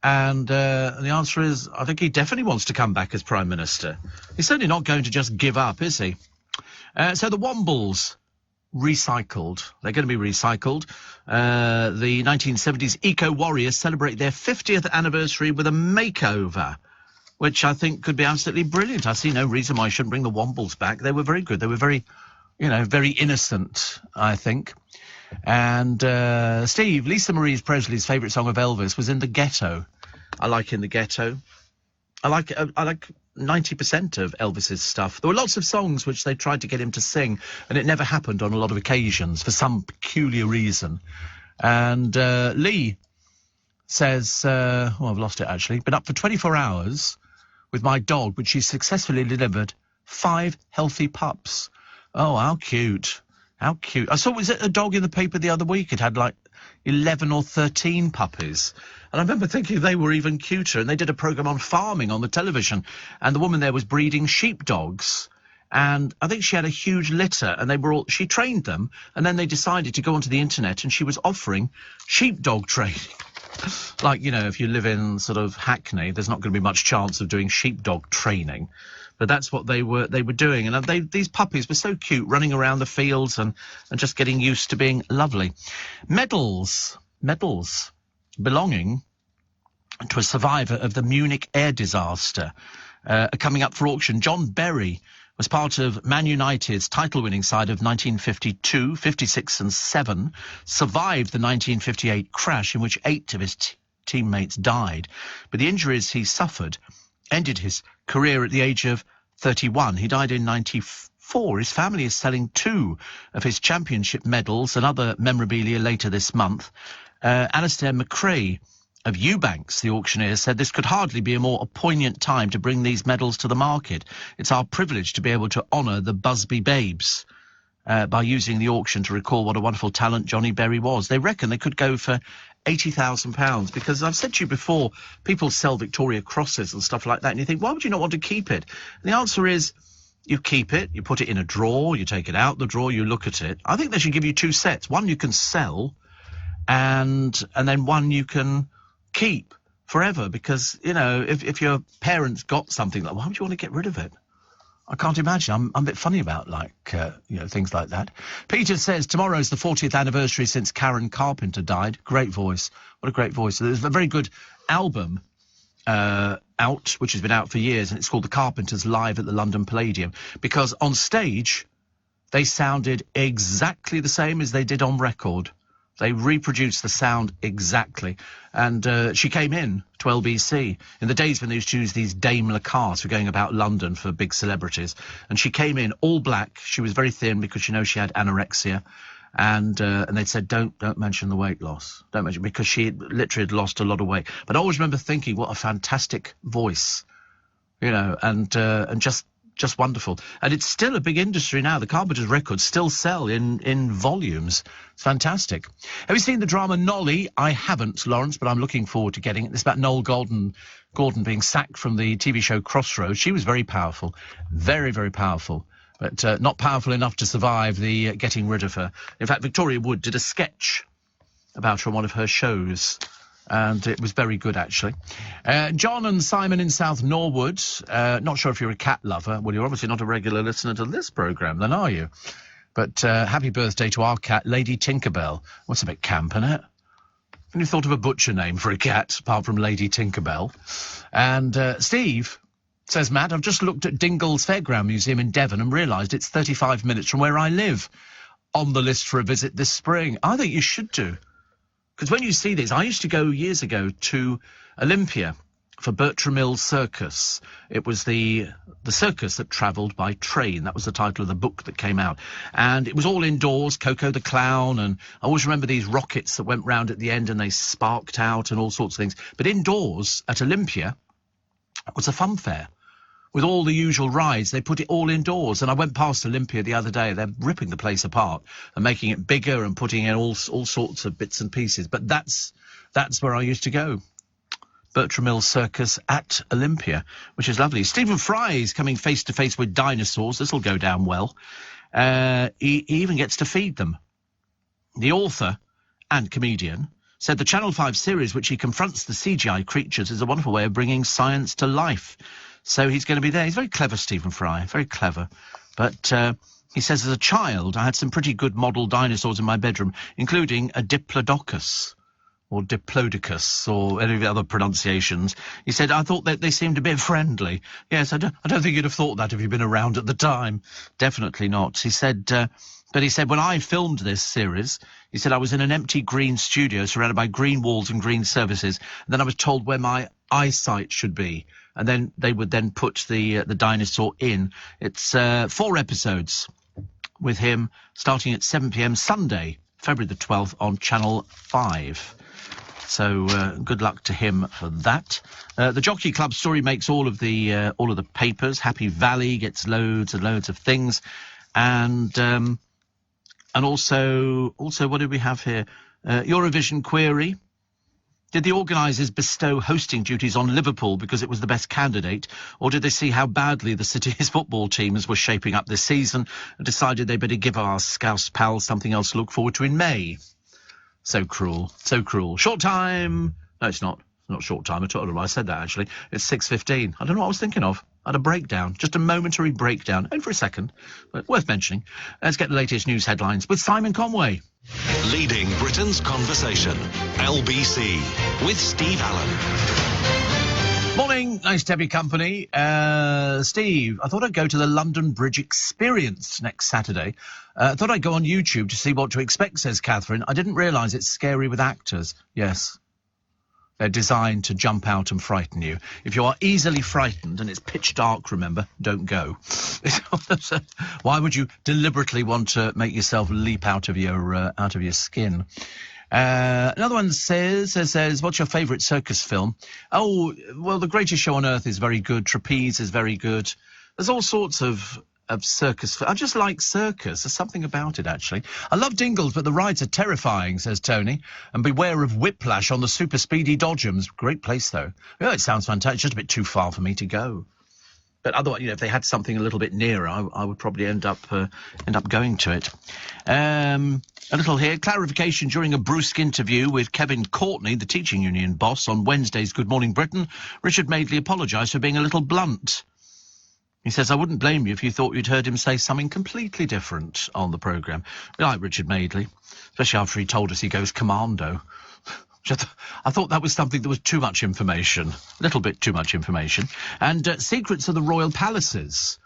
And the answer is, I think he definitely wants to come back as Prime Minister. He's certainly not going to just give up, is he? So the Wombles, recycled. They're going to be recycled. The 1970s eco-warriors celebrate their 50th anniversary with a makeover, which I think could be absolutely brilliant. I see no reason why I shouldn't bring the Wombles back. They were very good. They were very, very innocent, I think. And Steve, Lisa Marie Presley's favourite song of Elvis was In the Ghetto. I like In the Ghetto. I like 90% of Elvis's stuff. There were lots of songs which they tried to get him to sing, and it never happened on a lot of occasions for some peculiar reason. And Lee says, I've lost it actually, been up for 24 hours with my dog, which she successfully delivered 5 healthy pups. Oh, how cute. How cute. I saw, was it a dog in the paper the other week? It had like 11 or 13 puppies. And I remember thinking they were even cuter. And they did a programme on farming on the television. And the woman there was breeding sheepdogs. And I think she had a huge litter. And she trained them. And then they decided to go onto the internet. And she was offering sheepdog training. Like, if you live in sort of Hackney, there's not going to be much chance of doing sheepdog training. But that's what they were doing. And these puppies were so cute, running around the fields and just getting used to being lovely. Medals belonging to a survivor of the Munich air disaster are coming up for auction. John Berry was part of Man United's title-winning side of 1952, 56 and 7, survived the 1958 crash in which 8 of his teammates died. But the injuries he suffered ended his career at the age of 31. He died in 94. His family is selling 2 of his championship medals and other memorabilia later this month. Alistair McRae of Eubanks, the auctioneer, said this could hardly be a more poignant time to bring these medals to the market. It's our privilege to be able to honour the Busby Babes by using the auction to recall what a wonderful talent Johnny Berry was. They reckon they could go for £80,000, because I've said to you before, people sell Victoria Crosses and stuff like that, and you think, why would you not want to keep it? And the answer is, you keep it, you put it in a drawer, you take it out the drawer, you look at it. I think they should give you 2 sets. One you can sell, and then one you can keep forever, because, if your parents got something like, why would you want to get rid of it? I can't imagine. I'm a bit funny about, things like that. Peter says tomorrow's the 40th anniversary since Karen Carpenter died. Great voice. What a great voice. There's a very good album out, which has been out for years, and it's called The Carpenters Live at the London Palladium, because on stage, they sounded exactly the same as they did on record. They reproduced the sound exactly. And she came in to LBC in the days when they used to use these Daimler cars for going about London for big celebrities. And she came in all black. She was very thin because, she had anorexia. And they'd said, don't mention the weight loss. Don't mention, because she literally had lost a lot of weight. But I always remember thinking, what a fantastic voice, you know, and just wonderful. And it's still a big industry now. The Carpenters records still sell in volumes. It's fantastic. Have you seen the drama Nolly? I haven't, Lawrence, but I'm looking forward to getting it. It's about Noel Gordon being sacked from the TV show Crossroads. She was very powerful, very, very powerful. But not powerful enough to survive the getting rid of her. In fact, Victoria Wood did a sketch about her on one of her shows, and it was very good, actually. John and Simon in South Norwood. Not sure if you're a cat lover. Well, you're obviously not a regular listener to this programme, then, are you? But happy birthday to our cat, Lady Tinkerbell. What's a bit camp, isn't it? Have you thought of a butcher name for a cat, apart from Lady Tinkerbell? And Steve... says Matt, I've just looked at Dingle's Fairground Museum in Devon and realised it's 35 minutes from where I live. On the list for a visit this spring. I think you should do. Because when you see this, I used to go years ago to Olympia for Bertram Mills Circus. It was the circus that travelled by train. That was the title of the book that came out. And it was all indoors, Coco the Clown, and I always remember these rockets that went round at the end and they sparked out and all sorts of things. But indoors at Olympia was a fun fair. With all the usual rides, they put it all indoors. And I went past Olympia the other day. They're ripping the place apart and making it bigger and putting in all sorts of bits and pieces. But that's where I used to go. Bertram Mills Circus at Olympia, which is lovely. Stephen Fry is coming face to face with dinosaurs. This will go down well. He even gets to feed them. The author and comedian said the Channel 5 series, which he confronts the CGI creatures, is a wonderful way of bringing science to life. So he's going to be there. He's very clever, Stephen Fry, very clever. But he says, as a child, I had some pretty good model dinosaurs in my bedroom, including a Diplodocus, or Diplodocus, or any of the other pronunciations. He said, I thought that they seemed a bit friendly. Yes, I don't think you'd have thought that if you'd been around at the time. Definitely not. He said... But he said, when I filmed this series, he said, I was in an empty green studio surrounded by green walls and green surfaces. And then I was told where my eyesight should be. And then they would then put the dinosaur in. It's 4 episodes with him starting at 7 p.m. Sunday, February the 12th on Channel 5. So good luck to him for that. The Jockey Club story makes all of the papers. Happy Valley gets loads and loads of things. And also, what do we have here? Eurovision query. Did the organisers bestow hosting duties on Liverpool because it was the best candidate, or did they see how badly the city's football teams were shaping up this season and decided they better give our Scouse pals something else to look forward to in May? So cruel, so cruel. Short time. No, it's not. Not short time at all. I said that, actually. It's 6:15. I don't know what I was thinking of. I had a breakdown, just a momentary breakdown, and for a second, but worth mentioning. Let's get the latest news headlines with Simon Conway. Leading Britain's conversation, LBC, with Steve Allen. Morning, nice to have your company. Steve, I thought I'd go to the London Bridge Experience next Saturday. I thought I'd go on YouTube to see what to expect, says Catherine. I didn't realise it's scary with actors. Yes. They're designed to jump out and frighten you. If you are easily frightened, and it's pitch dark, remember, don't go. Why would you deliberately want to make yourself leap out of your skin? Another one says, what's your favourite circus film? Oh, well, The Greatest Show on Earth is very good. Trapeze is very good. There's all sorts of circus. I just like circus. There's something about it, actually. I love Dingles, but the rides are terrifying, says Tony. And beware of whiplash on the super speedy Dodgems. Great place, though. Yeah, it sounds fantastic. It's just a bit too far for me to go. But otherwise, you know, if they had something a little bit nearer, I would probably end up going to it. A little here. Clarification during a brusque interview with Kevin Courtney, the teaching union boss, on Wednesday's Good Morning Britain. Richard Madeley apologised for being a little blunt. He says, I wouldn't blame you if you thought you'd heard him say something completely different on the programme. We like Richard Madeley, especially after he told us he goes commando. I thought that was something that was too much information, a little bit too much information. And secrets of the royal palaces.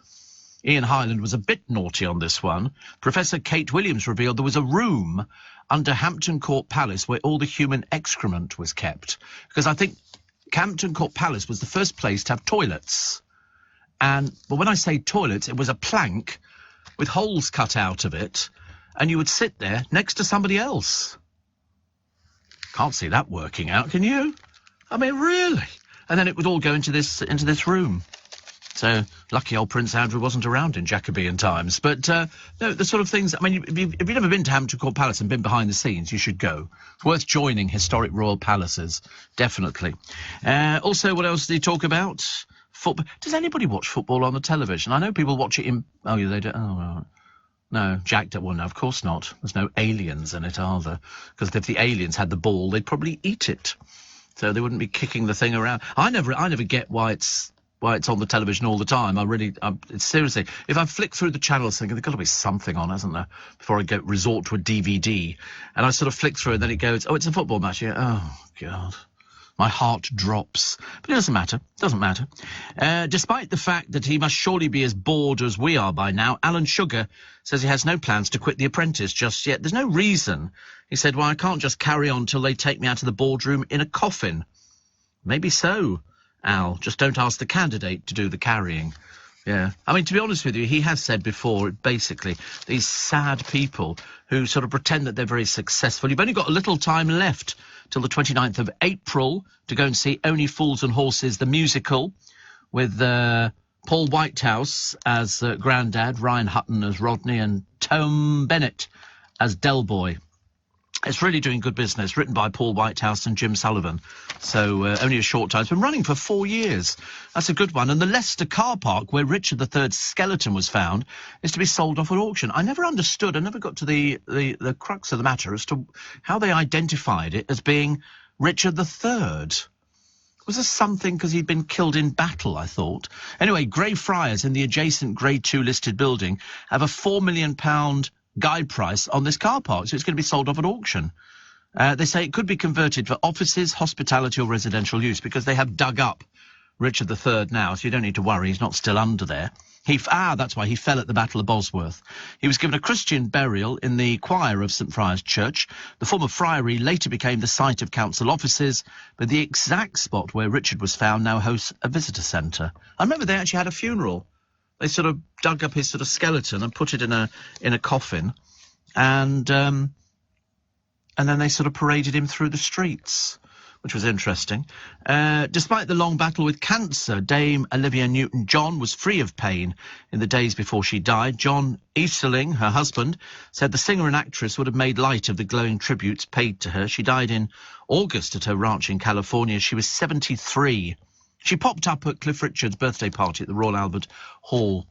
Ian Hyland was a bit naughty on this one. Professor Kate Williams revealed there was a room under Hampton Court Palace where all the human excrement was kept. Because I think Hampton Court Palace was the first place to have toilets. But when I say toilets, it was a plank with holes cut out of it, and you would sit there next to somebody else. Can't see that working out, can you? I mean, really? And then it would all go into this room. So, lucky old Prince Andrew wasn't around in Jacobean times. But, no, the sort of things... I mean, if you've never been to Hampton Court Palace and been behind the scenes, you should go. It's worth joining historic royal palaces, definitely. Also, what else did he talk about? Football. Does anybody watch football on the television? I know people watch it in... Oh, yeah, they do. Oh, right. No, Jack... Well, no, of course not. There's no aliens in it, are there? Because if the aliens had the ball, they'd probably eat it. So they wouldn't be kicking the thing around. I never get why it's on the television all the time. Seriously, if I flick through the channels thinking there's got to be something on, hasn't there, before I resort to a DVD, and I sort of flick through and then it goes, oh, it's a football match. Yeah. Oh, God. My heart drops. But it doesn't matter. Doesn't matter. Despite the fact that he must surely be as bored as we are by now, Alan Sugar says he has no plans to quit The Apprentice just yet. There's no reason. He said, well, I can't just carry on till they take me out of the boardroom in a coffin. Maybe so, Al. Just don't ask the candidate to do the carrying. Yeah. I mean, to be honest with you, he has said before, basically, these sad people who sort of pretend that they're very successful. You've only got a little time left till the 29th of April to go and see Only Fools and Horses, the musical, with Paul Whitehouse as Grandad, Ryan Hutton as Rodney, and Tom Bennett as Del Boy. It's really doing good business, written by Paul Whitehouse and Jim Sullivan. So only a short time. It's been running for 4 years. That's a good one. And the Leicester car park, where Richard III's skeleton was found, is to be sold off at auction. I never understood, I never got to the crux of the matter as to how they identified it as being Richard III. Was there something because he'd been killed in battle, I thought? Anyway, Greyfriars in the adjacent Grade 2 listed building have a £4 million guide price on this car park, so it's going to be sold off at auction. They say it could be converted for offices, hospitality or residential use because they have dug up Richard III now, so you don't need to worry, he's not still under there. That's why he fell at the Battle of Bosworth. He was given a Christian burial in the choir of St Friar's Church. The former friary later became the site of council offices, but the exact spot where Richard was found now hosts a visitor centre. I remember they actually had a funeral. They sort of dug up his sort of skeleton and put it in a coffin, and then they sort of paraded him through the streets, which was interesting. Despite the long battle with cancer, Dame Olivia Newton-John was free of pain in the days before she died. John Easterling, her husband, said the singer and actress would have made light of the glowing tributes paid to her. She died in August at her ranch in California. She was 73. She popped up at Cliff Richard's birthday party at the Royal Albert Hall.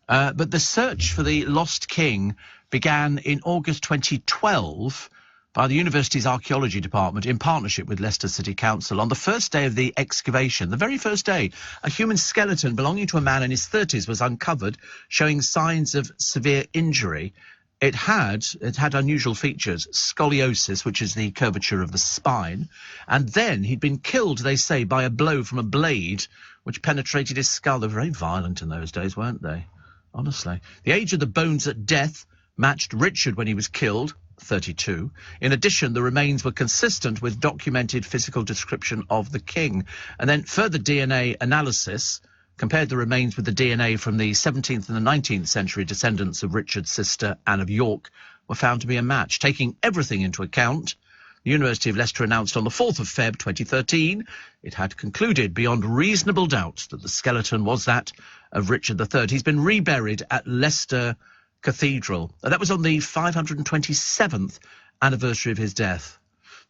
But the search for the lost king began in August 2012 by the university's archaeology department in partnership with Leicester City Council. On the first day of the excavation, the very first day, a human skeleton belonging to a man in his 30s was uncovered, showing signs of severe injury. It had unusual features, scoliosis, which is the curvature of the spine, and then he'd been killed, they say, by a blow from a blade which penetrated his skull. They were very violent in those days, weren't they? Honestly. The age of the bones at death matched Richard when he was killed, 32. In addition, the remains were consistent with documented physical description of the king. And then further DNA analysis compared the remains with the DNA from the 17th and the 19th century descendants of Richard's sister, Anne of York, were found to be a match. Taking everything into account, the University of Leicester announced on the 4th of Feb 2013 it had concluded beyond reasonable doubt that the skeleton was that of Richard III. He's been reburied at Leicester Cathedral. That was on the 527th anniversary of his death.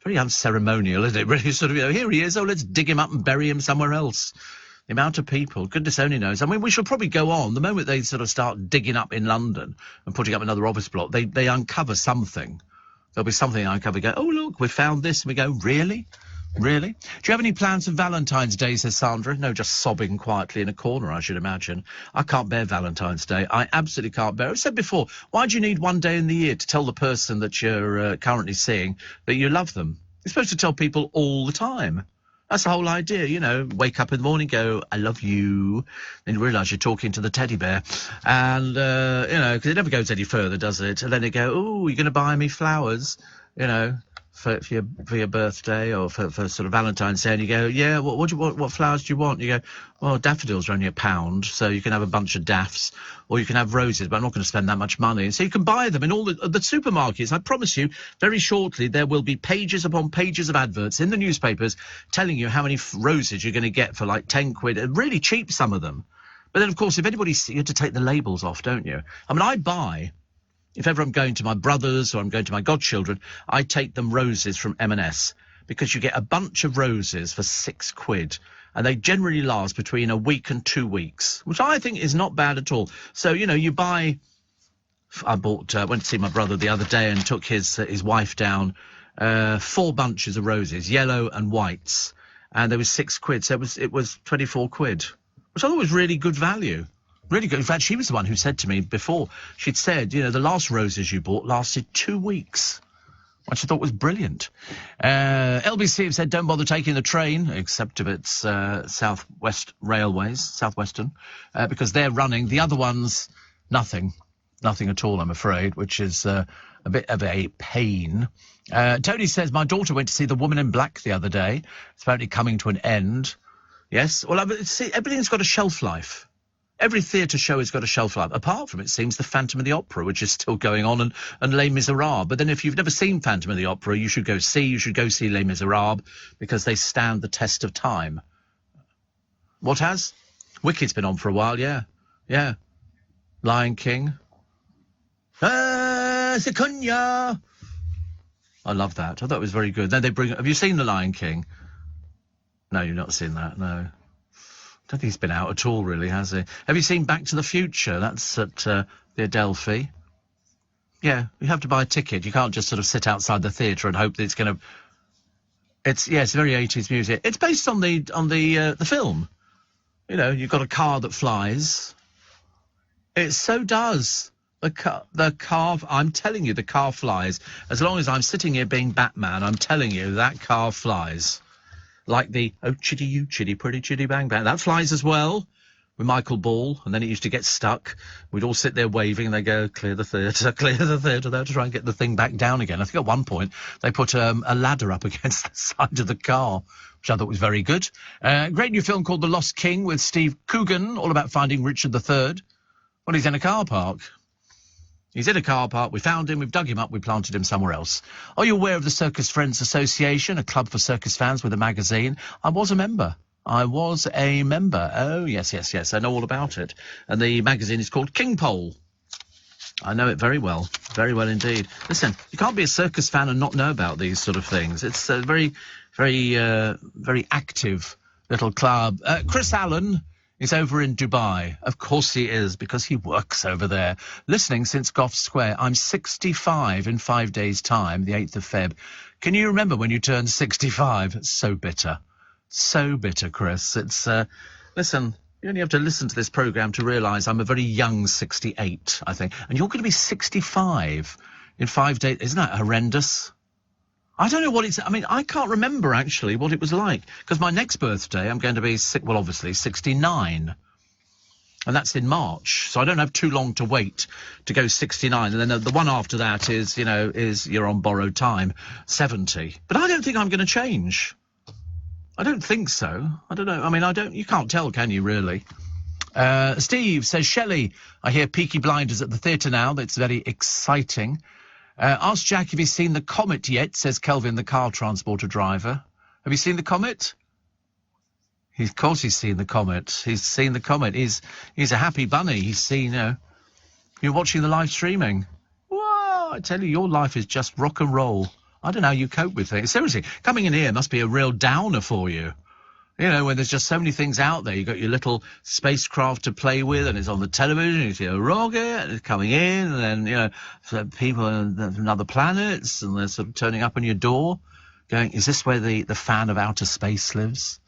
Very unceremonial, isn't it? Really sort of, here he is, let's dig him up and bury him somewhere else. The amount of people, goodness only knows. I mean, we shall probably go on. The moment they sort of start digging up in London and putting up another office block, they uncover something. There'll be something I uncover, go, oh, look, we found this. And we go, really? Really? Do you have any plans for Valentine's Day, says Sandra? No, just sobbing quietly in a corner, I should imagine. I can't bear Valentine's Day. I absolutely can't bear it. I've said before, why do you need one day in the year to tell the person that you're currently seeing that you love them? You're supposed to tell people all the time. That's the whole idea, you know, wake up in the morning, go, I love you, then you realise you're talking to the teddy bear. And, you know, because it never goes any further, does it? And then they go, oh, you're going to buy me flowers, you know. for your birthday or for sort of Valentine's Day, and you go, yeah, what flowers do you want? You go, well, daffodils are only £1, so you can have a bunch of daffs, or you can have roses, but I'm not going to spend that much money. So you can buy them in all the supermarkets. I promise you, very shortly there will be pages upon pages of adverts in the newspapers telling you how many roses you're going to get for like 10 quid. Really cheap, some of them. But then, of course, if anybody, you have to take the labels off, don't you? I mean, I buy. If ever I'm going to my brothers or I'm going to my godchildren, I take them roses from M&S, because you get a bunch of roses for 6 quid, and they generally last between a week and 2 weeks, which I think is not bad at all. So, you know, you buy... I went to see my brother the other day and took his wife down 4 bunches of roses, yellow and whites, and there was 6 quid, so it was 24 quid, which I thought was really good value. Really good. In fact, she was the one who said to me before, she'd said, you know, the last roses you bought lasted 2 weeks, which I thought was brilliant. LBC have said don't bother taking the train, except if it's Southwest Railways, Southwestern, because they're running. The other ones, nothing at all, I'm afraid, which is a bit of a pain. Tony says, my daughter went to see The Woman in Black the other day. It's apparently coming to an end. Yes, well, see, everything's got a shelf life. Every theatre show has got a shelf life, apart from, it seems, the Phantom of the Opera, which is still going on, and Les Miserables. But then if you've never seen Phantom of the Opera, you should go see Les Miserables, because they stand the test of time. What has? Wicked's been on for a while, yeah. Yeah. Lion King. Secunya! I love that. I thought it was very good. Then they bring... Have you seen The Lion King? No, you've not seen that, no. I don't think he's been out at all, really, has he? Have you seen Back to the Future? That's at the Adelphi. Yeah, you have to buy a ticket. You can't just sort of sit outside the theatre and hope that it's going to... It's very 80s music. It's based on the film. You know, you've got a car that flies. It so does. The car, I'm telling you, the car flies. As long as I'm sitting here being Batman, I'm telling you, that car flies. Like the, oh, chitty you, chitty, pretty chitty, bang, bang. That flies as well, with Michael Ball, and then it used to get stuck. We'd all sit there waving, and they go, clear the theatre. They have to try and get the thing back down again. I think at one point, they put a ladder up against the side of the car, which I thought was very good. Great new film called The Lost King with Steve Coogan, all about finding Richard III. Well, he's in a car park. He's in a car park, we found him, we've dug him up, we planted him somewhere else. Are you aware of the Circus Friends Association, a club for circus fans with a magazine? I was a member. Oh, yes, I know all about it. And the magazine is called King Pole. I know it very well indeed. Listen, you can't be a circus fan and not know about these sort of things. It's a very, very, very active little club. Chris Allen is over in Dubai. Of course he is, because he works over there. Listening since Gough Square. I'm 65 in 5 days' time, the 8th of Feb. Can you remember when you turned 65? It's so bitter. So bitter, Chris. It's, listen, you only have to listen to this programme to realise I'm a very young 68, I think. And you're going to be 65 in 5 days. Isn't that horrendous? I don't know what it's... I mean, I can't remember, actually, what it was like. Because my next birthday, I'm going to be, obviously, 69. And that's in March. So I don't have too long to wait to go 69. And then the one after that is, you know, you're on borrowed time, 70. But I don't think I'm going to change. I don't think so. I don't know. I mean, you can't tell, can you, really? Steve says, Shelley, I hear Peaky Blinders at the theatre now. That's very exciting. Ask Jack if he's seen the Comet yet, says Kelvin, the car transporter driver. Have you seen the Comet? Of course he's seen the Comet. He's seen the Comet. He's a happy bunny. He's seen, you're watching the live streaming. Whoa, I tell you, your life is just rock and roll. I don't know how you cope with things. Seriously, coming in here must be a real downer for you. You know, when there's just so many things out there. You've got your little spacecraft to play with, and it's on the television, you see a rocket, and it's coming in, and then, you know, so people from other planets, and they're sort of turning up on your door, going, is this where the fan of outer space lives?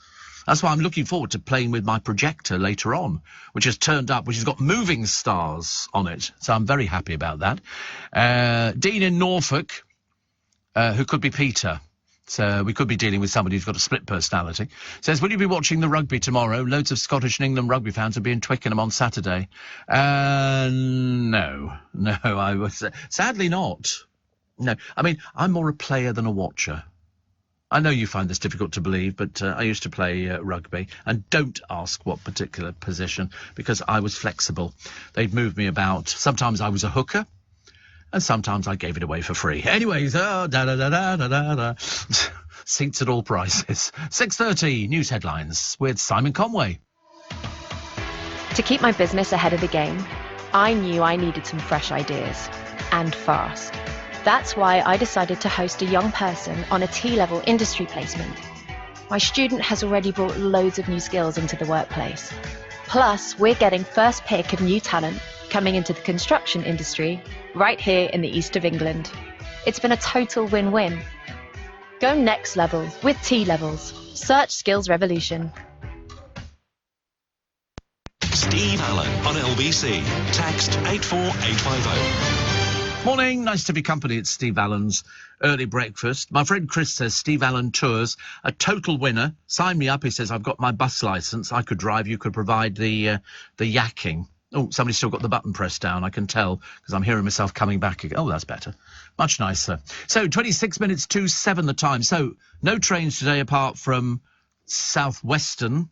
That's why I'm looking forward to playing with my projector later on, which has turned up, which has got moving stars on it. So I'm very happy about that. Dean in Norfolk, who could be Peter. So we could be dealing with somebody who's got a split personality. Says, will you be watching the rugby tomorrow? Loads of Scottish and England rugby fans will be in Twickenham on Saturday. No, I was sadly not. No, I mean, I'm more a player than a watcher. I know you find this difficult to believe, but I used to play rugby, and don't ask what particular position, because I was flexible. They'd move me about. Sometimes I was a hooker, and sometimes I gave it away for free. Anyways, seats at all prices. 6:30, news headlines with Simon Conway. To keep my business ahead of the game, I knew I needed some fresh ideas, and fast. That's why I decided to host a young person on a T-level industry placement. My student has already brought loads of new skills into the workplace. Plus, we're getting first pick of new talent coming into the construction industry right here in the east of England. It's been a total win-win. Go next level with T-levels. Search Skills Revolution. Steve Allen on LBC. Text 84850. Morning, nice to be company. It's Steve Allen's early breakfast. My friend Chris says Steve Allen Tours, a total winner. Sign me up, he says. I've got my bus licence. I could drive. You could provide the yakking. Oh, somebody's still got the button pressed down, I can tell, because I'm hearing myself coming back again. Oh, that's better. Much nicer. So, 26 minutes to 7 the time. So, no trains today apart from Southwestern,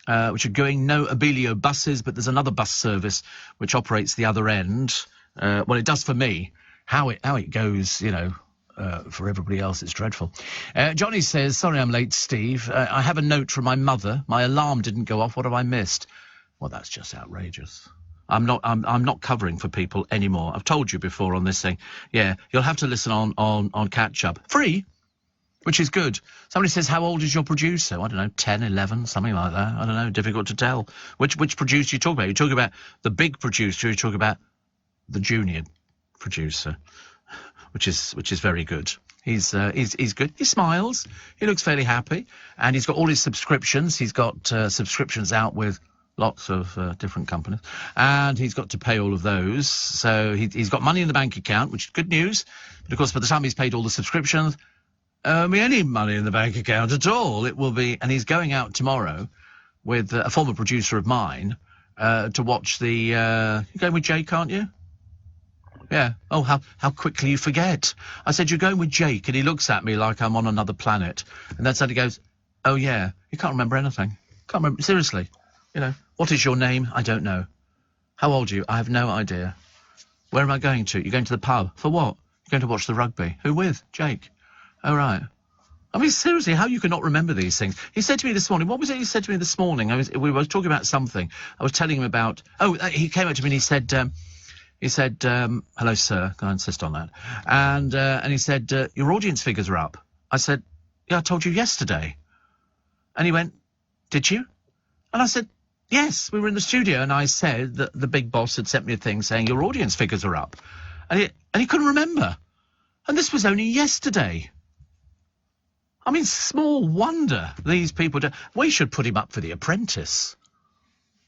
which are going. No Abellio buses, but there's another bus service which operates the other end. Well, it does for me. How it goes, you know, for everybody else, it's dreadful. Johnny says, sorry I'm late, Steve. I have a note from my mother. My alarm didn't go off. What have I missed? Well, that's just outrageous. I'm not covering for people anymore. I've told you before on this thing. Yeah, you'll have to listen on catch up. Free, which is good. Somebody says, how old is your producer? I don't know, 10, 11, something like that. I don't know, difficult to tell. Which producer you talk about? You talk about the big producer, you talk about the junior producer, which is very good. He's good. He smiles. He looks fairly happy, and he's got all his subscriptions. He's got subscriptions out with lots of different companies, and he's got to pay all of those. So he's got money in the bank account, which is good news. But of course, by the time he's paid all the subscriptions, any money in the bank account at all, it will be. And he's going out tomorrow with a former producer of mine to watch the. You're going with Jake, aren't you? Yeah. Oh, how quickly you forget. I said, you're going with Jake, and he looks at me like I'm on another planet. And then suddenly goes, oh, yeah, you can't remember anything. Can't remember, seriously. You know, what is your name? I don't know. How old are you? I have no idea. Where am I going to? You're going to the pub. For what? You're going to watch the rugby. Who with? Jake. Oh, right. I mean, seriously, how you can not remember these things? He said to me this morning, what was it he said to me this morning? We were talking about something. I was telling him about, he came up to me and he said, hello, sir. Can I insist on that? And he said, your audience figures are up. I said, yeah, I told you yesterday. And he went, did you? And I said, yes, we were in the studio, and I said that the big boss had sent me a thing saying your audience figures are up. And he couldn't remember. And this was only yesterday. I mean, small wonder these people do. We should put him up for The Apprentice.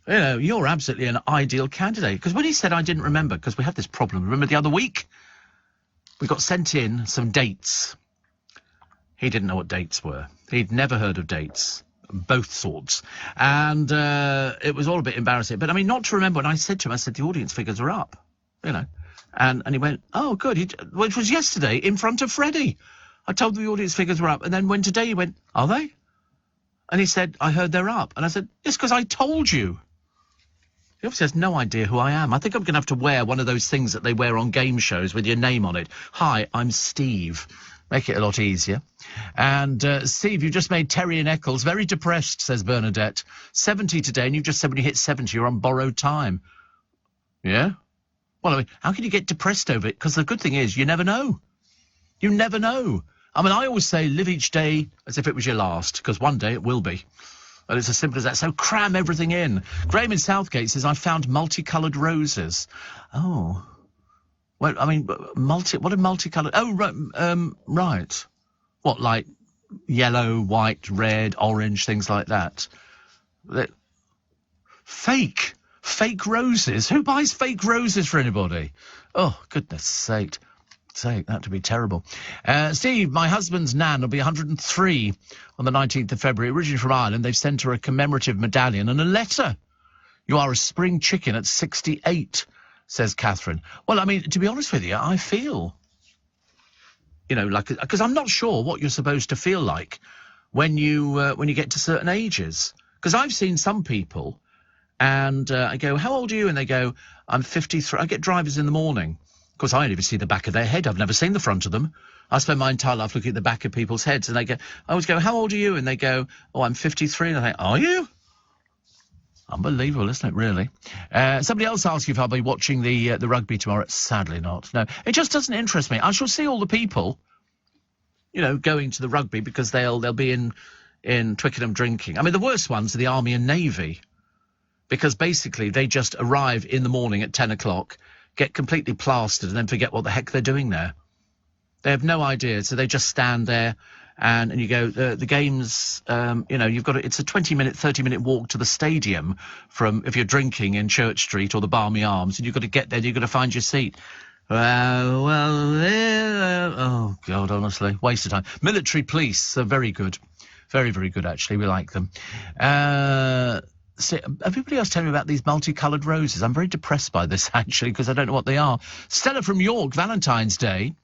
You know, you're absolutely an ideal candidate. Because when he said I didn't remember, because we had this problem, remember the other week? We got sent in some dates. He didn't know what dates were. He'd never heard of dates. Both sorts. And it was all a bit embarrassing. But, I mean, not to remember when I said to him, I said, the audience figures are up, you know. And he went, oh, good. Which was yesterday in front of Freddie. I told him the audience figures were up. And then when today he went, are they? And he said, I heard they're up. And I said, it's because I told you. He obviously has no idea who I am. I think I'm going to have to wear one of those things that they wear on game shows with your name on it. Hi, I'm Steve. Make it a lot easier. And, Steve, you just made Terry and Eccles very depressed, says Bernadette. 70 today, and you've just said when you hit 70, you're on borrowed time. Yeah? Well, I mean, how can you get depressed over it? Because the good thing is, you never know. You never know. I mean, I always say live each day as if it was your last, because one day it will be. And it's as simple as that. So cram everything in. Graham in Southgate says, I found multicoloured roses. Oh. Well, I mean, what are multicoloured? Oh, right. What, like yellow, white, red, orange, things like that? Fake roses. Who buys fake roses for anybody? Oh, goodness sake, that would be terrible. Steve, my husband's nan will be 103 on the 19th of February. Originally from Ireland, they've sent her a commemorative medallion and a letter. You are a spring chicken at 68. Says Catherine. Well, I mean, to be honest with you, I feel like, because I'm not sure what you're supposed to feel like when you get to certain ages. Because I've seen some people, and I go, how old are you? And they go, I'm 53. I get drivers in the morning. Of course, I only ever see the back of their head. I've never seen the front of them. I spend my entire life looking at the back of people's heads, and I always go, how old are you? And they go, oh, I'm 53. And I think, are you? Unbelievable, isn't it, really? Somebody else asked you if I'll be watching the rugby tomorrow. Sadly not. No, it just doesn't interest me. I shall see all the people, going to the rugby because they'll be in Twickenham drinking. I mean, the worst ones are the Army and Navy, because basically they just arrive in the morning at 10 o'clock, get completely plastered, and then forget what the heck they're doing there. They have no idea, so they just stand there. And you go, the game's, you've got it's a 20-minute, 30-minute walk to the stadium from, if you're drinking in Church Street or the Barmy Arms, and you've got to get there, you've got to find your seat. Oh, God, honestly, waste of time. Military police are very good. Very, very good, actually. We like them. So everybody else tell me about these multicoloured roses. I'm very depressed by this, actually, because I don't know what they are. Stella from York, Valentine's Day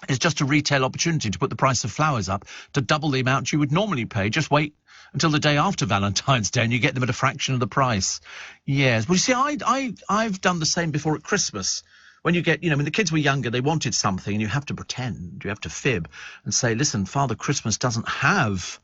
is just a retail opportunity to put the price of flowers up to double the amount you would normally pay. Just wait until the day after Valentine's Day and you get them at a fraction of the price. Yes. Well, you see, I've done the same before at Christmas. When you get, when the kids were younger, they wanted something, and you have to pretend, you have to fib and say, listen, Father Christmas doesn't have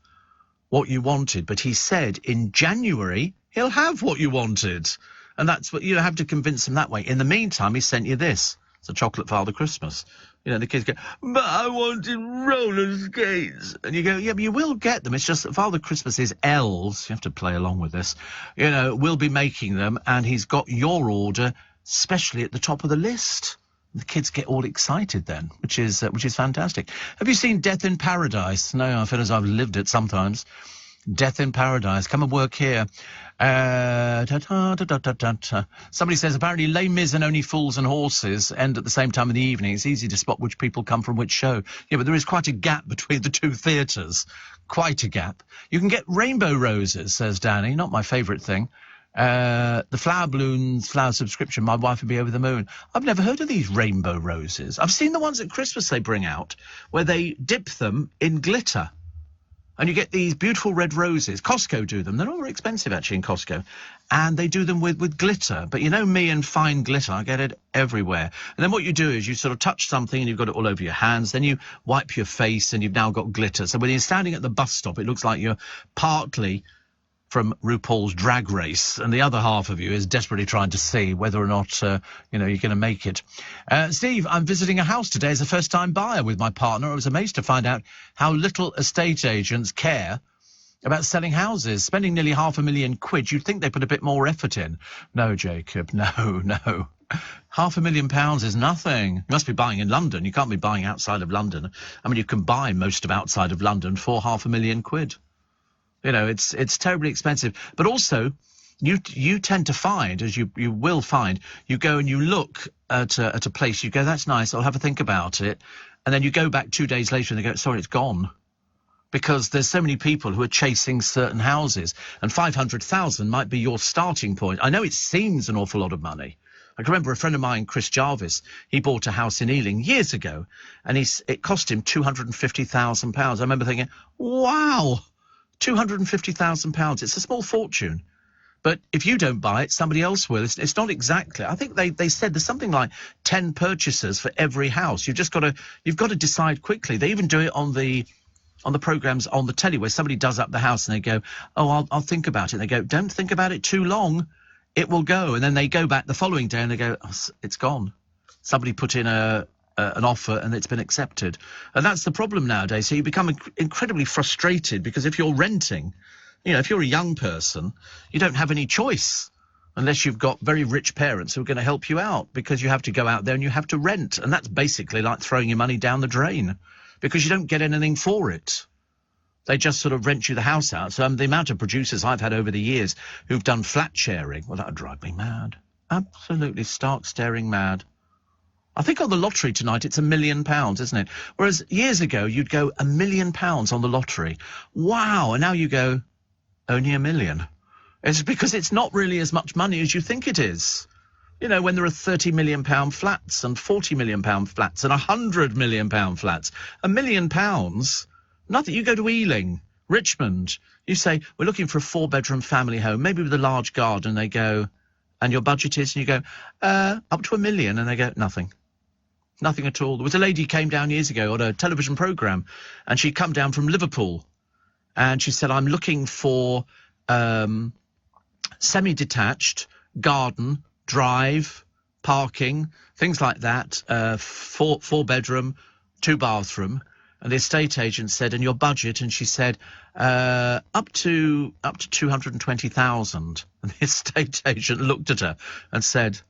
what you wanted, but he said in January he'll have what you wanted. And that's what you have to convince them that way. In the meantime, he sent you this. It's a chocolate Father Christmas. The kids go, but I wanted roller skates. And you go, yeah, but you will get them. It's just that Father Christmas's elves, you have to play along with this, will be making them, and he's got your order especially at the top of the list. The kids get all excited then, which is fantastic. Have you seen Death in Paradise? No, I feel as I've lived it sometimes. Death in Paradise. Come and work here. Somebody says, apparently Les Mis and Only Fools and Horses end at the same time in the evening. It's easy to spot which people come from which show. Yeah, but there is quite a gap between the two theatres. Quite a gap. You can get rainbow roses, says Danny. Not my favourite thing. The flower balloons, flower subscription, my wife would be over the moon. I've never heard of these rainbow roses. I've seen the ones at Christmas they bring out, where they dip them in glitter. And you get these beautiful red roses. Costco do them. They're not very expensive, actually, in Costco. And they do them with glitter. But you know me and fine glitter, I get it everywhere. And then what you do is you sort of touch something and you've got it all over your hands. Then you wipe your face and you've now got glitter. So when you're standing at the bus stop, it looks like you're partly from RuPaul's Drag Race, and the other half of you is desperately trying to see whether or not, you're going to make it. Steve, I'm visiting a house today as a first-time buyer with my partner. I was amazed to find out how little estate agents care about selling houses. Spending nearly £500,000, you'd think they put a bit more effort in. No, Jacob, no. £500,000 is nothing. You must be buying in London. You can't be buying outside of London. I mean, you can buy most of outside of London for £500,000. It's terribly expensive. But also, you tend to find, as you will find, you go and you look at a place, you go, that's nice, I'll have a think about it. And then you go back 2 days later and they go, sorry, it's gone. Because there's so many people who are chasing certain houses. And 500,000 might be your starting point. I know it seems an awful lot of money. I can remember a friend of mine, Chris Jarvis, he bought a house in Ealing years ago. And it cost him £250,000. I remember thinking, wow, £250,000. It's a small fortune. But if you don't buy it, somebody else will. It's not exactly. I think they said there's something like 10 purchasers for every house. You've got to decide quickly. They even do it on the programs on the telly where somebody does up the house and they go, oh, I'll think about it. And they go, don't think about it too long. It will go. And then they go back the following day and they go, oh, it's gone. Somebody put in an offer and it's been accepted. And that's the problem nowadays. So you become incredibly frustrated because if you're renting, if you're a young person, you don't have any choice unless you've got very rich parents who are going to help you out, because you have to go out there and you have to rent. And that's basically like throwing your money down the drain because you don't get anything for it. They just sort of rent you the house out. So the amount of producers I've had over the years who've done flat sharing, well, that would drive me mad. Absolutely stark staring mad. I think on the lottery tonight it's £1 million, isn't it? Whereas years ago you'd go £1 million on the lottery. Wow. And now you go only £1 million. It's because it's not really as much money as you think it is. You know, when there are £30 million flats and £40 million flats and £100 million flats. £1 million, nothing. You go to Ealing, Richmond, you say, we're looking for a 4-bedroom family home, maybe with a large garden. They go, and your budget is, and you go, up to $1 million, and they go, nothing. Nothing at all. There was a lady who came down years ago on a television programme, and she'd come down from Liverpool, and she said, I'm looking for semi-detached, garden, drive, parking, things like that, 4-bedroom, 2-bathroom. And the estate agent said, and your budget? And she said, up to 220,000. And the estate agent looked at her and said,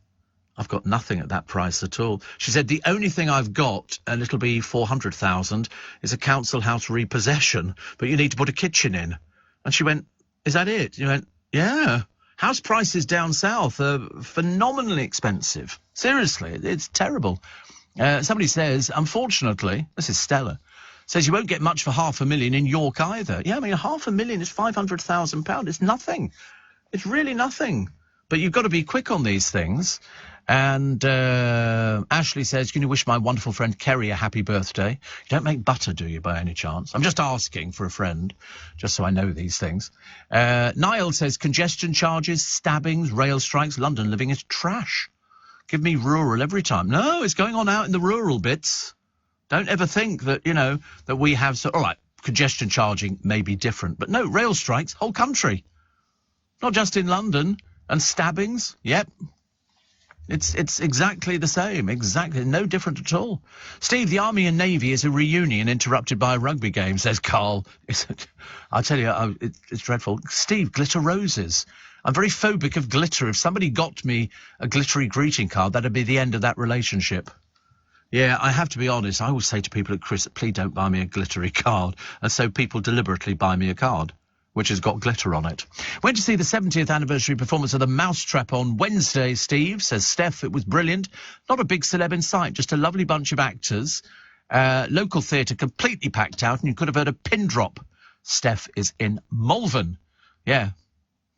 I've got nothing at that price at all. She said, the only thing I've got, and it'll be 400,000, is a council house repossession, but you need to put a kitchen in. And she went, is that it? You went, yeah. House prices down south are phenomenally expensive. Seriously, it's terrible. Somebody says, unfortunately, this is Stella, says you won't get much for $500,000 in York either. Yeah, I mean, $500,000 is £500,000. It's nothing. It's really nothing. But you've got to be quick on these things. And Ashley says, can you wish my wonderful friend Kerry a happy birthday? You don't make butter, do you, by any chance? I'm just asking for a friend, just so I know these things. Niall says, congestion charges, stabbings, rail strikes, London living is trash. Give me rural every time. No, it's going on out in the rural bits. Don't ever think that, you know, that we have... So, all right, congestion charging may be different, but no, rail strikes, whole country. Not just in London. And stabbings, yep. It's exactly the same, exactly, no different at all. Steve, the Army and Navy is a reunion interrupted by a rugby game, says Carl. I'll tell you, it's dreadful. Steve, glitter roses. I'm very phobic of glitter. If somebody got me a glittery greeting card, that'd be the end of that relationship. Yeah, I have to be honest. I always say to people at Chris, please don't buy me a glittery card. And so people deliberately buy me a card which has got glitter on it. Went to see the 70th anniversary performance of The Mousetrap on Wednesday, Steve, says Steph. It was brilliant. Not a big celeb in sight, just a lovely bunch of actors. Local theatre completely packed out, and you could have heard a pin drop. Steph is in Malvern. Yeah,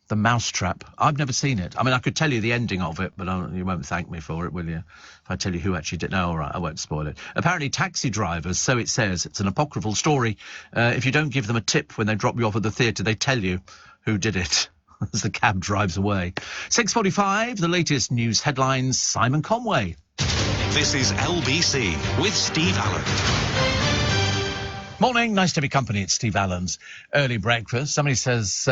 The Mousetrap. I've never seen it. I mean, I could tell you the ending of it, but you won't thank me for it, will you? If I tell you who actually did. No, all right, I won't spoil it. Apparently, taxi drivers, so it says, it's an apocryphal story. If you don't give them a tip when they drop you off at the theatre, they tell you who did it as the cab drives away. 6:45, the latest news headlines, Simon Conway. This is LBC with Steve Allen. Morning, nice to be company. It's Steve Allen's early breakfast. Somebody says,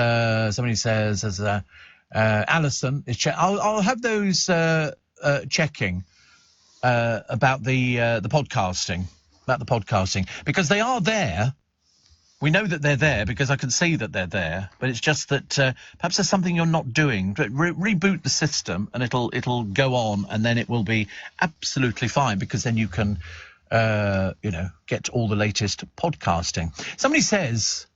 Alison is I'll have those checking about the podcasting, because they are there. We know that they're there because I can see that they're there, but it's just that perhaps there's something you're not doing. Reboot the system and it'll go on, and then it will be absolutely fine, because then you can get all the latest podcasting. Somebody says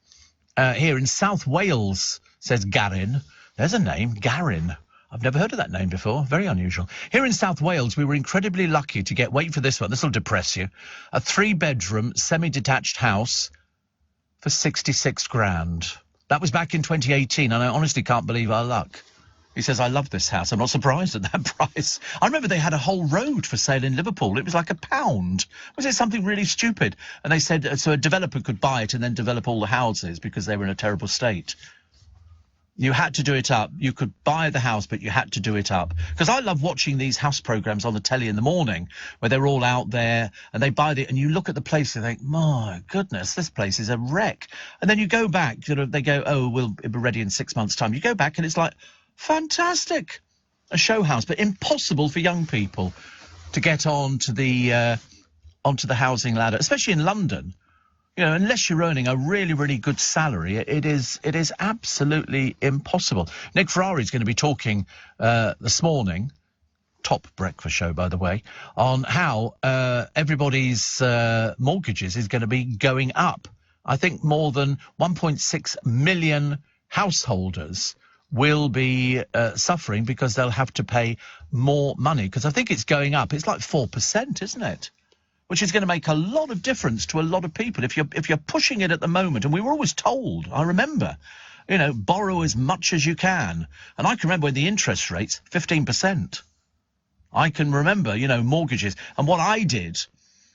here in South Wales, says Garin. There's a name, Garin. I've never heard of that name before. Very unusual. Here in South Wales, we were incredibly lucky to get, wait for this one, this will depress you, a 3-bedroom, semi-detached house for 66 grand. That was back in 2018, and I honestly can't believe our luck. He says, I love this house. I'm not surprised at that price. I remember they had a whole road for sale in Liverpool. It was like £1. Was it something really stupid? And they said, so a developer could buy it and then develop all the houses because they were in a terrible state. You had to do it up. You could buy the house, but you had to do it up. Because I love watching these house programmes on the telly in the morning where they're all out there and they buy and you look at the place and think, my goodness, this place is a wreck. And then you go back, they go, oh, we'll be ready in 6 months' time. You go back and it's like, fantastic. A show house, but impossible for young people to get onto the housing ladder, especially in London. Unless you're earning a really, really good salary, it is absolutely impossible. Nick Ferrari is going to be talking this morning, top breakfast show, by the way, on how everybody's mortgages is going to be going up. I think more than 1.6 million householders will be suffering because they'll have to pay more money. Because I think it's going up. It's like 4%, isn't it? Which is going to make a lot of difference to a lot of people. If you're pushing it at the moment, and we were always told, I remember, borrow as much as you can. And I can remember when the interest rates, 15%. I can remember, mortgages. And what I did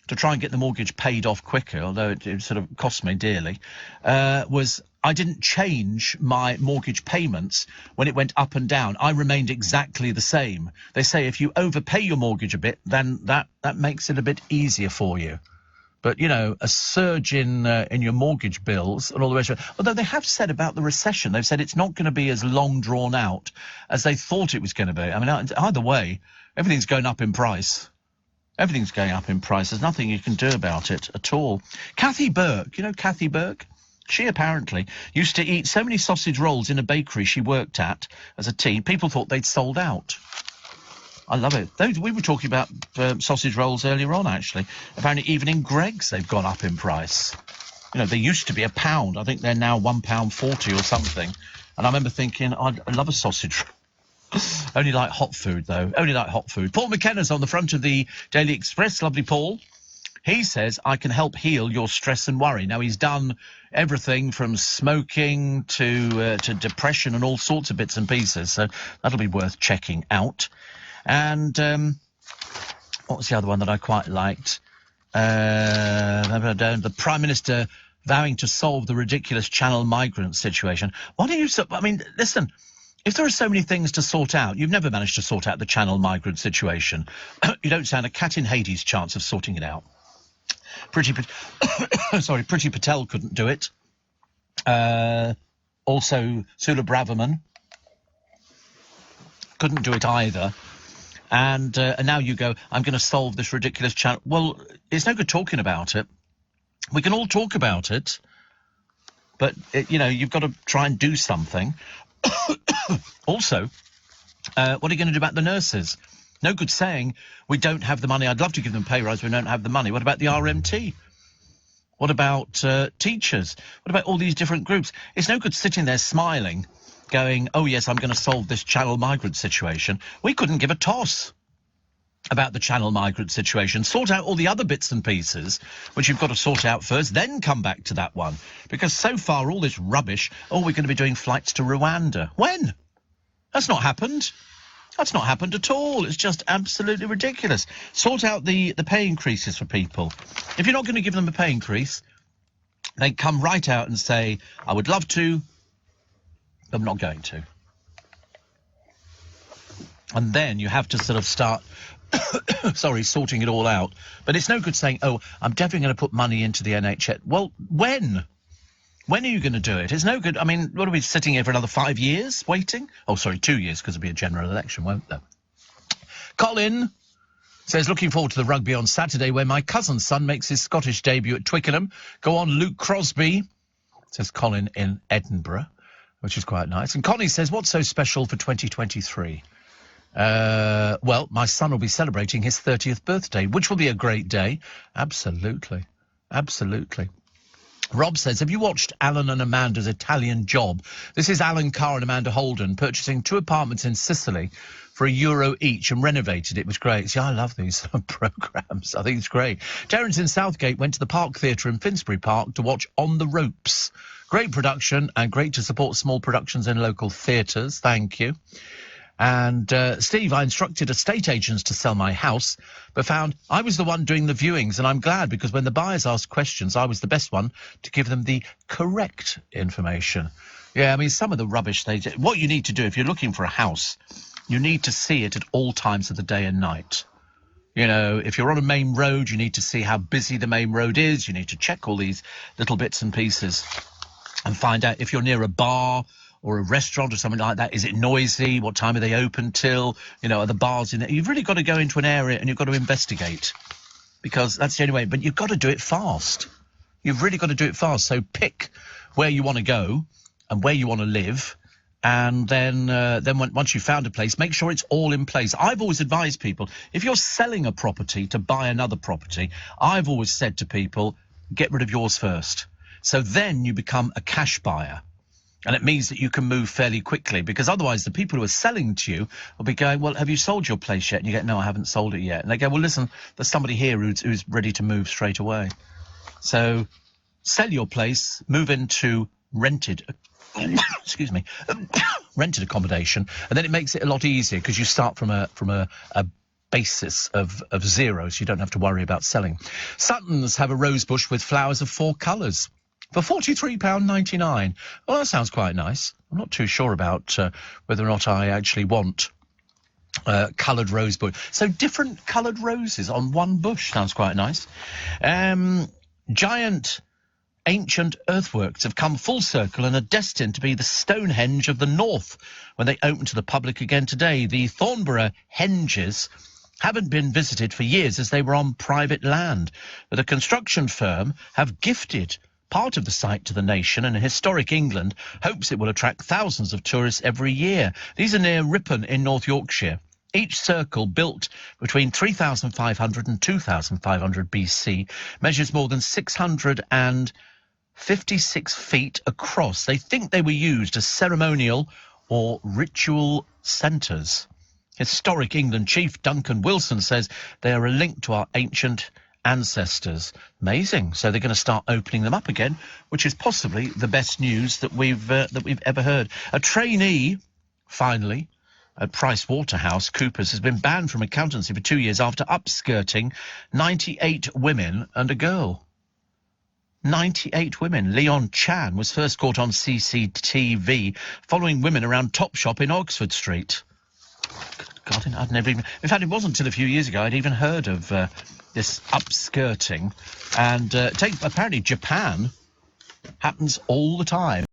to try and get the mortgage paid off quicker, although it sort of cost me dearly, was I didn't change my mortgage payments when it went up and down. I remained exactly the same. They say if you overpay your mortgage a bit, then that makes it a bit easier for you. But, a surge in your mortgage bills and all the rest of it. Although they have said about the recession, they've said it's not going to be as long drawn out as they thought it was going to be. I mean, either way, everything's going up in price. Everything's going up in price. There's nothing you can do about it at all. Kathy Burke, Kathy Burke? She apparently used to eat so many sausage rolls in a bakery she worked at as a teen, people thought they'd sold out. I love it. We were talking about sausage rolls earlier on, actually. Apparently, even in Greggs, they've gone up in price. They used to be £1. I think they're now £1.40 or something. And I remember thinking, I love a sausage roll. Only like hot food, though. Only like hot food. Paul McKenna's on the front of the Daily Express. Lovely Paul. He says, I can help heal your stress and worry. Now, he's done everything from smoking to depression and all sorts of bits and pieces. So that'll be worth checking out. And what was the other one that I quite liked? The Prime Minister vowing to solve the ridiculous Channel migrant situation. Why don't you... listen, if there are so many things to sort out, you've never managed to sort out the Channel migrant situation. You don't stand a cat in Hades chance of sorting it out. Priti Patel couldn't do it. Also, Sula Braverman couldn't do it either. And now you go, I'm going to solve this ridiculous channel. Well, it's no good talking about it. We can all talk about it, but, you've got to try and do something. Also, what are you going to do about the nurses? No good saying we don't have the money. I'd love to give them a pay rise. We don't have the money. What about the RMT? What about teachers? What about all these different groups? It's no good sitting there smiling, going, oh, yes, I'm going to solve this Channel migrant situation. We couldn't give a toss about the Channel migrant situation. Sort out all the other bits and pieces, which you've got to sort out first, then come back to that one. Because so far, all this rubbish, we're going to be doing flights to Rwanda. When? That's not happened. That's not happened at all. It's just absolutely ridiculous. Sort out the pay increases for people. If you're not going to give them a pay increase, they come right out and say, I would love to, but I'm not going to. And then you have to sort of start, sorting it all out. But it's no good saying, oh, I'm definitely going to put money into the NHS. Well, when? When are you going to do it? It's no good. I mean, what are we sitting here for another 5 years waiting? Oh, sorry, 2 years, because it'll be a general election, won't there? Colin says, looking forward to the rugby on Saturday, where my cousin's son makes his Scottish debut at Twickenham. Go on, Luke Crosby, says Colin in Edinburgh, which is quite nice. And Connie says, what's so special for 2023? Well, my son will be celebrating his 30th birthday, which will be a great day. Absolutely. Absolutely. Rob says, have you watched Alan and Amanda's Italian Job? This is Alan Carr and Amanda Holden purchasing 2 apartments in Sicily for €1 each and renovated it. It was great. See, I love these programmes. I think it's great. Terence in Southgate went to the Park Theatre in Finsbury Park to watch On the Ropes. Great production and great to support small productions in local theatres. Thank you. And Steve, I instructed estate agents to sell my house, but found I was the one doing the viewings, and I'm glad because when the buyers asked questions, I was the best one to give them the correct information. Yeah, I mean, some of the rubbish they do. What you need to do if you're looking for a house, you need to see it at all times of the day and night. You know, if you're on a main road, you need to see how busy the main road is. You need to check all these little bits and pieces and find out if you're near a bar or a restaurant or something like that. Is it noisy? What time are they open till? You know, are the bars in there? You've really got to go into an area and you've got to investigate, because that's the only way. But you've got to do it fast. You've really got to do it fast. So pick where you want to go and where you want to live. And then once you've found a place, make sure it's all in place. I've always advised people, if you're selling a property to buy another property, I've always said to people, get rid of yours first. So then you become a cash buyer. And it means that you can move fairly quickly, because otherwise the people who are selling to you will be going, well, have you sold your place yet? And you go, no, I haven't sold it yet. And they go, well, listen, there's somebody here who's ready to move straight away. So sell your place, move into rented rented accommodation, and then it makes it a lot easier because you start from a basis of zero, so you don't have to worry about selling. Suttons have a rose bush with flowers of 4 colours for £43.99. Well, that sounds quite nice. I'm not too sure about whether or not I actually want coloured rose bush. So different coloured roses on one bush sounds quite nice. Giant ancient earthworks have come full circle and are destined to be the Stonehenge of the North when they open to the public again today. The Thornborough Henges haven't been visited for years as they were on private land, but a construction firm have gifted part of the site to the nation, and Historic England hopes it will attract thousands of tourists every year. These are near Ripon in North Yorkshire. Each circle, built between 3,500 and 2,500 BC, measures more than 656 feet across. They think they were used as ceremonial or ritual centres. Historic England chief Duncan Wilson says they are a link to our ancient ancestors. Amazing. So they're going to start opening them up again, which is possibly the best news that we've ever heard. A trainee, finally, at PricewaterhouseCoopers has been banned from accountancy for 2 years after upskirting 98 women and a girl. 98 women. Leon Chan was first caught on CCTV following women around Topshop in Oxford Street. God, I'd never even... In fact, it wasn't until a few years ago I'd even heard of this upskirting. And apparently Japan happens all the time.